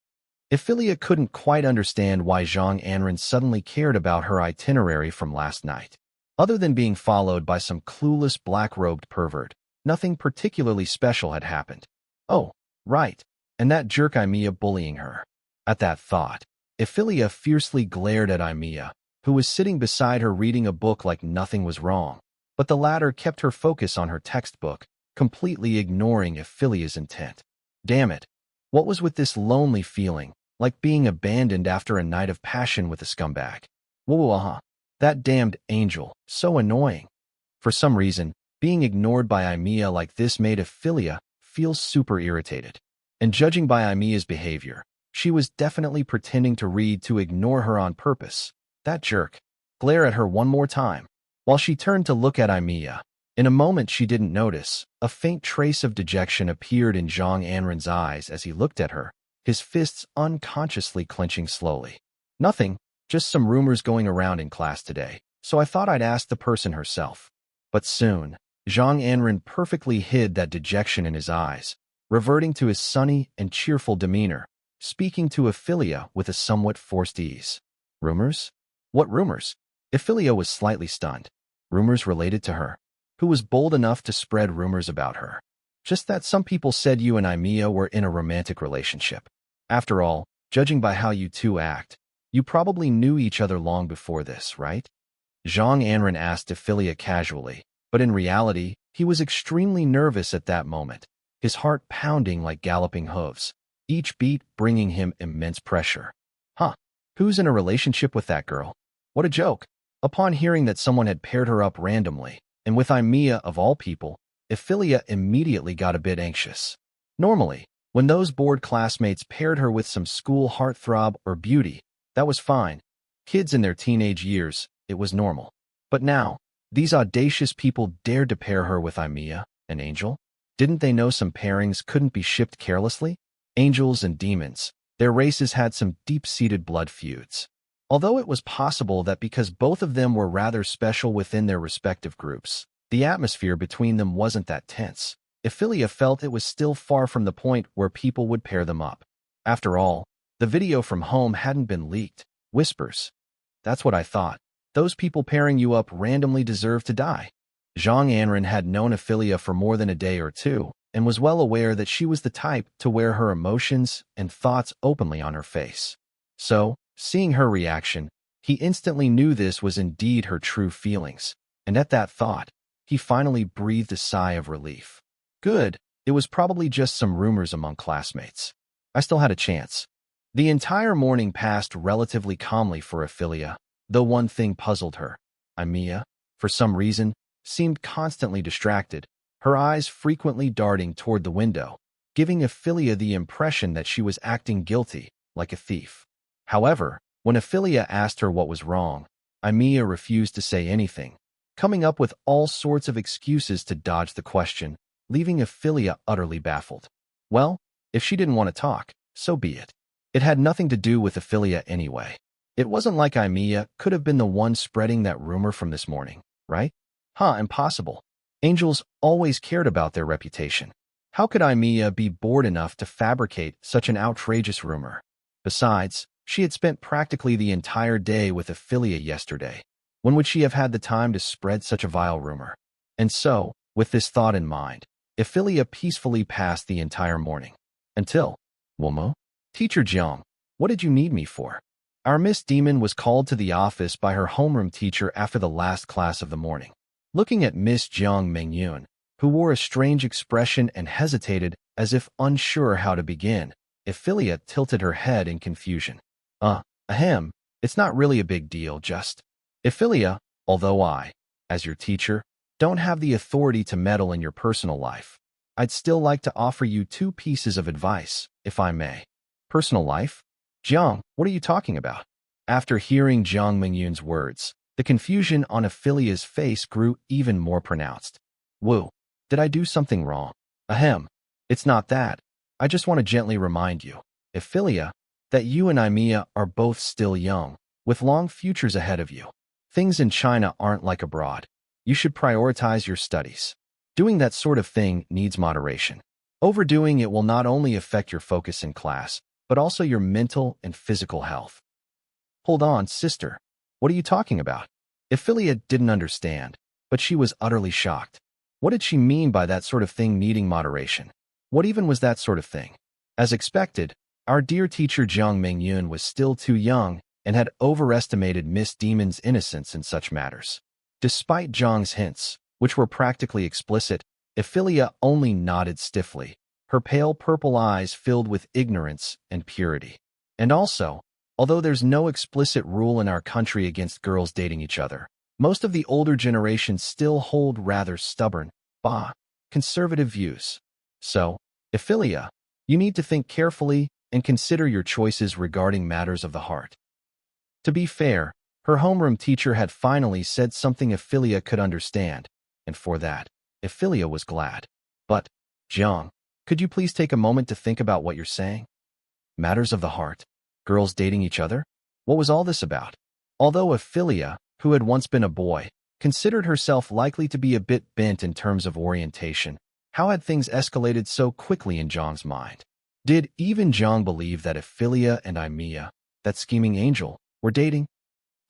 Evelia couldn't quite understand why Zhang Anren suddenly cared about her itinerary from last night. Other than being followed by some clueless black-robed pervert, nothing particularly special had happened. Oh, right, and that jerk Evelia bullying her. At that thought, Evelia fiercely glared at Evelia, who was sitting beside her reading a book like nothing was wrong, but the latter kept her focus on her textbook, completely ignoring Evelia's intent. Damn it, what was with this lonely feeling, like being abandoned after a night of passion with a scumbag? Whoa, that damned Angel, so annoying. For some reason, being ignored by Evelia like this made Evelia feel super irritated. And judging by Emilia's behavior, she was definitely pretending to read to ignore her on purpose. That jerk. Glare at her one more time. While she turned to look at Evelia, in a moment she didn't notice, a faint trace of dejection appeared in Zhang Anren's eyes as he looked at her, his fists unconsciously clenching slowly. Nothing, just some rumors going around in class today, so I thought I'd ask the person herself. But soon, Zhang Anren perfectly hid that dejection in his eyes, reverting to his sunny and cheerful demeanor, speaking to Evelia with a somewhat forced ease. Rumors? What rumors? Evelia was slightly stunned. Rumors related to her. Who was bold enough to spread rumors about her? Just that some people said you and Evelia were in a romantic relationship. After all, judging by how you two act, you probably knew each other long before this, right? Zhang Anren asked Evelia casually, but in reality, he was extremely nervous at that moment, his heart pounding like galloping hooves, each beat bringing him immense pressure. Who's in a relationship with that girl? What a joke. Upon hearing that someone had paired her up randomly, and with Evelia of all people, Evelia immediately got a bit anxious. Normally, when those bored classmates paired her with some school heartthrob or beauty, that was fine. Kids in their teenage years, it was normal. But now, these audacious people dared to pair her with Evelia, an angel? Didn't they know some pairings couldn't be shipped carelessly? Angels and demons, their races had some deep-seated blood feuds. Although it was possible that because both of them were rather special within their respective groups, the atmosphere between them wasn't that tense. Evelia felt it was still far from the point where people would pair them up. After all, the video from home hadn't been leaked. Whispers. That's what I thought. Those people pairing you up randomly deserve to die. Zhang Anren had known Evelia for more than a day or two, and was well aware that she was the type to wear her emotions and thoughts openly on her face. So, seeing her reaction, he instantly knew this was indeed her true feelings, and at that thought, he finally breathed a sigh of relief. Good, it was probably just some rumors among classmates. I still had a chance. The entire morning passed relatively calmly for Evelia, though one thing puzzled her. Evelia, for some reason, seemed constantly distracted, her eyes frequently darting toward the window, giving Evelia the impression that she was acting guilty, like a thief. However, when Evelia asked her what was wrong, Evelia refused to say anything, coming up with all sorts of excuses to dodge the question, leaving Evelia utterly baffled. Well, if she didn't want to talk, so be it. It had nothing to do with Evelia anyway. It wasn't like Evelia could have been the one spreading that rumor from this morning, right? Impossible. Angels always cared about their reputation. How could Evelia be bored enough to fabricate such an outrageous rumor? Besides, she had spent practically the entire day with Evelia yesterday. When would she have had the time to spread such a vile rumor? And so, with this thought in mind, Evelia peacefully passed the entire morning. Until, Womo? Teacher Jiang, what did you need me for? Our Miss Demon was called to the office by her homeroom teacher after the last class of the morning. Looking at Miss Jiang Mengyun, who wore a strange expression and hesitated as if unsure how to begin, Evelia tilted her head in confusion. It's not really a big deal, just. Evelia, although I, as your teacher, don't have the authority to meddle in your personal life, I'd still like to offer you 2 pieces of advice, if I may. Personal life? Jiang, what are you talking about? After hearing Jiang Mengyun's words, the confusion on Evelia's face grew even more pronounced. Woo, did I do something wrong? It's not that. I just want to gently remind you, Evelia, that you and Evelia are both still young, with long futures ahead of you. Things in China aren't like abroad. You should prioritize your studies. Doing that sort of thing needs moderation. Overdoing it will not only affect your focus in class, but also your mental and physical health. Hold on, sister. What are you talking about? Evelia didn't understand, but she was utterly shocked. What did she mean by that sort of thing needing moderation? What even was that sort of thing? As expected, our dear teacher Jiang Mengyun was still too young and had overestimated Miss Demon's innocence in such matters. Despite Jiang's hints, which were practically explicit, Evelia only nodded stiffly, her pale purple eyes filled with ignorance and purity. And also, although there's no explicit rule in our country against girls dating each other, most of the older generation still hold rather stubborn, conservative views. So, Evelia, you need to think carefully and consider your choices regarding matters of the heart. To be fair, her homeroom teacher had finally said something Evelia could understand, and for that, Evelia was glad. But, Jiang, could you please take a moment to think about what you're saying? Matters of the heart? Girls dating each other? What was all this about? Although Evelia, who had once been a boy, considered herself likely to be a bit bent in terms of orientation, how had things escalated so quickly in Jiang's mind? Did even Jiang believe that Evelia and Evelia, that scheming angel, were dating?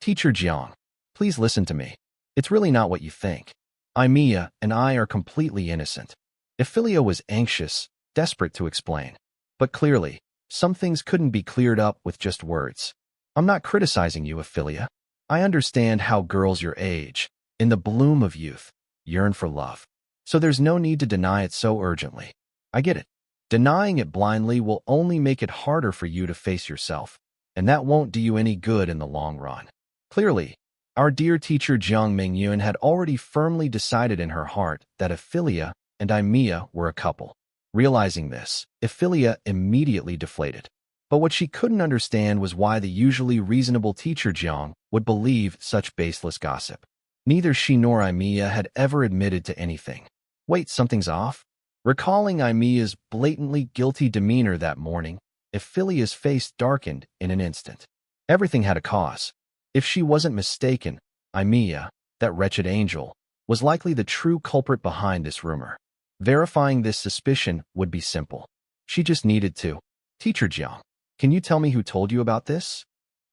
Teacher Jiang, please listen to me. It's really not what you think. Evelia and I are completely innocent. Evelia was anxious, desperate to explain. But clearly, some things couldn't be cleared up with just words. I'm not criticizing you, Evelia. I understand how girls your age, in the bloom of youth, yearn for love. So there's no need to deny it so urgently. I get it. Denying it blindly will only make it harder for you to face yourself, and that won't do you any good in the long run. Clearly, our dear teacher Jiang Mengyun had already firmly decided in her heart that Evelia and Evelia were a couple. Realizing this, Evelia immediately deflated. But what she couldn't understand was why the usually reasonable teacher Jiang would believe such baseless gossip. Neither she nor Evelia had ever admitted to anything. Wait, something's off? Recalling Emilia's blatantly guilty demeanor that morning, Evelia's face darkened in an instant. Everything had a cause. If she wasn't mistaken, Evelia, that wretched angel, was likely the true culprit behind this rumor. Verifying this suspicion would be simple. She just needed to. Teacher Jiang, can you tell me who told you about this?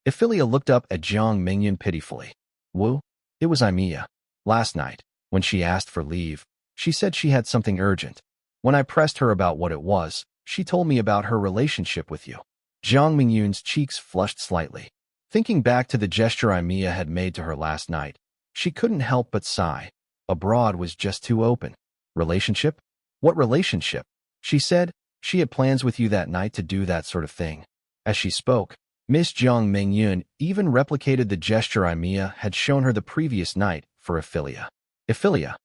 Evelia looked up at Jiang Mengyun pitifully. Wu, it was Evelia. Last night, when she asked for leave, she said she had something urgent. When I pressed her about what it was, she told me about her relationship with you. Jiang Mingyun's cheeks flushed slightly. Thinking back to the gesture Evelia had made to her last night, she couldn't help but sigh. Abroad was just too open. Relationship? What relationship? She said she had plans with you that night to do that sort of thing. As she spoke, Miss Jiang Mingyun even replicated the gesture Evelia had shown her the previous night for Evelia. Evelia.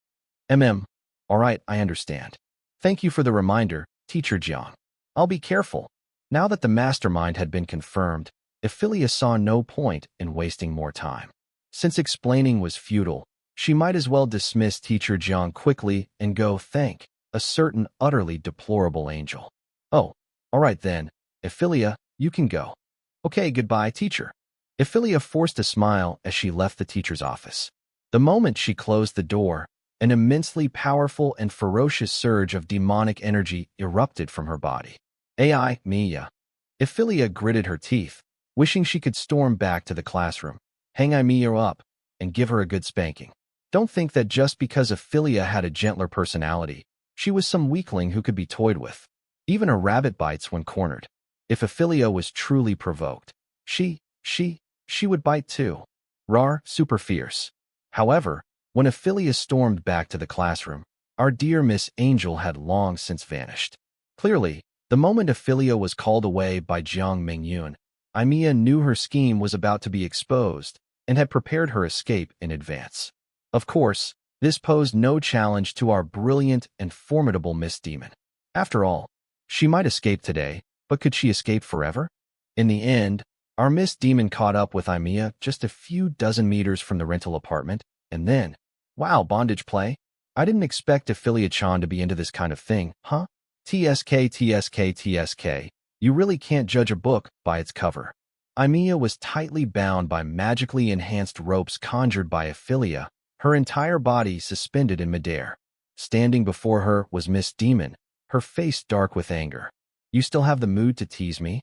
All right, I understand. Thank you for the reminder, Teacher Jiang. I'll be careful. Now that the mastermind had been confirmed, Evelia saw no point in wasting more time. Since explaining was futile, she might as well dismiss Teacher Jiang quickly and go thank a certain utterly deplorable angel. Oh, all right then, Evelia, you can go. Okay, goodbye, teacher. Evelia forced a smile as she left the teacher's office. The moment she closed the door, an immensely powerful and ferocious surge of demonic energy erupted from her body. Ai, Mia. Evelia gritted her teeth, wishing she could storm back to the classroom, hang Mia up, and give her a good spanking. Don't think that just because Evelia had a gentler personality, she was some weakling who could be toyed with. Even a rabbit bites when cornered. If Evelia was truly provoked, she would bite too. Rar, super fierce. However, when Evelia stormed back to the classroom, our dear Miss Angel had long since vanished. Clearly, the moment Evelia was called away by Jiang Mingyun, Evelia knew her scheme was about to be exposed and had prepared her escape in advance. Of course, this posed no challenge to our brilliant and formidable Miss Demon. After all, she might escape today, but could she escape forever? In the end, our Miss Demon caught up with Evelia just a few dozen meters from the rental apartment, and then, wow, bondage play? I didn't expect Evelia-chan to be into this kind of thing, huh? TSK. You really can't judge a book by its cover. Evelia was tightly bound by magically enhanced ropes conjured by Evelia, her entire body suspended in midair. Standing before her was Miss Demon, her face dark with anger. You still have the mood to tease me?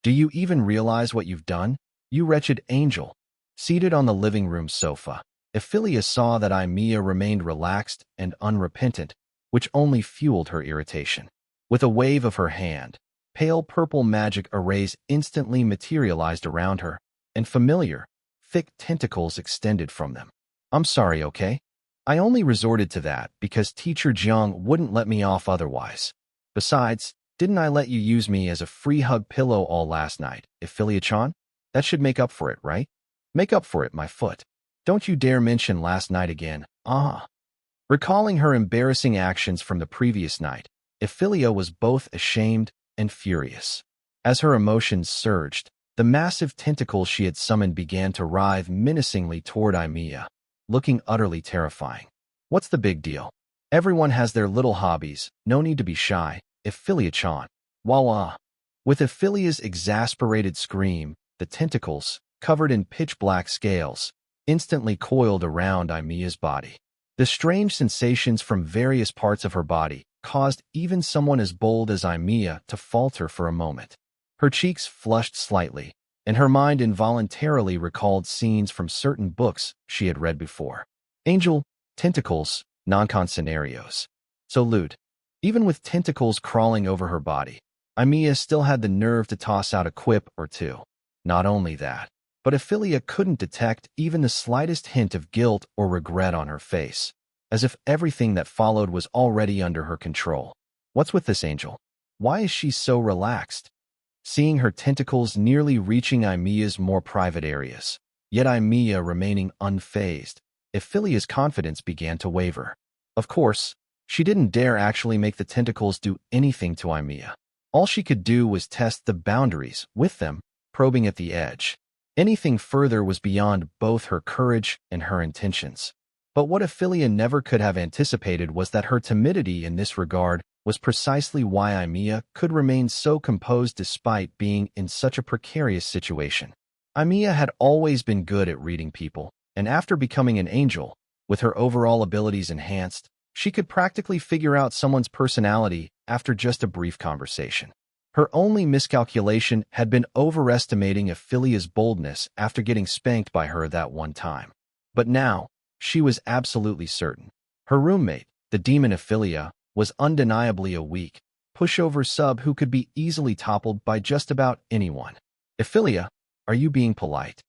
Do you even realize what you've done, you wretched angel? Seated on the living room sofa, Evelia saw that Evelia remained relaxed and unrepentant, which only fueled her irritation. With a wave of her hand, pale purple magic arrays instantly materialized around her, and familiar, thick tentacles extended from them. I'm sorry, okay? I only resorted to that because Teacher Jiang wouldn't let me off otherwise. Besides, didn't I let you use me as a free hug pillow all last night, Evelia-chan? That should make up for it, right? Make up for it, my foot. Don't you dare mention last night again, Recalling her embarrassing actions from the previous night, Evelia was both ashamed and furious. As her emotions surged, the massive tentacles she had summoned began to writhe menacingly toward Evelia, looking utterly terrifying. What's the big deal? Everyone has their little hobbies, no need to be shy, Evelia-chan. Voila! With Ephelia's exasperated scream, the tentacles, covered in pitch-black scales, instantly coiled around Emilia's body. The strange sensations from various parts of her body caused even someone as bold as Evelia to falter for a moment. Her cheeks flushed slightly, and her mind involuntarily recalled scenes from certain books she had read before. Angel, tentacles, non-con scenarios. So lewd. Even with tentacles crawling over her body, Evelia still had the nerve to toss out a quip or two. Not only that, but Evelia couldn't detect even the slightest hint of guilt or regret on her face, as if everything that followed was already under her control. What's with this angel? Why is she so relaxed? Seeing her tentacles nearly reaching Emilia's more private areas, yet Evelia remaining unfazed, Ephelia's confidence began to waver. Of course, she didn't dare actually make the tentacles do anything to Evelia. All she could do was test the boundaries with them, probing at the edge. Anything further was beyond both her courage and her intentions. But what Evelia never could have anticipated was that her timidity in this regard was precisely why Evelia could remain so composed despite being in such a precarious situation. Evelia had always been good at reading people, and after becoming an angel, with her overall abilities enhanced, she could practically figure out someone's personality after just a brief conversation. Her only miscalculation had been overestimating Ephelia's boldness after getting spanked by her that one time. But now, she was absolutely certain. Her roommate, the demon Evelia, was undeniably a weak, pushover sub who could be easily toppled by just about anyone. Evelia, are you being polite?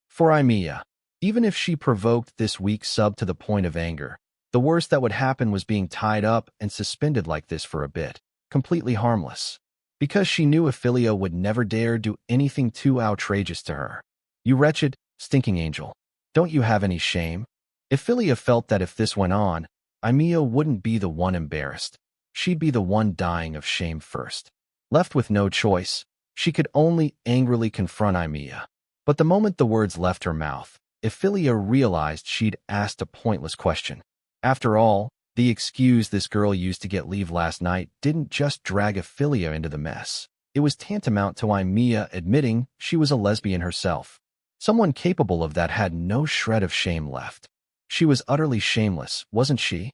For Evelia, even if she provoked this weak sub to the point of anger, the worst that would happen was being tied up and suspended like this for a bit, completely harmless. Because she knew Evelia would never dare do anything too outrageous to her. You wretched, stinking angel. Don't you have any shame? Evelia felt that if this went on, Evelia wouldn't be the one embarrassed. She'd be the one dying of shame first. Left with no choice, she could only angrily confront Evelia. But the moment the words left her mouth, Evelia realized she'd asked a pointless question. After all, the excuse this girl used to get leave last night didn't just drag Evelia into the mess. It was tantamount to Evelia admitting she was a lesbian herself. Someone capable of that had no shred of shame left. She was utterly shameless, wasn't she?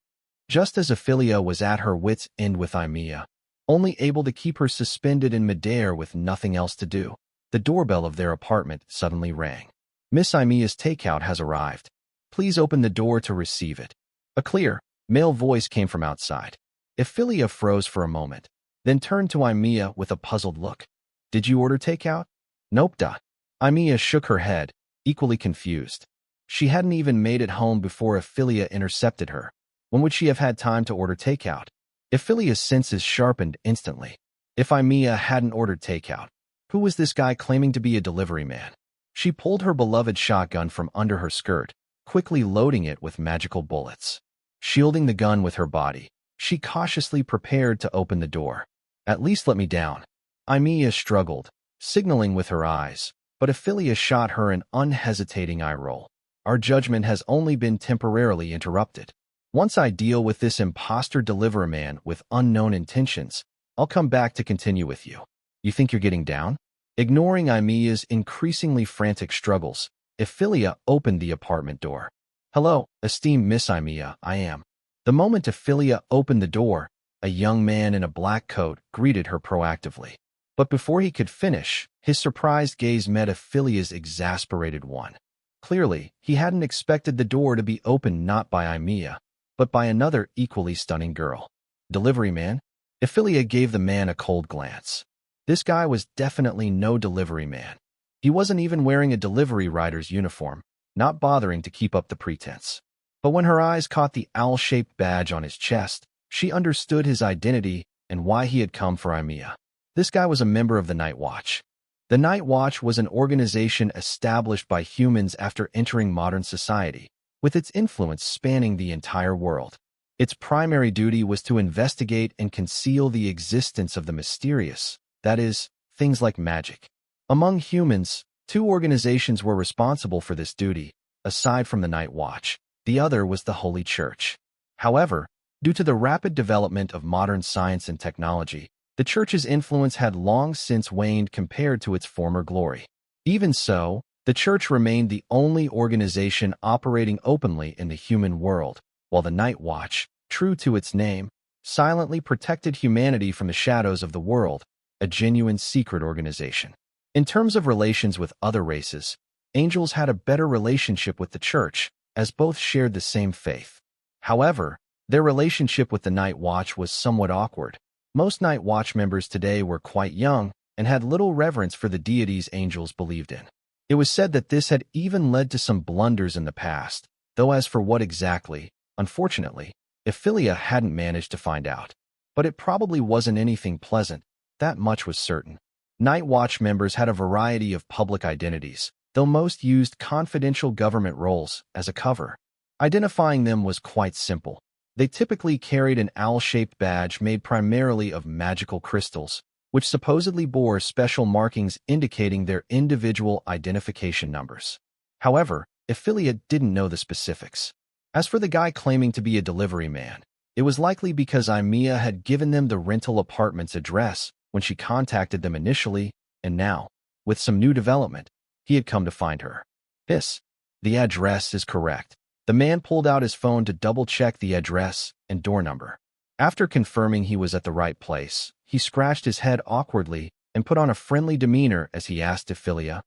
Just as Evelia was at her wits' end with Evelia, only able to keep her suspended in midair with nothing else to do, the doorbell of their apartment suddenly rang. Miss Emilia's takeout has arrived. Please open the door to receive it. A clear, male voice came from outside. Evelia froze for a moment, then turned to Evelia with a puzzled look. Did you order takeout? Nope, duh. Evelia shook her head, equally confused. She hadn't even made it home before Evelia intercepted her. When would she have had time to order takeout? Evelia's senses sharpened instantly. If Evelia hadn't ordered takeout, who was this guy claiming to be a delivery man? She pulled her beloved shotgun from under her skirt, quickly loading it with magical bullets. Shielding the gun with her body, she cautiously prepared to open the door. At least let me down. Evelia struggled, signaling with her eyes, but Evelia shot her an unhesitating eye roll. Our judgment has only been temporarily interrupted. Once I deal with this imposter deliverer man with unknown intentions, I'll come back to continue with you. You think you're getting down? Ignoring Emilia's increasingly frantic struggles, Evelia opened the apartment door. Hello, esteemed Miss Evelia, I am. The moment Evelia opened the door, a young man in a black coat greeted her proactively. But before he could finish, his surprised gaze met Evelia's exasperated one. Clearly, he hadn't expected the door to be opened not by Evelia, but by another equally stunning girl. Delivery man? Evelia gave the man a cold glance. This guy was definitely no delivery man. He wasn't even wearing a delivery rider's uniform, not bothering to keep up the pretense. But when her eyes caught the owl-shaped badge on his chest, she understood his identity and why he had come for Evelia. This guy was a member of the Night Watch. The Night Watch was an organization established by humans after entering modern society, with its influence spanning the entire world. Its primary duty was to investigate and conceal the existence of the mysterious, that is, things like magic. Among humans, two organizations were responsible for this duty. Aside from the Night Watch, the other was the Holy Church. However, due to the rapid development of modern science and technology, the Church's influence had long since waned compared to its former glory. Even so, the Church remained the only organization operating openly in the human world, while the Night Watch, true to its name, silently protected humanity from the shadows of the world, a genuine secret organization. In terms of relations with other races, angels had a better relationship with the Church, as both shared the same faith. However, their relationship with the Night Watch was somewhat awkward. Most Night Watch members today were quite young and had little reverence for the deities angels believed in. It was said that this had even led to some blunders in the past, though as for what exactly, unfortunately, Evelia hadn't managed to find out. But it probably wasn't anything pleasant, that much was certain. Night Watch members had a variety of public identities, though most used confidential government roles as a cover. Identifying them was quite simple. They typically carried an owl-shaped badge made primarily of magical crystals, which supposedly bore special markings indicating their individual identification numbers. However, Evelia didn't know the specifics. As for the guy claiming to be a delivery man, it was likely because Evelia had given them the rental apartment's address when she contacted them initially, and now, with some new development, he had come to find her. The address is correct. The man pulled out his phone to double-check the address and door number. After confirming he was at the right place, he scratched his head awkwardly and put on a friendly demeanor as he asked Evelia,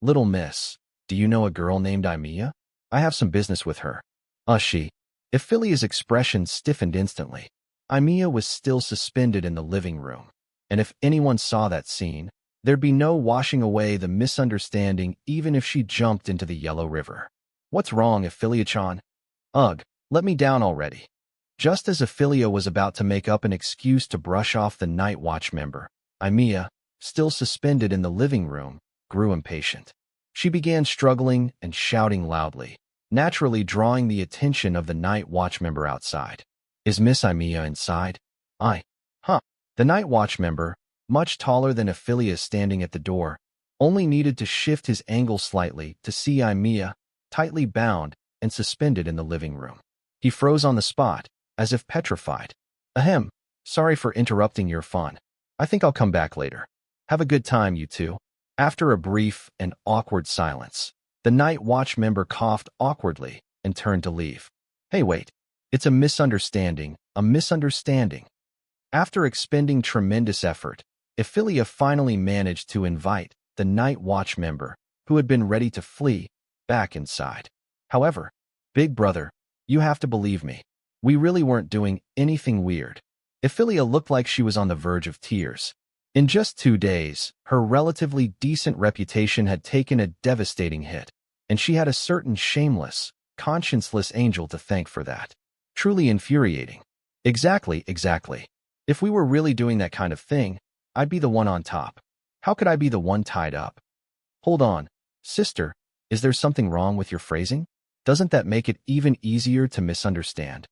little miss, do you know a girl named Evelia? I have some business with her. She. Evelia's expression stiffened instantly. Evelia was still suspended in the living room, and if anyone saw that scene, there'd be no washing away the misunderstanding even if she jumped into the Yellow River. What's wrong, Evelia-chan? Ugh, let me down already. Just as Evelia was about to make up an excuse to brush off the Night Watch member, Evelia, still suspended in the living room, grew impatient. She began struggling and shouting loudly, naturally drawing the attention of the Night Watch member outside. Is Miss Evelia inside? Huh. The Night Watch member, much taller than Evelia standing at the door, only needed to shift his angle slightly to see Evelia, tightly bound and suspended in the living room. He froze on the spot, as if petrified. Ahem, sorry for interrupting your fun. I think I'll come back later. Have a good time, you two. After a brief and awkward silence, the Night Watch member coughed awkwardly and turned to leave. Hey, wait. It's a misunderstanding. After expending tremendous effort, Evelia finally managed to invite the Night Watch member, who had been ready to flee, back inside. However, Big Brother, you have to believe me. We really weren't doing anything weird. Evelia looked like she was on the verge of tears. In just 2 days, her relatively decent reputation had taken a devastating hit, and she had a certain shameless, conscienceless angel to thank for that. Truly infuriating. Exactly. If we were really doing that kind of thing, I'd be the one on top. How could I be the one tied up? Hold on, sister, is there something wrong with your phrasing? Doesn't that make it even easier to misunderstand?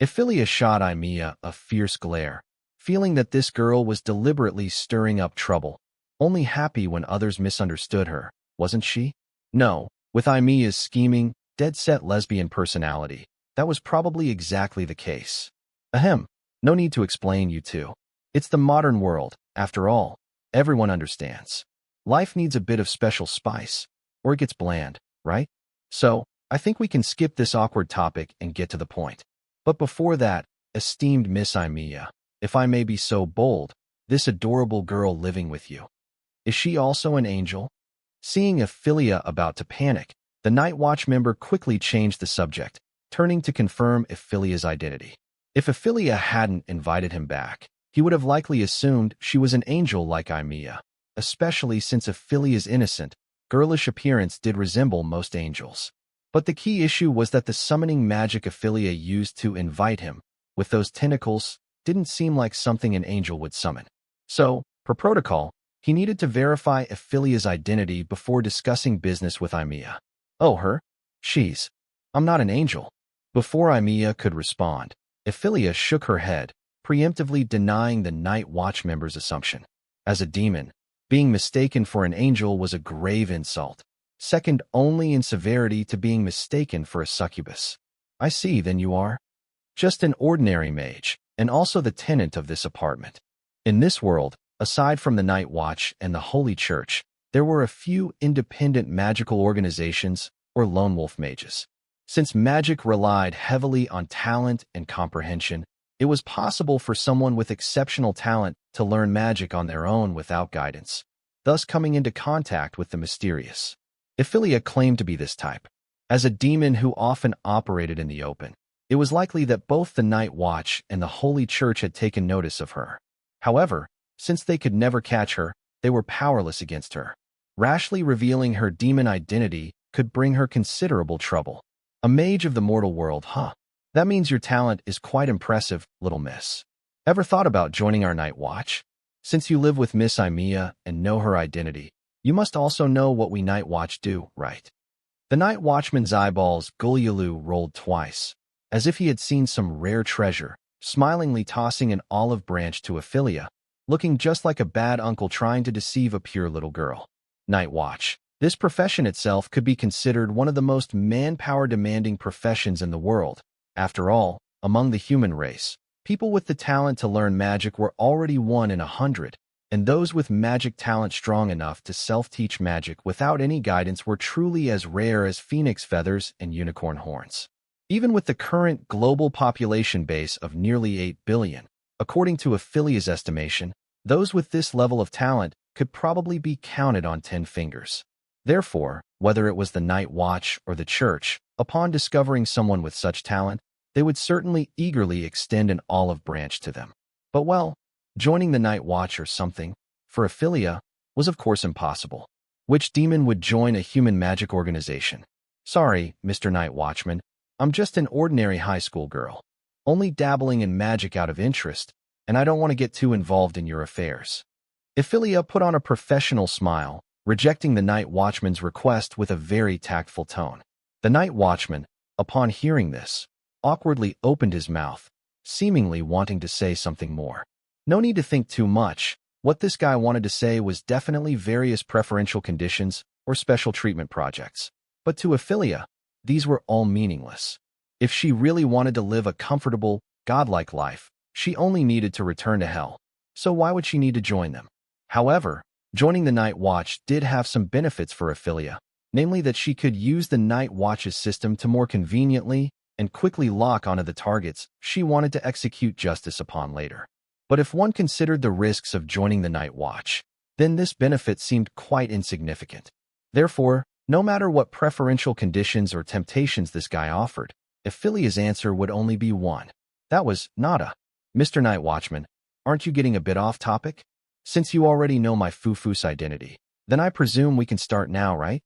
Evelia shot Evelia a fierce glare, feeling that this girl was deliberately stirring up trouble, only happy when others misunderstood her, wasn't she? No, with Evelia's scheming, dead-set lesbian personality, that was probably exactly the case. Ahem, no need to explain, you two. It's the modern world, after all. Everyone understands. Life needs a bit of special spice, or it gets bland, right? So, I think we can skip this awkward topic and get to the point. But before that, esteemed Miss Evelia, if I may be so bold, this adorable girl living with you, is she also an angel? Seeing Evelia about to panic, the Night Watch member quickly changed the subject, turning to confirm Evelia's identity. If Evelia hadn't invited him back, he would have likely assumed she was an angel like Evelia, especially since Evelia's innocent, girlish appearance did resemble most angels. But the key issue was that the summoning magic Evelia used to invite him, with those tentacles, didn't seem like something an angel would summon. So, per protocol, he needed to verify Evelia's identity before discussing business with Evelia. Oh, her? I'm not an angel. Before Evelia could respond, Evelia shook her head, preemptively denying the Night Watch member's assumption. As a demon, being mistaken for an angel was a grave insult, second only in severity to being mistaken for a succubus. I see, then you are just an ordinary mage, and also the tenant of this apartment. In this world, aside from the Night Watch and the Holy Church, there were a few independent magical organizations or lone wolf mages. Since magic relied heavily on talent and comprehension, it was possible for someone with exceptional talent to learn magic on their own without guidance, thus coming into contact with the mysterious. Evelia claimed to be this type. As a demon who often operated in the open, it was likely that both the Night Watch and the Holy Church had taken notice of her. However, since they could never catch her, they were powerless against her. Rashly revealing her demon identity could bring her considerable trouble. A mage of the mortal world, huh? That means your talent is quite impressive, little miss. Ever thought about joining our Night Watch? Since you live with Miss Evelia and know her identity, you must also know what we Night Watch do, right? The Night Watchman's eyeballs Gulialu rolled twice, as if he had seen some rare treasure, smilingly tossing an olive branch to Evelia, looking just like a bad uncle trying to deceive a pure little girl. Night Watch. This profession itself could be considered one of the most manpower-demanding professions in the world. After all, among the human race, people with the talent to learn magic were already 1 in 100, and those with magic talent strong enough to self-teach magic without any guidance were truly as rare as phoenix feathers and unicorn horns. Even with the current global population base of nearly 8 billion, according to Evelia's estimation, those with this level of talent could probably be counted on 10 fingers. Therefore, whether it was the Night Watch or the Church, upon discovering someone with such talent, they would certainly eagerly extend an olive branch to them. But well, joining the Night Watch or something, for Evelia, was of course impossible. Which demon would join a human magic organization? Sorry, Mr. Night Watchman, I'm just an ordinary high school girl, only dabbling in magic out of interest, and I don't want to get too involved in your affairs. Evelia put on a professional smile, rejecting the Night Watchman's request with a very tactful tone. The Night Watchman, upon hearing this, awkwardly opened his mouth, seemingly wanting to say something more. No need to think too much. What this guy wanted to say was definitely various preferential conditions or special treatment projects. But to Evelia, these were all meaningless. If she really wanted to live a comfortable, godlike life, she only needed to return to hell. So why would she need to join them? However, joining the Night Watch did have some benefits for Evelia, namely that she could use the Night Watch's system to more conveniently and quickly lock onto the targets she wanted to execute justice upon later. But if one considered the risks of joining the Night Watch, then this benefit seemed quite insignificant. Therefore, no matter what preferential conditions or temptations this guy offered, Evelia's answer would only be one. That was nada. Mr. Night Watchman, aren't you getting a bit off topic? Since you already know my Fufu's identity, then I presume we can start now, right?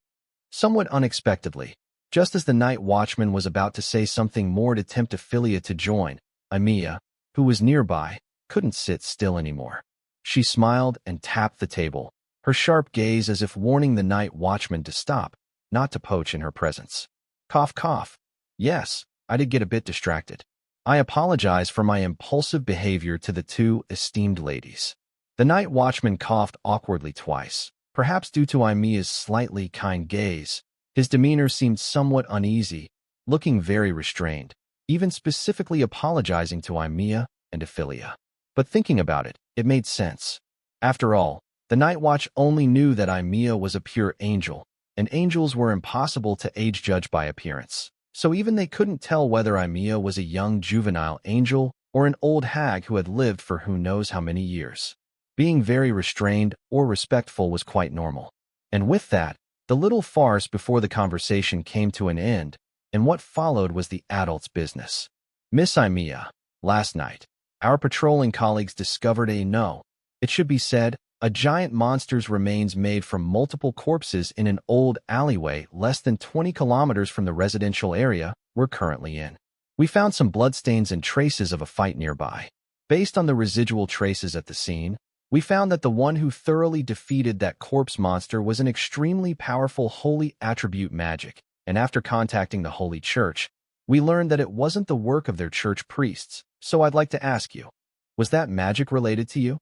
Somewhat unexpectedly, just as the Night Watchman was about to say something more to tempt Evelia to join, Evelia, who was nearby, couldn't sit still anymore. She smiled and tapped the table, her sharp gaze as if warning the Night Watchman to stop, not to poach in her presence. Cough, cough. Yes, I did get a bit distracted. I apologize for my impulsive behavior to the two esteemed ladies. The Night Watchman coughed awkwardly twice, perhaps due to Evelia's slightly kind gaze. His demeanor seemed somewhat uneasy, looking very restrained, even specifically apologizing to Evelia and Evelia. But thinking about it, it made sense. After all, the Night Watch only knew that Evelia was a pure angel, and angels were impossible to age judge by appearance. So even they couldn't tell whether Evelia was a young juvenile angel or an old hag who had lived for who knows how many years. Being very restrained or respectful was quite normal. And with that, the little farce before the conversation came to an end, and what followed was the adults' business. Miss Evelia, last night, our patrolling colleagues discovered it should be said, a giant monster's remains made from multiple corpses in an old alleyway less than 20 kilometers from the residential area we're currently in. We found some bloodstains and traces of a fight nearby. Based on the residual traces at the scene, we found that the one who thoroughly defeated that corpse monster was an extremely powerful holy attribute magic, and after contacting the Holy Church, we learned that it wasn't the work of their church priests. So I'd like to ask you, was that magic related to you?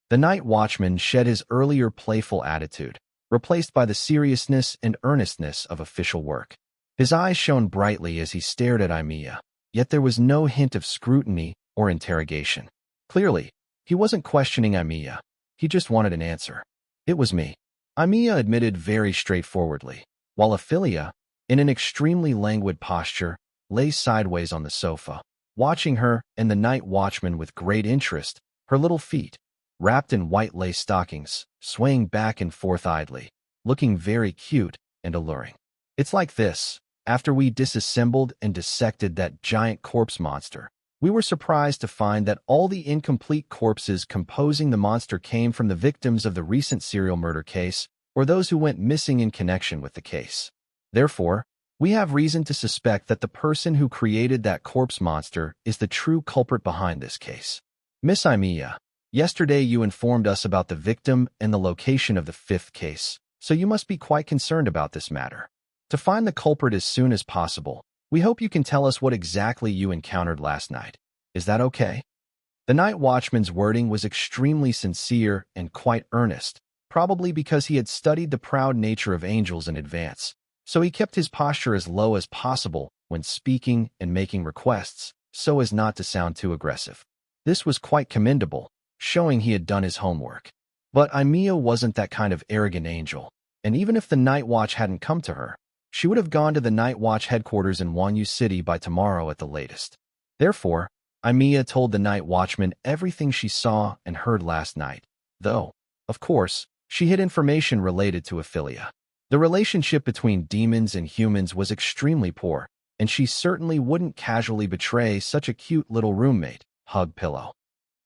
The Night Watchman shed his earlier playful attitude, replaced by the seriousness and earnestness of official work. His eyes shone brightly as he stared at Evelia, yet there was no hint of scrutiny or interrogation. Clearly, he wasn't questioning Evelia. He just wanted an answer. It was me, Evelia admitted very straightforwardly, while Evelia, in an extremely languid posture, lay sideways on the sofa, watching her and the Night Watchman with great interest, her little feet, wrapped in white lace stockings, swaying back and forth idly, looking very cute and alluring. It's like this. After we disassembled and dissected that giant corpse monster, we were surprised to find that all the incomplete corpses composing the monster came from the victims of the recent serial murder case or those who went missing in connection with the case. Therefore, we have reason to suspect that the person who created that corpse monster is the true culprit behind this case. Miss Evelia, yesterday you informed us about the victim and the location of the fifth case, so you must be quite concerned about this matter. To find the culprit as soon as possible, we hope you can tell us what exactly you encountered last night. Is that okay? The Night Watchman's wording was extremely sincere and quite earnest, probably because he had studied the proud nature of angels in advance, so he kept his posture as low as possible when speaking and making requests, so as not to sound too aggressive. This was quite commendable, showing he had done his homework. But Evelia wasn't that kind of arrogant angel, and even if the Night Watch hadn't come to her, she would have gone to the Night Watch headquarters in Wanyu City by tomorrow at the latest. Therefore, Evelia told the Night Watchman everything she saw and heard last night, though, of course, she hid information related to Evelia. The relationship between demons and humans was extremely poor, and she certainly wouldn't casually betray such a cute little roommate. Hug pillow.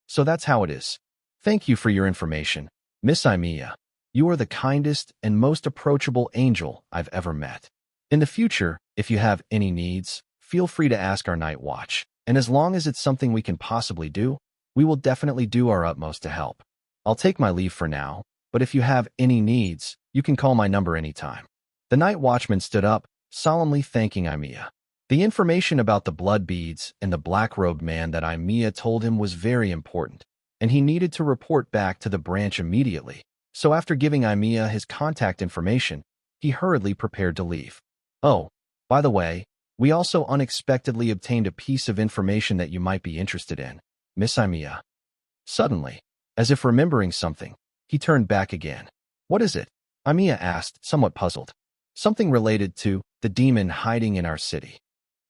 So that's how it is. Thank you for your information, Miss Evelia. You are the kindest and most approachable angel I've ever met. In the future, if you have any needs, feel free to ask our night watch, and as long as it's something we can possibly do, we will definitely do our utmost to help. I'll take my leave for now, but if you have any needs, you can call my number anytime. The night watchman stood up, solemnly thanking Evelia. The information about the blood beads and the black-robed man that Evelia told him was very important, and he needed to report back to the branch immediately. So after giving Evelia his contact information, he hurriedly prepared to leave. Oh, by the way, we also unexpectedly obtained a piece of information that you might be interested in, Miss Evelia. Suddenly, as if remembering something, he turned back again. What is it? Evelia asked, somewhat puzzled. Something related to the demon hiding in our city.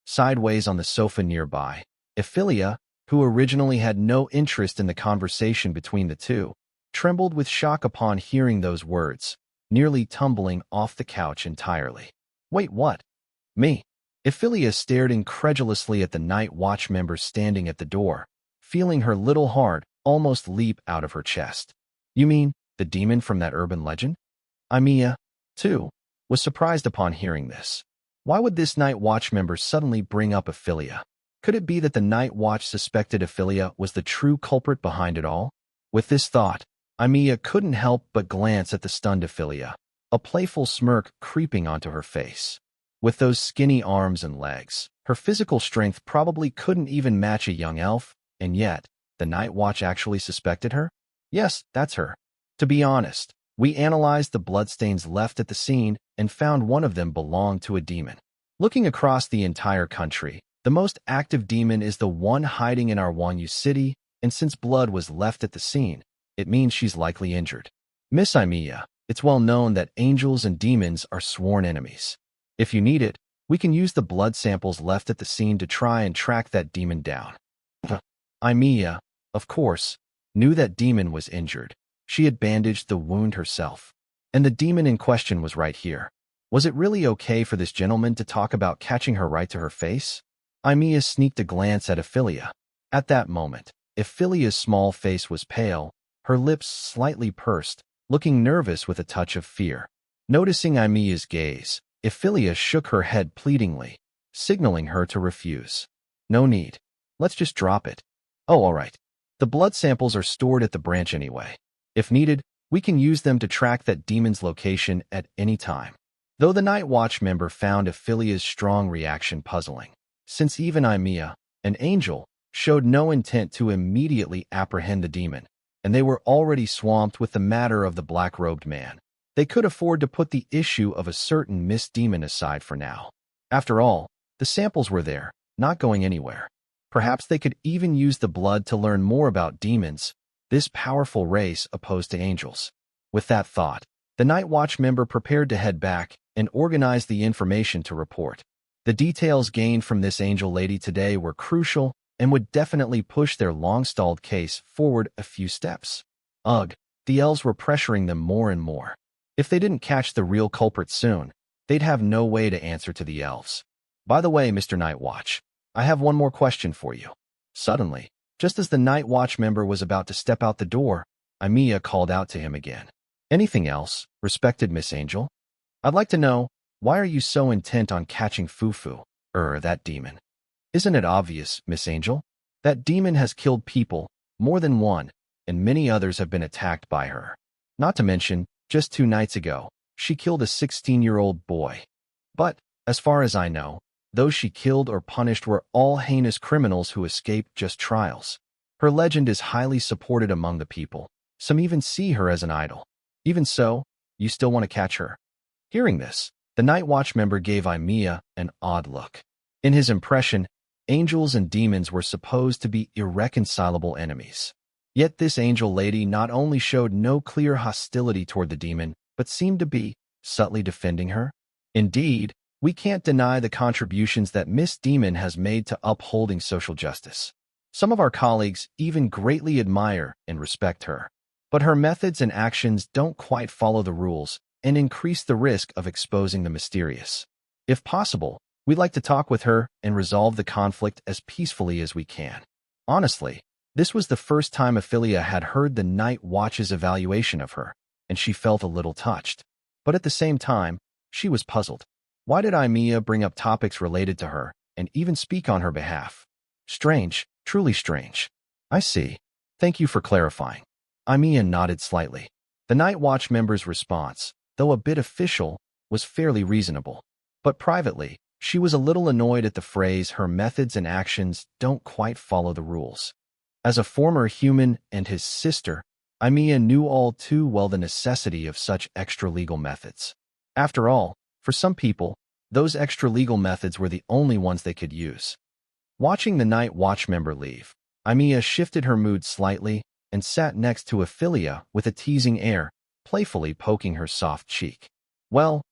Sideways on the sofa nearby, Evelia, who originally had no interest in the conversation between the two, trembled with shock upon hearing those words, nearly tumbling off the couch entirely. Wait, what? Me? Evelia stared incredulously at the night watch member standing at the door, feeling her little heart almost leap out of her chest. You mean the demon from that urban legend? Evelia, too, was surprised upon hearing this. Why would this night watch member suddenly bring up Evelia? Could it be that the night watch suspected Evelia was the true culprit behind it all? With this thought, Evelia couldn't help but glance at the stunned Evelia, a playful smirk creeping onto her face. With those skinny arms and legs, her physical strength probably couldn't even match a young elf, and yet, the night watch actually suspected her? Yes, that's her. To be honest, we analyzed the bloodstains left at the scene and found one of them belonged to a demon. Looking across the entire country, the most active demon is the one hiding in our Wanyu city, and since blood was left at the scene, it means she's likely injured. Miss Evelia, it's well known that angels and demons are sworn enemies. If you need it, we can use the blood samples left at the scene to try and track that demon down. Evelia, of course, knew that demon was injured. She had bandaged the wound herself. And the demon in question was right here. Was it really okay for this gentleman to talk about catching her right to her face? Evelia sneaked a glance at Evelia. At that moment, Evelia's small face was pale, her lips slightly pursed, looking nervous with a touch of fear. Noticing Evelia's gaze, Evelia shook her head pleadingly, signaling her to refuse. No need. Let's just drop it. Oh, all right. The blood samples are stored at the branch anyway. If needed, we can use them to track that demon's location at any time. Though the night watch member found Evelia's strong reaction puzzling, since even Evelia, an angel, showed no intent to immediately apprehend the demon, and they were already swamped with the matter of the black-robed man. They could afford to put the issue of a certain missed demon aside for now. After all, the samples were there, not going anywhere. Perhaps they could even use the blood to learn more about demons, this powerful race opposed to angels. With that thought, the Night Watch member prepared to head back and organize the information to report. The details gained from this angel lady today were crucial and would definitely push their long-stalled case forward a few steps. Ugh, the elves were pressuring them more and more. If they didn't catch the real culprit soon, they'd have no way to answer to the elves. By the way, Mr. Night Watch, I have one more question for you. Suddenly, just as the Night Watch member was about to step out the door, Evelia called out to him again. Anything else, respected Miss Angel? I'd like to know, why are you so intent on catching Fufu, that demon? Isn't it obvious, Miss Angel? That demon has killed people, more than one, and many others have been attacked by her. Not to mention, just 2 nights ago, she killed a 16-year-old boy. But, as far as I know, those she killed or punished were all heinous criminals who escaped just trials. Her legend is highly supported among the people. Some even see her as an idol. Even so, you still want to catch her. Hearing this, the Night Watch member gave Evelia an odd look. In his impression, angels and demons were supposed to be irreconcilable enemies. Yet this angel lady not only showed no clear hostility toward the demon, but seemed to be subtly defending her. Indeed, we can't deny the contributions that Miss Demon has made to upholding social justice. Some of our colleagues even greatly admire and respect her. But her methods and actions don't quite follow the rules and increase the risk of exposing the mysterious. If possible, We'd like to talk with her and resolve the conflict as peacefully as we can. Honestly, this was the first time Evelia had heard the Night Watch's evaluation of her, and she felt a little touched. But at the same time, she was puzzled. Why did Evelia bring up topics related to her and even speak on her behalf? Strange, truly strange. I see. Thank you for clarifying. Evelia nodded slightly. The Night Watch member's response, though a bit official, was fairly reasonable. But privately, she was a little annoyed at the phrase her methods and actions don't quite follow the rules. As a former human and his sister, Evelia knew all too well the necessity of such extra-legal methods. After all, for some people, those extra-legal methods were the only ones they could use. Watching the Night Watch member leave, Evelia shifted her mood slightly and sat next to Evelia with a teasing air, playfully poking her soft cheek. Well,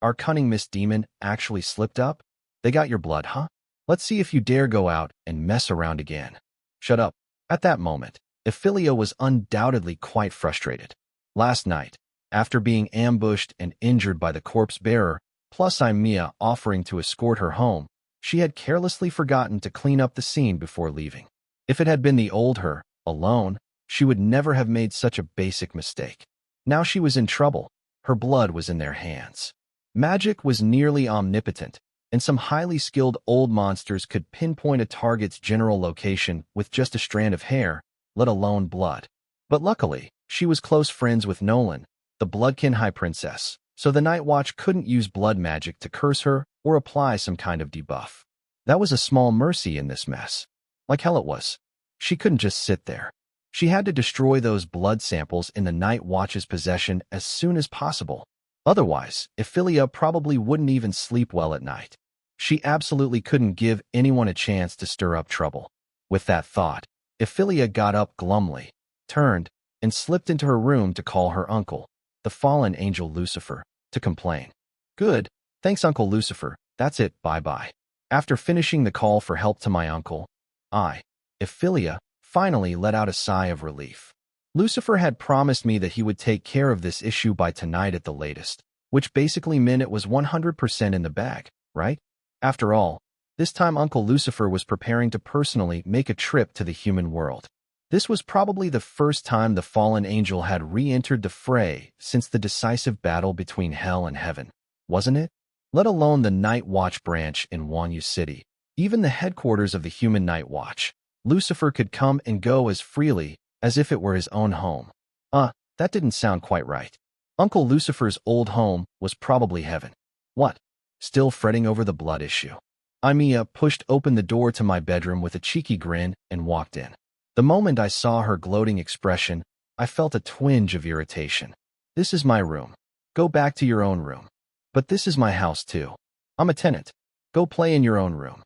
our cunning Miss Demon actually slipped up? They got your blood, huh? Let's see if you dare go out and mess around again. Shut up. At that moment, Evelia was undoubtedly quite frustrated. Last night, after being ambushed and injured by the corpse bearer, plus Evelia offering to escort her home, she had carelessly forgotten to clean up the scene before leaving. If it had been the old her, alone, she would never have made such a basic mistake. Now she was in trouble. Her blood was in their hands. Magic was nearly omnipotent, and some highly skilled old monsters could pinpoint a target's general location with just a strand of hair, let alone blood. But luckily, she was close friends with Nolan, the Bloodkin High Princess, so the Night Watch couldn't use blood magic to curse her or apply some kind of debuff. That was a small mercy in this mess. Like hell it was. She couldn't just sit there. She had to destroy those blood samples in the Night Watch's possession as soon as possible. Otherwise, Evelia probably wouldn't even sleep well at night. She absolutely couldn't give anyone a chance to stir up trouble. With that thought, Evelia got up glumly, turned, and slipped into her room to call her uncle, the fallen angel Lucifer, to complain. Good, thanks Uncle Lucifer, that's it, bye-bye. After finishing the call for help to my uncle, Evelia, finally let out a sigh of relief. Lucifer had promised me that he would take care of this issue by tonight at the latest, which basically meant it was 100% in the bag, right? After all, this time Uncle Lucifer was preparing to personally make a trip to the human world. This was probably the first time the fallen angel had re-entered the fray since the decisive battle between hell and heaven, wasn't it? Let alone the Night Watch branch in Wanyu City, even the headquarters of the human Night Watch. Lucifer could come and go as freely as if it were his own home. That didn't sound quite right. Uncle Lucifer's old home was probably heaven. What? Still fretting over the blood issue? Evelia pushed open the door to my bedroom with a cheeky grin and walked in. The moment I saw her gloating expression, I felt a twinge of irritation. This is my room. Go back to your own room. But this is my house too. I'm a tenant. Go play in your own room.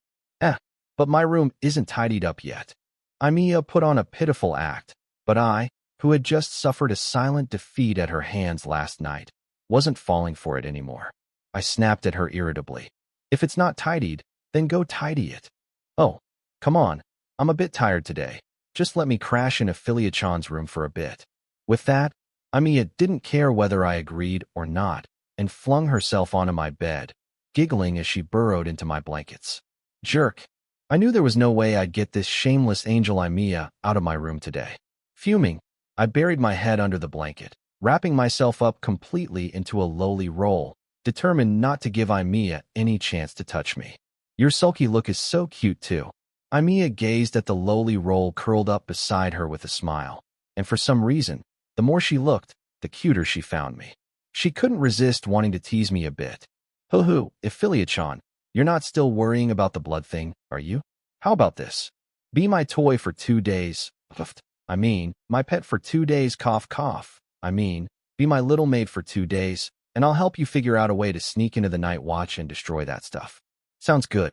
But my room isn't tidied up yet. Evelia put on a pitiful act, but I, who had just suffered a silent defeat at her hands last night, wasn't falling for it anymore. I snapped at her irritably. If it's not tidied, then go tidy it. Oh, come on. I'm a bit tired today. Just let me crash in Evelia-chan's room for a bit. With that, Evelia didn't care whether I agreed or not, and flung herself onto my bed, giggling as she burrowed into my blankets. Jerk. I knew there was no way I'd get this shameless angel Evelia out of my room today. Fuming, I buried my head under the blanket, wrapping myself up completely into a lowly roll, determined not to give Evelia any chance to touch me. Your sulky look is so cute too. Evelia gazed at the lowly roll curled up beside her with a smile, and for some reason, the more she looked, the cuter she found me. She couldn't resist wanting to tease me a bit. Hoo-hoo, Evelia-chan, you're not still worrying about the blood thing, are you? How about this? Be my toy for 2 days. My pet for 2 days, cough cough. Be my little maid for 2 days, and I'll help you figure out a way to sneak into the Night Watch and destroy that stuff. Sounds good.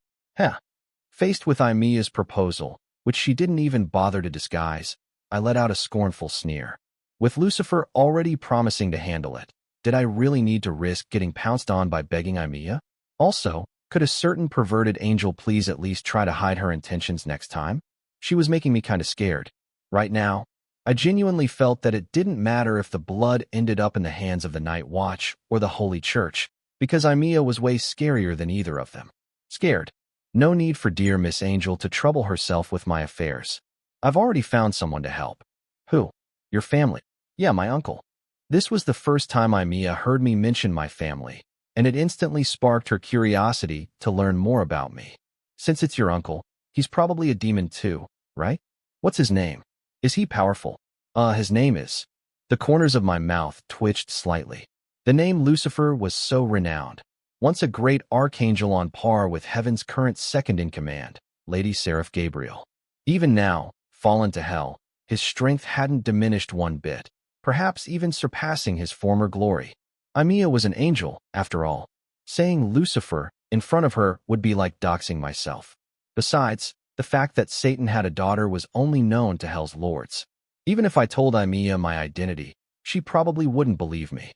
Faced with Emilia's proposal, which she didn't even bother to disguise, I let out a scornful sneer. With Lucifer already promising to handle it, did I really need to risk getting pounced on by begging Evelia? Also, could a certain perverted angel please at least try to hide her intentions next time? She was making me kind of scared. Right now, I genuinely felt that it didn't matter if the blood ended up in the hands of the Night Watch or the Holy Church, because Evelia was way scarier than either of them. Scared. No need for dear Miss Angel to trouble herself with my affairs. I've already found someone to help. Who? Your family. Yeah, my uncle. This was the first time Evelia heard me mention my family, and it instantly sparked her curiosity to learn more about me. Since it's your uncle, he's probably a demon too, right? What's his name? Is he powerful? His name is. The corners of my mouth twitched slightly. The name Lucifer was so renowned. Once a great archangel on par with heaven's current second-in-command, Lady Seraph Gabriel. Even now, fallen to hell, his strength hadn't diminished one bit, perhaps even surpassing his former glory. Evelia was an angel, after all. Saying Lucifer in front of her would be like doxing myself. Besides, the fact that Satan had a daughter was only known to hell's lords. Even if I told Evelia my identity, she probably wouldn't believe me.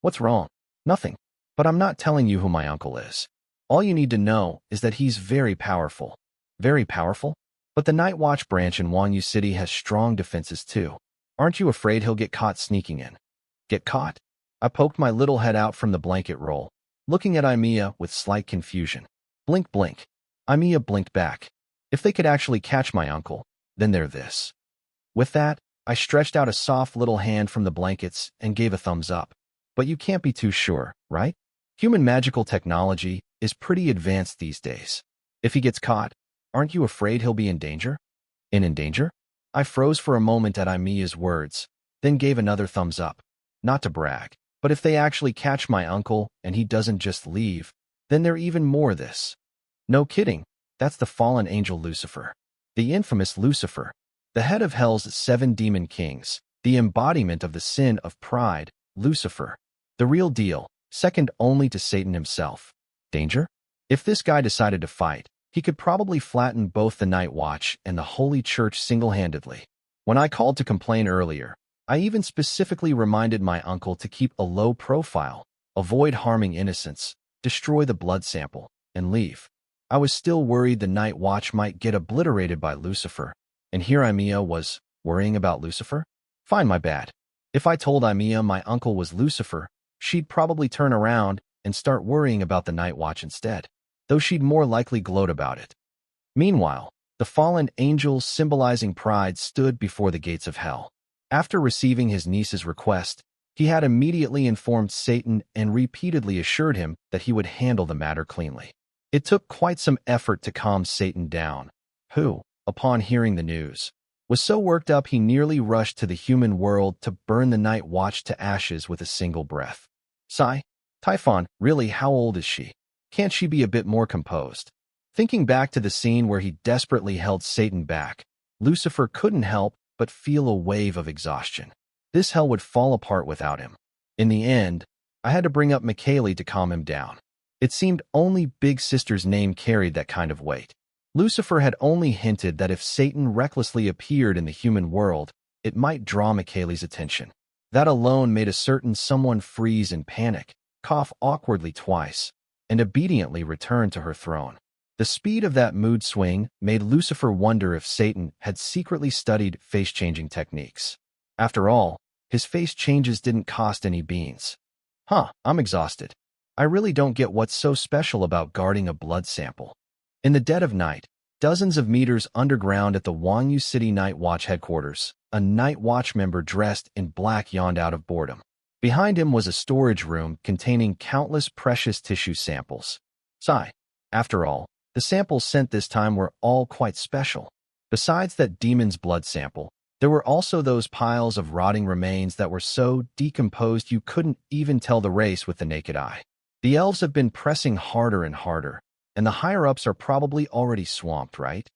What's wrong? Nothing. But I'm not telling you who my uncle is. All you need to know is that he's very powerful. Very powerful? But the Night Watch branch in Wanyu City has strong defenses too. Aren't you afraid he'll get caught sneaking in? Get caught? I poked my little head out from the blanket roll, looking at Evelia with slight confusion. Blink, blink. Evelia blinked back. If they could actually catch my uncle, then they're this. With that, I stretched out a soft little hand from the blankets and gave a thumbs up. But you can't be too sure, right? Human magical technology is pretty advanced these days. If he gets caught, aren't you afraid he'll be in danger? In danger? I froze for a moment at Evelia's words, then gave another thumbs up. Not to brag, but if they actually catch my uncle and he doesn't just leave, then they're even more this. No kidding, that's the fallen angel Lucifer. The infamous Lucifer, the head of hell's 7 demon kings, the embodiment of the sin of pride, Lucifer. The real deal, second only to Satan himself. Danger? If this guy decided to fight, he could probably flatten both the Night Watch and the Holy Church single-handedly. When I called to complain earlier, I even specifically reminded my uncle to keep a low profile, avoid harming innocents, destroy the blood sample, and leave. I was still worried the Night Watch might get obliterated by Lucifer, and here Evelia was worrying about Lucifer? Fine, my bad. If I told Evelia my uncle was Lucifer, she'd probably turn around and start worrying about the Night Watch instead, though she'd more likely gloat about it. Meanwhile, the fallen angel symbolizing pride stood before the gates of hell. After receiving his niece's request, he had immediately informed Satan and repeatedly assured him that he would handle the matter cleanly. It took quite some effort to calm Satan down, who, upon hearing the news, was so worked up he nearly rushed to the human world to burn the Night Watch to ashes with a single breath. Sigh. Typhon, really, how old is she? Can't she be a bit more composed? Thinking back to the scene where he desperately held Satan back, Lucifer couldn't help but feel a wave of exhaustion. This hell would fall apart without him. In the end, I had to bring up Michaeli to calm him down. It seemed only Big Sister's name carried that kind of weight. Lucifer had only hinted that if Satan recklessly appeared in the human world, it might draw Michaeli's attention. That alone made a certain someone freeze in panic, cough awkwardly twice, and obediently return to her throne. The speed of that mood swing made Lucifer wonder if Satan had secretly studied face-changing techniques. After all, his face changes didn't cost any beans. I'm exhausted. I really don't get what's so special about guarding a blood sample. In the dead of night, dozens of meters underground at the Wanyu City Night Watch headquarters, a Night Watch member dressed in black yawned out of boredom. Behind him was a storage room containing countless precious tissue samples. Sigh. After all, the samples sent this time were all quite special. Besides that demon's blood sample, there were also those piles of rotting remains that were so decomposed you couldn't even tell the race with the naked eye. The elves have been pressing harder and harder, and the higher-ups are probably already swamped, right?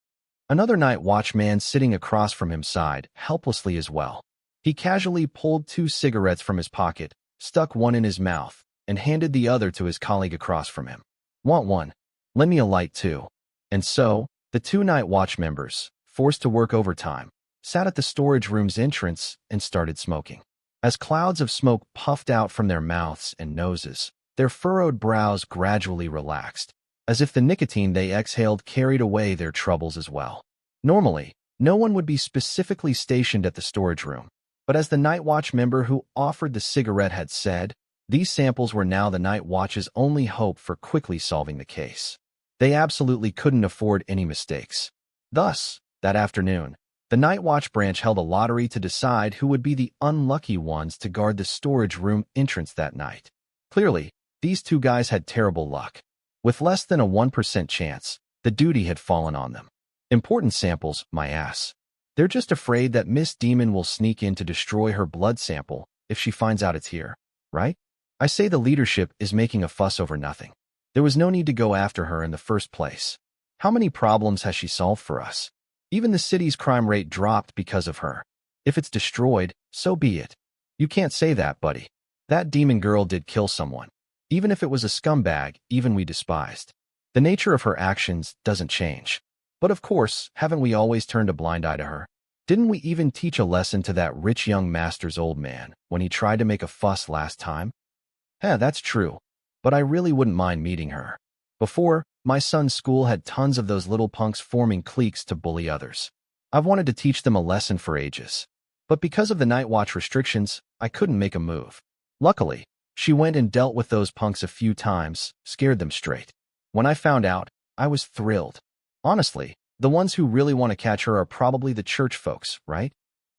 Another Night Watchman sitting across from him sighed, helplessly as well. He casually pulled 2 cigarettes from his pocket, stuck one in his mouth, and handed the other to his colleague across from him. Want one? Lend me a light too. And so, the 2 Night Watch members, forced to work overtime, sat at the storage room's entrance and started smoking. As clouds of smoke puffed out from their mouths and noses, their furrowed brows gradually relaxed, as if the nicotine they exhaled carried away their troubles as well. Normally, no one would be specifically stationed at the storage room, but as the Night Watch member who offered the cigarette had said, These samples were now the Night Watch's only hope for quickly solving the case. They absolutely couldn't afford any mistakes. Thus, that afternoon, the Night Watch branch held a lottery to decide who would be the unlucky ones to guard the storage room entrance that night. Clearly, these two guys had terrible luck. With less than a 1% chance, the duty had fallen on them. Important samples, my ass. They're just afraid that Miss Demon will sneak in to destroy her blood sample if she finds out it's here, right? I say the leadership is making a fuss over nothing. There was no need to go after her in the first place. How many problems has she solved for us? Even the city's crime rate dropped because of her. If it's destroyed, so be it. You can't say that, buddy. That demon girl did kill someone. Even if it was a scumbag, even we despised. The nature of her actions doesn't change. But of course, haven't we always turned a blind eye to her? Didn't we even teach a lesson to that rich young master's old man when he tried to make a fuss last time? That's true. But I really wouldn't mind meeting her. Before, my son's school had tons of those little punks forming cliques to bully others. I've wanted to teach them a lesson for ages. But because of the Night Watch restrictions, I couldn't make a move. Luckily, she went and dealt with those punks a few times, scared them straight. When I found out, I was thrilled. Honestly, the ones who really want to catch her are probably the church folks, right?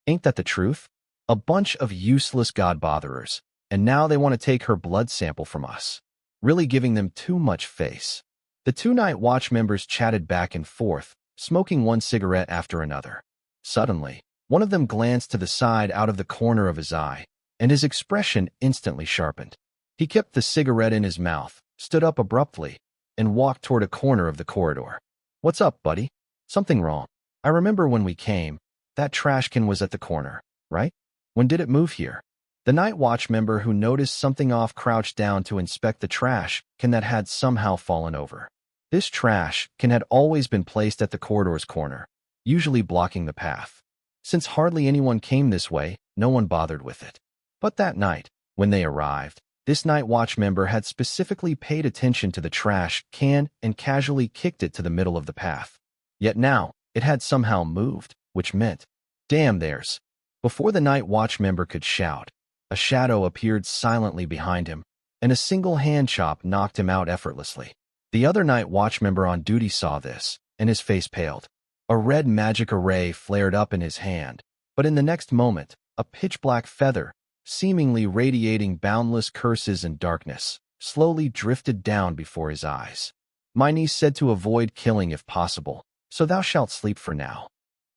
Ain't that the truth? A bunch of useless god-botherers, and now they want to take her blood sample from us. Really giving them too much face. The two Night Watch members chatted back and forth, smoking one cigarette after another. Suddenly, one of them glanced to the side out of the corner of his eye, and his expression instantly sharpened. He kept the cigarette in his mouth, stood up abruptly, and walked toward a corner of the corridor. "What's up, buddy? Something wrong? I remember when we came, that trash can was at the corner, right? When did it move here?" The Night Watch member who noticed something off crouched down to inspect the trash can that had somehow fallen over. This trash can had always been placed at the corridor's corner, usually blocking the path. Since hardly anyone came this way, no one bothered with it. But that night, when they arrived, this Night Watch member had specifically paid attention to the trash can and casually kicked it to the middle of the path. Yet now, it had somehow moved, which meant, damn theirs. Before the Night Watch member could shout, a shadow appeared silently behind him, and a single hand chop knocked him out effortlessly. The other Night Watch member on duty saw this, and his face paled. A red magic array flared up in his hand, but in the next moment, a pitch-black feather, seemingly radiating boundless curses and darkness, slowly drifted down before his eyes. My niece said to avoid killing if possible, so thou shalt sleep for now.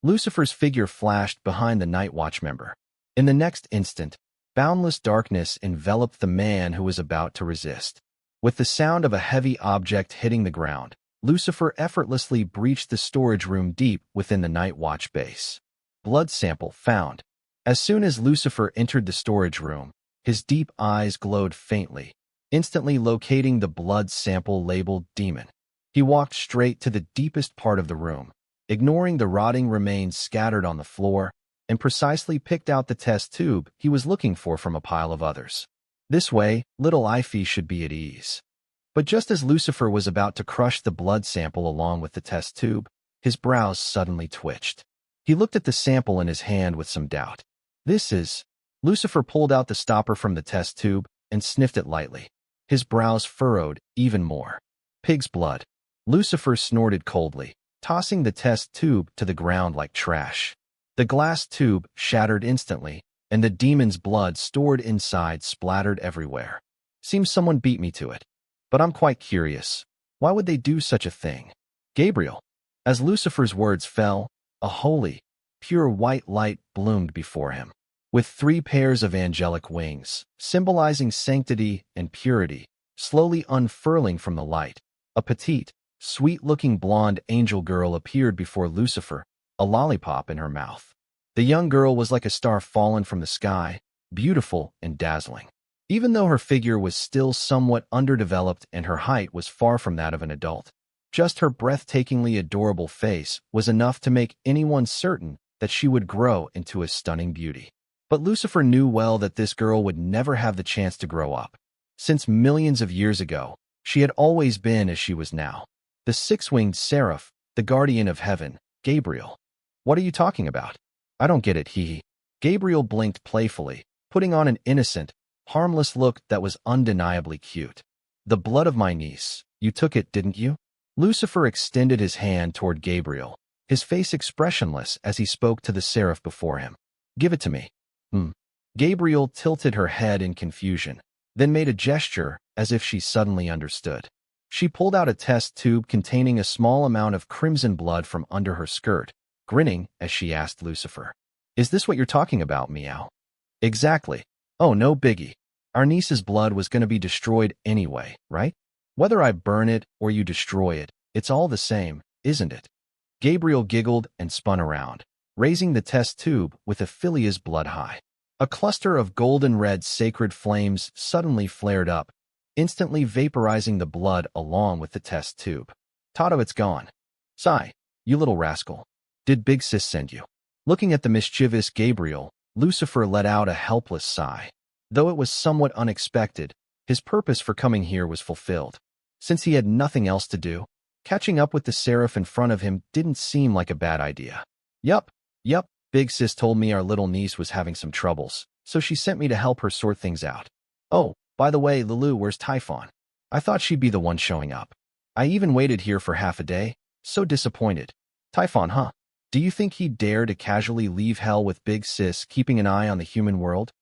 Lucifer's figure flashed behind the Night Watch member. In the next instant, boundless darkness enveloped the man who was about to resist. With the sound of a heavy object hitting the ground, Lucifer effortlessly breached the storage room deep within the Night Watch base. Blood sample found. As soon as Lucifer entered the storage room, his deep eyes glowed faintly, instantly locating the blood sample labeled Demon. He walked straight to the deepest part of the room, ignoring the rotting remains scattered on the floor, and precisely picked out the test tube he was looking for from a pile of others. This way, little Ivy should be at ease. But just as Lucifer was about to crush the blood sample along with the test tube, his brows suddenly twitched. He looked at the sample in his hand with some doubt. This is... Lucifer pulled out the stopper from the test tube and sniffed it lightly. His brows furrowed even more. Pig's blood. Lucifer snorted coldly, tossing the test tube to the ground like trash. The glass tube shattered instantly, and the demon's blood stored inside splattered everywhere. Seems someone beat me to it. But I'm quite curious. Why would they do such a thing? Gabriel. As Lucifer's words fell, a holy, pure white light bloomed before him. With 3 pairs of angelic wings, symbolizing sanctity and purity, slowly unfurling from the light, a petite, sweet-looking blonde angel girl appeared before Lucifer, a lollipop in her mouth. The young girl was like a star fallen from the sky, beautiful and dazzling. Even though her figure was still somewhat underdeveloped and her height was far from that of an adult, just her breathtakingly adorable face was enough to make anyone certain that she would grow into a stunning beauty. But Lucifer knew well that this girl would never have the chance to grow up. Since millions of years ago, she had always been as she was now. The 6-winged seraph, the guardian of heaven, Gabriel. What are you talking about? I don't get it, he. Gabriel blinked playfully, putting on an innocent, harmless look that was undeniably cute. The blood of my niece. You took it, didn't you? Lucifer extended his hand toward Gabriel, his face expressionless as he spoke to the seraph before him. Give it to me. Gabriel tilted her head in confusion, then made a gesture as if she suddenly understood. She pulled out a test tube containing a small amount of crimson blood from under her skirt, grinning as she asked Lucifer, "Is this what you're talking about, Meow?" "Exactly. Oh, no biggie. Our niece's blood was going to be destroyed anyway, right? Whether I burn it or you destroy it, it's all the same, isn't it?" Gabriel giggled and spun around, raising the test tube with Ephelia's blood high. A cluster of golden-red sacred flames suddenly flared up, instantly vaporizing the blood along with the test tube. "Tato, it's gone." "Sigh, you little rascal. Did Big Sis send you?" Looking at the mischievous Gabriel, Lucifer let out a helpless sigh. Though it was somewhat unexpected, his purpose for coming here was fulfilled. Since he had nothing else to do, catching up with the seraph in front of him didn't seem like a bad idea. Yup, Big Sis told me our little niece was having some troubles, so she sent me to help her sort things out. Oh, by the way, Lulu, where's Typhon? I thought she'd be the one showing up. I even waited here for half a day. So disappointed. Typhon, huh? Do you think he'd dare to casually leave hell with Big Sis keeping an eye on the human world?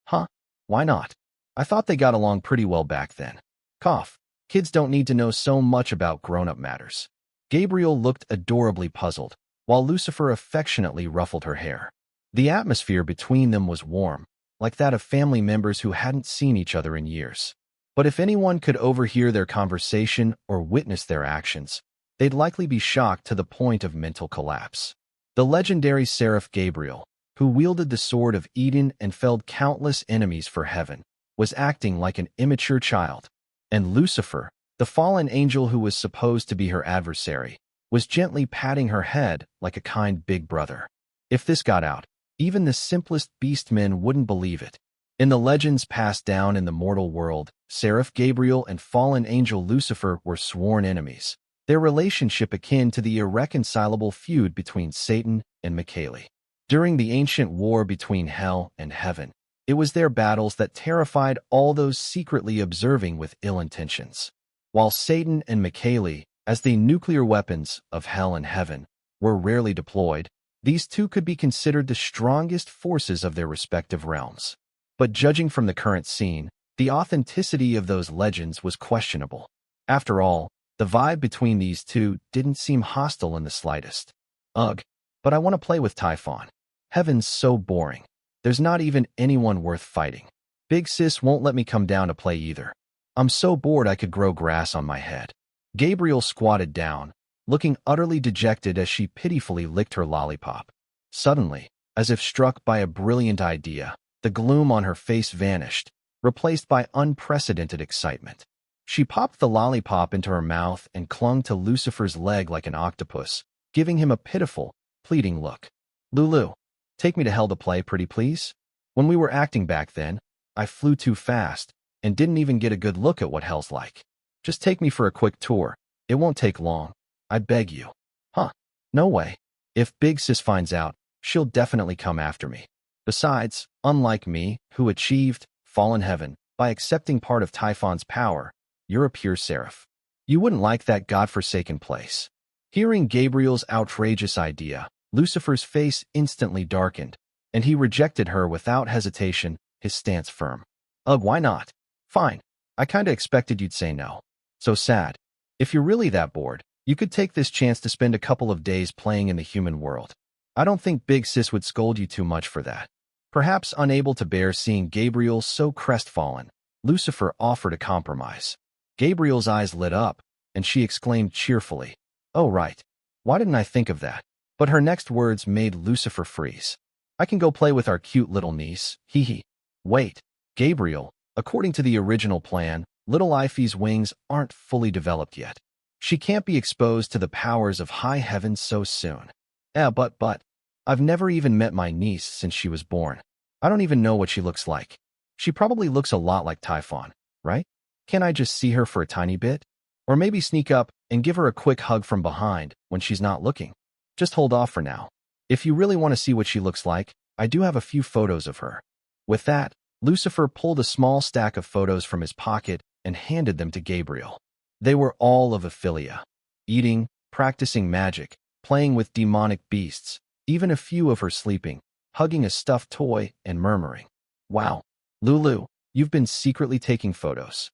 Huh? Why not? I thought they got along pretty well back then. Cough. Kids don't need to know so much about grown-up matters. Gabriel looked adorably puzzled, while Lucifer affectionately ruffled her hair. The atmosphere between them was warm, like that of family members who hadn't seen each other in years. But if anyone could overhear their conversation or witness their actions, they'd likely be shocked to the point of mental collapse. The legendary seraph Gabriel, who wielded the sword of Eden and felled countless enemies for heaven, was acting like an immature child. And Lucifer, the fallen angel who was supposed to be her adversary, was gently patting her head like a kind big brother. If this got out, even the simplest beastmen wouldn't believe it. In the legends passed down in the mortal world, Seraph Gabriel and fallen angel Lucifer were sworn enemies, their relationship akin to the irreconcilable feud between Satan and Michaeli. During the ancient war between hell and heaven, it was their battles that terrified all those secretly observing with ill intentions. While Satan and Michaeli, as the nuclear weapons of hell and heaven, were rarely deployed, these two could be considered the strongest forces of their respective realms. But judging from the current scene, the authenticity of those legends was questionable. After all, the vibe between these two didn't seem hostile in the slightest. Ugh, but I want to play with Typhon. Heaven's so boring. There's not even anyone worth fighting. Big Sis won't let me come down to play either. I'm so bored I could grow grass on my head. Gabriel squatted down, looking utterly dejected as she pitifully licked her lollipop. Suddenly, as if struck by a brilliant idea, the gloom on her face vanished, replaced by unprecedented excitement. She popped the lollipop into her mouth and clung to Lucifer's leg like an octopus, giving him a pitiful, pleading look. "Lulu, take me to hell to play, pretty please? When we were acting back then, I flew too fast and didn't even get a good look at what hell's like. Just take me for a quick tour. It won't take long. I beg you." "Huh? No way. If Big Sis finds out, she'll definitely come after me. Besides, unlike me, who achieved fallen heaven by accepting part of Typhon's power, you're a pure seraph. You wouldn't like that godforsaken place." Hearing Gabriel's outrageous idea, Lucifer's face instantly darkened, and he rejected her without hesitation, his stance firm. "Ugh, why not? Fine. I kinda expected you'd say no. So sad. If you're really that bored, you could take this chance to spend a couple of days playing in the human world. I don't think Big Sis would scold you too much for that." Perhaps unable to bear seeing Gabriel so crestfallen, Lucifer offered a compromise. Gabriel's eyes lit up, and she exclaimed cheerfully, "Oh right. Why didn't I think of that?" But her next words made Lucifer freeze. "I can go play with our cute little niece, hee hee." Wait, Gabriel, according to the original plan, little Ife's wings aren't fully developed yet. She can't be exposed to the powers of high heaven so soon. But, I've never even met my niece since she was born. I don't even know what she looks like. She probably looks a lot like Typhon, right? Can't I just see her for a tiny bit? Or maybe sneak up and give her a quick hug from behind when she's not looking? Just hold off for now. If you really want to see what she looks like, I do have a few photos of her." With that, Lucifer pulled a small stack of photos from his pocket and handed them to Gabriel. They were all of Evelia, eating, practicing magic, playing with demonic beasts, even a few of her sleeping, hugging a stuffed toy and murmuring, "Wow, Lulu, you've been secretly taking photos."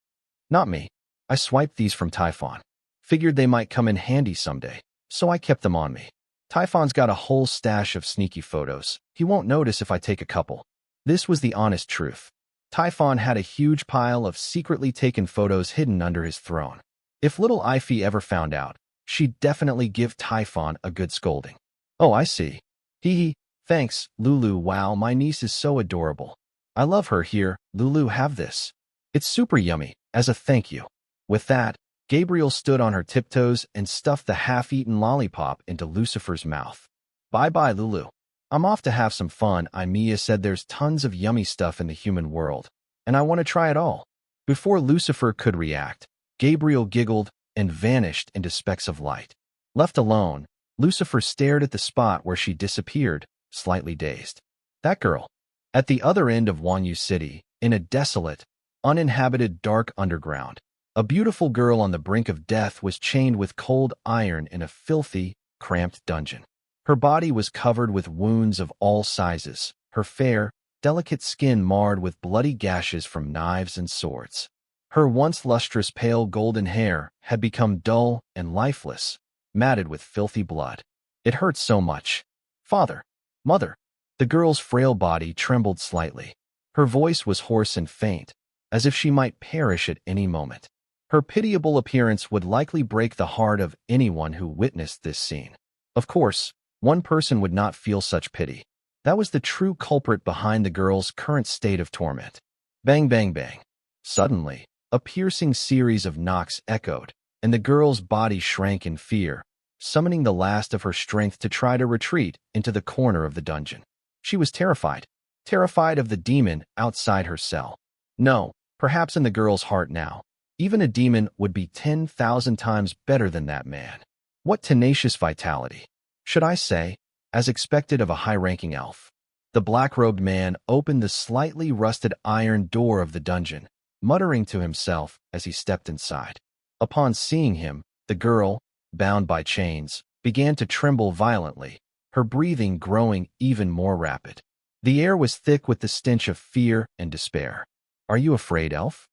"Not me. I swiped these from Typhon. Figured they might come in handy someday, so I kept them on me. Typhon's got a whole stash of sneaky photos. He won't notice if I take a couple." This was the honest truth. Typhon had a huge pile of secretly taken photos hidden under his throne. If little Ify ever found out, she'd definitely give Typhon a good scolding. "Oh, I see. Hee hee. Thanks, Lulu. Wow, my niece is so adorable. I love her. Here, Lulu, have this. It's super yummy, as a thank you." With that, Gabriel stood on her tiptoes and stuffed the half-eaten lollipop into Lucifer's mouth. "Bye-bye, Lulu. I'm off to have some fun." Mia said, "There's tons of yummy stuff in the human world, and I want to try it all." Before Lucifer could react, Gabriel giggled and vanished into specks of light. Left alone, Lucifer stared at the spot where she disappeared, slightly dazed. That girl. At the other end of Wanyu City, in a desolate, uninhabited dark underground, a beautiful girl on the brink of death was chained with cold iron in a filthy, cramped dungeon. Her body was covered with wounds of all sizes, her fair, delicate skin marred with bloody gashes from knives and swords. Her once lustrous pale golden hair had become dull and lifeless, matted with filthy blood. It hurt so much. "Father, Mother." The girl's frail body trembled slightly. Her voice was hoarse and faint, as if she might perish at any moment. Her pitiable appearance would likely break the heart of anyone who witnessed this scene. Of course, one person would not feel such pity. That was the true culprit behind the girl's current state of torment. Bang, bang, bang. Suddenly, a piercing series of knocks echoed, and the girl's body shrank in fear, summoning the last of her strength to try to retreat into the corner of the dungeon. She was terrified of the demon outside her cell. No, perhaps in the girl's heart now, even a demon would be 10,000 times better than that man. What tenacious vitality. Should I say, as expected of a high-ranking elf. The black-robed man opened the slightly rusted iron door of the dungeon, muttering to himself as he stepped inside. Upon seeing him, the girl, bound by chains, began to tremble violently, her breathing growing even more rapid. The air was thick with the stench of fear and despair. "Are you afraid, elf?"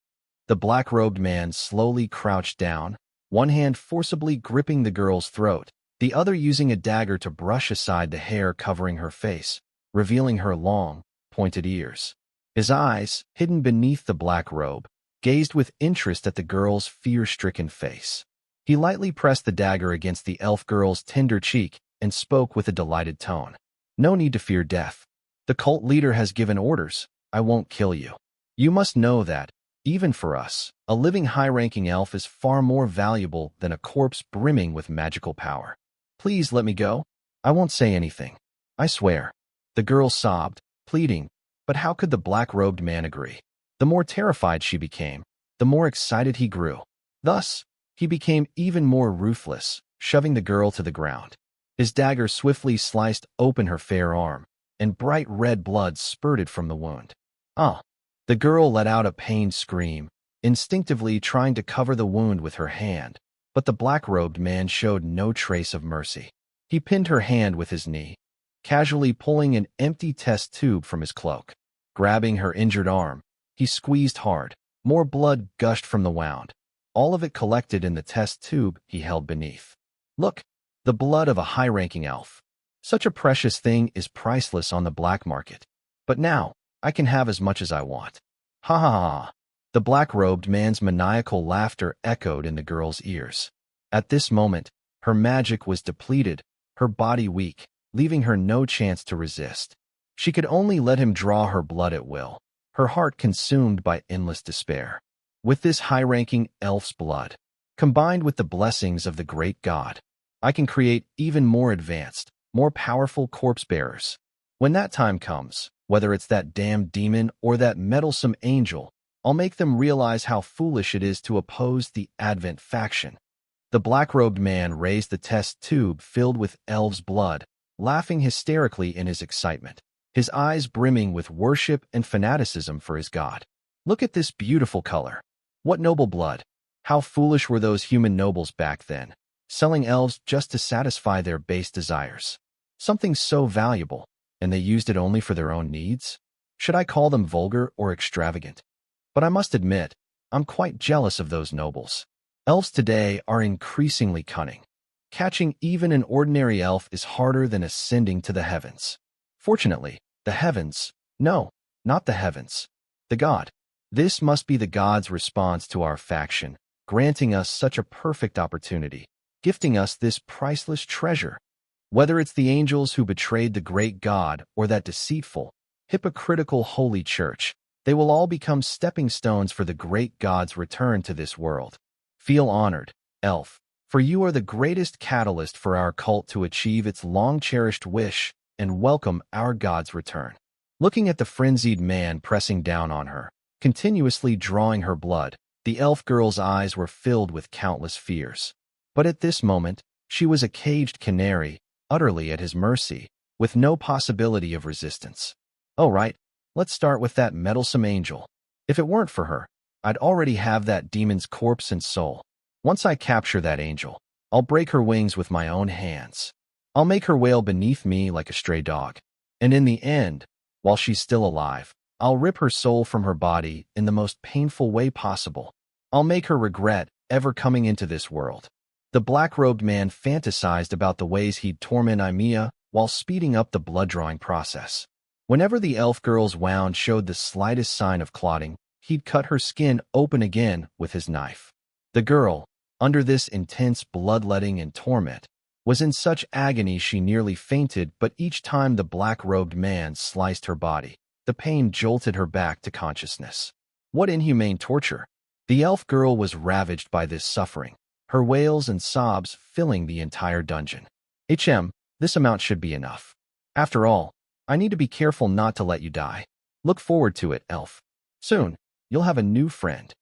The black-robed man slowly crouched down, one hand forcibly gripping the girl's throat, the other using a dagger to brush aside the hair covering her face, revealing her long, pointed ears. His eyes, hidden beneath the black robe, gazed with interest at the girl's fear-stricken face. He lightly pressed the dagger against the elf girl's tender cheek and spoke with a delighted tone. "No need to fear death. The cult leader has given orders. I won't kill you. You must know that, even for us, a living high-ranking elf is far more valuable than a corpse brimming with magical power. Please let me go. I won't say anything. I swear." The girl sobbed, pleading, but how could the black-robed man agree? The more terrified she became, the more excited he grew. Thus, he became even more ruthless, shoving the girl to the ground. His dagger swiftly sliced open her fair arm, and bright red blood spurted from the wound. "Ah!" The girl let out a pained scream, instinctively trying to cover the wound with her hand, but the black-robed man showed no trace of mercy. He pinned her hand with his knee, casually pulling an empty test tube from his cloak. Grabbing her injured arm, he squeezed hard. More blood gushed from the wound, all of it collected in the test tube he held beneath. "Look, the blood of a high-ranking elf. Such a precious thing is priceless on the black market. But now, I can have as much as I want." "Ha ha ha." The black-robed man's maniacal laughter echoed in the girl's ears. At this moment, her magic was depleted, her body weak, leaving her no chance to resist. She could only let him draw her blood at will, her heart consumed by endless despair. With this high-ranking elf's blood, combined with the blessings of the great god, I can create even more advanced, more powerful corpse-bearers. When that time comes, whether it's that damned demon or that meddlesome angel, I'll make them realize how foolish it is to oppose the Advent faction. The black-robed man raised the test tube filled with elves' blood, laughing hysterically in his excitement. his eyes brimming with worship and fanaticism for his god. Look at this beautiful color. What noble blood. How foolish were those human nobles back then, selling elves just to satisfy their base desires. Something so valuable, and they used it only for their own needs? Should I call them vulgar or extravagant? But I must admit, I'm quite jealous of those nobles. Elves today are increasingly cunning. Catching even an ordinary elf is harder than ascending to the heavens. Fortunately, the heavens, no, not the heavens, the god. This must be the god's response to our faction, granting us such a perfect opportunity, gifting us this priceless treasure. Whether it's the angels who betrayed the great god or that deceitful, hypocritical holy church, they will all become stepping stones for the great god's return to this world. Feel honored, elf, for you are the greatest catalyst for our cult to achieve its long-cherished wish and welcome our god's return. Looking at the frenzied man pressing down on her, continuously drawing her blood, the elf girl's eyes were filled with countless fears. But at this moment, she was a caged canary, utterly at his mercy, with no possibility of resistance. Oh right, let's start with that meddlesome angel. If it weren't for her, I'd already have that demon's corpse and soul. Once I capture that angel, I'll break her wings with my own hands. I'll make her wail beneath me like a stray dog. And in the end, while she's still alive, I'll rip her soul from her body in the most painful way possible. I'll make her regret ever coming into this world. The black-robed man fantasized about the ways he'd torment Evelia while speeding up the blood-drawing process. Whenever the elf girl's wound showed the slightest sign of clotting, he'd cut her skin open again with his knife. The girl, under this intense bloodletting and torment, was in such agony she nearly fainted, but each time the black-robed man sliced her body, the pain jolted her back to consciousness. What inhumane torture! The elf girl was ravaged by this suffering, her wails and sobs filling the entire dungeon. This amount should be enough. After all, I need to be careful not to let you die. Look forward to it, elf. Soon, you'll have a new friend.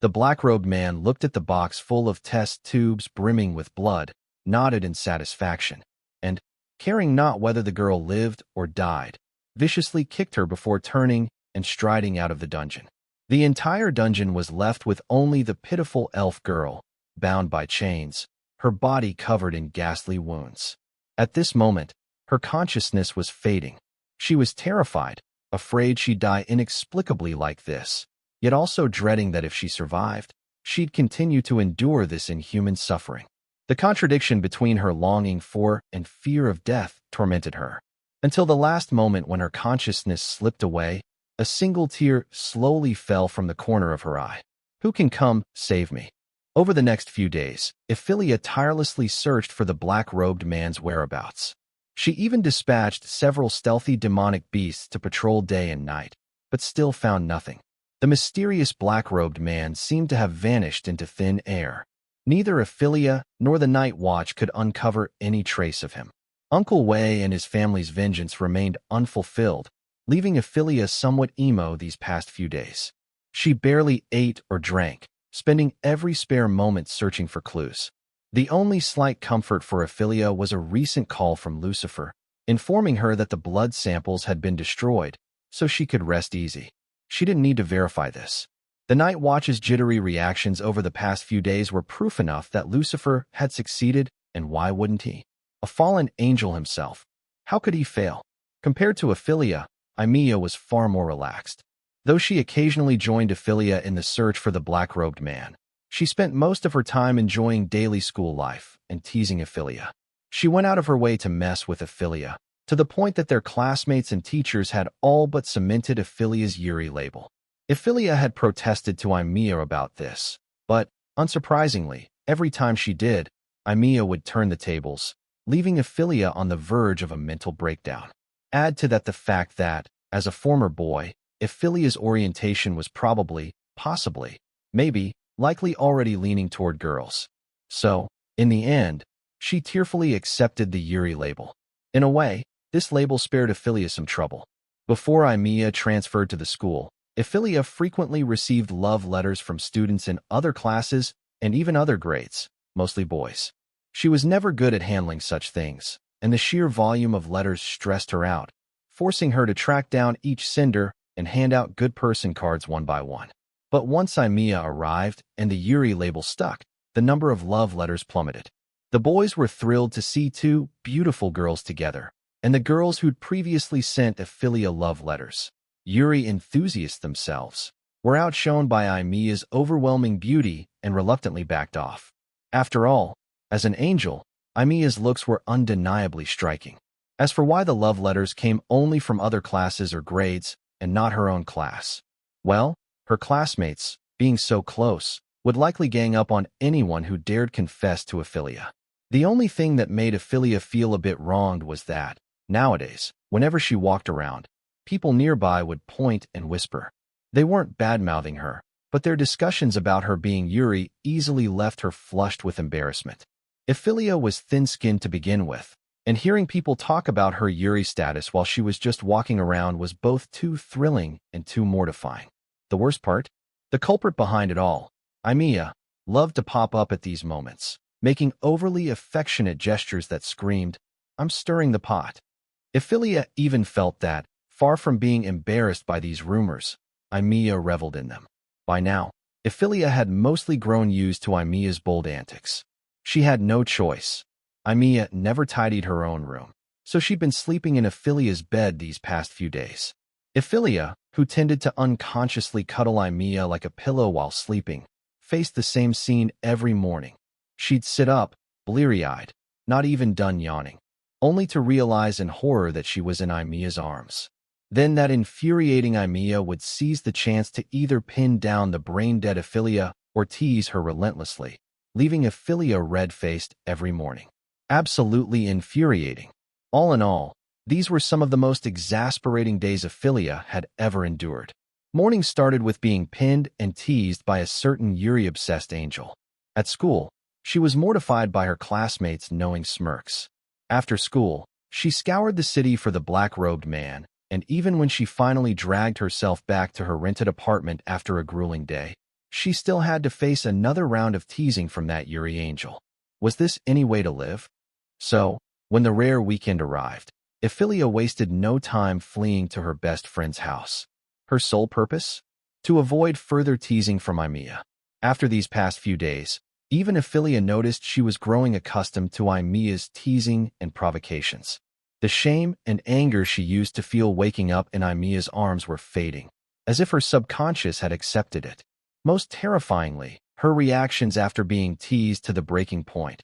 The black-robed man looked at the box full of test tubes brimming with blood, nodded in satisfaction, and, caring not whether the girl lived or died, viciously kicked her before turning and striding out of the dungeon. The entire dungeon was left with only the pitiful elf girl, bound by chains, her body covered in ghastly wounds. At this moment, her consciousness was fading. She was terrified, afraid she'd die inexplicably like this, yet also dreading that if she survived, she'd continue to endure this inhuman suffering. The contradiction between her longing for and fear of death tormented her, until the last moment when her consciousness slipped away, a single tear slowly fell from the corner of her eye. Who can come save me? Over the next few days, Evelia tirelessly searched for the black-robed man's whereabouts. She even dispatched several stealthy demonic beasts to patrol day and night, but still found nothing. The mysterious black-robed man seemed to have vanished into thin air. Neither Evelia nor the Night Watch could uncover any trace of him. Uncle Wei and his family's vengeance remained unfulfilled, leaving Evelia somewhat emo these past few days. She barely ate or drank, spending every spare moment searching for clues. The only slight comfort for Evelia was a recent call from Lucifer, informing her that the blood samples had been destroyed, so she could rest easy. She didn't need to verify this. The Night Watch's jittery reactions over the past few days were proof enough that Lucifer had succeeded, and why wouldn't he? A fallen angel himself. How could he fail? Compared to Evelia, Evelia was far more relaxed. Though she occasionally joined Evelia in the search for the black-robed man, she spent most of her time enjoying daily school life and teasing Evelia. She went out of her way to mess with Evelia, to the point that their classmates and teachers had all but cemented Evelia's Yuri label. Evelia had protested to Evelia about this, but, unsurprisingly, every time she did, Evelia would turn the tables, leaving Evelia on the verge of a mental breakdown. Add to that the fact that, as a former boy, Evelia's orientation was probably, possibly, maybe, likely already leaning toward girls. So, in the end, she tearfully accepted the Yuri label. In a way, this label spared Evelia some trouble. Before Evelia transferred to the school, Evelia frequently received love letters from students in other classes and even other grades, mostly boys. She was never good at handling such things, and the sheer volume of letters stressed her out. forcing her to track down each cinder and hand out good person cards one by one. But once Evelia arrived and the Yuri label stuck, the number of love letters plummeted. The boys were thrilled to see two beautiful girls together, and the girls who'd previously sent Evelia love letters, Yuri enthusiasts themselves, were outshone by Evelia's overwhelming beauty and reluctantly backed off. After all, as an angel, Evelia's looks were undeniably striking. As for why the love letters came only from other classes or grades and not her own class, well, her classmates, being so close, would likely gang up on anyone who dared confess to Evelia. The only thing that made Evelia feel a bit wronged was that, nowadays, whenever she walked around, people nearby would point and whisper. They weren't bad-mouthing her, but their discussions about her being Yuri easily left her flushed with embarrassment. Evelia was thin-skinned to begin with, and hearing people talk about her Yuri status while she was just walking around was both too thrilling and too mortifying. The worst part? The culprit behind it all, Evelia, loved to pop up at these moments, making overly affectionate gestures that screamed, "I'm stirring the pot." Evelia even felt that, far from being embarrassed by these rumors, Evelia reveled in them. By now, Evelia had mostly grown used to Evelia's bold antics. She had no choice. Evelia never tidied her own room, so she'd been sleeping in Evelia's bed these past few days. Evelia, who tended to unconsciously cuddle Evelia like a pillow while sleeping, faced the same scene every morning. She'd sit up, bleary-eyed, not even done yawning, only to realize in horror that she was in Evelia's arms. Then that infuriating Evelia would seize the chance to either pin down the brain-dead Evelia or tease her relentlessly, leaving Evelia red-faced every morning. Absolutely infuriating. All in all, these were some of the most exasperating days Evelia had ever endured. Mornings started with being pinned and teased by a certain Yuri-obsessed angel. At school, she was mortified by her classmates' knowing smirks. After school, she scoured the city for the black-robed man, and even when she finally dragged herself back to her rented apartment after a grueling day, she still had to face another round of teasing from that Yuri angel. Was this any way to live? So, when the rare weekend arrived, Evelia wasted no time fleeing to her best friend's house. Her sole purpose? To avoid further teasing from Evelia. After these past few days, even Evelia noticed she was growing accustomed to Evelia's teasing and provocations. The shame and anger she used to feel waking up in Evelia's arms were fading, as if her subconscious had accepted it. Most terrifyingly, her reactions after being teased to the breaking point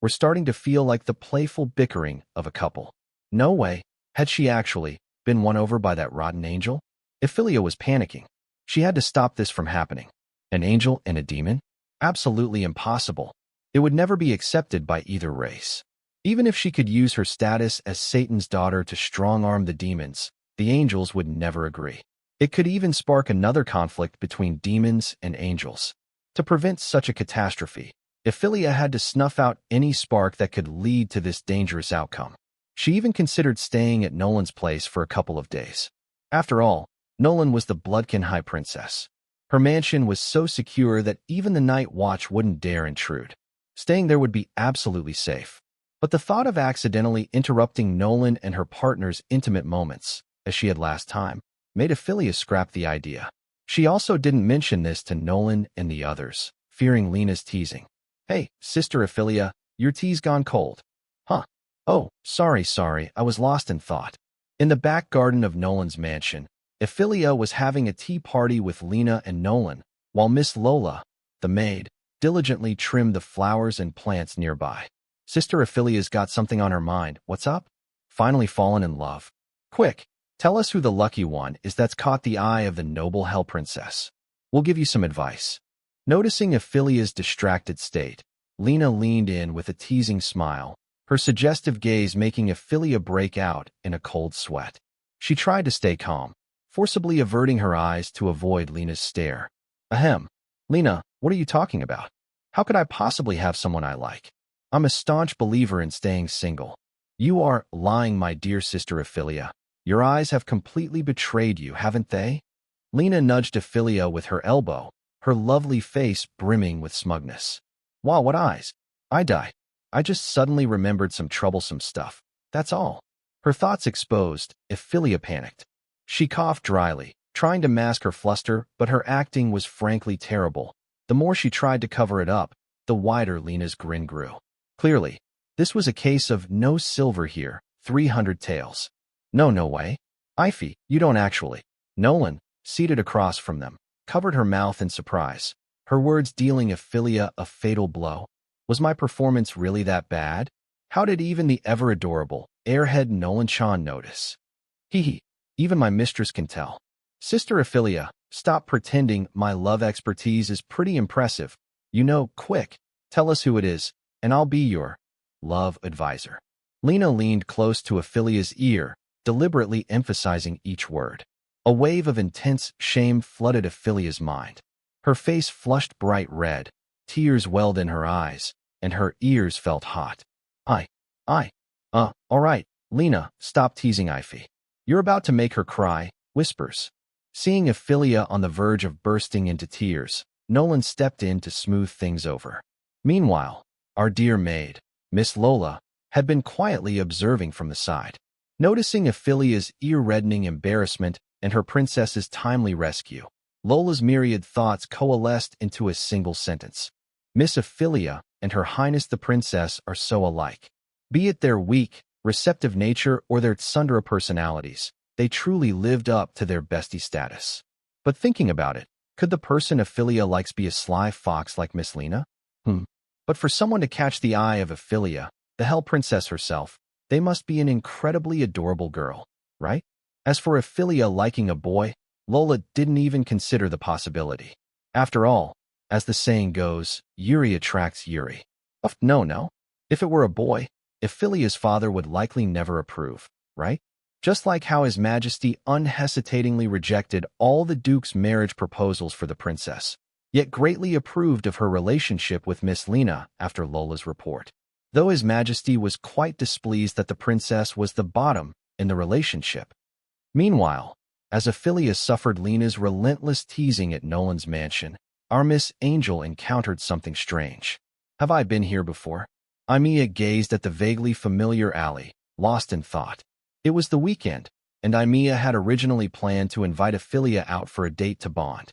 were starting to feel like the playful bickering of a couple. No way had she actually been won over by that rotten angel. Evelia was panicking. She had to stop this from happening. An angel and a demon? Absolutely impossible. It would never be accepted by either race. Even if she could use her status as Satan's daughter to strong-arm the demons, the angels would never agree. It could even spark another conflict between demons and angels. To prevent such a catastrophe, Evelia had to snuff out any spark that could lead to this dangerous outcome. She even considered staying at Nolan's place for a couple of days. After all, Nolan was the Bloodkin High Princess. Her mansion was so secure that even the night watch wouldn't dare intrude. Staying there would be absolutely safe. But the thought of accidentally interrupting Nolan and her partner's intimate moments, as she had last time, made Evelia scrap the idea. She also didn't mention this to Nolan and the others, fearing Lena's teasing. "Hey, Sister Evelia, your tea's gone cold." "Huh? Oh, sorry, I was lost in thought." In the back garden of Nolan's mansion, Evelia was having a tea party with Lena and Nolan, while Miss Lola, the maid, diligently trimmed the flowers and plants nearby. "Sister Ephelia's got something on her mind. What's up? Finally fallen in love? Quick, tell us who the lucky one is that's caught the eye of the noble Hell Princess. We'll give you some advice." Noticing Ephelia's distracted state, Lena leaned in with a teasing smile, her suggestive gaze making Evelia break out in a cold sweat. She tried to stay calm, forcibly averting her eyes to avoid Lena's stare. "Ahem. Lena, what are you talking about? How could I possibly have someone I like? I'm a staunch believer in staying single." "You are lying, my dear Sister Evelia. Your eyes have completely betrayed you, haven't they?" Lena nudged Evelia with her elbow, her lovely face brimming with smugness. "Wow, what eyes? I just suddenly remembered some troublesome stuff. That's all." Her thoughts exposed, Evelia panicked. She coughed dryly, trying to mask her fluster, but her acting was frankly terrible. The more she tried to cover it up, the wider Lena's grin grew. Clearly, this was a case of no silver here, 300 taels. No way. Ivy, you don't actually. Nolan, seated across from them, covered her mouth in surprise, her words dealing Evelia a fatal blow. Was my performance really that bad? How did even the ever-adorable, airhead Nolan Chan notice? Hee, even my mistress can tell. Sister Evelia, stop pretending. My love expertise is pretty impressive. You know, quick, tell us who it is, and I'll be your love advisor. Lena leaned close to Evelia's ear, deliberately emphasizing each word. A wave of intense shame flooded Evelia's mind. Her face flushed bright red, tears welled in her eyes, and her ears felt hot. All right, Lena, stop teasing Ivy. You're about to make her cry, whispers. Seeing Evelia on the verge of bursting into tears, Nolan stepped in to smooth things over. Meanwhile, our dear maid, Miss Lola, had been quietly observing from the side. Noticing Evelia's ear-reddening embarrassment and her princess's timely rescue, Lola's myriad thoughts coalesced into a single sentence. Miss Evelia and Her Highness the Princess are so alike. Be it their weak, receptive nature or their tsundere personalities, they truly lived up to their bestie status. But thinking about it, could the person Evelia likes be a sly fox like Miss Lena? But for someone to catch the eye of Evelia, the Hell Princess herself, they must be an incredibly adorable girl, right? As for Evelia liking a boy, Lola didn't even consider the possibility. After all, as the saying goes, Yuri attracts Yuri. No. If it were a boy, Evelia's father would likely never approve, right? Just like how His Majesty unhesitatingly rejected all the Duke's marriage proposals for the princess, yet greatly approved of her relationship with Miss Lena after Lola's report. Though His Majesty was quite displeased that the princess was the bottom in the relationship. Meanwhile, as Evelia suffered Lena's relentless teasing at Nolan's mansion, our Miss Angel encountered something strange. Have I been here before? Evelia gazed at the vaguely familiar alley, lost in thought. It was the weekend, and Evelia had originally planned to invite Evelia out for a date to bond.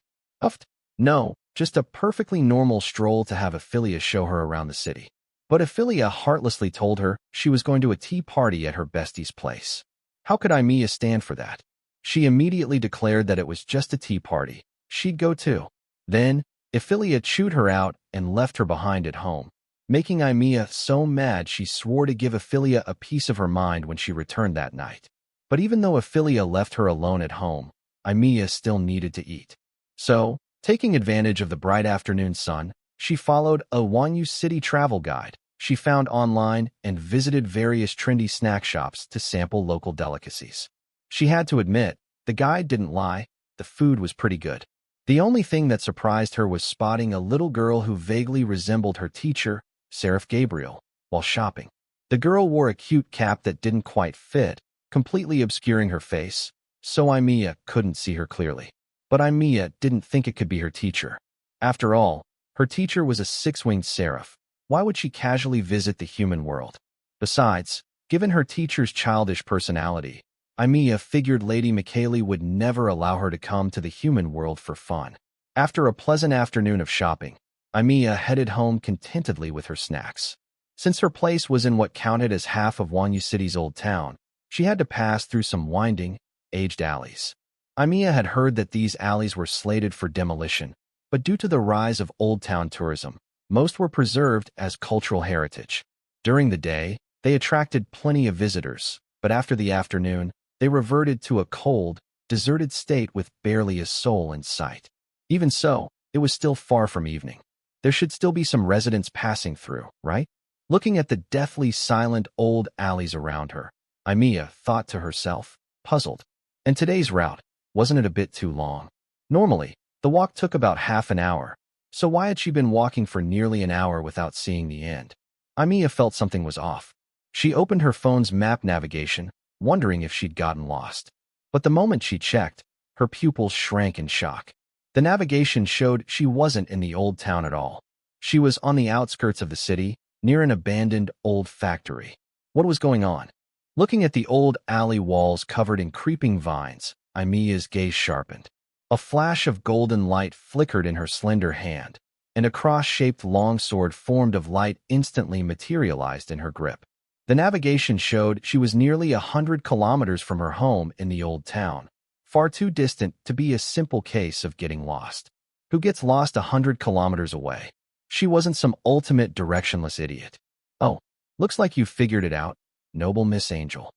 No, just a perfectly normal stroll to have Evelia show her around the city. But Evelia heartlessly told her she was going to a tea party at her bestie's place. How could Evelia stand for that? She immediately declared that it was just a tea party. She'd go too. Then, Evelia chewed her out and left her behind at home, making Evelia so mad she swore to give Evelia a piece of her mind when she returned that night. But even though Evelia left her alone at home, Evelia still needed to eat. So, taking advantage of the bright afternoon sun, she followed a Wanyu City travel guide she found online and visited various trendy snack shops to sample local delicacies. She had to admit, the guide didn't lie, the food was pretty good. The only thing that surprised her was spotting a little girl who vaguely resembled her teacher, Seraph Gabriel, while shopping. The girl wore a cute cap that didn't quite fit, completely obscuring her face, so Evelia couldn't see her clearly. But Evelia didn't think it could be her teacher. After all, her teacher was a six-winged seraph. Why would she casually visit the human world? Besides, given her teacher's childish personality, Evelia figured Lady Michaeli would never allow her to come to the human world for fun. After a pleasant afternoon of shopping, Evelia headed home contentedly with her snacks. Since her place was in what counted as half of Wanyu City's old town, she had to pass through some winding, aged alleys. Evelia had heard that these alleys were slated for demolition, but due to the rise of old town tourism, most were preserved as cultural heritage. During the day, they attracted plenty of visitors, but after the afternoon, they reverted to a cold, deserted state with barely a soul in sight. Even so, it was still far from evening. There should still be some residents passing through, right? Looking at the deathly silent old alleys around her, Evelia thought to herself, puzzled. And today's route, wasn't it a bit too long? Normally, the walk took about half an hour, so why had she been walking for nearly an hour without seeing the end? Evelia felt something was off. She opened her phone's map navigation, wondering if she'd gotten lost. But the moment she checked, her pupils shrank in shock. The navigation showed she wasn't in the old town at all. She was on the outskirts of the city, near an abandoned old factory. What was going on? Looking at the old alley walls covered in creeping vines, Eevelia's gaze sharpened. A flash of golden light flickered in her slender hand, and a cross-shaped longsword formed of light instantly materialized in her grip. The navigation showed she was nearly 100 kilometers from her home in the old town, far too distant to be a simple case of getting lost. Who gets lost 100 kilometers away? She wasn't some ultimate directionless idiot. Oh, looks like you figured it out, noble Miss Angel.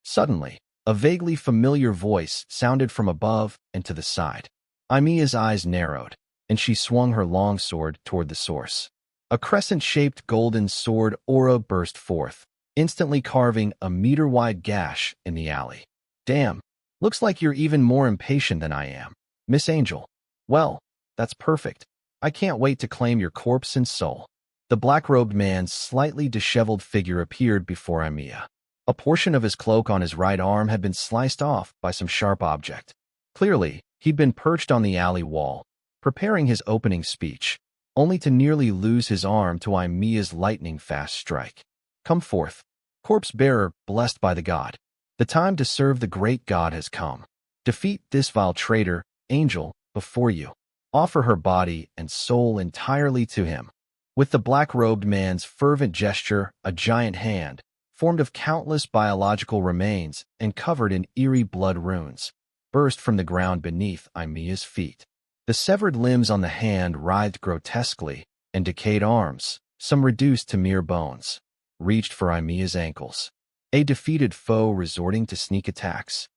Suddenly, a vaguely familiar voice sounded from above and to the side. Eevelia's eyes narrowed, and she swung her longsword toward the source. A crescent-shaped golden sword aura burst forth, instantly carving a meter-wide gash in the alley. Damn, looks like you're even more impatient than I am, Miss Angel. Well, that's perfect. I can't wait to claim your corpse and soul. The black-robed man's slightly disheveled figure appeared before Evelia. A portion of his cloak on his right arm had been sliced off by some sharp object. Clearly, he'd been perched on the alley wall, preparing his opening speech, only to nearly lose his arm to Eevelia's lightning-fast strike. Come forth, corpse-bearer blessed by the god. The time to serve the great god has come. Defeat this vile traitor, Angel, before you. Offer her body and soul entirely to him. With the black-robed man's fervent gesture, a giant hand, formed of countless biological remains and covered in eerie blood runes, burst from the ground beneath Eevelia's feet. The severed limbs on the hand writhed grotesquely, and decayed arms, some reduced to mere bones, reached for Eevelia's ankles. A defeated foe resorting to sneak attacks.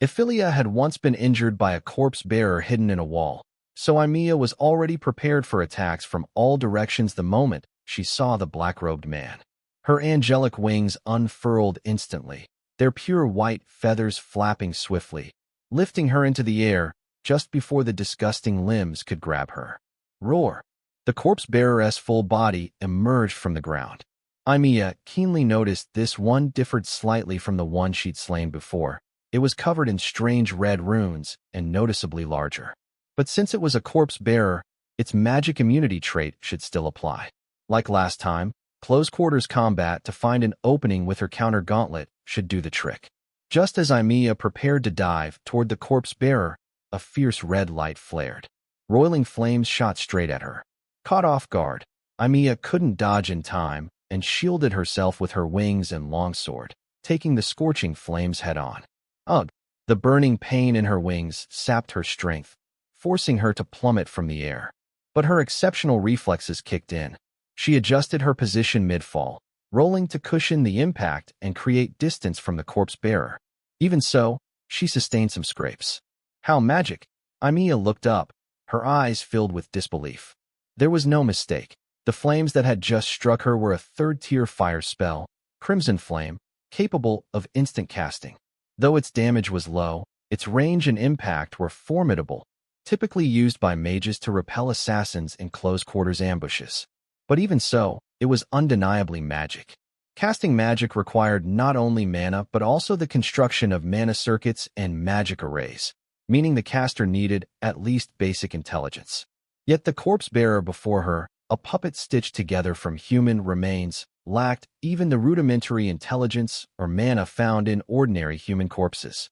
Evelia had once been injured by a corpse-bearer hidden in a wall, so Evelia was already prepared for attacks from all directions the moment she saw the black-robed man. Her angelic wings unfurled instantly, their pure white feathers flapping swiftly, lifting her into the air just before the disgusting limbs could grab her. Roar! The corpse-bearer's full body emerged from the ground. Evelia keenly noticed this one differed slightly from the one she'd slain before. It was covered in strange red runes and noticeably larger. But since it was a corpse-bearer, its magic immunity trait should still apply. Like last time, close-quarters combat to find an opening with her counter-gauntlet should do the trick. Just as Evelia prepared to dive toward the corpse-bearer, a fierce red light flared. Roiling flames shot straight at her. Caught off guard, Evelia couldn't dodge in time and shielded herself with her wings and longsword, taking the scorching flames head-on. Ugh! The burning pain in her wings sapped her strength, forcing her to plummet from the air. But her exceptional reflexes kicked in. She adjusted her position mid-fall, rolling to cushion the impact and create distance from the corpse-bearer. Even so, she sustained some scrapes. How magic! Evelia looked up, her eyes filled with disbelief. There was no mistake. The flames that had just struck her were a third-tier fire spell, Crimson Flame, capable of instant casting. Though its damage was low, its range and impact were formidable, typically used by mages to repel assassins in close-quarters ambushes. But even so, it was undeniably magic. Casting magic required not only mana but also the construction of mana circuits and magic arrays, meaning the caster needed at least basic intelligence. Yet the corpse-bearer before her, a puppet stitched together from human remains, lacked even the rudimentary intelligence or mana found in ordinary human corpses.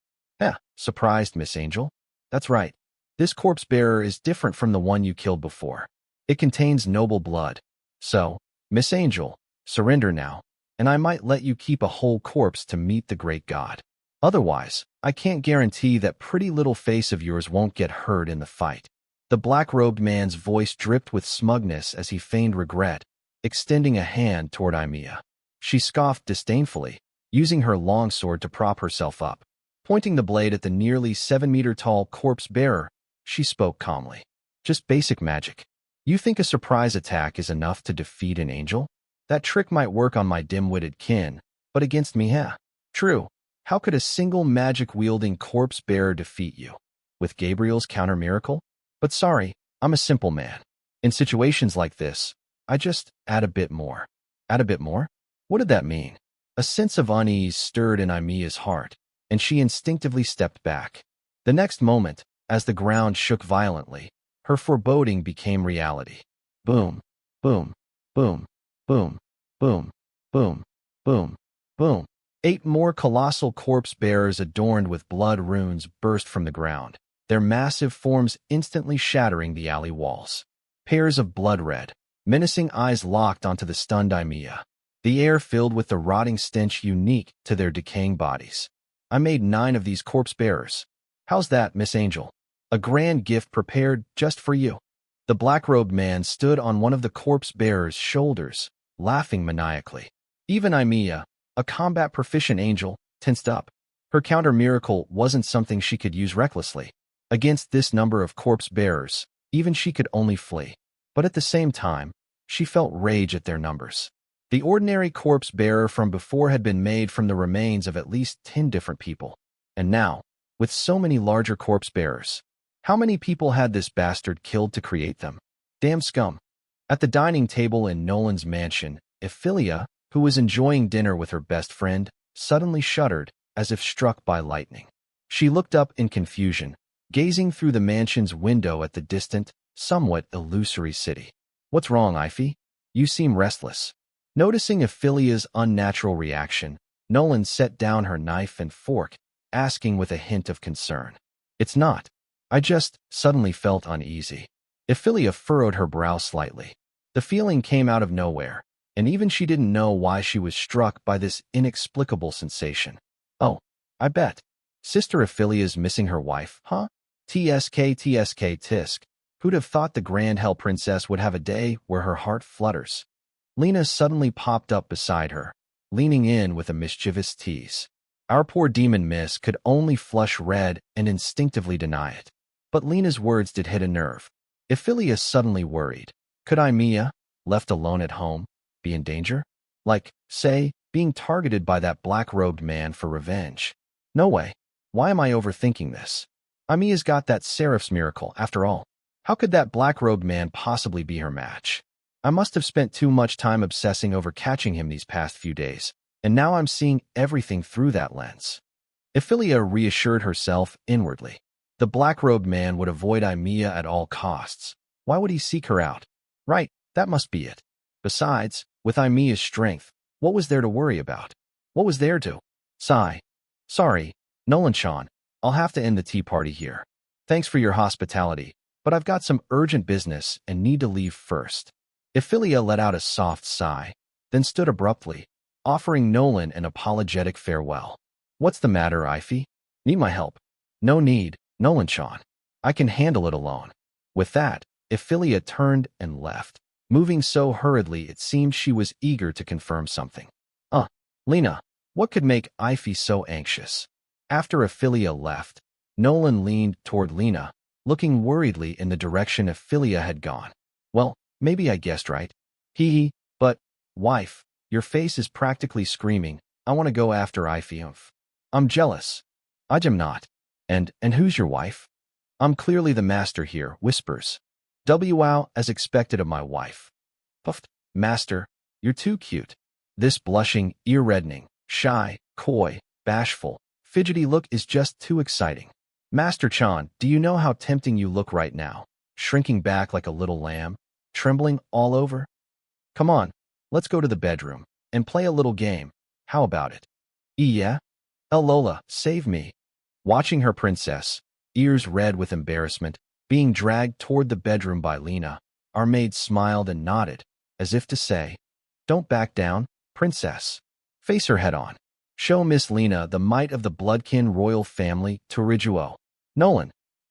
Surprised, Miss Angel? That's right. This corpse-bearer is different from the one you killed before. It contains noble blood. So, Miss Angel, surrender now, and I might let you keep a whole corpse to meet the great god. Otherwise, I can't guarantee that pretty little face of yours won't get hurt in the fight. The black-robed man's voice dripped with smugness as he feigned regret, extending a hand toward Evelia. She scoffed disdainfully, using her longsword to prop herself up. Pointing the blade at the nearly 7-meter-tall corpse-bearer, she spoke calmly. Just basic magic. You think a surprise attack is enough to defeat an angel? That trick might work on my dim-witted kin, but against me, True. How could a single magic-wielding corpse-bearer defeat you? With Gabriel's counter-miracle? But sorry, I'm a simple man. In situations like this, I just add a bit more. Add a bit more? What did that mean? A sense of unease stirred in Eevelia's heart, and she instinctively stepped back. The next moment, as the ground shook violently, her foreboding became reality. Boom, boom, boom, boom, boom, boom, boom, boom. 8 more colossal corpse-bearers adorned with blood runes burst from the ground, their massive forms instantly shattering the alley walls. Pairs of blood-red, menacing eyes locked onto the stunned Evelia, the air filled with the rotting stench unique to their decaying bodies. I made 9 of these corpse-bearers. How's that, Miss Angel? A grand gift prepared just for you. The black-robed man stood on one of the corpse-bearer's shoulders, laughing maniacally. Even Evelia, a combat-proficient angel, tensed up. Her counter-miracle wasn't something she could use recklessly. Against this number of corpse-bearers, even she could only flee. But at the same time, she felt rage at their numbers. The ordinary corpse-bearer from before had been made from the remains of at least 10 different people. And now, with so many larger corpse-bearers, how many people had this bastard killed to create them? Damn scum. At the dining table in Nolan's mansion, Evelia, who was enjoying dinner with her best friend, suddenly shuddered, as if struck by lightning. She looked up in confusion, gazing through the mansion's window at the distant, somewhat illusory city. What's wrong, Ivy? You seem restless. Noticing Evelia's unnatural reaction, Nolan set down her knife and fork, asking with a hint of concern. It's not. I just suddenly felt uneasy. Evelia furrowed her brow slightly. The feeling came out of nowhere, and even she didn't know why she was struck by this inexplicable sensation. Oh, I bet. Sister Evelia's missing her wife, huh? TSK tisk. Who'd have thought the Grand Hell Princess would have a day where her heart flutters? Lena suddenly popped up beside her, leaning in with a mischievous tease. Our poor demon miss could only flush red and instinctively deny it. But Lena's words did hit a nerve. Evelia suddenly worried. Could Evelia, left alone at home, be in danger? Like, say, being targeted by that black-robed man for revenge. No way. Why am I overthinking this? Evelia's got that Seraph's miracle, after all. How could that black-robed man possibly be her match? I must have spent too much time obsessing over catching him these past few days, and now I'm seeing everything through that lens. Evelia reassured herself inwardly. The black-robed man would avoid Evelia at all costs. Why would he seek her out? Right, that must be it. Besides, with Evelia's strength, what was there to worry about? What was there to? Sigh. Sorry, Nolan-chan, I'll have to end the tea party here. Thanks for your hospitality, but I've got some urgent business and need to leave first. Evelia let out a soft sigh, then stood abruptly, offering Nolan an apologetic farewell. What's the matter, Ivy? Need my help? No need, Nolan-chan. I can handle it alone. With that, Evelia turned and left, moving so hurriedly it seemed she was eager to confirm something. Lena, what could make Ivy so anxious? After Evelia left, Nolan leaned toward Lena, looking worriedly in the direction Evelia had gone. Well, maybe I guessed right. Hee, but, wife, your face is practically screaming, I want to go after Ivy. I'm jealous. I'm not. And who's your wife? I'm clearly the master here, whispers. Wow, as expected of my wife. Puffed, master, you're too cute. This blushing, ear-reddening, shy, coy, bashful, fidgety look is just too exciting. Master Chan, do you know how tempting you look right now? Shrinking back like a little lamb, trembling all over? Come on, let's go to the bedroom and play a little game. How about it? Yeah? Lola, save me. Watching her princess, ears red with embarrassment, being dragged toward the bedroom by Lena, our maid smiled and nodded, as if to say, don't back down, princess. Face her head on. Show Miss Lena the might of the Bloodkin royal family to Rijuo. Nolan.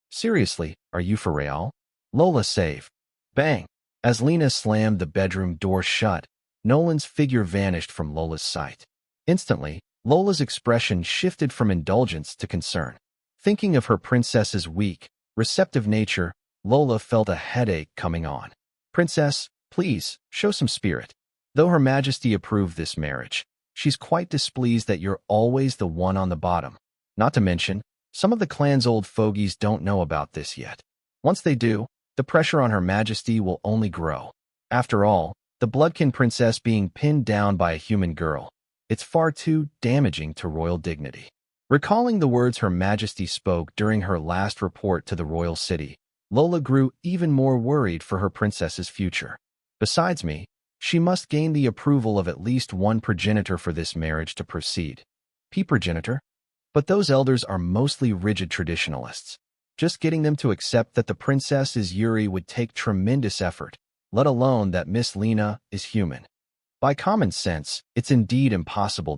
Seriously, are you for real? Lola save. Bang. As Lena slammed the bedroom door shut, Nolan's figure vanished from Lola's sight. Instantly, Lola's expression shifted from indulgence to concern. Thinking of her princess's weak, receptive nature, Lola felt a headache coming on. Princess, please, show some spirit. Though Her Majesty approved this marriage, she's quite displeased that you're always the one on the bottom. Not to mention, some of the clan's old fogies don't know about this yet. Once they do, the pressure on Her Majesty will only grow. After all, the Bloodkin princess being pinned down by a human girl, it's far too damaging to royal dignity. Recalling the words Her Majesty spoke during her last report to the royal city, Lola grew even more worried for her princess's future. Besides me, she must gain the approval of at least one progenitor for this marriage to proceed. progenitor. But those elders are mostly rigid traditionalists. Just getting them to accept that the princess is Yuri would take tremendous effort, let alone that Miss Lena is human. By common sense, it's indeed impossible.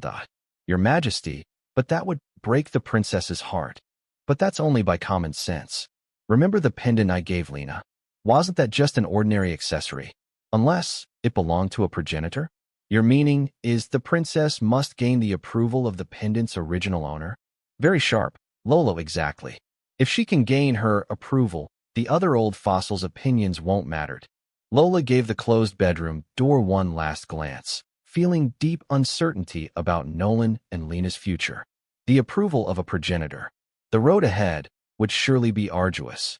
Your Majesty, but that would break the princess's heart. But that's only by common sense. Remember the pendant I gave Lena? Wasn't that just an ordinary accessory? Unless it belonged to a progenitor? Your meaning is the princess must gain the approval of the pendant's original owner? Very sharp, Lolo, exactly. If she can gain her approval, the other old fossil's opinions won't matter. Lola gave the closed bedroom door one last glance, feeling deep uncertainty about Nolan and Lena's future. The approval of a progenitor. The road ahead would surely be arduous.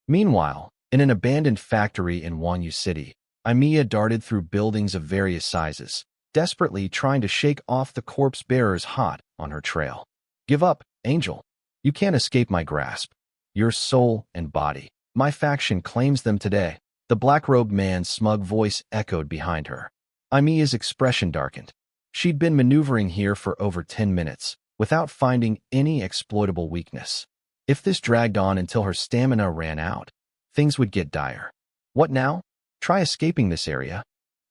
Meanwhile, in an abandoned factory in Wanyu City, Evelia darted through buildings of various sizes, desperately trying to shake off the corpse bearers hot on her trail. Give up, Angel. You can't escape my grasp. Your soul and body. My faction claims them today. The black-robed man's smug voice echoed behind her. Evelia's expression darkened. She'd been maneuvering here for over 10 minutes, without finding any exploitable weakness. If this dragged on until her stamina ran out, things would get dire. What now? Try escaping this area.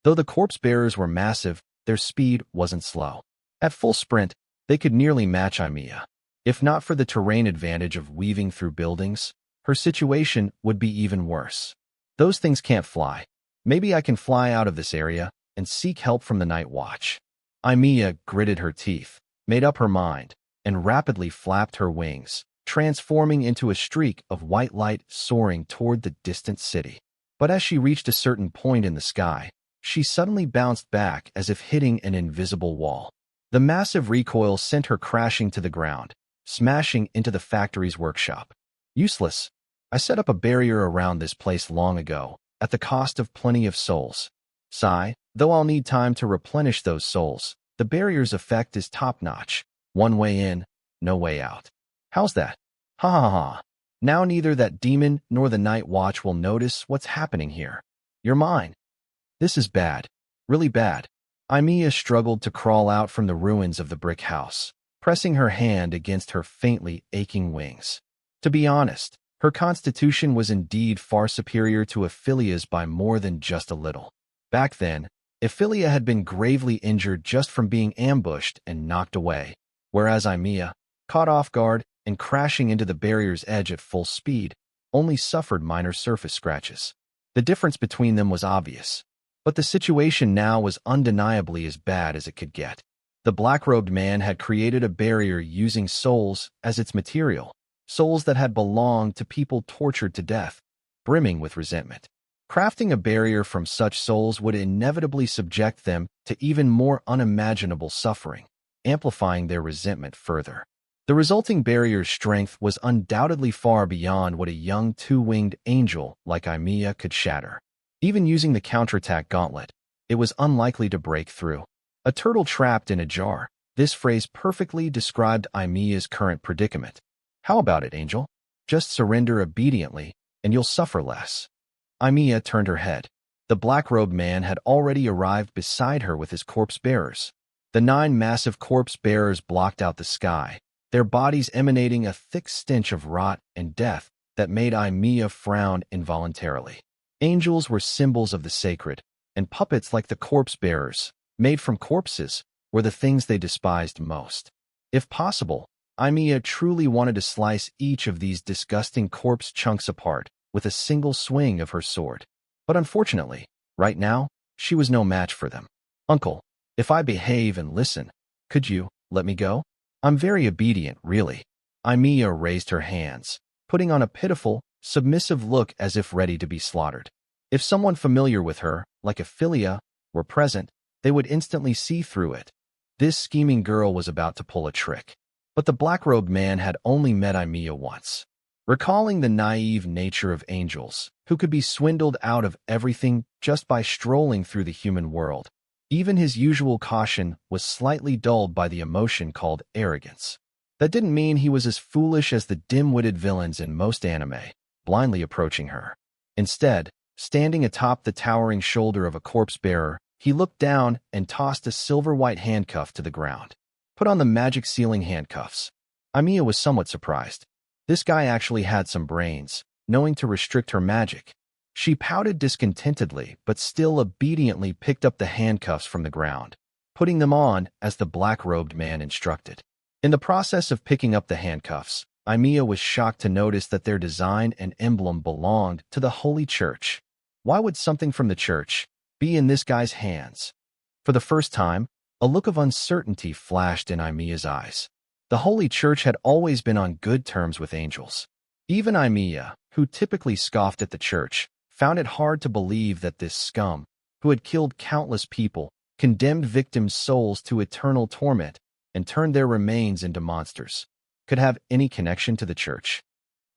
Though the corpse bearers were massive, their speed wasn't slow. At full sprint, they could nearly match Evelia. If not for the terrain advantage of weaving through buildings, her situation would be even worse. Those things can't fly. Maybe I can fly out of this area and seek help from the night watch. Evelia gritted her teeth, made up her mind, and rapidly flapped her wings, transforming into a streak of white light soaring toward the distant city. But as she reached a certain point in the sky, she suddenly bounced back as if hitting an invisible wall. The massive recoil sent her crashing to the ground, smashing into the factory's workshop. Useless. I set up a barrier around this place long ago, at the cost of plenty of souls. Sigh, though I'll need time to replenish those souls, the barrier's effect is top-notch. One way in, no way out. How's that? Ha ha ha. Now neither that demon nor the night watch will notice what's happening here. You're mine. This is bad. Really bad. Evelia struggled to crawl out from the ruins of the brick house, pressing her hand against her faintly aching wings. To be honest, her constitution was indeed far superior to Evelia's by more than just a little. Back then, Evelia had been gravely injured just from being ambushed and knocked away, whereas Evelia, caught off guard and crashing into the barrier's edge at full speed, only suffered minor surface scratches. The difference between them was obvious, but the situation now was undeniably as bad as it could get. The black-robed man had created a barrier using souls as its material, souls that had belonged to people tortured to death, brimming with resentment. Crafting a barrier from such souls would inevitably subject them to even more unimaginable suffering, amplifying their resentment further. The resulting barrier's strength was undoubtedly far beyond what a young two-winged angel like Evelia could shatter. Even using the counterattack gauntlet, it was unlikely to break through. A turtle trapped in a jar. This phrase perfectly described Evelia's current predicament. How about it, Angel? Just surrender obediently, and you'll suffer less. Evelia turned her head. The black-robed man had already arrived beside her with his corpse bearers. The 9 massive corpse bearers blocked out the sky, their bodies emanating a thick stench of rot and death that made Evelia frown involuntarily. Angels were symbols of the sacred, and puppets like the corpse bearers, made from corpses, were the things they despised most. If possible, Evelia truly wanted to slice each of these disgusting corpse chunks apart with a single swing of her sword. But unfortunately, right now, she was no match for them. Uncle, if I behave and listen, could you let me go? I'm very obedient, really. Evelia raised her hands, putting on a pitiful, submissive look as if ready to be slaughtered. If someone familiar with her, like Evelia, were present, they would instantly see through it. This scheming girl was about to pull a trick. But the black-robed man had only met Evelia once. Recalling the naive nature of angels, who could be swindled out of everything just by strolling through the human world, even his usual caution was slightly dulled by the emotion called arrogance. That didn't mean he was as foolish as the dim-witted villains in most anime, blindly approaching her. Instead, standing atop the towering shoulder of a corpse-bearer, he looked down and tossed a silver-white handcuff to the ground. Put on the magic sealing handcuffs. Evelia was somewhat surprised. This guy actually had some brains, knowing to restrict her magic. She pouted discontentedly, but still obediently picked up the handcuffs from the ground, putting them on as the black-robed man instructed. In the process of picking up the handcuffs, Evelia was shocked to notice that their design and emblem belonged to the Holy Church. Why would something from the church be in this guy's hands? For the first time, a look of uncertainty flashed in Emilia's eyes. The Holy Church had always been on good terms with angels. Even Evelia, who typically scoffed at the church, found it hard to believe that this scum, who had killed countless people, condemned victims' souls to eternal torment, and turned their remains into monsters, could have any connection to the church.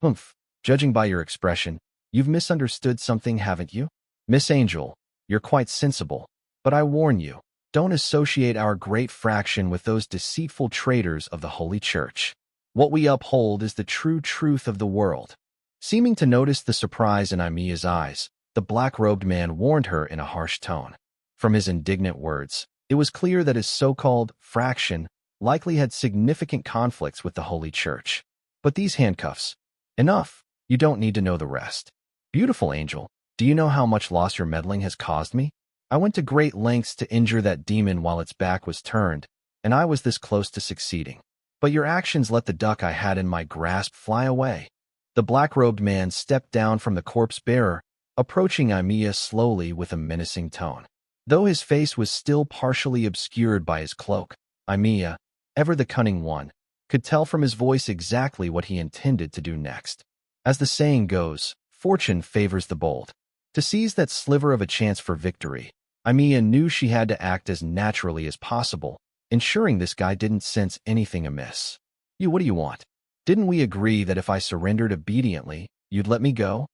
Humph, judging by your expression, you've misunderstood something, haven't you? Miss Angel, you're quite sensible, but I warn you, don't associate our great fraction with those deceitful traitors of the Holy Church. What we uphold is the true truth of the world. Seeming to notice the surprise in Emilia's eyes, the black-robed man warned her in a harsh tone. From his indignant words, it was clear that his so-called fraction likely had significant conflicts with the Holy Church. But these handcuffs, enough. You don't need to know the rest. Beautiful angel, do you know how much loss your meddling has caused me? I went to great lengths to injure that demon while its back was turned, and I was this close to succeeding. But your actions let the duck I had in my grasp fly away. The black-robed man stepped down from the corpse-bearer, approaching Evelia slowly with a menacing tone. Though his face was still partially obscured by his cloak, Evelia, ever the cunning one, could tell from his voice exactly what he intended to do next. As the saying goes, fortune favors the bold. To seize that sliver of a chance for victory, Evelia knew she had to act as naturally as possible, ensuring this guy didn't sense anything amiss. What do you want? Didn't we agree that if I surrendered obediently, you'd let me go?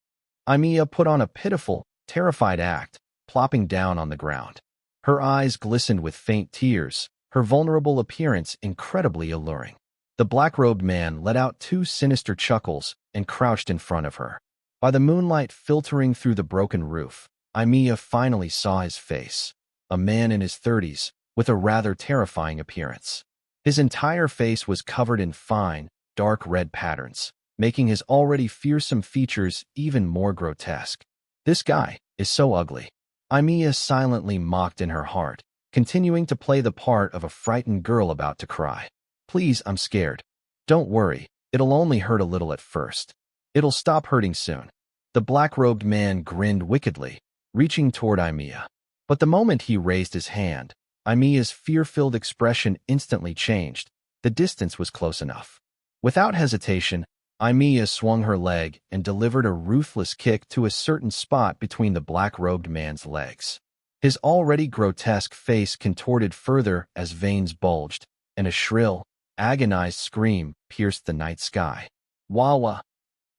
Evelia put on a pitiful, terrified act, plopping down on the ground. Her eyes glistened with faint tears, her vulnerable appearance incredibly alluring. The black-robed man let out two sinister chuckles and crouched in front of her. By the moonlight filtering through the broken roof, Evelia finally saw his face, a man in his 30s, with a rather terrifying appearance. His entire face was covered in fine, dark red patterns, making his already fearsome features even more grotesque. This guy is so ugly. Evelia silently mocked in her heart, continuing to play the part of a frightened girl about to cry. Please, I'm scared. Don't worry, it'll only hurt a little at first. It'll stop hurting soon. The black-robed man grinned wickedly, reaching toward Evelia. But the moment he raised his hand, Emilia's fear-filled expression instantly changed. The distance was close enough. Without hesitation, Evelia swung her leg and delivered a ruthless kick to a certain spot between the black-robed man's legs. His already grotesque face contorted further as veins bulged, and a shrill, agonized scream pierced the night sky. Wawa!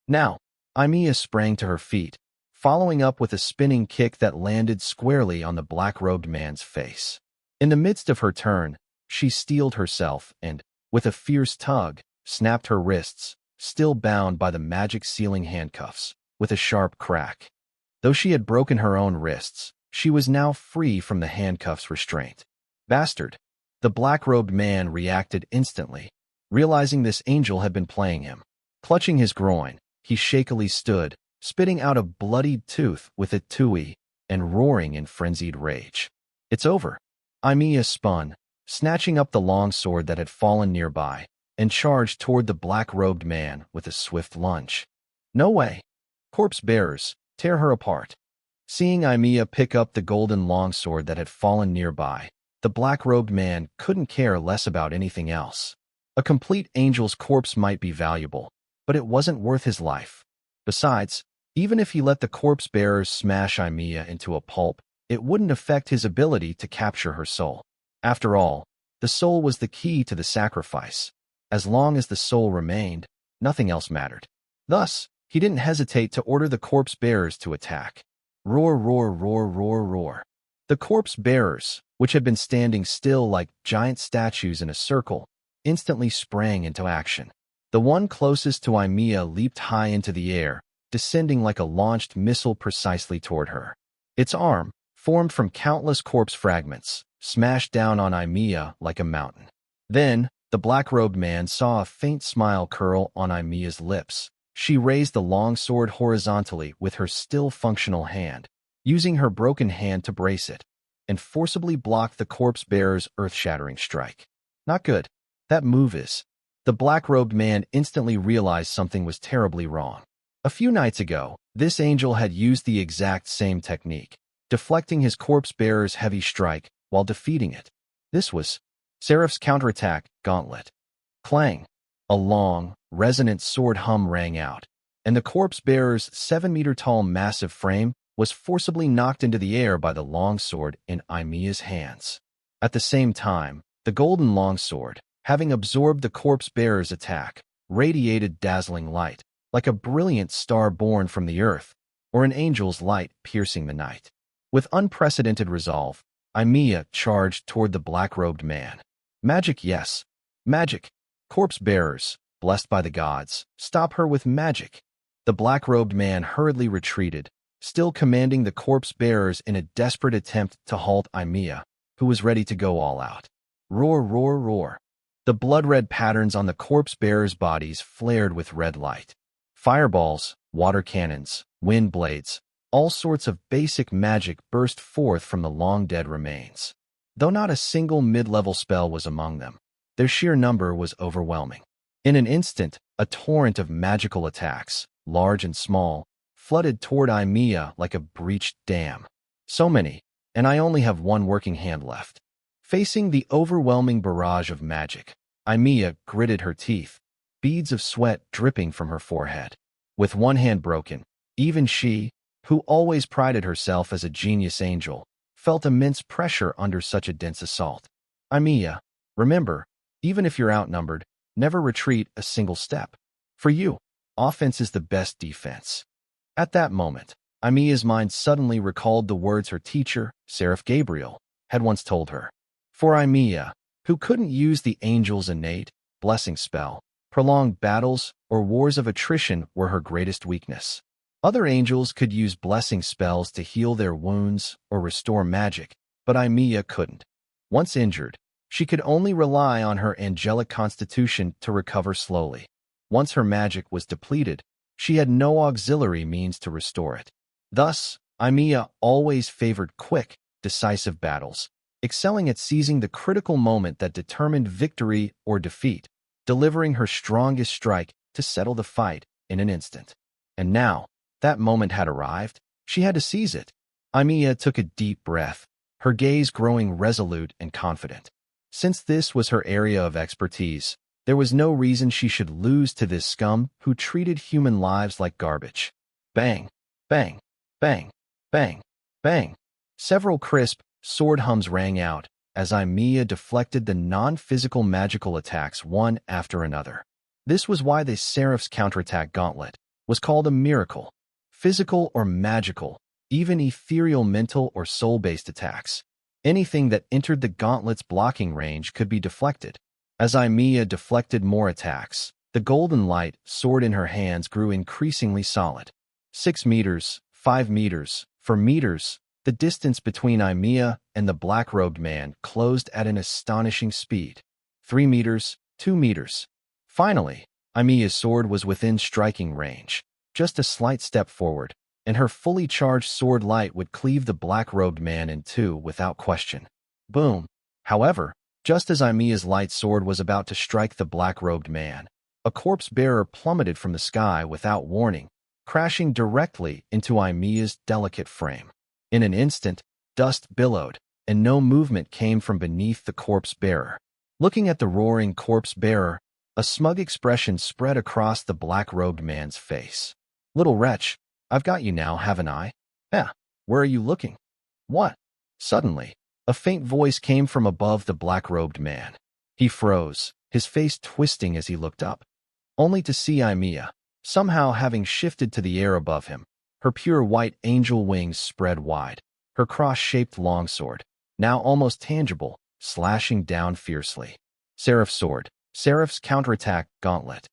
Now, Evelia sprang to her feet, following up with a spinning kick that landed squarely on the black-robed man's face. In the midst of her turn, she steeled herself and, with a fierce tug, snapped her wrists, still bound by the magic sealing handcuffs, with a sharp crack. Though she had broken her own wrists, she was now free from the handcuffs' restraint. Bastard! The black-robed man reacted instantly, realizing this angel had been playing him. Clutching his groin, he shakily stood, spitting out a bloodied tooth with a tui, and roaring in frenzied rage. It's over. Evelia spun, snatching up the long sword that had fallen nearby, and charged toward the black-robed man with a swift lunge. No way! Corpse-bearers, tear her apart. Seeing Evelia pick up the golden longsword that had fallen nearby, the black-robed man couldn't care less about anything else. A complete angel's corpse might be valuable, but it wasn't worth his life. Besides, even if he let the corpse-bearers smash Evelia into a pulp, it wouldn't affect his ability to capture her soul. After all, the soul was the key to the sacrifice. As long as the soul remained, nothing else mattered. Thus, he didn't hesitate to order the corpse-bearers to attack. Roar, roar, roar, roar, roar. The corpse-bearers, which had been standing still like giant statues in a circle, instantly sprang into action. The one closest to Evelia leaped high into the air, descending like a launched missile precisely toward her. Its arm, formed from countless corpse fragments, smashed down on Evelia like a mountain. Then, the black-robed man saw a faint smile curl on Evelia's lips. She raised the long sword horizontally with her still functional hand, using her broken hand to brace it, and forcibly blocked the corpse-bearer's earth-shattering strike. Not good. That move is. The black-robed man instantly realized something was terribly wrong. A few nights ago, this angel had used the exact same technique, deflecting his corpse-bearer's heavy strike while defeating it. This was Seraph's counterattack gauntlet. Clang! A long, resonant sword hum rang out, and the corpse-bearer's 7-meter-tall massive frame was forcibly knocked into the air by the longsword in Evelia's hands. At the same time, the golden longsword, having absorbed the corpse-bearer's attack, radiated dazzling light, like a brilliant star born from the earth, or an angel's light piercing the night. With unprecedented resolve, Evelia charged toward the black-robed man. Magic, yes. Magic. Corpse-bearers, blessed by the gods, stop her with magic. The black-robed man hurriedly retreated, still commanding the corpse-bearers in a desperate attempt to halt Evelia, who was ready to go all out. Roar, roar, roar. The blood-red patterns on the corpse-bearers' bodies flared with red light. Fireballs, water cannons, wind blades, all sorts of basic magic burst forth from the long-dead remains. Though not a single mid-level spell was among them, their sheer number was overwhelming. In an instant, a torrent of magical attacks, large and small, flooded toward Evelia like a breached dam. So many, and I only have one working hand left. Facing the overwhelming barrage of magic, Evelia gritted her teeth, beads of sweat dripping from her forehead. With one hand broken, even she, who always prided herself as a genius angel, felt immense pressure under such a dense assault. Evelia, remember, even if you're outnumbered, never retreat a single step. For you, offense is the best defense. At that moment, Evelia's mind suddenly recalled the words her teacher, Seraph Gabriel, had once told her. For Evelia, who couldn't use the angel's innate blessing spell, prolonged battles or wars of attrition were her greatest weakness. Other angels could use blessing spells to heal their wounds or restore magic, but Evelia couldn't. Once injured, she could only rely on her angelic constitution to recover slowly. Once her magic was depleted, she had no auxiliary means to restore it. Thus, Evelia always favored quick, decisive battles, excelling at seizing the critical moment that determined victory or defeat, delivering her strongest strike to settle the fight in an instant. And now, that moment had arrived. She had to seize it. Evelia took a deep breath, her gaze growing resolute and confident. Since this was her area of expertise, there was no reason she should lose to this scum who treated human lives like garbage. Bang, bang, bang, bang, bang. Several crisp sword hums rang out as Evelia deflected the non-physical magical attacks one after another. This was why the Seraph's counterattack gauntlet was called a miracle. Physical or magical, even ethereal mental or soul-based attacks. Anything that entered the gauntlet's blocking range could be deflected. As Evelia deflected more attacks, the golden light sword in her hands grew increasingly solid. 6 meters, 5 meters, 4 meters, the distance between Evelia and the black-robed man closed at an astonishing speed. 3 meters, 2 meters. Finally, Evelia's sword was within striking range. Just a slight step forward, and her fully charged sword light would cleave the black-robed man in two without question. Boom! However, just as Evelia's light sword was about to strike the black-robed man, a corpse-bearer plummeted from the sky without warning, crashing directly into Evelia's delicate frame. In an instant, dust billowed, and no movement came from beneath the corpse-bearer. Looking at the roaring corpse-bearer, a smug expression spread across the black-robed man's face. Little wretch, I've got you now, haven't I? Where are you looking? What? Suddenly, a faint voice came from above the black-robed man. He froze, his face twisting as he looked up, only to see Evelia, somehow having shifted to the air above him, her pure white angel wings spread wide, her cross-shaped longsword, now almost tangible, slashing down fiercely. Seraph's sword, Seraph's counterattack gauntlet.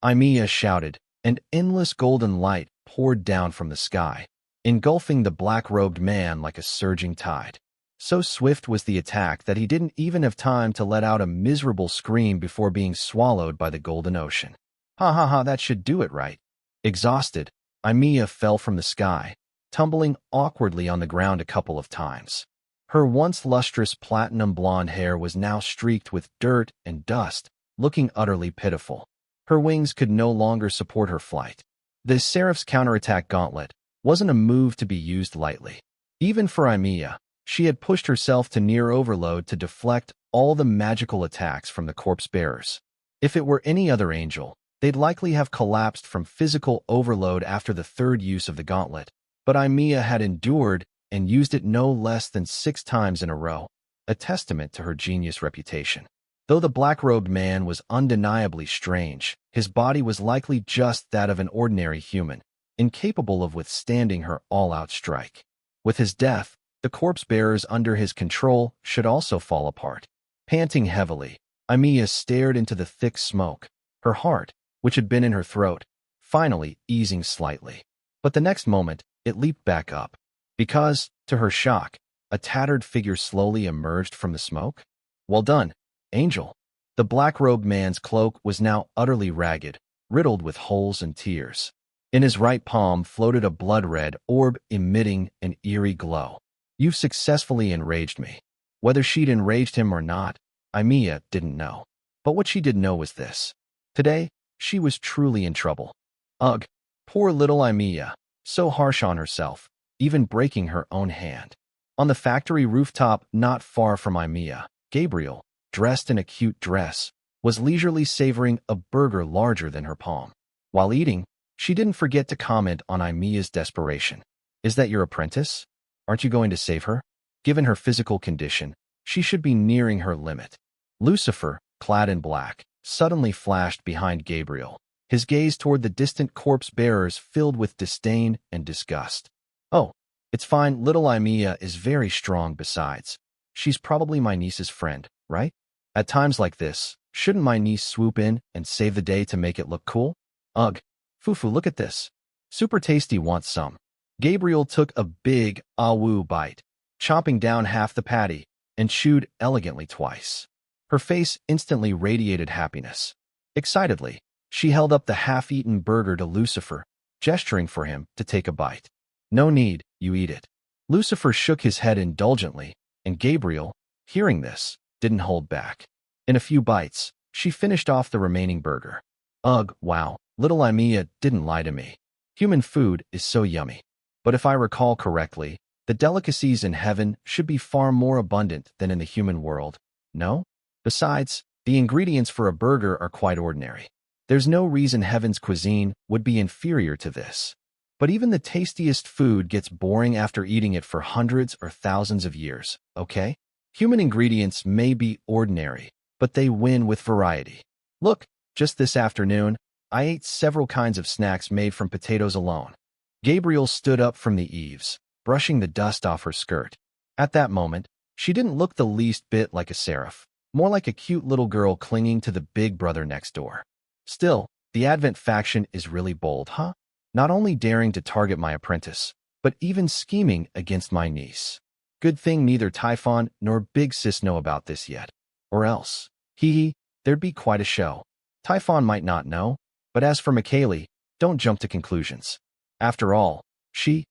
Evelia shouted, and endless golden light poured down from the sky, engulfing the black-robed man like a surging tide. So swift was the attack that he didn't even have time to let out a miserable scream before being swallowed by the golden ocean. Ha ha ha, that should do it, right? Exhausted, Evelia fell from the sky, tumbling awkwardly on the ground a couple of times. Her once lustrous platinum blonde hair was now streaked with dirt and dust, looking utterly pitiful. Her wings could no longer support her flight. The Seraph's counterattack gauntlet wasn't a move to be used lightly. Even for Evelia, she had pushed herself to near overload to deflect all the magical attacks from the corpse bearers. If it were any other angel, they'd likely have collapsed from physical overload after the third use of the gauntlet. But Evelia had endured and used it no less than 6 times in a row, a testament to her genius reputation. Though the black-robed man was undeniably strange, his body was likely just that of an ordinary human, incapable of withstanding her all-out strike. With his death, the corpse-bearers under his control should also fall apart. Panting heavily, Evelia stared into the thick smoke, her heart, which had been in her throat, finally easing slightly. But the next moment, it leaped back up, because, to her shock, a tattered figure slowly emerged from the smoke. Well done, Angel. The black-robed man's cloak was now utterly ragged, riddled with holes and tears. In his right palm floated a blood-red orb emitting an eerie glow. You've successfully enraged me. Whether she'd enraged him or not, Evelia didn't know. But what she did know was this. Today, she was truly in trouble. Ugh, poor little Evelia, so harsh on herself, even breaking her own hand. On the factory rooftop not far from Evelia, Gabriel, dressed in a cute dress, was leisurely savoring a burger larger than her palm. While eating, she didn't forget to comment on Emilia's desperation. Is that your apprentice? Aren't you going to save her? Given her physical condition, she should be nearing her limit. Lucifer, clad in black, suddenly flashed behind Gabriel, his gaze toward the distant corpse bearers filled with disdain and disgust. Oh, it's fine, little Evelia is very strong besides. She's probably my niece's friend, right? At times like this, shouldn't my niece swoop in and save the day to make it look cool? Ugh, Fufu, look at this. Super tasty, want some? Gabriel took a big, awoo bite, chomping down half the patty, and chewed elegantly twice. Her face instantly radiated happiness. Excitedly, she held up the half-eaten burger to Lucifer, gesturing for him to take a bite. No need, you eat it. Lucifer shook his head indulgently, and Gabriel, hearing this, didn't hold back. In a few bites, she finished off the remaining burger. Ugh, wow, little Evelia didn't lie to me. Human food is so yummy. But if I recall correctly, the delicacies in heaven should be far more abundant than in the human world, no? Besides, the ingredients for a burger are quite ordinary. There's no reason heaven's cuisine would be inferior to this. But even the tastiest food gets boring after eating it for hundreds or thousands of years, okay? Human ingredients may be ordinary, but they win with variety. Look, just this afternoon, I ate several kinds of snacks made from potatoes alone. Gabriel stood up from the eaves, brushing the dust off her skirt. At that moment, she didn't look the least bit like a seraph, more like a cute little girl clinging to the big brother next door. Still, the Advent faction is really bold, huh? Not only daring to target my apprentice, but even scheming against my niece. Good thing neither Typhon nor Big Sis know about this yet. Or else, there'd be quite a show. Typhon might not know, but as for Michaeli, don't jump to conclusions. After all, she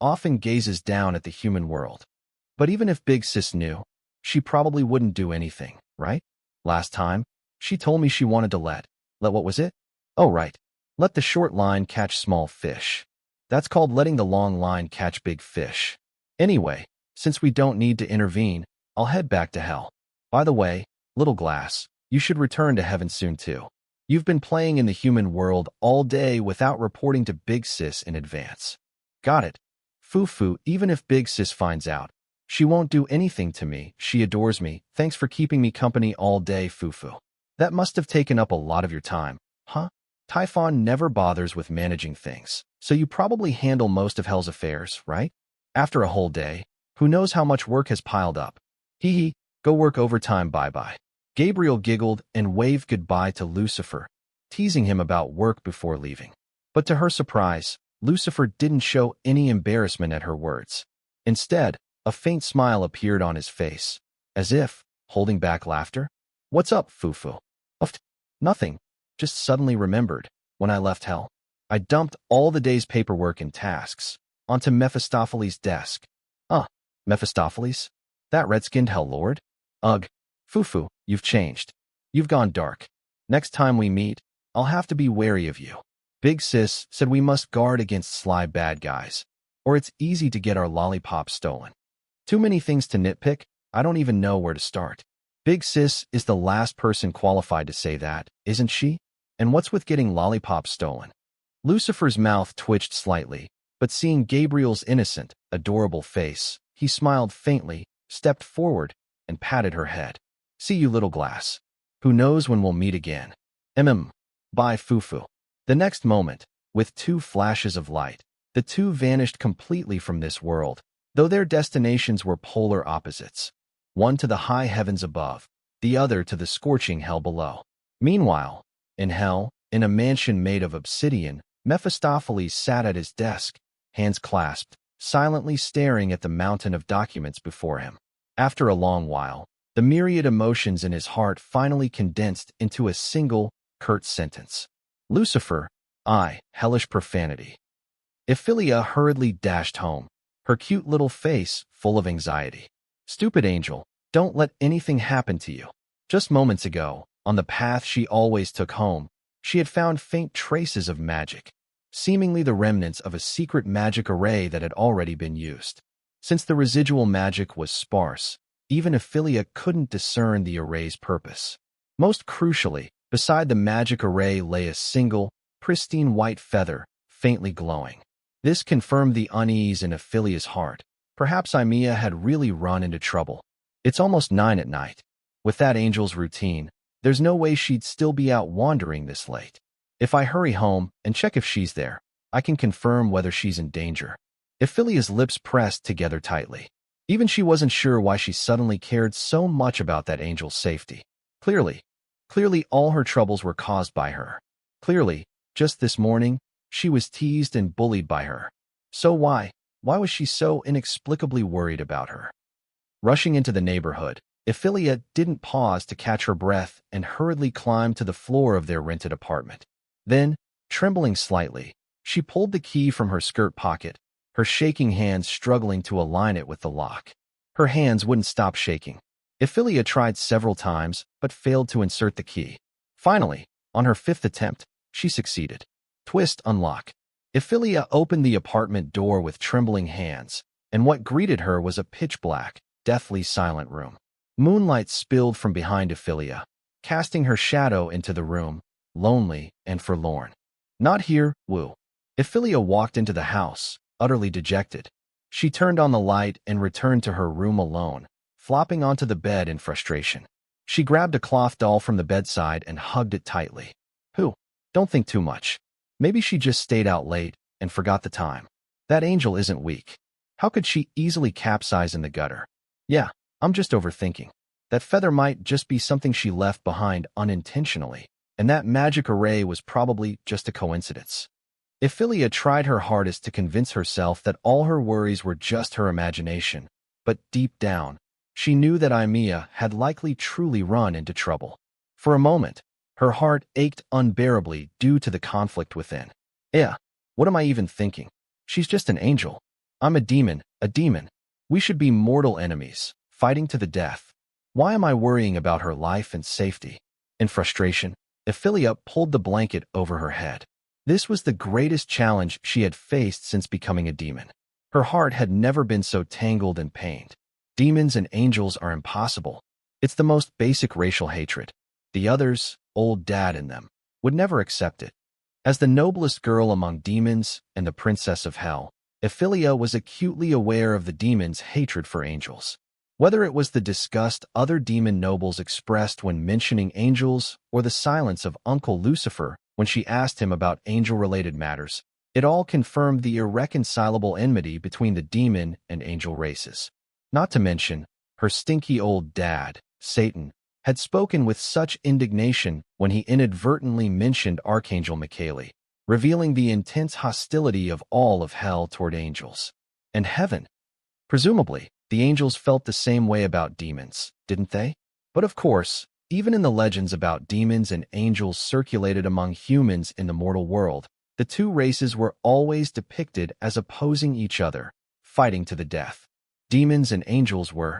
often gazes down at the human world. But even if Big Sis knew, she probably wouldn't do anything, right? Last time, she told me she wanted to let what was it? Oh, right. Let the short line catch small fish. That's called letting the long line catch big fish. Anyway, since we don't need to intervene, I'll head back to hell. By the way, Little Glass, you should return to heaven soon too. You've been playing in the human world all day without reporting to Big Sis in advance. Got it. Fufu, even if Big Sis finds out, she won't do anything to me. She adores me. Thanks for keeping me company all day, Fufu. That must have taken up a lot of your time, huh? Typhon never bothers with managing things, so you probably handle most of hell's affairs, right? After a whole day, who knows how much work has piled up? Go work overtime, bye-bye. Gabriel giggled and waved goodbye to Lucifer, teasing him about work before leaving. But to her surprise, Lucifer didn't show any embarrassment at her words. Instead, A faint smile appeared on his face, as if holding back laughter. "What's up, Fufu?" "Uft, nothing. Just suddenly remembered, when I left hell, I dumped all the day's paperwork and tasks onto Mephistopheles' desk." Mephistopheles? That red-skinned hell lord? Ugh. Fufu, you've changed. You've gone dark. Next time we meet, I'll have to be wary of you. Big Sis said we must guard against sly bad guys, or it's easy to get our lollipops stolen. Too many things to nitpick, I don't even know where to start. Big Sis is the last person qualified to say that, isn't she? And what's with getting lollipops stolen? Lucifer's mouth twitched slightly, but seeing Gabriel's innocent, adorable face, he smiled faintly, stepped forward, and patted her head. "See you, little glass. Who knows when we'll meet again? Bye, Fufu." The next moment, with 2 flashes of light, the two vanished completely from this world, though their destinations were polar opposites. One to the high heavens above, the other to the scorching hell below. Meanwhile, in hell, in a mansion made of obsidian, Mephistopheles sat at his desk, hands clasped, silently staring at the mountain of documents before him. After a long while, the myriad emotions in his heart finally condensed into a single, curt sentence. "Lucifer, I, hellish profanity." Evelia hurriedly dashed home, her cute little face full of anxiety. "Stupid angel, don't let anything happen to you." Just moments ago, on the path she always took home, she had found faint traces of magic, seemingly the remnants of a secret magic array that had already been used. Since the residual magic was sparse, even Evelia couldn't discern the array's purpose. Most crucially, beside the magic array lay a single, pristine white feather, faintly glowing. This confirmed the unease in Evelia's heart. Perhaps Evelia had really run into trouble. It's almost 9 at night. With that angel's routine, there's no way she'd still be out wandering this late. If I hurry home and check if she's there, I can confirm whether she's in danger. Evelia's lips pressed together tightly. Even she wasn't sure why she suddenly cared so much about that angel's safety. Clearly all her troubles were caused by her. Clearly, just this morning, she was teased and bullied by her. So why was she so inexplicably worried about her? Rushing into the neighborhood, Evelia didn't pause to catch her breath and hurriedly climbed to the floor of their rented apartment. Then, trembling slightly, she pulled the key from her skirt pocket, her shaking hands struggling to align it with the lock. Her hands wouldn't stop shaking. Evelia tried several times, but failed to insert the key. Finally, on her 5th attempt, she succeeded. Twist, unlock. Evelia opened the apartment door with trembling hands, and what greeted her was a pitch-black, deathly silent room. Moonlight spilled from behind Evelia, casting her shadow into the room, lonely and forlorn. "Not here, woo." Evelia walked into the house, utterly dejected. She turned on the light and returned to her room alone, flopping onto the bed in frustration. She grabbed a cloth doll from the bedside and hugged it tightly. Don't think too much. Maybe she just stayed out late and forgot the time. That angel isn't weak. How could she easily capsize in the gutter? Yeah, I'm just overthinking. That feather might just be something she left behind unintentionally, and that magic array was probably just a coincidence. Evelia tried her hardest to convince herself that all her worries were just her imagination, but deep down, she knew that Evelia had likely truly run into trouble. For a moment, her heart ached unbearably due to the conflict within. What am I even thinking? She's just an angel. I'm a demon. We should be mortal enemies, fighting to the death. Why am I worrying about her life and safety? In frustration, Evelia pulled the blanket over her head. This was the greatest challenge she had faced since becoming a demon. Her heart had never been so tangled and pained. Demons and angels are impossible. It's the most basic racial hatred. The others, old dad in them, would never accept it. As the noblest girl among demons and the princess of hell, Evelia was acutely aware of the demons' hatred for angels. Whether it was the disgust other demon nobles expressed when mentioning angels or the silence of Uncle Lucifer when she asked him about angel-related matters, it all confirmed the irreconcilable enmity between the demon and angel races. Not to mention, her stinky old dad, Satan, had spoken with such indignation when he inadvertently mentioned Archangel Michaeli, revealing the intense hostility of all of hell toward angels. And heaven. Presumably, The angels felt the same way about demons, didn't they? But of course, even in the legends about demons and angels circulated among humans in the mortal world, the two races were always depicted as opposing each other, fighting to the death. Demons and angels were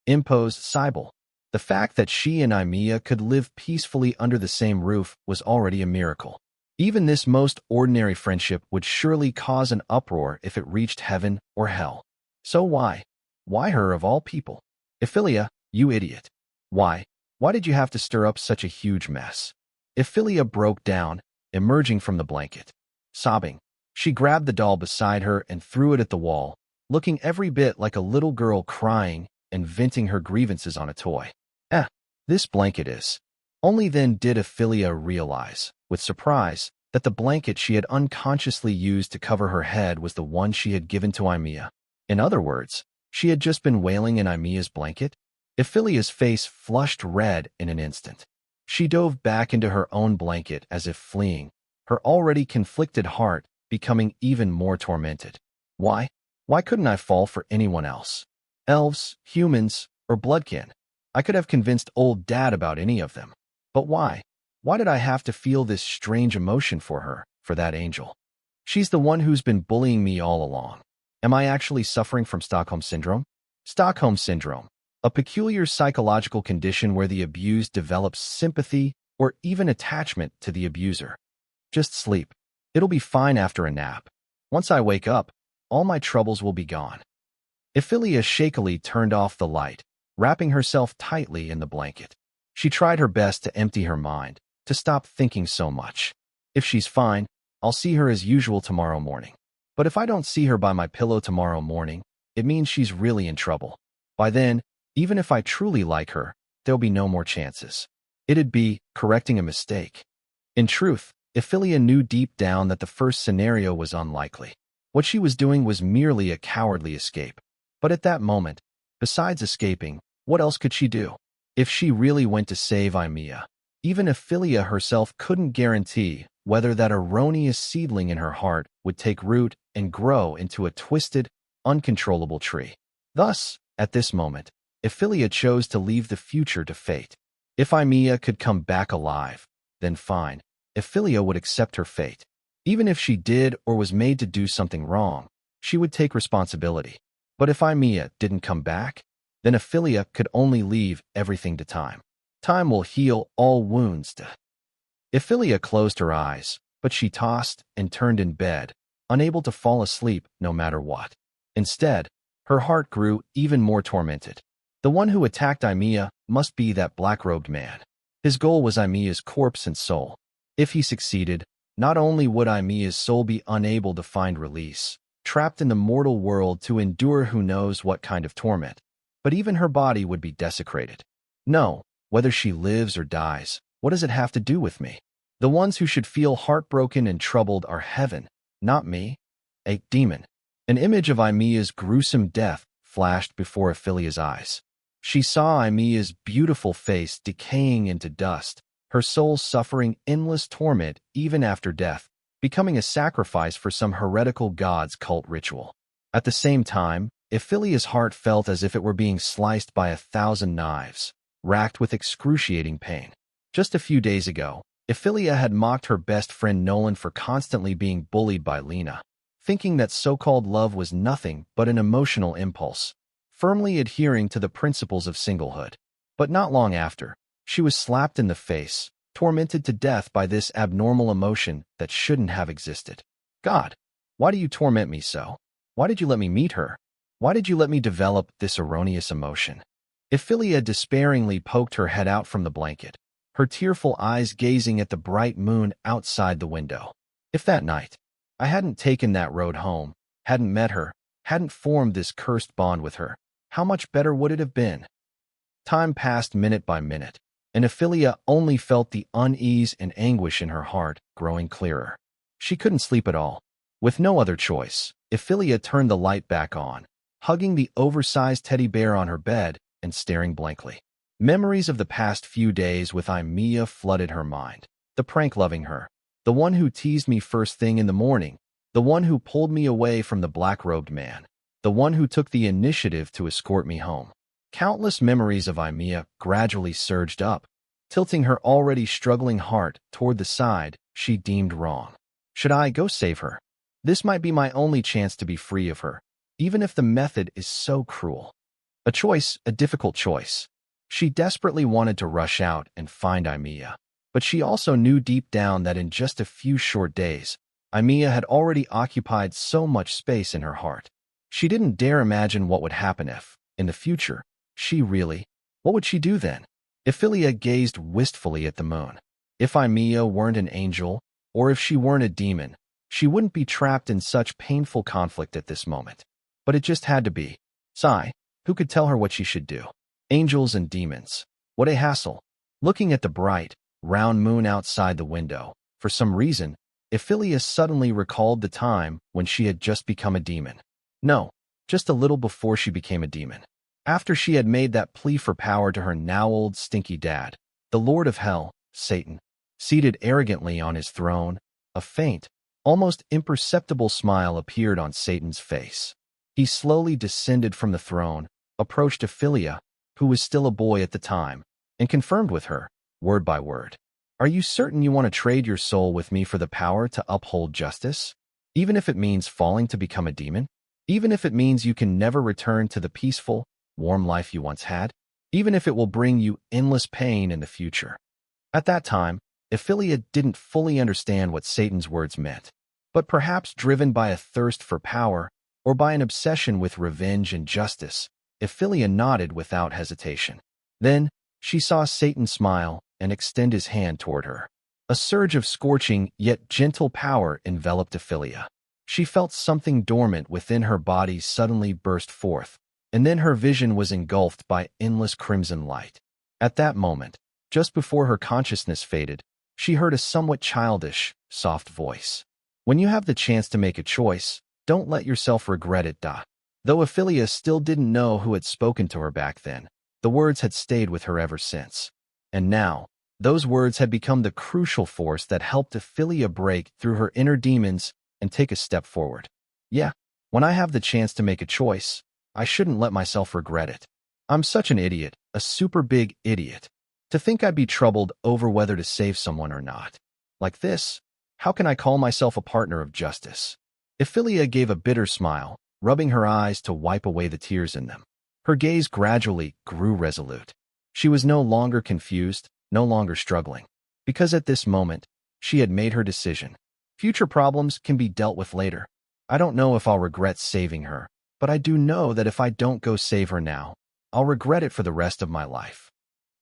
imposed Cybele. The fact that she and Evelia could live peacefully under the same roof was already a miracle. Even this most ordinary friendship would surely cause an uproar if it reached heaven or hell. So why? Why her of all people? Evelia, you idiot. Why did you have to stir up such a huge mess? Evelia broke down, emerging from the blanket. Sobbing, she grabbed the doll beside her and threw it at the wall, looking every bit like a little girl crying and venting her grievances on a toy. This blanket is. Only then did Evelia realize, with surprise, that the blanket she had unconsciously used to cover her head was the one she had given to Evelia. In other words, she had just been wailing in Emilia's blanket. Evelia's face flushed red in an instant. She dove back into her own blanket as if fleeing, her already conflicted heart becoming even more tormented. Why? Why couldn't I fall for anyone else? Elves, humans, or bloodkin? I could have convinced old Dad about any of them. But why? Why did I have to feel this strange emotion for her, for that angel? She's the one who's been bullying me all along. Am I actually suffering from Stockholm Syndrome? Stockholm Syndrome, a peculiar psychological condition where the abused develops sympathy or even attachment to the abuser. Just sleep. It'll be fine after a nap. Once I wake up, all my troubles will be gone. Evelia shakily turned off the light, wrapping herself tightly in the blanket. She tried her best to empty her mind, to stop thinking so much. If she's fine, I'll see her as usual tomorrow morning. But if I don't see her by my pillow tomorrow morning, it means she's really in trouble. By then, even if I truly like her, there'll be no more chances. It'd be correcting a mistake. In truth, Evelia knew deep down that the first scenario was unlikely. What she was doing was merely a cowardly escape. But at that moment, besides escaping, what else could she do? If she really went to save Evelia, even Evelia herself couldn't guarantee whether that erroneous seedling in her heart would take root and grow into a twisted, uncontrollable tree. Thus, at this moment, Evelia chose to leave the future to fate. If Evelia could come back alive, then fine, Evelia would accept her fate. Even if she did or was made to do something wrong, she would take responsibility. But if Evelia didn't come back, then Evelia could only leave everything to time. Time will heal all wounds. Evelia closed her eyes, but she tossed and turned in bed, unable to fall asleep no matter what. Instead, her heart grew even more tormented. The one who attacked Evelia must be that black-robed man. His goal was Emilia's corpse and soul. If he succeeded, not only would Emilia's soul be unable to find release, trapped in the mortal world to endure who knows what kind of torment, but even her body would be desecrated. No, whether she lives or dies, what does it have to do with me? The ones who should feel heartbroken and troubled are heaven, not me. A demon. An image of Emilia's gruesome death flashed before Evelia's eyes. She saw Emilia's beautiful face decaying into dust, her soul suffering endless torment even after death, becoming a sacrifice for some heretical god's cult ritual. At the same time, Evelia's heart felt as if it were being sliced by 1,000 knives, racked with excruciating pain. Just a few days ago, Evelia had mocked her best friend Nolan for constantly being bullied by Lena, thinking that so-called love was nothing but an emotional impulse, firmly adhering to the principles of singlehood. But not long after, she was slapped in the face, tormented to death by this abnormal emotion that shouldn't have existed. God, why do you torment me so? Why did you let me meet her? Why did you let me develop this erroneous emotion? Evelia despairingly poked her head out from the blanket, her tearful eyes gazing at the bright moon outside the window. If that night, I hadn't taken that road home, hadn't met her, hadn't formed this cursed bond with her, how much better would it have been? Time passed minute by minute, and Evelia only felt the unease and anguish in her heart growing clearer. She couldn't sleep at all. With no other choice, Evelia turned the light back on, hugging the oversized teddy bear on her bed and staring blankly. Memories of the past few days with Evelia flooded her mind. The prank loving her, the one who teased me first thing in the morning, the one who pulled me away from the black-robed man. the one who took the initiative to escort me home. Countless memories of Evelia gradually surged up, tilting her already struggling heart toward the side she deemed wrong. Should I go save her? This might be my only chance to be free of her, even if the method is so cruel. A choice, a difficult choice. She desperately wanted to rush out and find Evelia, but she also knew deep down that in just a few short days, Evelia had already occupied so much space in her heart. She didn't dare imagine what would happen if, in the future, what would she do then? Evelia gazed wistfully at the moon. If Evelia weren't an angel, or if she weren't a demon, she wouldn't be trapped in such painful conflict at this moment. But it just had to be. Sigh, who could tell her what she should do? Angels and demons. What a hassle. Looking at the bright, round moon outside the window, for some reason, Evelia suddenly recalled the time when she had just become a demon. No, just a little before she became a demon. After she had made that plea for power to her now-old stinky dad, the Lord of Hell, Satan, seated arrogantly on his throne, a faint, almost imperceptible smile appeared on Satan's face. He slowly descended from the throne, approached Evelia, who was still a boy at the time, and confirmed with her, word by word. Are you certain you want to trade your soul with me for the power to uphold justice? Even if it means falling to become a demon? Even if it means you can never return to the peaceful, warm life you once had? Even if it will bring you endless pain in the future? At that time, Evelia didn't fully understand what Satan's words meant, but perhaps driven by a thirst for power or by an obsession with revenge and justice, Evelia nodded without hesitation. Then, she saw Satan smile and extend his hand toward her. A surge of scorching yet gentle power enveloped Evelia. She felt something dormant within her body suddenly burst forth, and then her vision was engulfed by endless crimson light. At that moment, just before her consciousness faded, she heard a somewhat childish, soft voice. When you have the chance to make a choice, don't let yourself regret it. Though Evelia still didn't know who had spoken to her back then, the words had stayed with her ever since. And now, those words had become the crucial force that helped Evelia break through her inner demons and take a step forward. Yeah, when I have the chance to make a choice, I shouldn't let myself regret it. I'm such an idiot, a super big idiot. To think I'd be troubled over whether to save someone or not. Like this, how can I call myself a partner of justice? Evelia gave a bitter smile, rubbing her eyes to wipe away the tears in them. Her gaze gradually grew resolute. She was no longer confused, no longer struggling, because at this moment, she had made her decision. Future problems can be dealt with later. I don't know if I'll regret saving her, but I do know that if I don't go save her now, I'll regret it for the rest of my life.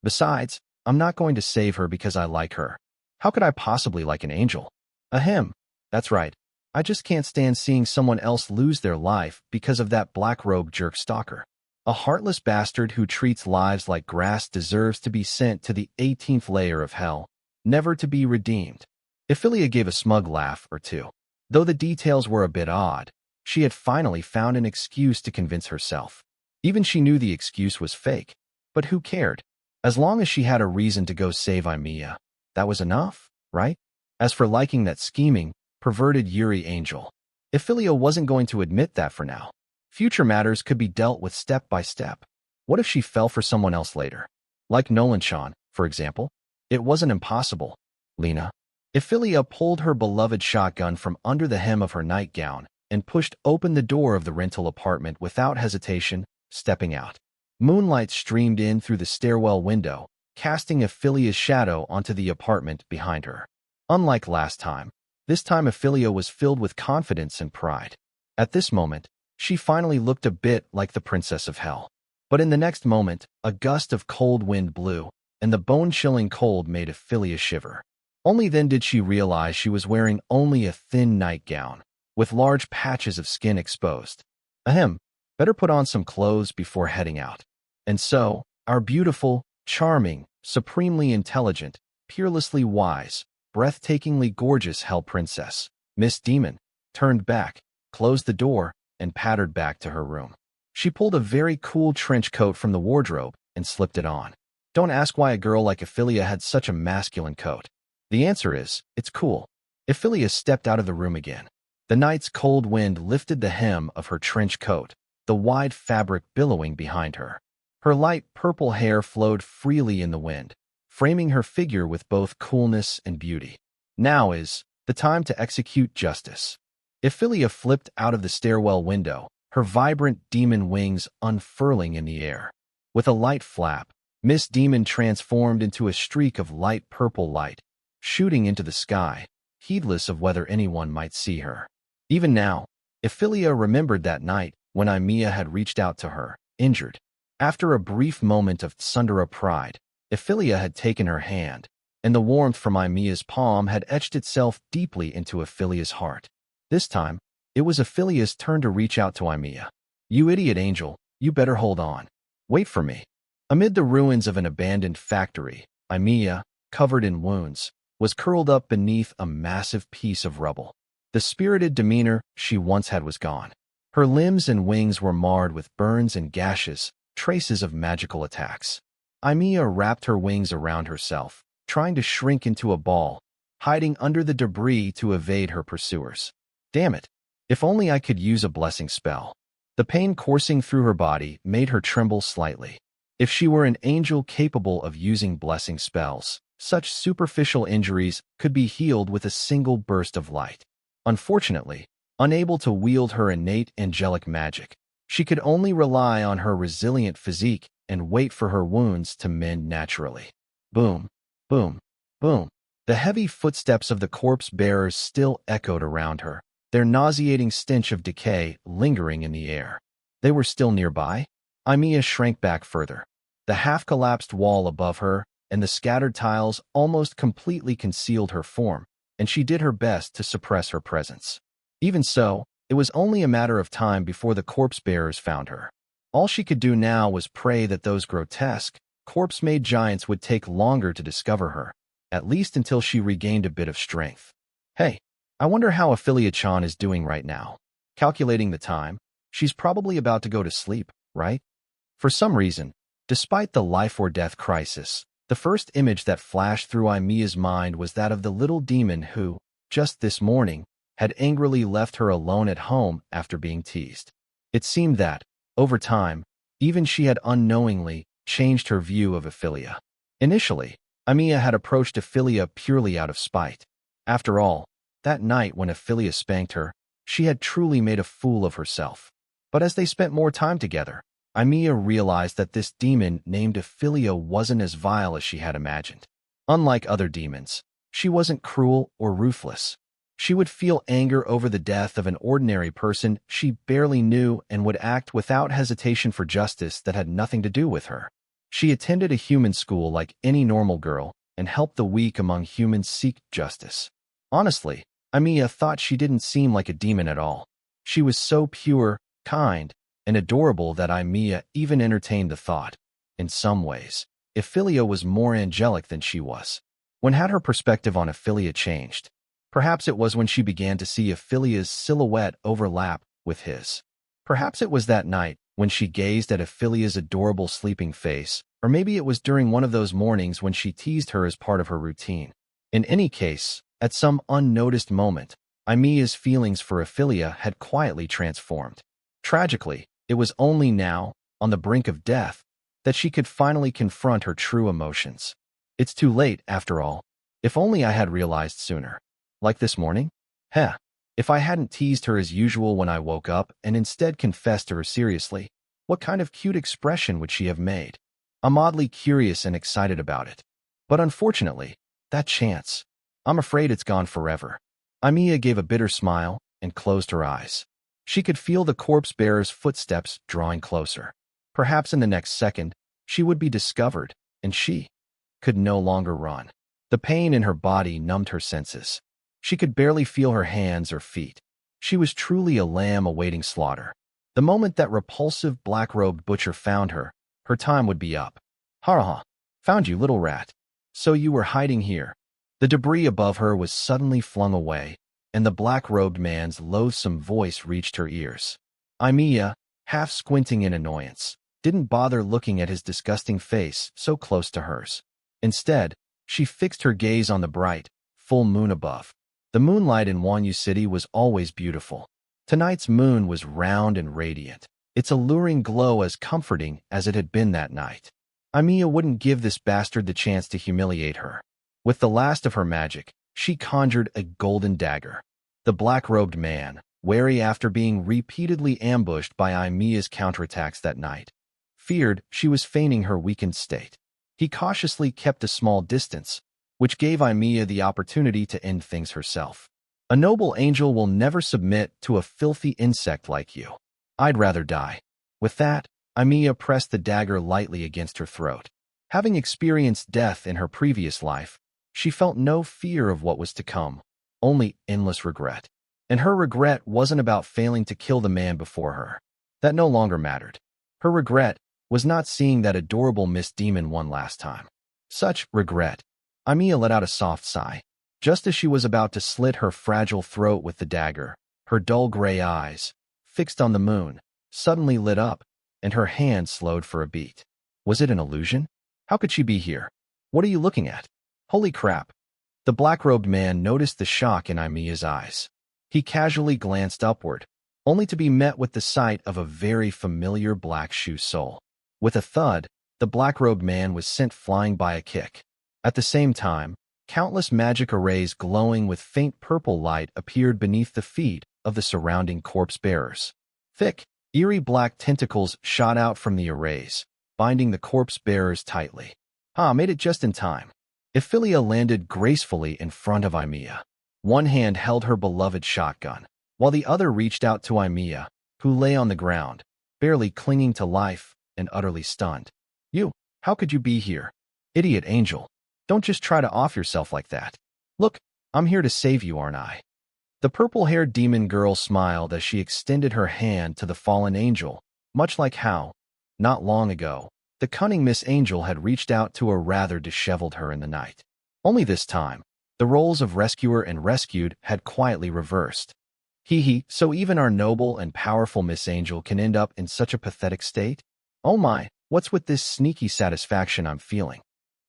Besides, I'm not going to save her because I like her. How could I possibly like an angel? Ahem. That's right. I just can't stand seeing someone else lose their life because of that black-robed jerk stalker. A heartless bastard who treats lives like grass deserves to be sent to the 18th layer of hell, never to be redeemed. Evelia gave a smug laugh or two. Though the details were a bit odd, she had finally found an excuse to convince herself. Even she knew the excuse was fake, but who cared? As long as she had a reason to go save Evelia, that was enough, right? As for liking that scheming, perverted Yuri angel, Evelia wasn't going to admit that for now. Future matters could be dealt with step by step. What if she fell for someone else later? Like Nolan Sean, for example? It wasn't impossible. Lena. Evelia pulled her beloved shotgun from under the hem of her nightgown and pushed open the door of the rental apartment without hesitation, stepping out. Moonlight streamed in through the stairwell window, casting Evelia's shadow onto the apartment behind her. Unlike last time, this time Evelia was filled with confidence and pride. At this moment, she finally looked a bit like the Princess of Hell. But in the next moment, a gust of cold wind blew, and the bone-chilling cold made Evelia shiver. Only then did she realize she was wearing only a thin nightgown, with large patches of skin exposed. Ahem, better put on some clothes before heading out. And so, our beautiful, charming, supremely intelligent, peerlessly wise, breathtakingly gorgeous Hell Princess, Miss Demon, turned back, closed the door, and pattered back to her room. She pulled a very cool trench coat from the wardrobe and slipped it on. Don't ask why a girl like Evelia had such a masculine coat. The answer is, it's cool. Evelia stepped out of the room again. The night's cold wind lifted the hem of her trench coat, the wide fabric billowing behind her. Her light purple hair flowed freely in the wind, framing her figure with both coolness and beauty. Now is the time to execute justice. Evelia flipped out of the stairwell window, her vibrant demon wings unfurling in the air. With a light flap, Miss Demon transformed into a streak of light purple light, shooting into the sky, heedless of whether anyone might see her. Even now, Evelia remembered that night when Evelia had reached out to her, injured. After a brief moment of tsundere pride, Evelia had taken her hand, and the warmth from Evelia's palm had etched itself deeply into Evelia's heart. This time, it was Evelia's turn to reach out to Evelia. "You idiot angel, you better hold on. Wait for me." Amid the ruins of an abandoned factory, Evelia, covered in wounds, was curled up beneath a massive piece of rubble. The spirited demeanor she once had was gone. Her limbs and wings were marred with burns and gashes, traces of magical attacks. Evelia wrapped her wings around herself, trying to shrink into a ball, hiding under the debris to evade her pursuers. Damn it! If only I could use a blessing spell. The pain coursing through her body made her tremble slightly. If she were an angel capable of using blessing spells, such superficial injuries could be healed with a single burst of light. Unfortunately, unable to wield her innate angelic magic, she could only rely on her resilient physique and wait for her wounds to mend naturally. Boom, boom, boom. The heavy footsteps of the corpse bearers still echoed around her, their nauseating stench of decay lingering in the air. They were still nearby? Evelia shrank back further. The half-collapsed wall above her and the scattered tiles almost completely concealed her form, and she did her best to suppress her presence. Even so, it was only a matter of time before the corpse-bearers found her. All she could do now was pray that those grotesque, corpse-made giants would take longer to discover her, at least until she regained a bit of strength. Hey, I wonder how Evelia-chan is doing right now. Calculating the time, she's probably about to go to sleep, right? For some reason, despite the life-or-death crisis, the first image that flashed through Evelia's mind was that of the little demon who, just this morning, had angrily left her alone at home after being teased. It seemed that, over time, even she had unknowingly changed her view of Evelia. Initially, Evelia had approached Evelia purely out of spite. After all, that night when Evelia spanked her, she had truly made a fool of herself. But as they spent more time together, Evelia realized that this demon named Evelia wasn't as vile as she had imagined. Unlike other demons, she wasn't cruel or ruthless. She would feel anger over the death of an ordinary person she barely knew and would act without hesitation for justice that had nothing to do with her. She attended a human school like any normal girl and helped the weak among humans seek justice. Honestly, Evelia thought she didn't seem like a demon at all. She was so pure, kind, and adorable that Evelia even entertained the thought. In some ways, Evelia was more angelic than she was. When had her perspective on Evelia changed? Perhaps it was when she began to see Evelia's silhouette overlap with his. Perhaps it was that night when she gazed at Evelia's adorable sleeping face, or maybe it was during one of those mornings when she teased her as part of her routine. In any case, at some unnoticed moment, Evelia's feelings for Evelia had quietly transformed. Tragically, it was only now, on the brink of death, that she could finally confront her true emotions. It's too late, after all. If only I had realized sooner. Like this morning? Heh. If I hadn't teased her as usual when I woke up and instead confessed to her seriously, what kind of cute expression would she have made? I'm oddly curious and excited about it. But unfortunately, that chance, I'm afraid it's gone forever. Evelia gave a bitter smile and closed her eyes. She could feel the corpse-bearer's footsteps drawing closer. Perhaps in the next second, she would be discovered, and she could no longer run. The pain in her body numbed her senses. She could barely feel her hands or feet. She was truly a lamb awaiting slaughter. The moment that repulsive black-robed butcher found her, her time would be up. Ha! Found you, little rat. So you were hiding here. The debris above her was suddenly flung away, and the black-robed man's loathsome voice reached her ears. Evelia, half squinting in annoyance, didn't bother looking at his disgusting face so close to hers. Instead, she fixed her gaze on the bright, full moon above. The moonlight in Wanyu City was always beautiful. Tonight's moon was round and radiant, its alluring glow as comforting as it had been that night. Evelia wouldn't give this bastard the chance to humiliate her. With the last of her magic, she conjured a golden dagger. The black-robed man, wary after being repeatedly ambushed by Evelia's counterattacks that night, feared she was feigning her weakened state. He cautiously kept a small distance, which gave Evelia the opportunity to end things herself. A noble angel will never submit to a filthy insect like you. I'd rather die. With that, Evelia pressed the dagger lightly against her throat. Having experienced death in her previous life, she felt no fear of what was to come, only endless regret. And her regret wasn't about failing to kill the man before her. That no longer mattered. Her regret was not seeing that adorable Miss Demon one last time. Such regret. Evelia let out a soft sigh. Just as she was about to slit her fragile throat with the dagger, her dull gray eyes, fixed on the moon, suddenly lit up, and her hand slowed for a beat. Was it an illusion? How could she be here? What are you looking at? Holy crap! The black-robed man noticed the shock in Evelia's eyes. He casually glanced upward, only to be met with the sight of a very familiar black shoe sole. With a thud, the black-robed man was sent flying by a kick. At the same time, countless magic arrays glowing with faint purple light appeared beneath the feet of the surrounding corpse-bearers. Thick, eerie black tentacles shot out from the arrays, binding the corpse-bearers tightly. Made it just in time. Evelia landed gracefully in front of Evelia. One hand held her beloved shotgun, while the other reached out to Evelia, who lay on the ground, barely clinging to life and utterly stunned. You, how could you be here? Idiot angel. Don't just try to off yourself like that. Look, I'm here to save you, aren't I? The purple-haired demon girl smiled as she extended her hand to the fallen angel, much like how, not long ago, the cunning Miss Angel had reached out to a rather disheveled her in the night. Only this time, the roles of rescuer and rescued had quietly reversed. So even our noble and powerful Miss Angel can end up in such a pathetic state? Oh my, what's with this sneaky satisfaction I'm feeling?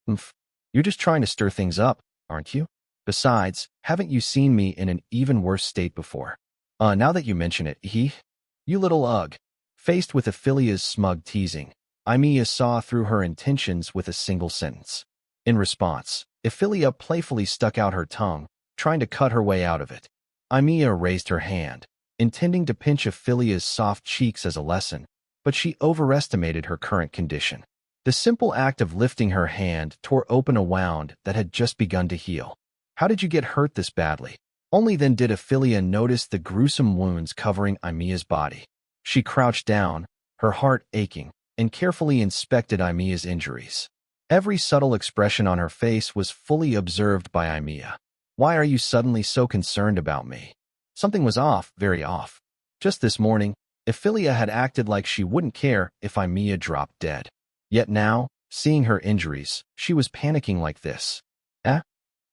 You're just trying to stir things up, aren't you? Besides, haven't you seen me in an even worse state before? Now that you mention it, you little ugh. Faced with Evelia's smug teasing, Evelia saw through her intentions with a single sentence. In response, Evelia playfully stuck out her tongue, trying to cut her way out of it. Evelia raised her hand, intending to pinch Evelia's soft cheeks as a lesson, but she overestimated her current condition. The simple act of lifting her hand tore open a wound that had just begun to heal. How did you get hurt this badly? Only then did Evelia notice the gruesome wounds covering Evelia's body. She crouched down, her heart aching, and carefully inspected Evelia's injuries. Every subtle expression on her face was fully observed by Evelia. Why are you suddenly so concerned about me? Something was off, very off. Just this morning, Evelia had acted like she wouldn't care if Evelia dropped dead. Yet now, seeing her injuries, she was panicking like this.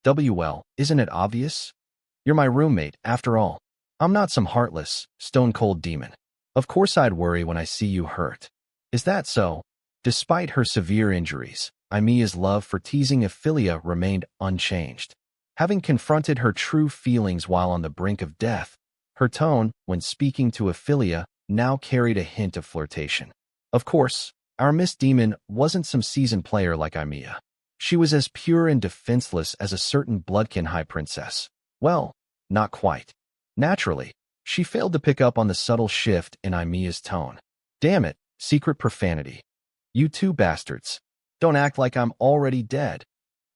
Well, isn't it obvious? You're my roommate, after all. I'm not some heartless, stone-cold demon. Of course I'd worry when I see you hurt. Is that so? Despite her severe injuries, Evelia's love for teasing Evelia remained unchanged. Having confronted her true feelings while on the brink of death, her tone, when speaking to Evelia, now carried a hint of flirtation. Of course, our Miss Demon wasn't some seasoned player like Evelia. She was as pure and defenseless as a certain bloodkin high princess. Well, not quite. Naturally, she failed to pick up on the subtle shift in Evelia's tone. Damn it, secret profanity. You two bastards. Don't act like I'm already dead.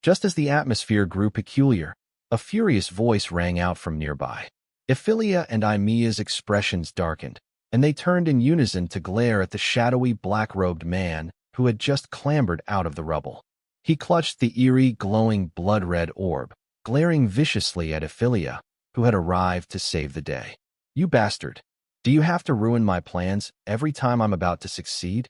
Just as the atmosphere grew peculiar, a furious voice rang out from nearby. Evelia and Evelia's expressions darkened, and they turned in unison to glare at the shadowy black-robed man who had just clambered out of the rubble. He clutched the eerie, glowing blood-red orb, glaring viciously at Evelia, who had arrived to save the day. You bastard. Do you have to ruin my plans every time I'm about to succeed?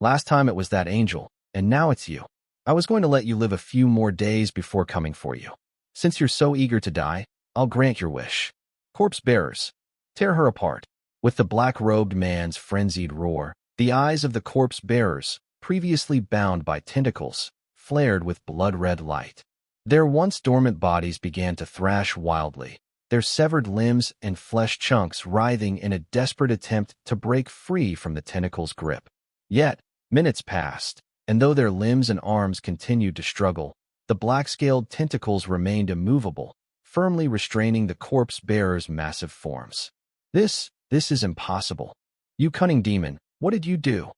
Last time it was that angel, and now it's you. I was going to let you live a few more days before coming for you. Since you're so eager to die, I'll grant your wish. Corpse bearers, tear her apart. With the black-robed man's frenzied roar, the eyes of the corpse bearers, previously bound by tentacles, flared with blood-red light. Their once dormant bodies began to thrash wildly, their severed limbs and flesh chunks writhing in a desperate attempt to break free from the tentacle's grip. Yet, minutes passed, and though their limbs and arms continued to struggle, the black-scaled tentacles remained immovable, firmly restraining the corpse-bearer's massive forms. This is impossible. You cunning demon, what did you do?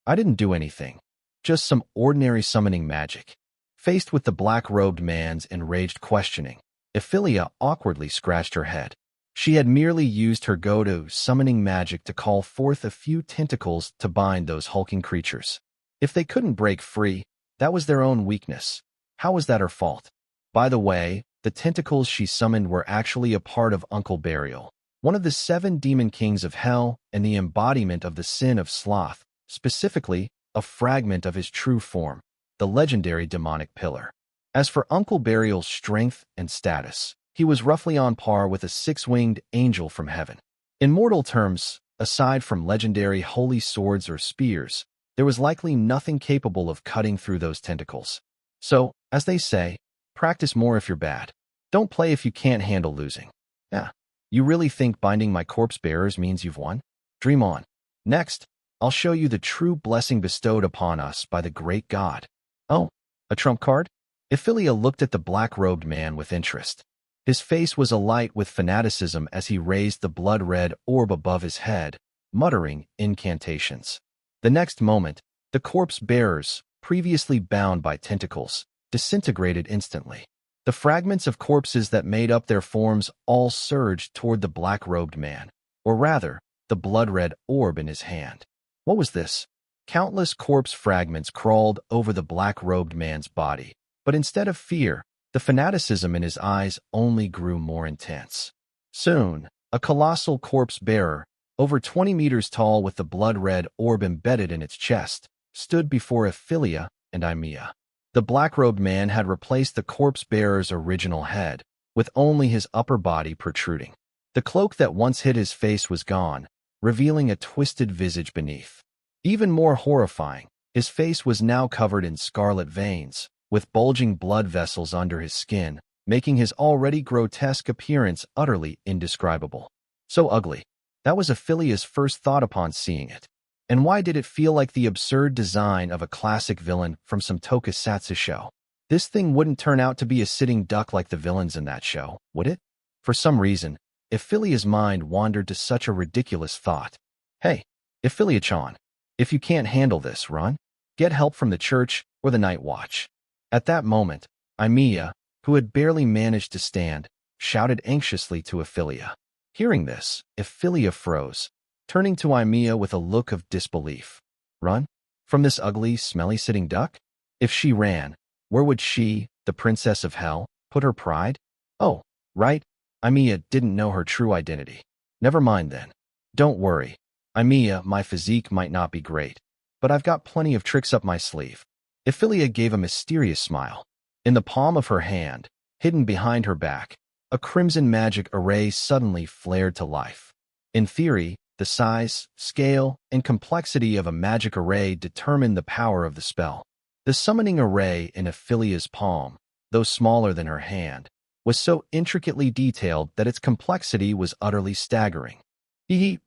I didn't do anything. Just some ordinary summoning magic. Faced with the black-robed man's enraged questioning, Evelia awkwardly scratched her head. She had merely used her go-to summoning magic to call forth a few tentacles to bind those hulking creatures. If they couldn't break free, that was their own weakness. How was that her fault? By the way, the tentacles she summoned were actually a part of Uncle Burial, one of the 7 demon kings of hell and the embodiment of the sin of sloth, specifically, a fragment of his true form, the legendary demonic pillar. As for Uncle Burial's strength and status, he was roughly on par with a 6-winged angel from heaven. In mortal terms, aside from legendary holy swords or spears, there was likely nothing capable of cutting through those tentacles. So, as they say, practice more if you're bad. Don't play if you can't handle losing. Yeah, you really think binding my corpse bearers means you've won? Dream on. Next, I'll show you the true blessing bestowed upon us by the great God. Oh, a trump card? Evelia looked at the black-robed man with interest. His face was alight with fanaticism as he raised the blood-red orb above his head, muttering incantations. The next moment, the corpse-bearers, previously bound by tentacles, disintegrated instantly. The fragments of corpses that made up their forms all surged toward the black-robed man, or rather, the blood-red orb in his hand. What was this? Countless corpse fragments crawled over the black-robed man's body, but instead of fear, the fanaticism in his eyes only grew more intense. Soon, a colossal corpse-bearer, over 20 meters tall with the blood-red orb embedded in its chest, stood before Evelia and Evelia. The black-robed man had replaced the corpse-bearer's original head, with only his upper body protruding. The cloak that once hid his face was gone, revealing a twisted visage beneath. Even more horrifying, his face was now covered in scarlet veins, with bulging blood vessels under his skin, making his already grotesque appearance utterly indescribable. So ugly. That was Evelia's first thought upon seeing it. And why did it feel like the absurd design of a classic villain from some tokusatsu show? This thing wouldn't turn out to be a sitting duck like the villains in that show, would it? For some reason, Evelia's mind wandered to such a ridiculous thought. Hey, Evelia-chan, if you can't handle this, run. Get help from the church or the night watch. At that moment, Evelia, who had barely managed to stand, shouted anxiously to Evelia. Hearing this, Evelia froze, turning to Evelia with a look of disbelief. Run? From this ugly, smelly sitting duck? If she ran, where would she, the princess of hell, put her pride? Oh, right, Evelia didn't know her true identity. Never mind then. Don't worry. Evelia, my physique might not be great, but I've got plenty of tricks up my sleeve. Evelia gave a mysterious smile. In the palm of her hand, hidden behind her back, a crimson magic array suddenly flared to life. In theory, the size, scale, and complexity of a magic array determine the power of the spell. The summoning array in Evelia's palm, though smaller than her hand, was so intricately detailed that its complexity was utterly staggering.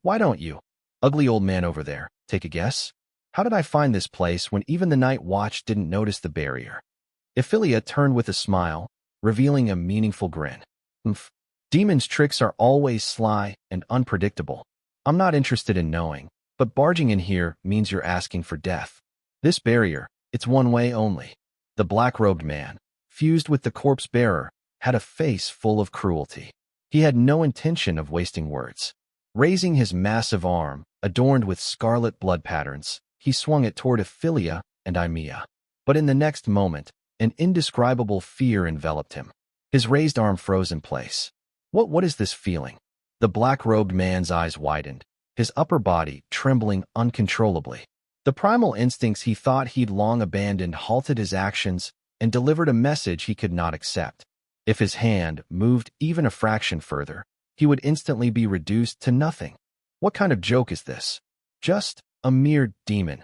Why don't you? Ugly old man over there, take a guess? How did I find this place when even the night watch didn't notice the barrier? Evelia turned with a smile, revealing a meaningful grin. Demons' tricks are always sly and unpredictable. I'm not interested in knowing, but barging in here means you're asking for death. This barrier, it's one way only. The black-robed man, fused with the corpse-bearer, had a face full of cruelty. He had no intention of wasting words. Raising his massive arm, adorned with scarlet blood patterns, he swung it toward Evelia and Evelia. But in the next moment, an indescribable fear enveloped him. His raised arm froze in place. What is this feeling? The black-robed man's eyes widened, his upper body trembling uncontrollably. The primal instincts he thought he'd long abandoned halted his actions and delivered a message he could not accept. If his hand moved even a fraction further, he would instantly be reduced to nothing. What kind of joke is this? Just a mere demon.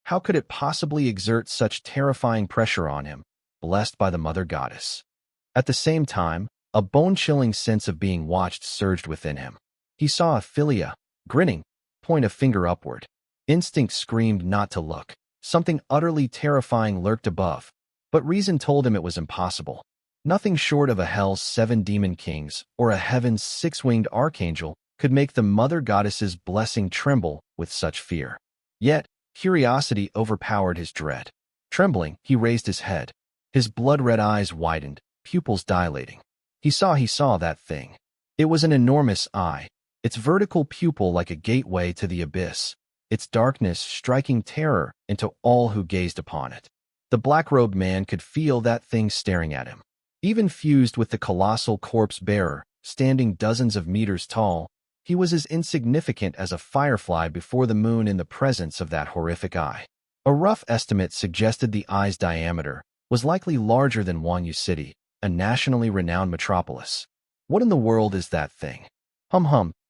How could it possibly exert such terrifying pressure on him, blessed by the Mother Goddess? At the same time, A bone-chilling sense of being watched surged within him. He saw Evelia, grinning, point a finger upward. Instinct screamed not to look. Something utterly terrifying lurked above, but reason told him it was impossible. Nothing short of a hell's 7 demon kings or a heaven's 6-winged archangel could make the mother goddess's blessing tremble with such fear. Yet, curiosity overpowered his dread. Trembling, he raised his head. His blood-red eyes widened, pupils dilating. He saw that thing. It was an enormous eye, its vertical pupil like a gateway to the abyss, its darkness striking terror into all who gazed upon it. The black-robed man could feel that thing staring at him. Even fused with the colossal corpse-bearer, standing dozens of meters tall, he was as insignificant as a firefly before the moon in the presence of that horrific eye. A rough estimate suggested the eye's diameter was likely larger than Wanyu City, a nationally renowned metropolis. What in the world is that thing?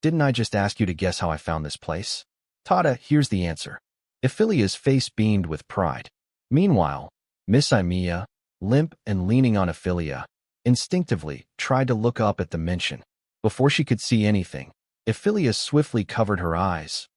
Didn't I just ask you to guess how I found this place? Tada, here's the answer. Evelia's face beamed with pride. Meanwhile, Miss Evelia, limp and leaning on Evelia, instinctively tried to look up at the mention. Before she could see anything, Evelia swiftly covered her eyes.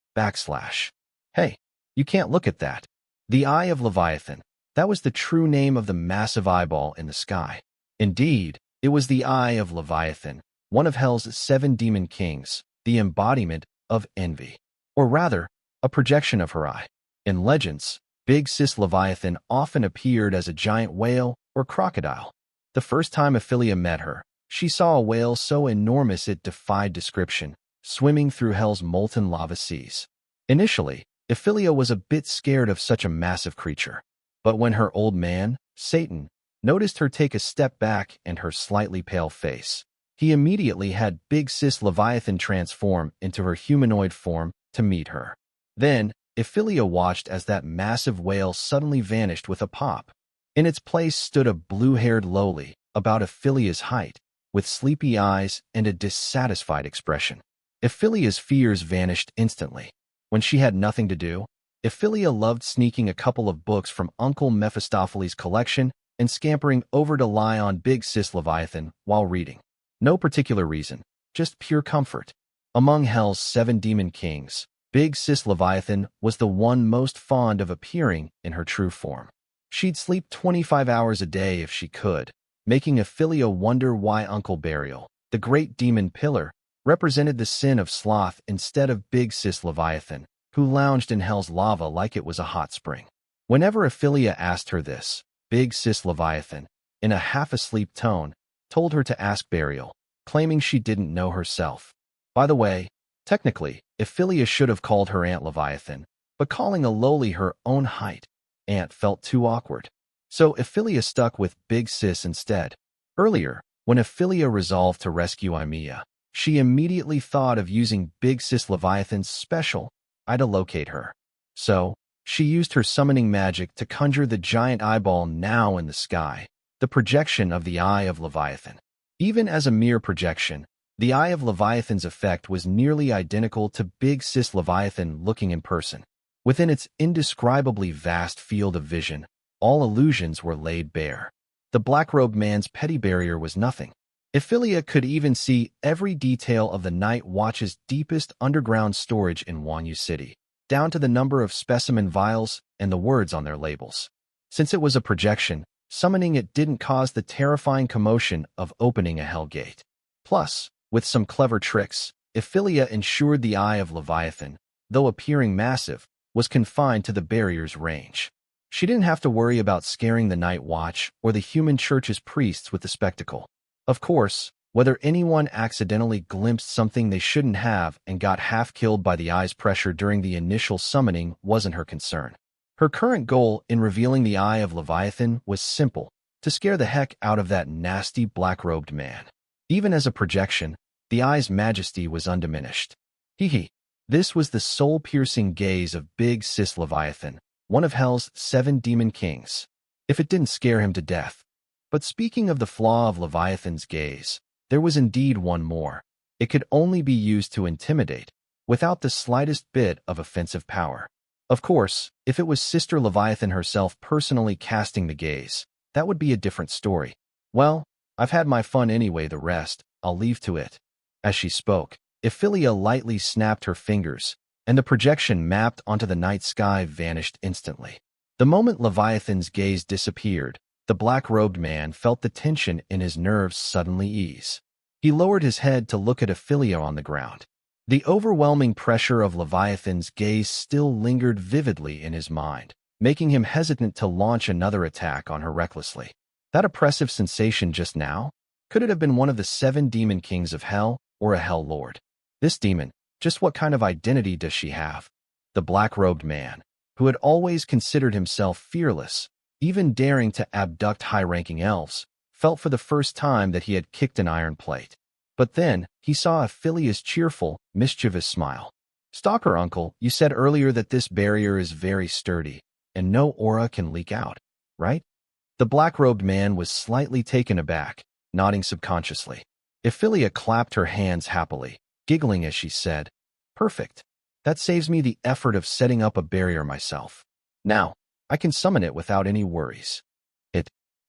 Hey, you can't look at that. The Eye of Leviathan. That was the true name of the massive eyeball in the sky. Indeed, it was the Eye of Leviathan, one of Hell's 7 demon kings, the embodiment of envy. Or rather, a projection of her eye. In legends, Big Sis Leviathan often appeared as a giant whale or crocodile. The first time Evelia met her, she saw a whale so enormous it defied description, swimming through Hell's molten lava seas. Initially, Evelia was a bit scared of such a massive creature. But when her old man, Satan, noticed her take a step back and her slightly pale face, he immediately had Big Sis Leviathan transform into her humanoid form to meet her. Then, Evelia watched as that massive whale suddenly vanished with a pop. In its place stood a blue-haired lowly, about Evelia's height, with sleepy eyes and a dissatisfied expression. Evelia's fears vanished instantly. When she had nothing to do, Evelia loved sneaking a couple of books from Uncle Mephistopheles' collection and scampering over to lie on Big Sis Leviathan while reading. No particular reason, just pure comfort. Among Hell's 7 demon kings, Big Sis Leviathan was the one most fond of appearing in her true form. She'd sleep 25 hours a day if she could, making Evelia wonder why Uncle Burial, the great demon pillar, represented the sin of sloth instead of Big Sis Leviathan, who lounged in Hell's lava like it was a hot spring. Whenever Evelia asked her this, Big Sis Leviathan, in a half-asleep tone, told her to ask Burial, claiming she didn't know herself. By the way, technically, Evelia should have called her Aunt Leviathan, but calling a lowly her own height, Aunt, felt too awkward. So Evelia stuck with Big Sis instead. Earlier, when Evelia resolved to rescue Evelia, she immediately thought of using Big Sis Leviathan's special eye to locate her. So, she used her summoning magic to conjure the giant eyeball now in the sky, the projection of the Eye of Leviathan. Even as a mere projection, the Eye of Leviathan's effect was nearly identical to Big Sis Leviathan looking in person. Within its indescribably vast field of vision, all illusions were laid bare. The black-robed man's petty barrier was nothing. Evelia could even see every detail of the Night Watch's deepest underground storage in Wanyu City, down to the number of specimen vials and the words on their labels. Since it was a projection, summoning it didn't cause the terrifying commotion of opening a hell gate. Plus, with some clever tricks, Evelia ensured the Eye of Leviathan, though appearing massive, was confined to the barrier's range. She didn't have to worry about scaring the Night Watch or the human church's priests with the spectacle. Of course, whether anyone accidentally glimpsed something they shouldn't have and got half killed by the eye's pressure during the initial summoning wasn't her concern. Her current goal in revealing the Eye of Leviathan was simple: to scare the heck out of that nasty black-robed man. Even as a projection, the eye's majesty was undiminished. This was the soul-piercing gaze of Big Sis Leviathan, one of Hell's 7 demon kings. If it didn't scare him to death. But speaking of the flaw of Leviathan's gaze, there was indeed one more. It could only be used to intimidate, without the slightest bit of offensive power. Of course, if it was Sister Leviathan herself personally casting the gaze, that would be a different story. Well, I've had my fun anyway, the rest I'll leave to it." As she spoke, Evelia lightly snapped her fingers, and the projection mapped onto the night sky vanished instantly. The moment Leviathan's gaze disappeared, the black-robed man felt the tension in his nerves suddenly ease. He lowered his head to look at Evelia on the ground. The overwhelming pressure of Leviathan's gaze still lingered vividly in his mind, making him hesitant to launch another attack on her recklessly. That oppressive sensation just now? Could it have been one of the 7 demon kings of hell, or a hell lord? This demon, just what kind of identity does she have? The black-robed man, who had always considered himself fearless, even daring to abduct high-ranking elves, felt for the first time that he had kicked an iron plate. But then, he saw Evelia's cheerful, mischievous smile. "Stalker uncle, you said earlier that this barrier is very sturdy, and no aura can leak out, right?" The black-robed man was slightly taken aback, nodding subconsciously. Evelia clapped her hands happily, giggling as she said, "Perfect. That saves me the effort of setting up a barrier myself. Now, I can summon it without any worries."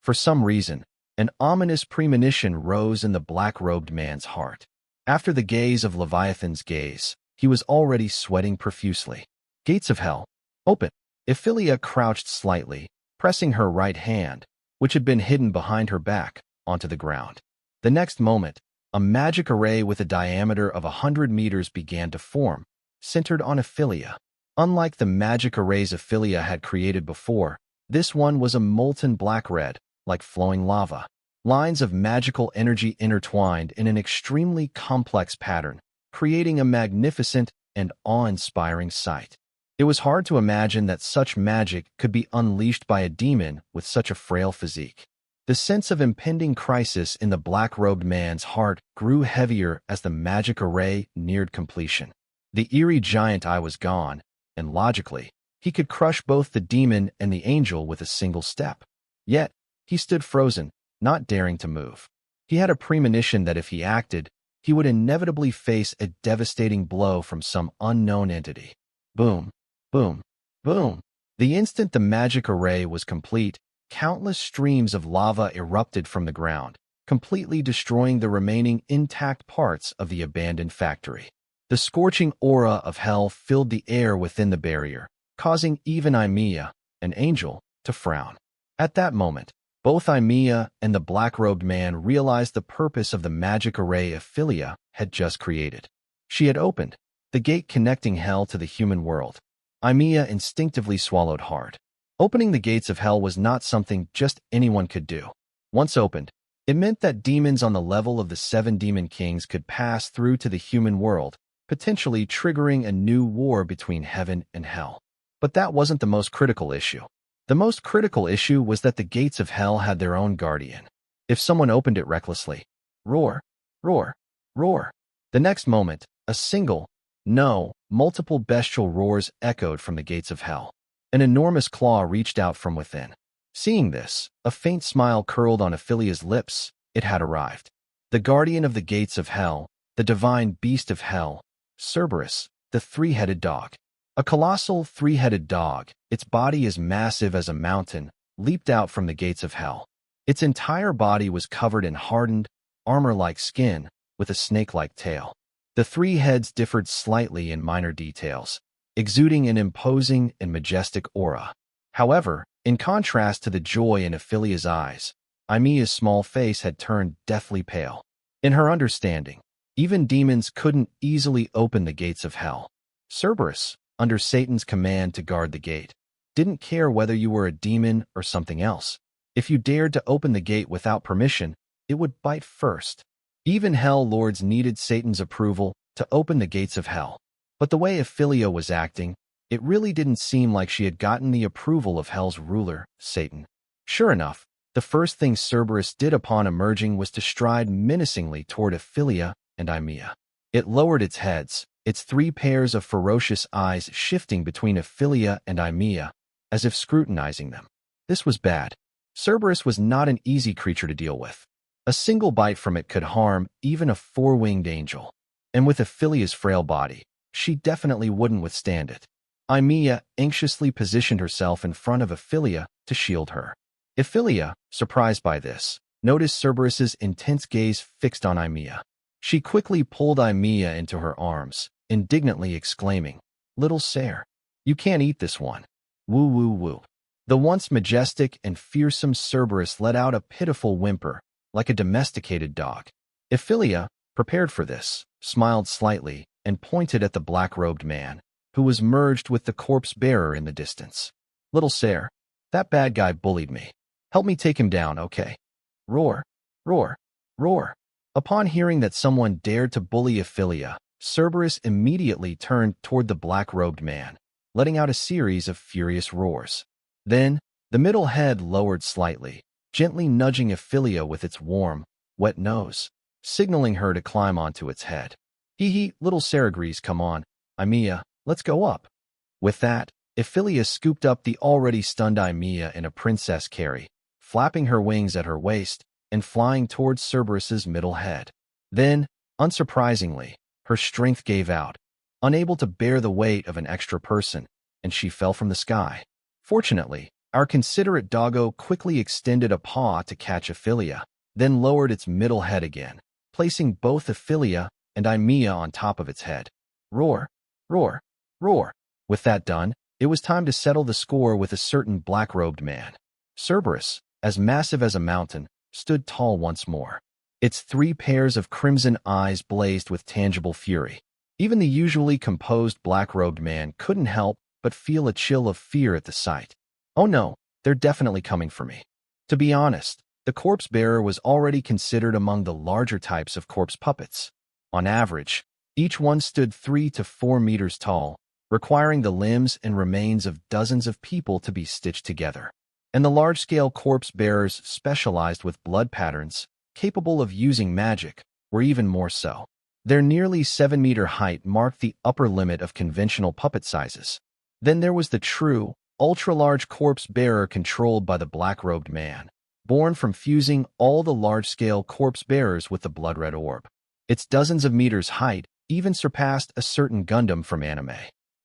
For some reason, an ominous premonition rose in the black-robed man's heart. After the gaze of Leviathan's gaze, he was already sweating profusely. "Gates of hell, open." Evelia crouched slightly, pressing her right hand, which had been hidden behind her back, onto the ground. The next moment, a magic array with a diameter of 100 meters began to form, centered on Evelia. Unlike the magic arrays Evelia had created before, this one was a molten black-red, like flowing lava. Lines of magical energy intertwined in an extremely complex pattern, creating a magnificent and awe-inspiring sight. It was hard to imagine that such magic could be unleashed by a demon with such a frail physique. The sense of impending crisis in the black-robed man's heart grew heavier as the magic array neared completion. The eerie giant eye was gone, and logically, he could crush both the demon and the angel with a single step. Yet, he stood frozen, not daring to move. He had a premonition that if he acted, he would inevitably face a devastating blow from some unknown entity. Boom, boom, boom. The instant the magic array was complete, countless streams of lava erupted from the ground, completely destroying the remaining intact parts of the abandoned factory. The scorching aura of hell filled the air within the barrier, causing even Evelia, an angel, to frown. At that moment, both Evelia and the black-robed man realized the purpose of the magic array Evelia had just created. She had opened the gate connecting hell to the human world. Evelia instinctively swallowed hard. Opening the gates of hell was not something just anyone could do. Once opened, it meant that demons on the level of the 7 demon kings could pass through to the human world, potentially triggering a new war between heaven and hell. But that wasn't the most critical issue. The most critical issue was that the gates of hell had their own guardian. If someone opened it recklessly, roar, roar, roar. The next moment, a single, no, multiple bestial roars echoed from the gates of hell. An enormous claw reached out from within. Seeing this, a faint smile curled on Evelia's lips. It had arrived. The guardian of the gates of hell, the divine beast of hell, Cerberus, the 3-headed dog. A colossal 3-headed dog, its body as massive as a mountain, leaped out from the gates of hell. Its entire body was covered in hardened, armor-like skin, with a snake-like tail. The 3 heads differed slightly in minor details, exuding an imposing and majestic aura. However, in contrast to the joy in Evelia's eyes, Evelia's small face had turned deathly pale. In her understanding, even demons couldn't easily open the gates of hell. Cerberus, under Satan's command to guard the gate, didn't care whether you were a demon or something else. If you dared to open the gate without permission, it would bite first. Even hell lords needed Satan's approval to open the gates of hell. But the way Evelia was acting, it really didn't seem like she had gotten the approval of hell's ruler, Satan. Sure enough, the first thing Cerberus did upon emerging was to stride menacingly toward Evelia and Evelia. It lowered its heads, its 3 pairs of ferocious eyes shifting between Evelia and Evelia, as if scrutinizing them. This was bad. Cerberus was not an easy creature to deal with. A single bite from it could harm even a 4-winged angel. And with Evelia's frail body, she definitely wouldn't withstand it. Evelia anxiously positioned herself in front of Evelia to shield her. Evelia, surprised by this, noticed Cerberus's intense gaze fixed on Evelia. She quickly pulled Evelia into her arms, indignantly exclaiming, "Little Sare, you can't eat this one." Woo woo woo. The once majestic and fearsome Cerberus let out a pitiful whimper, like a domesticated dog. Evelia, prepared for this, smiled slightly and pointed at the black-robed man, who was merged with the corpse-bearer in the distance. "Little Sare, that bad guy bullied me. Help me take him down, okay?" Roar, roar, roar. Upon hearing that someone dared to bully Evelia, Cerberus immediately turned toward the black-robed man, letting out a series of furious roars. Then, the middle head lowered slightly, gently nudging Evelia with its warm, wet nose, signaling her to climb onto its head. Hee, little Sare agrees, come on, Evelia, let's go up. With that, Evelia scooped up the already stunned Evelia in a princess carry, flapping her wings at her waist and flying towards Cerberus's middle head. Then, unsurprisingly, her strength gave out, unable to bear the weight of an extra person, and she fell from the sky. Fortunately, our considerate doggo quickly extended a paw to catch Evelia, then lowered its middle head again, placing both Evelia and Evelia on top of its head. Roar, roar, roar. With that done, it was time to settle the score with a certain black-robed man. Cerberus, as massive as a mountain, stood tall once more. Its 3 pairs of crimson eyes blazed with tangible fury. Even the usually composed black-robed man couldn't help but feel a chill of fear at the sight. Oh no, they're definitely coming for me. To be honest, the corpse-bearer was already considered among the larger types of corpse puppets. On average, each one stood 3 to 4 meters tall, requiring the limbs and remains of dozens of people to be stitched together. And the large-scale corpse-bearers specialized with blood patterns, capable of using magic, were even more so. Their nearly 7-meter height marked the upper limit of conventional puppet sizes. Then there was the true, ultra-large corpse-bearer controlled by the black-robed man, born from fusing all the large-scale corpse-bearers with the blood-red orb. Its dozens of meters height even surpassed a certain Gundam from anime.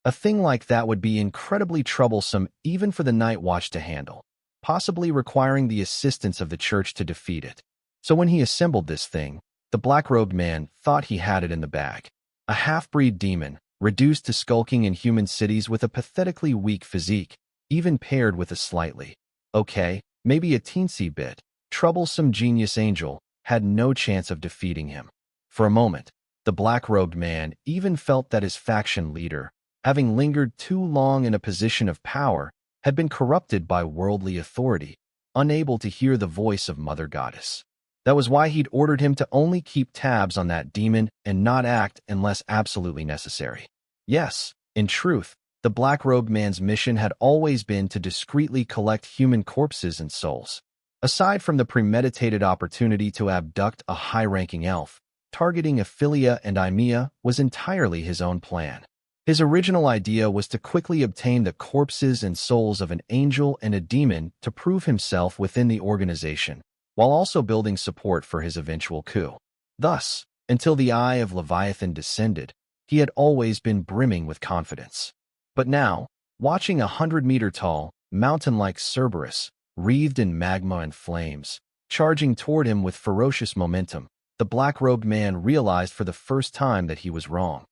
A thing like that would be incredibly troublesome even for the Night Watch to handle, possibly requiring the assistance of the church to defeat it. So when he assembled this thing, the black-robed man thought he had it in the bag. A half-breed demon, reduced to skulking in human cities with a pathetically weak physique, even paired with a slightly, okay, maybe a teensy bit, troublesome genius angel, had no chance of defeating him. For a moment, the black-robed man even felt that his faction leader, having lingered too long in a position of power, had been corrupted by worldly authority, unable to hear the voice of Mother Goddess. That was why he'd ordered him to only keep tabs on that demon and not act unless absolutely necessary. Yes, in truth, the black-robed man's mission had always been to discreetly collect human corpses and souls. Aside from the premeditated opportunity to abduct a high-ranking elf, targeting Evelia and Evelia was entirely his own plan. His original idea was to quickly obtain the corpses and souls of an angel and a demon to prove himself within the organization, while also building support for his eventual coup. Thus, until the eye of Leviathan descended, he had always been brimming with confidence. But now, watching a 100-meter-tall, mountain-like Cerberus, wreathed in magma and flames, charging toward him with ferocious momentum, the black-robed man realized for the first time that he was wrong.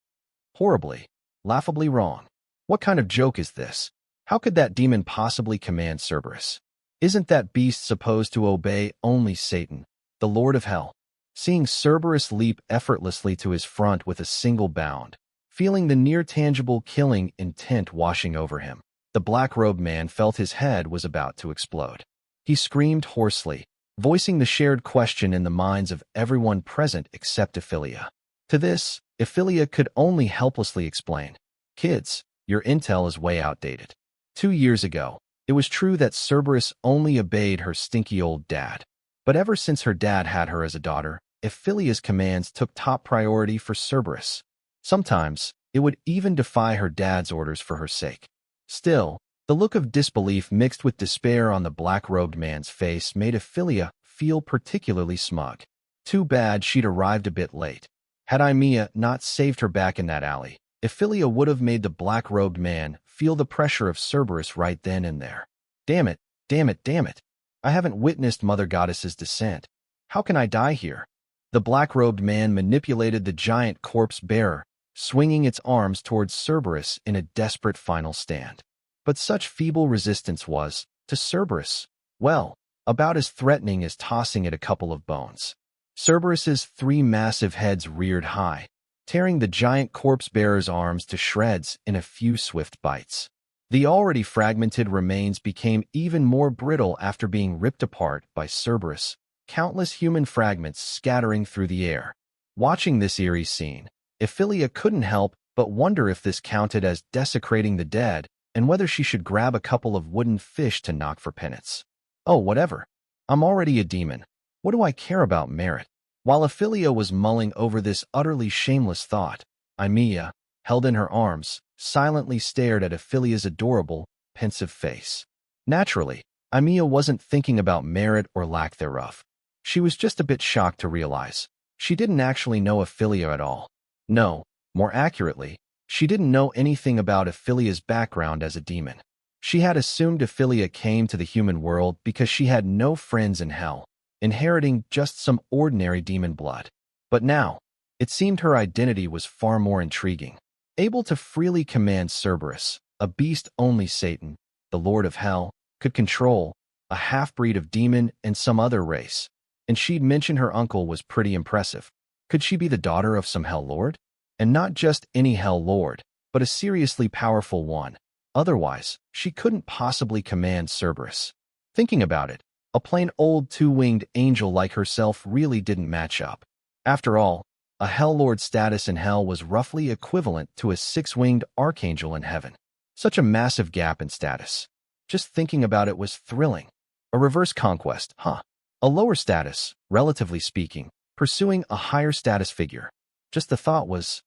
Horribly, laughably wrong. What kind of joke is this? How could that demon possibly command Cerberus? Isn't that beast supposed to obey only Satan, the Lord of Hell? Seeing Cerberus leap effortlessly to his front with a single bound, feeling the near-tangible killing intent washing over him, the black-robed man felt his head was about to explode. He screamed hoarsely, voicing the shared question in the minds of everyone present except Evelia. To this, Evelia could only helplessly explain, "Kids, your intel is way outdated. 2 years ago, it was true that Cerberus only obeyed her stinky old dad. But ever since her dad had her as a daughter, Evelia's commands took top priority for Cerberus. Sometimes, it would even defy her dad's orders for her sake." Still, the look of disbelief mixed with despair on the black-robed man's face made Evelia feel particularly smug. Too bad she'd arrived a bit late. Had Evelia not saved her back in that alley, Evelia would have made the black-robed man feel the pressure of Cerberus right then and there. Damn it, damn it, damn it. I haven't witnessed Mother Goddess's descent, How can I die here? The black-robed man manipulated the giant corpse-bearer, swinging its arms towards Cerberus in a desperate final stand. But such feeble resistance was, to Cerberus, well, about as threatening as tossing it a couple of bones. Cerberus's three massive heads reared high, tearing the giant corpse-bearer's arms to shreds in a few swift bites. The already fragmented remains became even more brittle after being ripped apart by Cerberus, countless human fragments scattering through the air. Watching this eerie scene, Evelia couldn't help but wonder if this counted as desecrating the dead and whether she should grab a couple of wooden fish to knock for penance. Oh, whatever. I'm already a demon. What do I care about merit? While Evelia was mulling over this utterly shameless thought, Evelia, held in her arms, silently stared at Evelia's adorable, pensive face. Naturally, Evelia wasn't thinking about merit or lack thereof. She was just a bit shocked to realize she didn't actually know Evelia at all. No, more accurately, she didn't know anything about Evelia's background as a demon. She had assumed Evelia came to the human world because she had no friends in hell, inheriting just some ordinary demon blood. But now, it seemed her identity was far more intriguing. Able to freely command Cerberus, a beast only Satan, the Lord of Hell, could control, a half-breed of demon and some other race. And she'd mentioned her uncle was pretty impressive. Could she be the daughter of some Hell Lord? And not just any Hell Lord, but a seriously powerful one. Otherwise, she couldn't possibly command Cerberus. Thinking about it, a plain old two-winged angel like herself really didn't match up. After all, a Hell Lord status in Hell was roughly equivalent to a six-winged archangel in heaven. Such a massive gap in status. Just thinking about it was thrilling. A reverse conquest, huh? A lower status, relatively speaking, pursuing a higher status figure. Just the thought was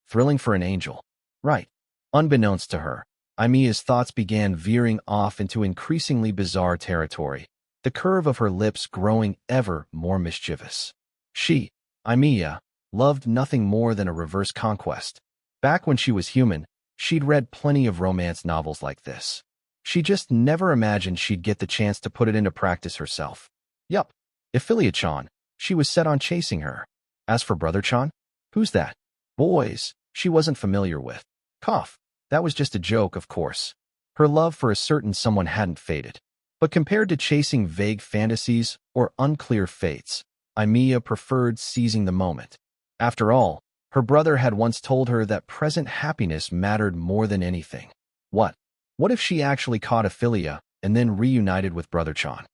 thrilling for an angel. Right. Unbeknownst to her, Evelia's thoughts began veering off into increasingly bizarre territory, the curve of her lips growing ever more mischievous. She, Evelia, loved nothing more than a reverse conquest. Back when she was human, she'd read plenty of romance novels like this. She just never imagined she'd get the chance to put it into practice herself. Yup, Evelia-chan, she was set on chasing her. As for Brother-chan, who's that? Boys, she wasn't familiar with. Cough, that was just a joke, of course. Her love for a certain someone hadn't faded. But compared to chasing vague fantasies or unclear fates, Evelia preferred seizing the moment. After all, her brother had once told her that present happiness mattered more than anything. What? What if she actually caught Evelia and then reunited with Brother-chan?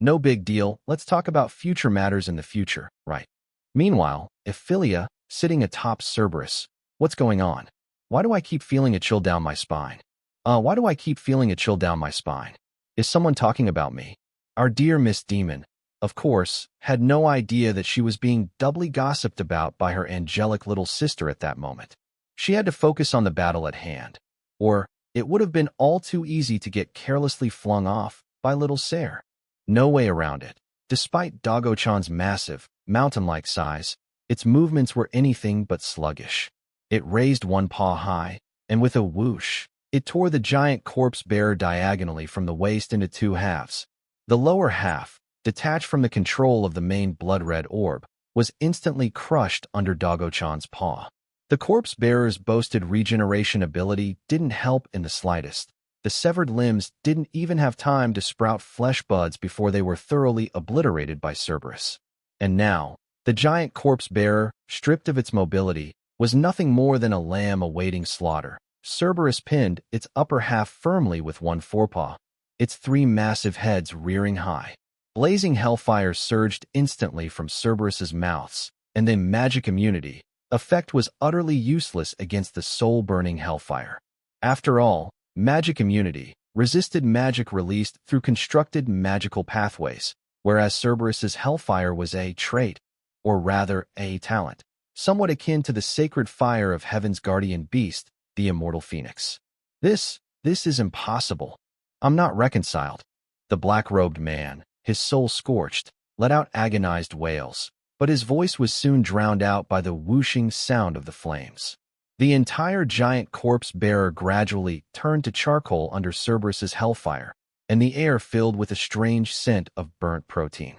No big deal, let's talk about future matters in the future, right? Meanwhile, Evelia, sitting atop Cerberus, what's going on? Why do I keep feeling a chill down my spine? Why do I keep feeling a chill down my spine? Is someone talking about me? Our dear Miss Demon, of course, had no idea that she was being doubly gossiped about by her angelic little sister at that moment. She had to focus on the battle at hand, or it would have been all too easy to get carelessly flung off by little Sarah. No way around it. Despite Doggo-chan's massive, mountain-like size, its movements were anything but sluggish. It raised one paw high, and with a whoosh, it tore the giant corpse-bearer diagonally from the waist into two halves. The lower half, detached from the control of the main blood-red orb, was instantly crushed under Doggo-chan's paw. The corpse-bearer's boasted regeneration ability didn't help in the slightest. The severed limbs didn't even have time to sprout flesh buds before they were thoroughly obliterated by Cerberus. And now, the giant corpse-bearer, stripped of its mobility, was nothing more than a lamb awaiting slaughter. Cerberus pinned its upper half firmly with one forepaw, its three massive heads rearing high. Blazing hellfire surged instantly from Cerberus's mouths, and then magic immunity. Effect was utterly useless against the soul-burning hellfire. After all, magic immunity resisted magic released through constructed magical pathways, whereas Cerberus's hellfire was a trait, or rather a talent, somewhat akin to the sacred fire of heaven's guardian beast, the immortal phoenix. This is impossible. I'm not reconciled. The black-robed man, his soul scorched, let out agonized wails, but his voice was soon drowned out by the whooshing sound of the flames. The entire giant corpse-bearer gradually turned to charcoal under Cerberus's hellfire, and the air filled with a strange scent of burnt protein.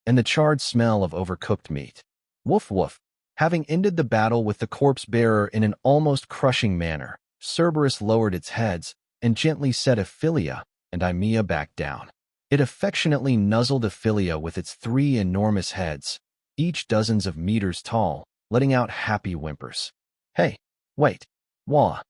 and the charred smell of overcooked meat. Woof woof. Having ended the battle with the corpse-bearer in an almost crushing manner, Cerberus lowered its heads and gently set Evelia and Evelia back down. It affectionately nuzzled Evelia with its 3 enormous heads, each dozens of meters tall, letting out happy whimpers. Hey, wait, wah.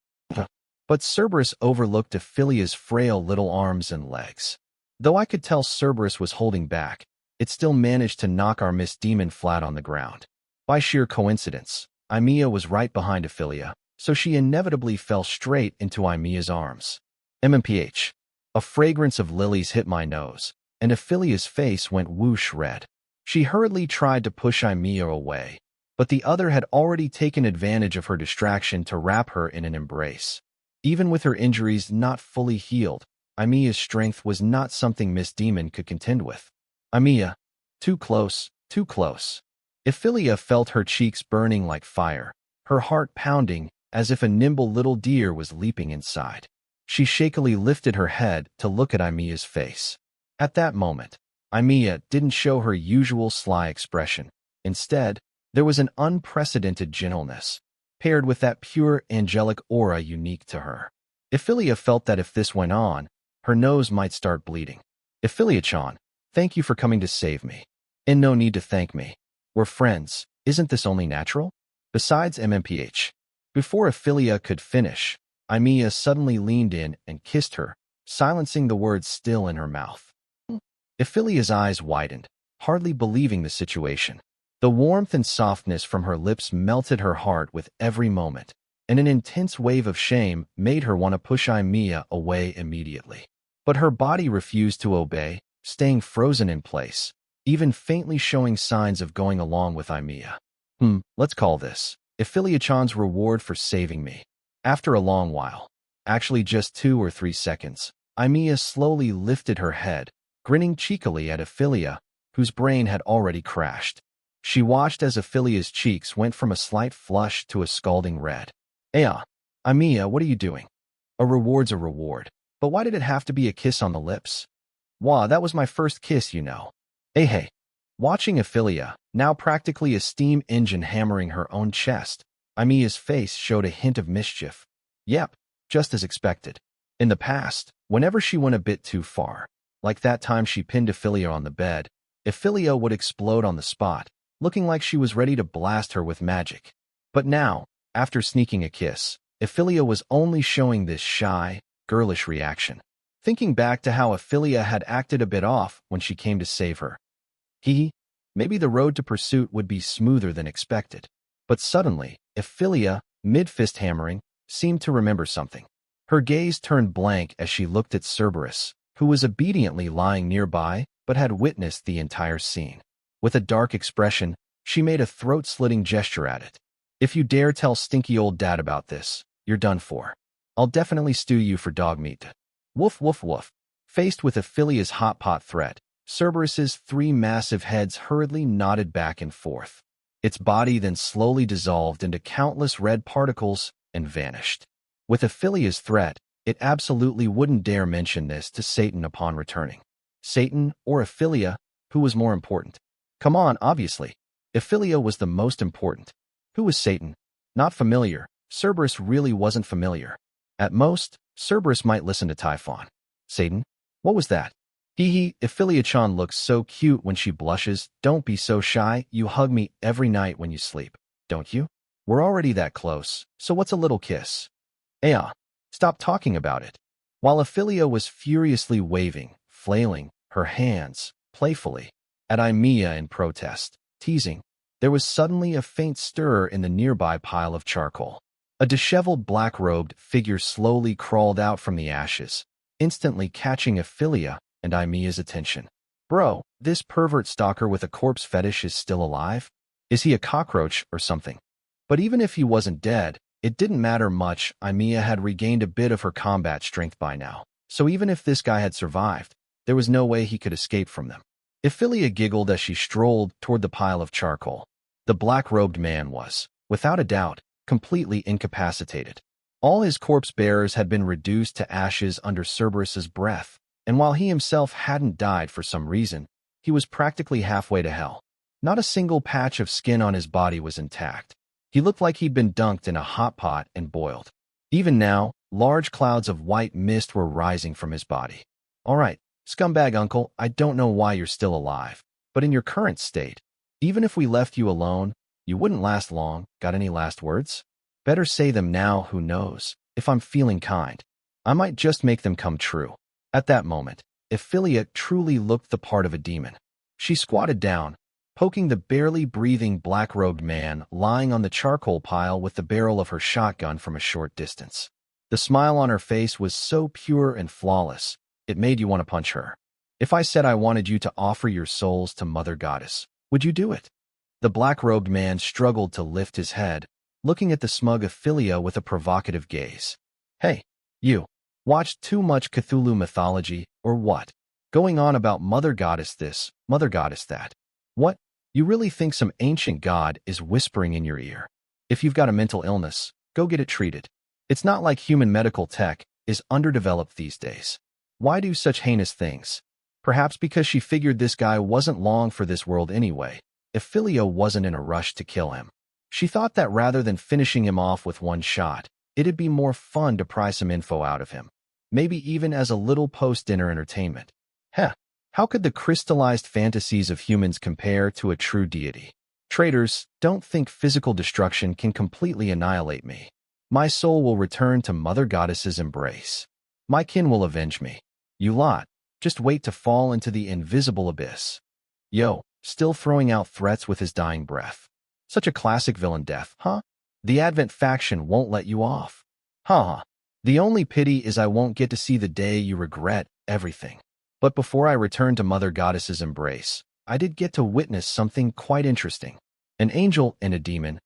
But Cerberus overlooked Evelia's frail little arms and legs. Though I could tell Cerberus was holding back, it still managed to knock our Miss Demon flat on the ground. By sheer coincidence, Evelia was right behind Evelia, so she inevitably fell straight into Emilia's arms. MMPH. A fragrance of lilies hit my nose, and Evelia's face went whoosh red. She hurriedly tried to push Emilia away, but the other had already taken advantage of her distraction to wrap her in an embrace. Even with her injuries not fully healed, Emilia's strength was not something Miss Demon could contend with. Emilia, too close, too close. Evelia felt her cheeks burning like fire, her heart pounding as if a nimble little deer was leaping inside. She shakily lifted her head to look at Emilia's face. At that moment, Emilia didn't show her usual sly expression. Instead, there was an unprecedented gentleness, paired with that pure angelic aura unique to her. Evelia felt that if this went on, her nose might start bleeding. Evelia-chan, thank you for coming to save me. And no need to thank me. We're friends, isn't this only natural? Besides MMPH. Before Evelia could finish, Emilia suddenly leaned in and kissed her, silencing the words still in her mouth. Evelia's eyes widened, hardly believing the situation. The warmth and softness from her lips melted her heart with every moment, and an intense wave of shame made her want to push Emilia away immediately. But her body refused to obey, staying frozen in place, even faintly showing signs of going along with Emilia. Let's call this Evelia-chan's reward for saving me. After a long while, actually just 2 or 3 seconds, Emilia slowly lifted her head, grinning cheekily at Evelia, whose brain had already crashed. She watched as Evelia's cheeks went from a slight flush to a scalding red. Emilia, what are you doing? A reward's a reward, but why did it have to be a kiss on the lips? Wah, that was my first kiss, you know. Hey. Watching Evelia, now practically a steam engine hammering her own chest, Emilia's face showed a hint of mischief. Yep, just as expected. In the past, whenever she went a bit too far, like that time she pinned Evelia on the bed, Evelia would explode on the spot, looking like she was ready to blast her with magic. But now, after sneaking a kiss, Evelia was only showing this shy, girlish reaction. Thinking back to how Evelia had acted a bit off when she came to save her. Maybe the road to pursuit would be smoother than expected. But suddenly, Evelia, mid-fist hammering, seemed to remember something. Her gaze turned blank as she looked at Cerberus, who was obediently lying nearby but had witnessed the entire scene. With a dark expression, she made a throat-slitting gesture at it. If you dare tell stinky old dad about this, you're done for. I'll definitely stew you for dog meat. Woof woof woof. Faced with Evelia's hot pot threat, Cerberus's 3 massive heads hurriedly nodded back and forth. Its body then slowly dissolved into countless red particles and vanished. With Evelia's threat, it absolutely wouldn't dare mention this to Satan upon returning. Satan or Evelia, who was more important? Come on, obviously. Evelia was the most important. Who was Satan? Not familiar. Cerberus really wasn't familiar. At most, Cerberus might listen to Typhon. Satan? What was that? Evelia-chan looks so cute when she blushes. Don't be so shy. You hug me every night when you sleep, don't you? We're already that close, so what's a little kiss? Stop talking about it. While Evelia was furiously waving, flailing her hands playfully at Emilia in protest, teasing, there was suddenly a faint stir in the nearby pile of charcoal. A disheveled black-robed figure slowly crawled out from the ashes, instantly catching Evelia and Emilia's attention. Bro, this pervert stalker with a corpse fetish is still alive? Is he a cockroach or something? But even if he wasn't dead, it didn't matter much. Emilia had regained a bit of her combat strength by now, so even if this guy had survived, there was no way he could escape from them. Evelia giggled as she strolled toward the pile of charcoal. The black-robed man was, without a doubt, completely incapacitated. All his corpse bearers had been reduced to ashes under Cerberus's breath, and while he himself hadn't died for some reason, he was practically halfway to hell. Not a single patch of skin on his body was intact. He looked like he'd been dunked in a hot pot and boiled. Even now, large clouds of white mist were rising from his body. All right, scumbag uncle, I don't know why you're still alive, but in your current state, even if we left you alone, you wouldn't last long. Got any last words? Better say them now, who knows? If I'm feeling kind, I might just make them come true. At that moment, Evelia truly looked the part of a demon. She squatted down, poking the barely breathing black-robed man lying on the charcoal pile with the barrel of her shotgun from a short distance. The smile on her face was so pure and flawless, it made you want to punch her. If I said I wanted you to offer your souls to Mother Goddess, would you do it? The black-robed man struggled to lift his head, looking at the smug Evelia with a provocative gaze. Hey, you, watched too much Cthulhu mythology, or what? Going on about Mother Goddess this, Mother Goddess that. What? You really think some ancient god is whispering in your ear? If you've got a mental illness, go get it treated. It's not like human medical tech is underdeveloped these days. Why do such heinous things? Perhaps because she figured this guy wasn't long for this world anyway. Evelia wasn't in a rush to kill him. She thought that rather than finishing him off with one shot, it'd be more fun to pry some info out of him. Maybe even as a little post-dinner entertainment. Heh, how could the crystallized fantasies of humans compare to a true deity? Traitors, don't think physical destruction can completely annihilate me. My soul will return to Mother Goddess's embrace. My kin will avenge me. You lot, just wait to fall into the invisible abyss. Yo, still throwing out threats with his dying breath. Such a classic villain death, huh? The Advent faction won't let you off. Huh. The only pity is I won't get to see the day you regret everything. But before I returned to Mother Goddess's embrace, I did get to witness something quite interesting. An angel and a demon.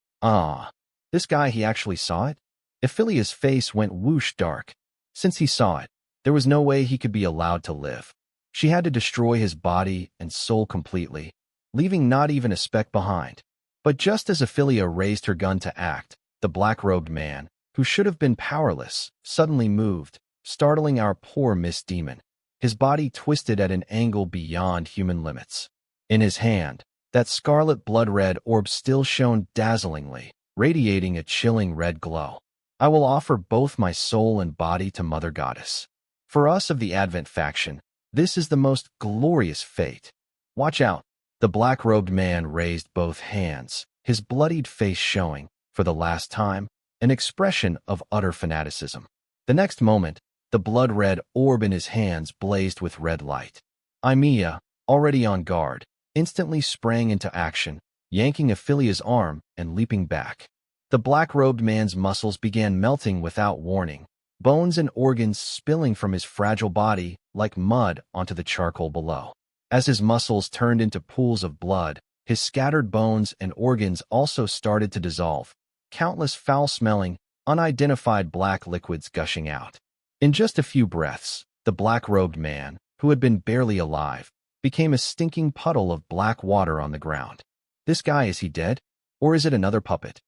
This guy, he actually saw it? Evelia's face went whoosh dark. Since he saw it, there was no way he could be allowed to live. She had to destroy his body and soul completely, leaving not even a speck behind. But just as Evelia raised her gun to act, the black-robed man, who should have been powerless, suddenly moved, startling our poor Miss Demon. His body twisted at an angle beyond human limits. In his hand, that scarlet blood-red orb still shone dazzlingly, radiating a chilling red glow. I will offer both my soul and body to Mother Goddess. For us of the Advent faction, this is the most glorious fate. Watch out. The black-robed man raised both hands, his bloodied face showing, for the last time, an expression of utter fanaticism. The next moment, the blood-red orb in his hands blazed with red light. Evelia, already on guard, instantly sprang into action, yanking Evelia's arm and leaping back. The black-robed man's muscles began melting without warning, bones and organs spilling from his fragile body like mud onto the charcoal below. As his muscles turned into pools of blood, his scattered bones and organs also started to dissolve, countless foul-smelling, unidentified black liquids gushing out. In just a few breaths, the black-robed man, who had been barely alive, became a stinking puddle of black water on the ground. This guy, is he dead? Or is it another puppet?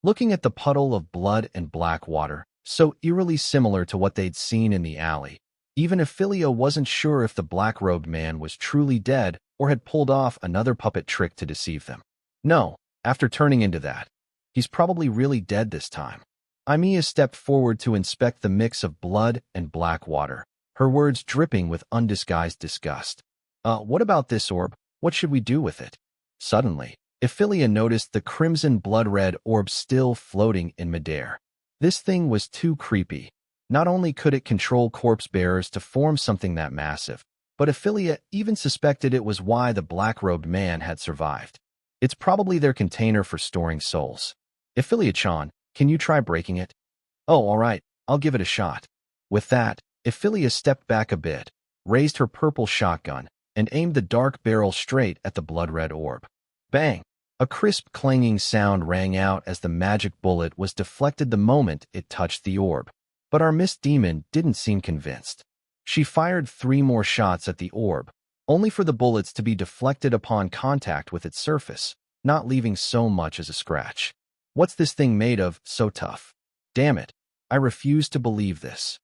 Looking at the puddle of blood and black water, so eerily similar to what they'd seen in the alley, even Evelia wasn't sure if the black-robed man was truly dead or had pulled off another puppet trick to deceive them. No, after turning into that, he's probably really dead this time. Evelia stepped forward to inspect the mix of blood and black water, her words dripping with undisguised disgust. What about this orb? What should we do with it? Suddenly, Evelia noticed the crimson blood-red orb still floating in midair. This thing was too creepy. Not only could it control corpse-bearers to form something that massive, but Evelia even suspected it was why the black-robed man had survived. It's probably their container for storing souls. Evelia-chan, can you try breaking it? Oh, all right, I'll give it a shot. With that, Evelia stepped back a bit, raised her purple shotgun, and aimed the dark barrel straight at the blood-red orb. Bang! A crisp clanging sound rang out as the magic bullet was deflected the moment it touched the orb. But our Miss Demon didn't seem convinced. She fired 3 more shots at the orb, only for the bullets to be deflected upon contact with its surface, not leaving so much as a scratch. What's this thing made of, so tough? Damn it, I refuse to believe this.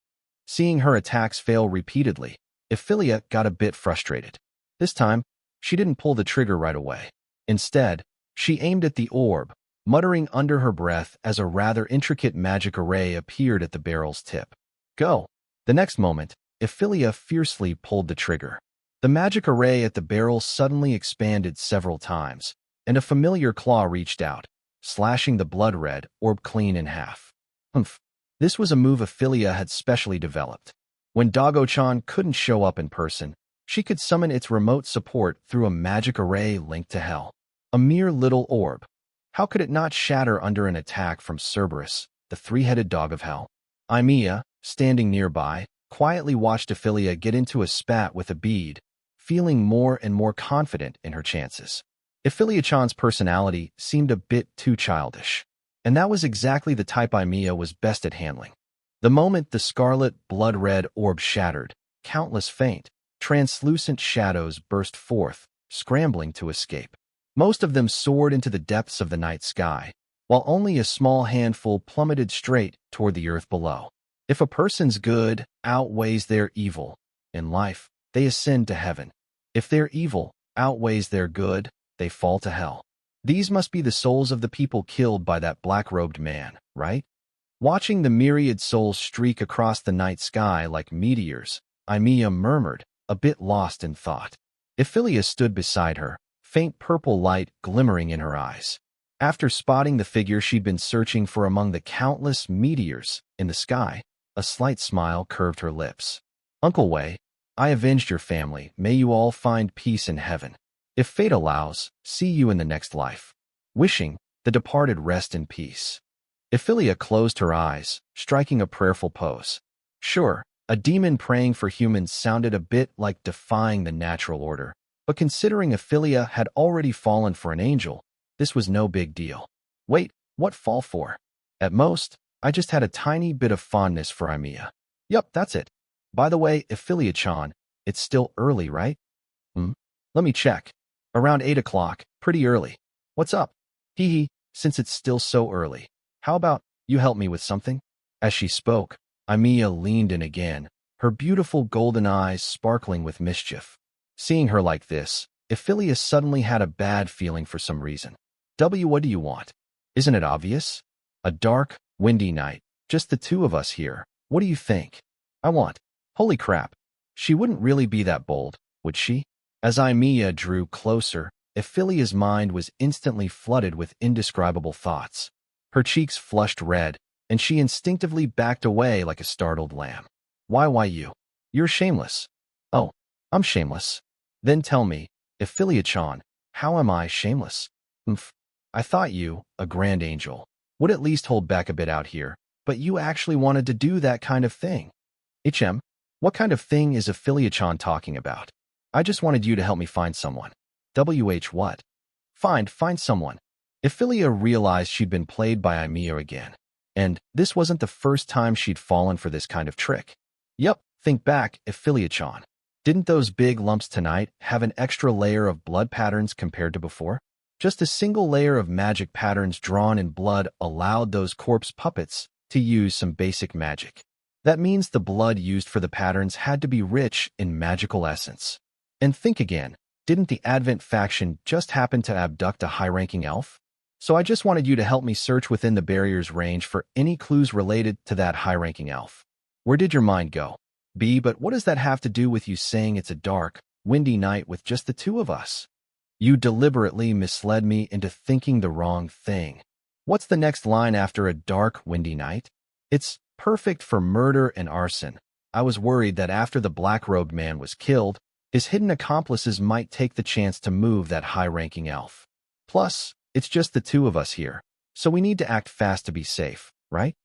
Seeing her attacks fail repeatedly, Evelia got a bit frustrated. This time, she didn't pull the trigger right away. Instead, she aimed at the orb, muttering under her breath as a rather intricate magic array appeared at the barrel's tip. Go! The next moment, Evelia fiercely pulled the trigger. The magic array at the barrel suddenly expanded several times, and a familiar claw reached out, slashing the blood-red orb clean in half. Humph. This was a move Evelia had specially developed. When Doggo-chan couldn't show up in person, she could summon its remote support through a magic array linked to hell. A mere little orb. How could it not shatter under an attack from Cerberus, the three-headed dog of hell? Evelia, standing nearby, quietly watched Evelia get into a spat with a bead, feeling more and more confident in her chances. Evelia-chan's personality seemed a bit too childish, and that was exactly the type Evelia was best at handling. The moment the scarlet, blood-red orb shattered, countless faint, translucent shadows burst forth, scrambling to escape. Most of them soared into the depths of the night sky, while only a small handful plummeted straight toward the earth below. If a person's good outweighs their evil in life, they ascend to heaven. If their evil outweighs their good, they fall to hell. These must be the souls of the people killed by that black-robed man, right? Watching the myriad souls streak across the night sky like meteors, Evelia murmured, a bit lost in thought. Evelia stood beside her, faint purple light glimmering in her eyes. After spotting the figure she'd been searching for among the countless meteors in the sky, a slight smile curved her lips. Uncle Wei, I avenged your family. May you all find peace in heaven. If fate allows, see you in the next life. Wishing, the departed rest in peace. Evelia closed her eyes, striking a prayerful pose. Sure, a demon praying for humans sounded a bit like defying the natural order, but considering Evelia had already fallen for an angel, this was no big deal. Wait, what fall for? At most, I just had a tiny bit of fondness for Evelia. Yup, that's it. By the way, Evelia-chan, it's still early, right? Let me check. Around 8 o'clock, pretty early. What's up? Hee, since it's still so early. How about you help me with something? As she spoke, Evelia leaned in again, her beautiful golden eyes sparkling with mischief. Seeing her like this, Evelia suddenly had a bad feeling for some reason. What do you want? Isn't it obvious? A dark, windy night, just the two of us here. What do you think? I want. Holy crap. She wouldn't really be that bold, would she? As Evelia drew closer, Evelia's mind was instantly flooded with indescribable thoughts. Her cheeks flushed red, and she instinctively backed away like a startled lamb. Why you? You're shameless. Oh, I'm shameless. Then tell me, Evelia-chan, how am I shameless? I thought you, a grand angel, would at least hold back a bit out here, but you actually wanted to do that kind of thing. What kind of thing is Evelia-chan talking about? I just wanted you to help me find someone. What? Find someone. Evelia realized she'd been played by Evelia again, and this wasn't the first time she'd fallen for this kind of trick. Yup, think back, Evelia-chan. Didn't those big lumps tonight have an extra layer of blood patterns compared to before? Just a single layer of magic patterns drawn in blood allowed those corpse puppets to use some basic magic. That means the blood used for the patterns had to be rich in magical essence. And think again, didn't the Advent faction just happen to abduct a high-ranking elf? So I just wanted you to help me search within the barrier's range for any clues related to that high-ranking elf. Where did your mind go? But what does that have to do with you saying it's a dark, windy night with just the two of us? You deliberately misled me into thinking the wrong thing. What's the next line after a dark, windy night? It's perfect for murder and arson. I was worried that after the black-robed man was killed, his hidden accomplices might take the chance to move that high-ranking elf. Plus, it's just the two of us here, so we need to act fast to be safe, right?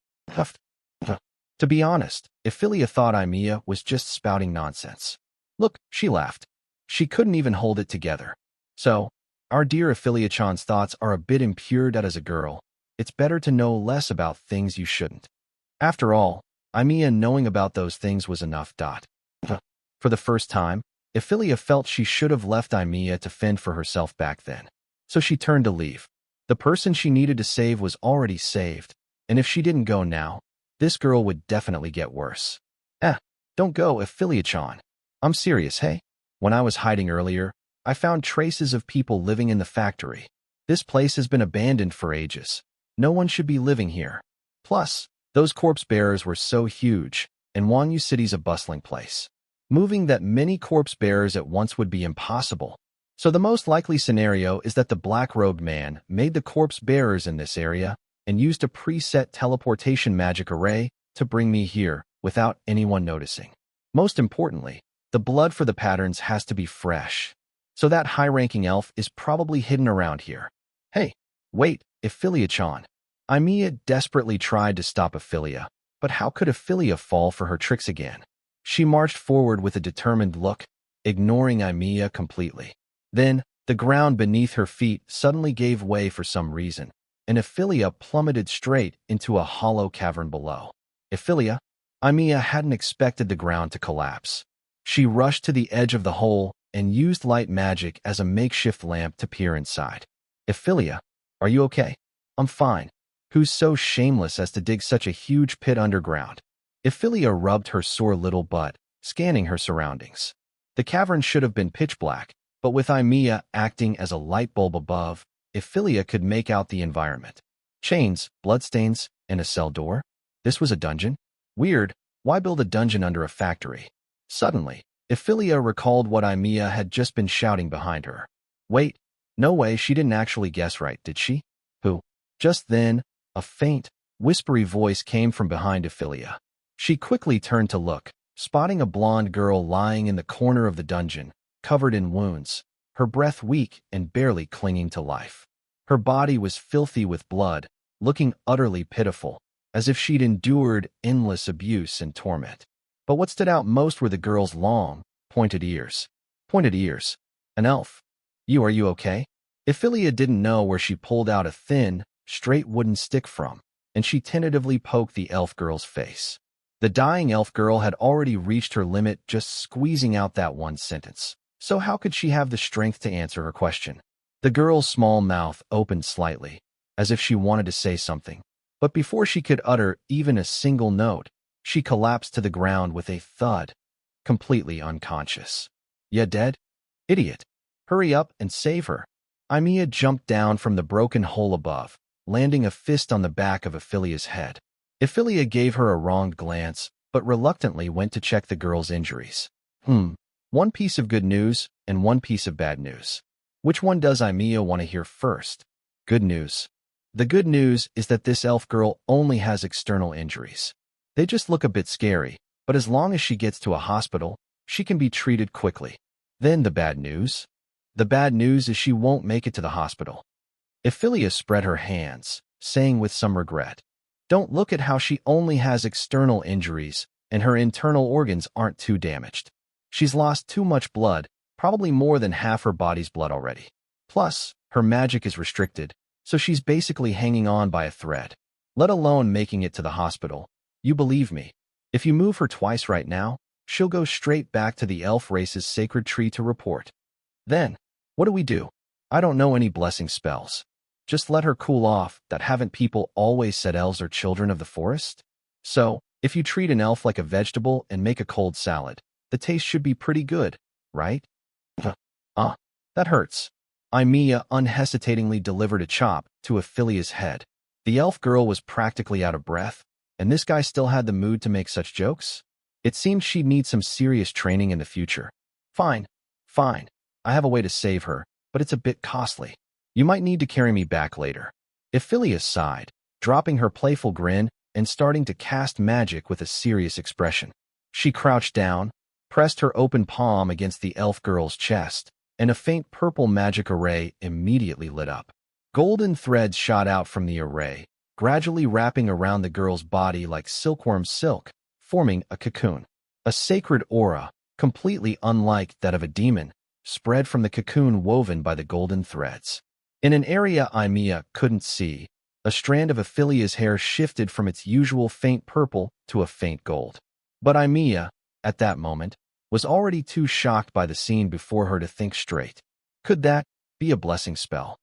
To be honest, Evelia thought Evelia was just spouting nonsense. Look, she laughed. She couldn't even hold it together. So, our dear Evelia-chan's thoughts are a bit impure that as a girl, it's better to know less about things you shouldn't. After all, Evelia knowing about those things was enough. For the first time, Evelia felt she should have left Evelia to fend for herself back then. So she turned to leave. The person she needed to save was already saved, and if she didn't go now, this girl would definitely get worse. Don't go, Evelia-chan. I'm serious, hey? When I was hiding earlier, I found traces of people living in the factory. This place has been abandoned for ages. No one should be living here. Plus, those corpse bearers were so huge, and Wanyu City's a bustling place. Moving that many corpse bearers at once would be impossible. So the most likely scenario is that the black-robed man made the corpse bearers in this area and used a preset teleportation magic array to bring me here without anyone noticing. Most importantly, the blood for the patterns has to be fresh. So that high-ranking elf is probably hidden around here. Hey, wait, Evelia-chan. Evelia desperately tried to stop Evelia, but how could Evelia fall for her tricks again? She marched forward with a determined look, ignoring Evelia completely. Then, the ground beneath her feet suddenly gave way for some reason, and Evelia plummeted straight into a hollow cavern below. Evelia hadn't expected the ground to collapse. She rushed to the edge of the hole and used light magic as a makeshift lamp to peer inside. Evelia, are you okay? I'm fine. Who's so shameless as to dig such a huge pit underground? Evelia rubbed her sore little butt, scanning her surroundings. The cavern should have been pitch black, but with Evelia acting as a light bulb above, Evelia could make out the environment. Chains, bloodstains, and a cell door? This was a dungeon? Weird, why build a dungeon under a factory? Suddenly, Evelia recalled what Evelia had just been shouting behind her. Wait, no way, she didn't actually guess right, did she? Who? Just then, a faint, whispery voice came from behind Evelia. She quickly turned to look, spotting a blonde girl lying in the corner of the dungeon, covered in wounds, her breath weak and barely clinging to life. Her body was filthy with blood, looking utterly pitiful, as if she'd endured endless abuse and torment. But what stood out most were the girl's long, pointed ears. Pointed ears. An elf. Are you okay? Evelia didn't know where she pulled out a thin, straight wooden stick from, and she tentatively poked the elf girl's face. The dying elf girl had already reached her limit just squeezing out that one sentence. So how could she have the strength to answer her question? The girl's small mouth opened slightly, as if she wanted to say something. But before she could utter even a single note, she collapsed to the ground with a thud, completely unconscious. Ya dead? Idiot. Hurry up and save her. Evelia jumped down from the broken hole above, landing a fist on the back of Evelia's head. Evelia gave her a wronged glance, but reluctantly went to check the girl's injuries. One piece of good news and one piece of bad news. Which one does Evelia want to hear first? Good news. The good news is that this elf girl only has external injuries. They just look a bit scary, but as long as she gets to a hospital, she can be treated quickly. Then the bad news? The bad news is she won't make it to the hospital. Evelia spread her hands, saying with some regret, Don't look at how she only has external injuries, and her internal organs aren't too damaged. She's lost too much blood, probably more than half her body's blood already. Plus, her magic is restricted, so she's basically hanging on by a thread, let alone making it to the hospital. You believe me. If you move her twice right now, she'll go straight back to the elf race's sacred tree to report. Then, what do we do? I don't know any blessing spells. Just let her cool off. That haven't people always said elves are children of the forest? So, if you treat an elf like a vegetable and make a cold salad, the taste should be pretty good, right? That hurts. Evelia unhesitatingly delivered a chop to Evelia's head. The elf girl was practically out of breath, and this guy still had the mood to make such jokes? It seemed she'd need some serious training in the future. Fine. I have a way to save her, but it's a bit costly. You might need to carry me back later. Evelia sighed, dropping her playful grin and starting to cast magic with a serious expression. She crouched down, pressed her open palm against the elf girl's chest, and a faint purple magic array immediately lit up. Golden threads shot out from the array, gradually wrapping around the girl's body like silkworm silk, forming a cocoon. A sacred aura, completely unlike that of a demon, spread from the cocoon woven by the golden threads. In an area Evelia couldn't see, a strand of Evelia's hair shifted from its usual faint purple to a faint gold. But Evelia, at that moment, was already too shocked by the scene before her to think straight. Could that be a blessing spell?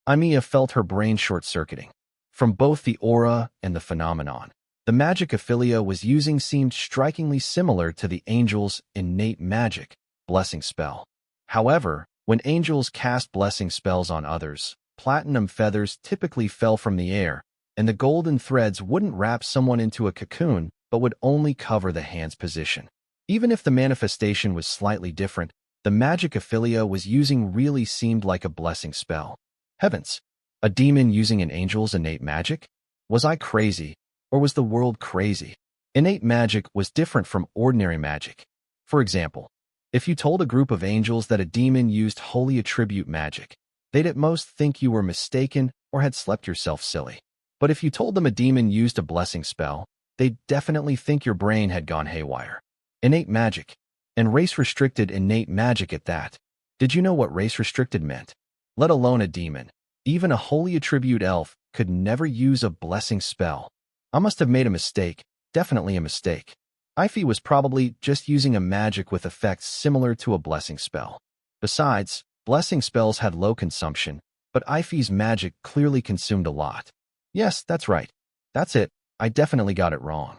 Evelia felt her brain short-circuiting. From both the aura and the phenomenon, the magic Evelia was using seemed strikingly similar to the angel's innate magic, blessing spell. However, When angels cast blessing spells on others, platinum feathers typically fell from the air, and the golden threads wouldn't wrap someone into a cocoon but would only cover the hand's position. Even if the manifestation was slightly different, the magic Evelia was using really seemed like a blessing spell. Heavens! A demon using an angel's innate magic? Was I crazy, or was the world crazy? Innate magic was different from ordinary magic. For example, if you told a group of angels that a demon used holy attribute magic, they'd at most think you were mistaken or had slept yourself silly. But if you told them a demon used a blessing spell, they'd definitely think your brain had gone haywire. Innate magic, and race-restricted innate magic at that. Did you know what race-restricted meant? Let alone a demon. Even a holy attribute elf could never use a blessing spell. I must have made a mistake, definitely a mistake. Ivy was probably just using a magic with effects similar to a blessing spell. Besides, blessing spells had low consumption, but Ivy's magic clearly consumed a lot. Yes, that's right. That's it. I definitely got it wrong.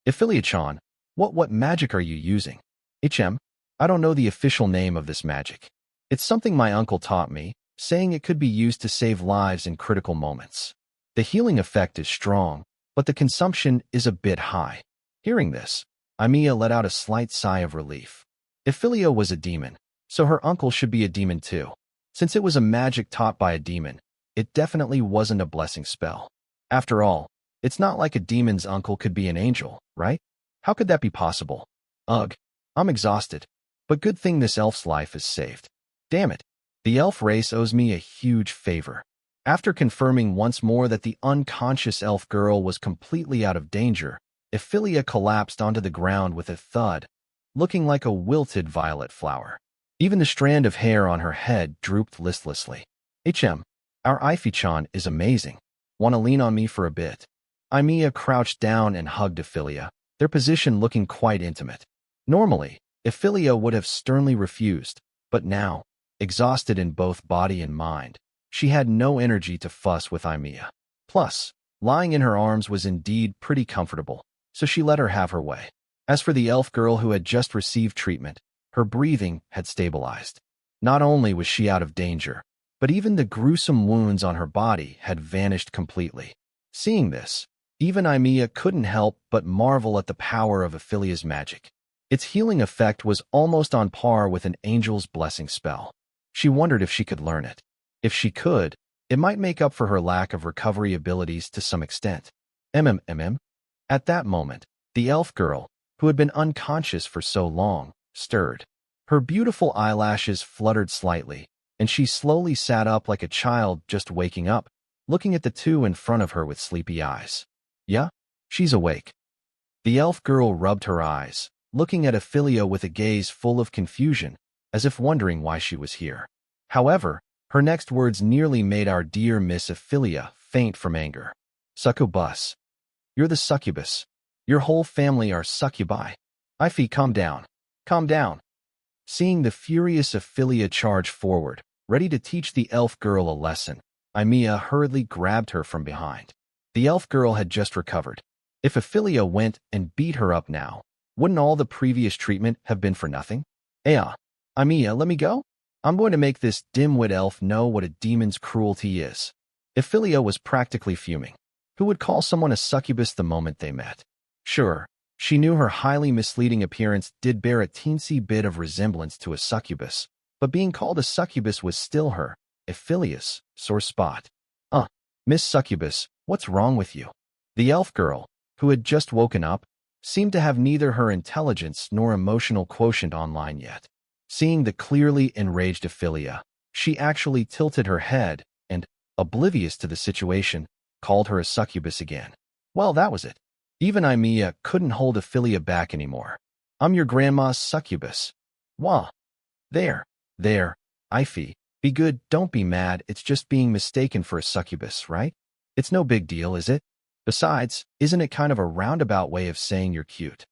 Evelia-chan, what magic are you using? I don't know the official name of this magic. It's something my uncle taught me, saying it could be used to save lives in critical moments. The healing effect is strong, but the consumption is a bit high. Hearing this, Evelia let out a slight sigh of relief. Evelia was a demon, so her uncle should be a demon too. Since it was a magic taught by a demon, it definitely wasn't a blessing spell. After all, it's not like a demon's uncle could be an angel, right? How could that be possible? Ugh, I'm exhausted. But good thing this elf's life is saved. Damn it. The elf race owes me a huge favor. After confirming once more that the unconscious elf girl was completely out of danger, Evelia collapsed onto the ground with a thud, looking like a wilted violet flower. Even the strand of hair on her head drooped listlessly. Our Ivy-chan is amazing. Want to lean on me for a bit? Evelia crouched down and hugged Evelia, their position looking quite intimate. Normally, Evelia would have sternly refused, but now, exhausted in both body and mind, she had no energy to fuss with Evelia. Plus, lying in her arms was indeed pretty comfortable, so she let her have her way. As for the elf girl who had just received treatment, her breathing had stabilized. Not only was she out of danger, but even the gruesome wounds on her body had vanished completely. Seeing this, even Evelia couldn't help but marvel at the power of Evelia's magic. Its healing effect was almost on par with an angel's blessing spell. She wondered if she could learn it. If she could, it might make up for her lack of recovery abilities to some extent. At that moment, the elf girl, who had been unconscious for so long, stirred. Her beautiful eyelashes fluttered slightly, and she slowly sat up like a child just waking up, looking at the two in front of her with sleepy eyes. Yeah, she's awake. The elf girl rubbed her eyes, looking at Evelia with a gaze full of confusion, as if wondering why she was here. However, her next words nearly made our dear Miss Evelia faint from anger. Succubus. You're the succubus. Your whole family are succubi. Ivy, calm down. Calm down. Seeing the furious Evelia charge forward, ready to teach the elf girl a lesson, Evelia hurriedly grabbed her from behind. The elf girl had just recovered. If Evelia went and beat her up now, wouldn't all the previous treatment have been for nothing? Evelia, let me go? I'm going to make this dim-wit elf know what a demon's cruelty is. Evelia was practically fuming. Who would call someone a succubus the moment they met? Sure, she knew her highly misleading appearance did bear a teensy bit of resemblance to a succubus, but being called a succubus was still her, Evelia's, sore spot. Miss Succubus, what's wrong with you? The elf girl, who had just woken up, seemed to have neither her intelligence nor emotional quotient online yet. Seeing the clearly enraged Evelia, she actually tilted her head and, oblivious to the situation, called her a succubus again. Well, that was it. Even Evelia couldn't hold Evelia back anymore. I'm your grandma's succubus. Wah. There, Ivy, be good, don't be mad, it's just being mistaken for a succubus, right? It's no big deal, is it? Besides, isn't it kind of a roundabout way of saying you're cute?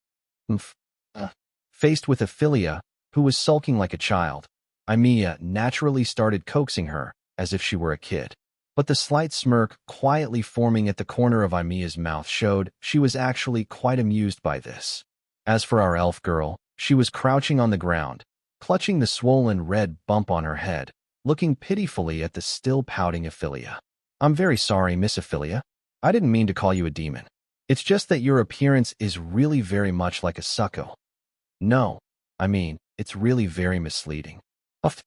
Faced with Evelia, who was sulking like a child, Evelia naturally started coaxing her, as if she were a kid. But the slight smirk quietly forming at the corner of Emilia's mouth showed she was actually quite amused by this. As for our elf girl, she was crouching on the ground, clutching the swollen red bump on her head, looking pitifully at the still pouting Evelia. I'm very sorry, Miss Evelia. I didn't mean to call you a demon. It's just that your appearance is really very much like a succo. No, I mean, it's really very misleading. Uff.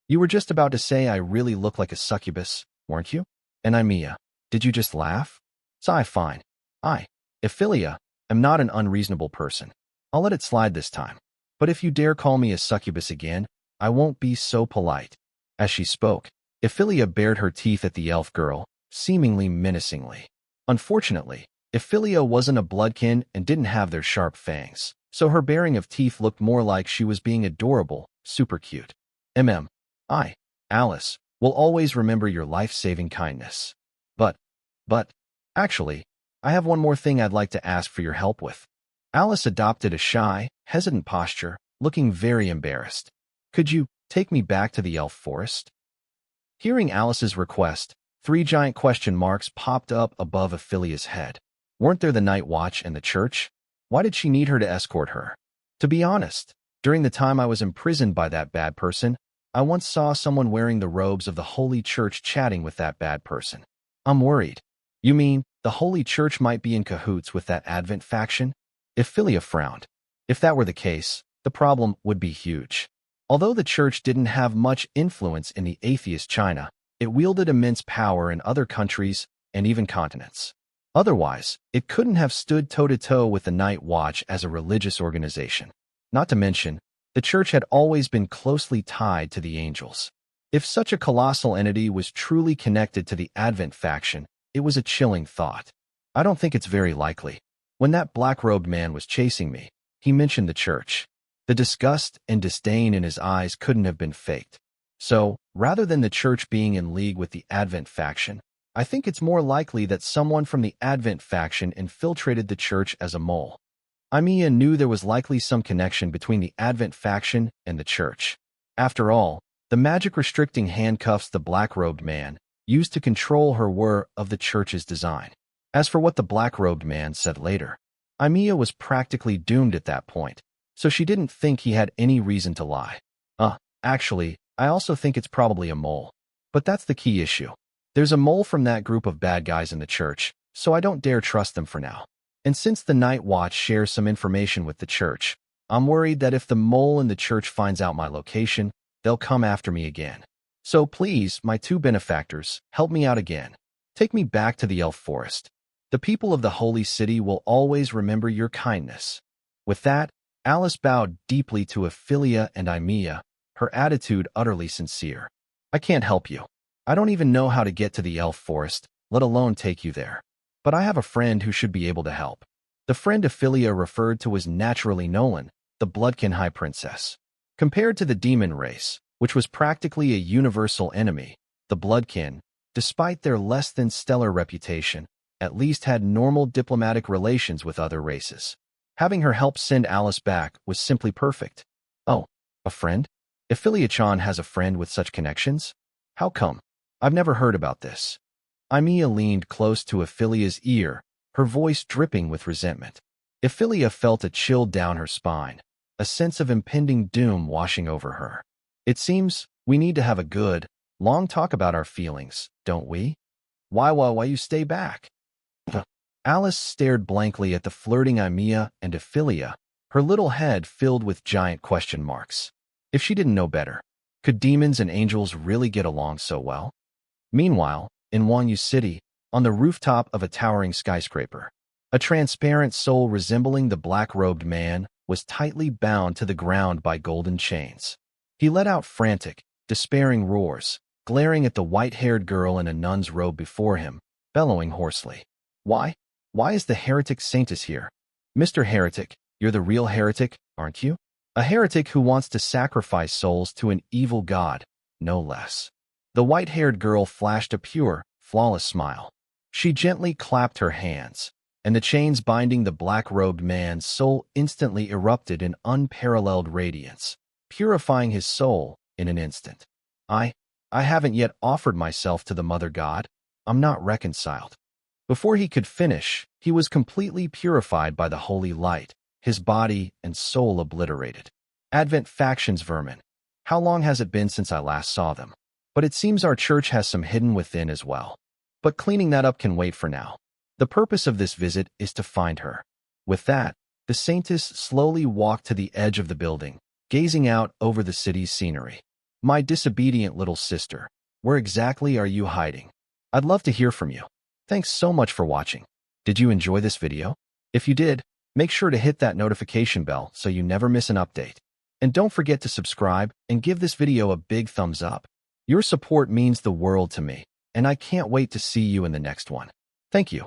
You were just about to say I really look like a succubus, weren't you? And Evelia, did you just laugh? Sigh, fine. I, Evelia, am not an unreasonable person. I'll let it slide this time. But if you dare call me a succubus again, I won't be so polite. As she spoke, Evelia bared her teeth at the elf girl, seemingly menacingly. Unfortunately, Evelia wasn't a bloodkin and didn't have their sharp fangs, so her baring of teeth looked more like she was being adorable, super cute. I, Alice, will always remember your life-saving kindness. But, actually, I have one more thing I'd like to ask for your help with. Alice adopted a shy, hesitant posture, looking very embarrassed. Could you take me back to the elf forest? Hearing Alice's request, 3 giant question marks popped up above Evelia's head. Weren't there the night watch and the church? Why did she need her to escort her? To be honest, during the time I was imprisoned by that bad person, I once saw someone wearing the robes of the Holy Church chatting with that bad person. I'm worried. You mean, the Holy Church might be in cahoots with that Advent faction? Evelia frowned. If that were the case, the problem would be huge. Although the church didn't have much influence in the atheist China, it wielded immense power in other countries and even continents. Otherwise, it couldn't have stood toe-to-toe with the Night Watch as a religious organization. Not to mention, the church had always been closely tied to the angels. If such a colossal entity was truly connected to the Advent faction, it was a chilling thought. I don't think it's very likely. When that black-robed man was chasing me, he mentioned the church. The disgust and disdain in his eyes couldn't have been faked. So, rather than the church being in league with the Advent faction, I think it's more likely that someone from the Advent faction infiltrated the church as a mole. Evelia knew there was likely some connection between the Advent faction and the church. After all, the magic restricting handcuffs the black-robed man used to control her were of the church's design. As for what the black-robed man said later, Evelia was practically doomed at that point, so she didn't think he had any reason to lie. Actually, I also think it's probably a mole. But that's the key issue. There's a mole from that group of bad guys in the church, so I don't dare trust them for now. And since the Night Watch shares some information with the church, I'm worried that if the mole in the church finds out my location, they'll come after me again. So please, my 2 benefactors, help me out again. Take me back to the elf forest. The people of the holy city will always remember your kindness. With that, Alice bowed deeply to Evelia and Evelia, her attitude utterly sincere. I can't help you. I don't even know how to get to the elf forest, let alone take you there. But I have a friend who should be able to help. The friend Evelia referred to was naturally Nolan, the Bloodkin High Princess. Compared to the demon race, which was practically a universal enemy, the Bloodkin, despite their less than stellar reputation, at least had normal diplomatic relations with other races. Having her help send Alice back was simply perfect. Oh, a friend? Evelia-chan has a friend with such connections? How come? I've never heard about this. Evelia leaned close to Evelia's ear, her voice dripping with resentment. Evelia felt a chill down her spine, a sense of impending doom washing over her. It seems we need to have a good, long talk about our feelings, don't we? Why you stay back? Alice stared blankly at the flirting Evelia and Evelia, her little head filled with giant question marks. If she didn't know better, could demons and angels really get along so well? Meanwhile, in Wanyu City, on the rooftop of a towering skyscraper, a transparent soul resembling the black-robed man was tightly bound to the ground by golden chains. He let out frantic, despairing roars, glaring at the white-haired girl in a nun's robe before him, bellowing hoarsely. Why is the heretic Saintus here? Mr. Heretic, you're the real heretic, aren't you? A heretic who wants to sacrifice souls to an evil god, no less. The white-haired girl flashed a pure, flawless smile. She gently clapped her hands, and the chains binding the black-robed man's soul instantly erupted in unparalleled radiance, purifying his soul in an instant. I haven't yet offered myself to the Mother God. I'm not reconciled. Before he could finish, he was completely purified by the holy light, his body and soul obliterated. Advent factions vermin. How long has it been since I last saw them? But it seems our church has some hidden within as well. But cleaning that up can wait for now. The purpose of this visit is to find her. With that, the saintess slowly walked to the edge of the building, gazing out over the city's scenery. My disobedient little sister, where exactly are you hiding? I'd love to hear from you. Thanks so much for watching. Did you enjoy this video? If you did, make sure to hit that notification bell so you never miss an update. And don't forget to subscribe and give this video a big thumbs up. Your support means the world to me, and I can't wait to see you in the next one. Thank you.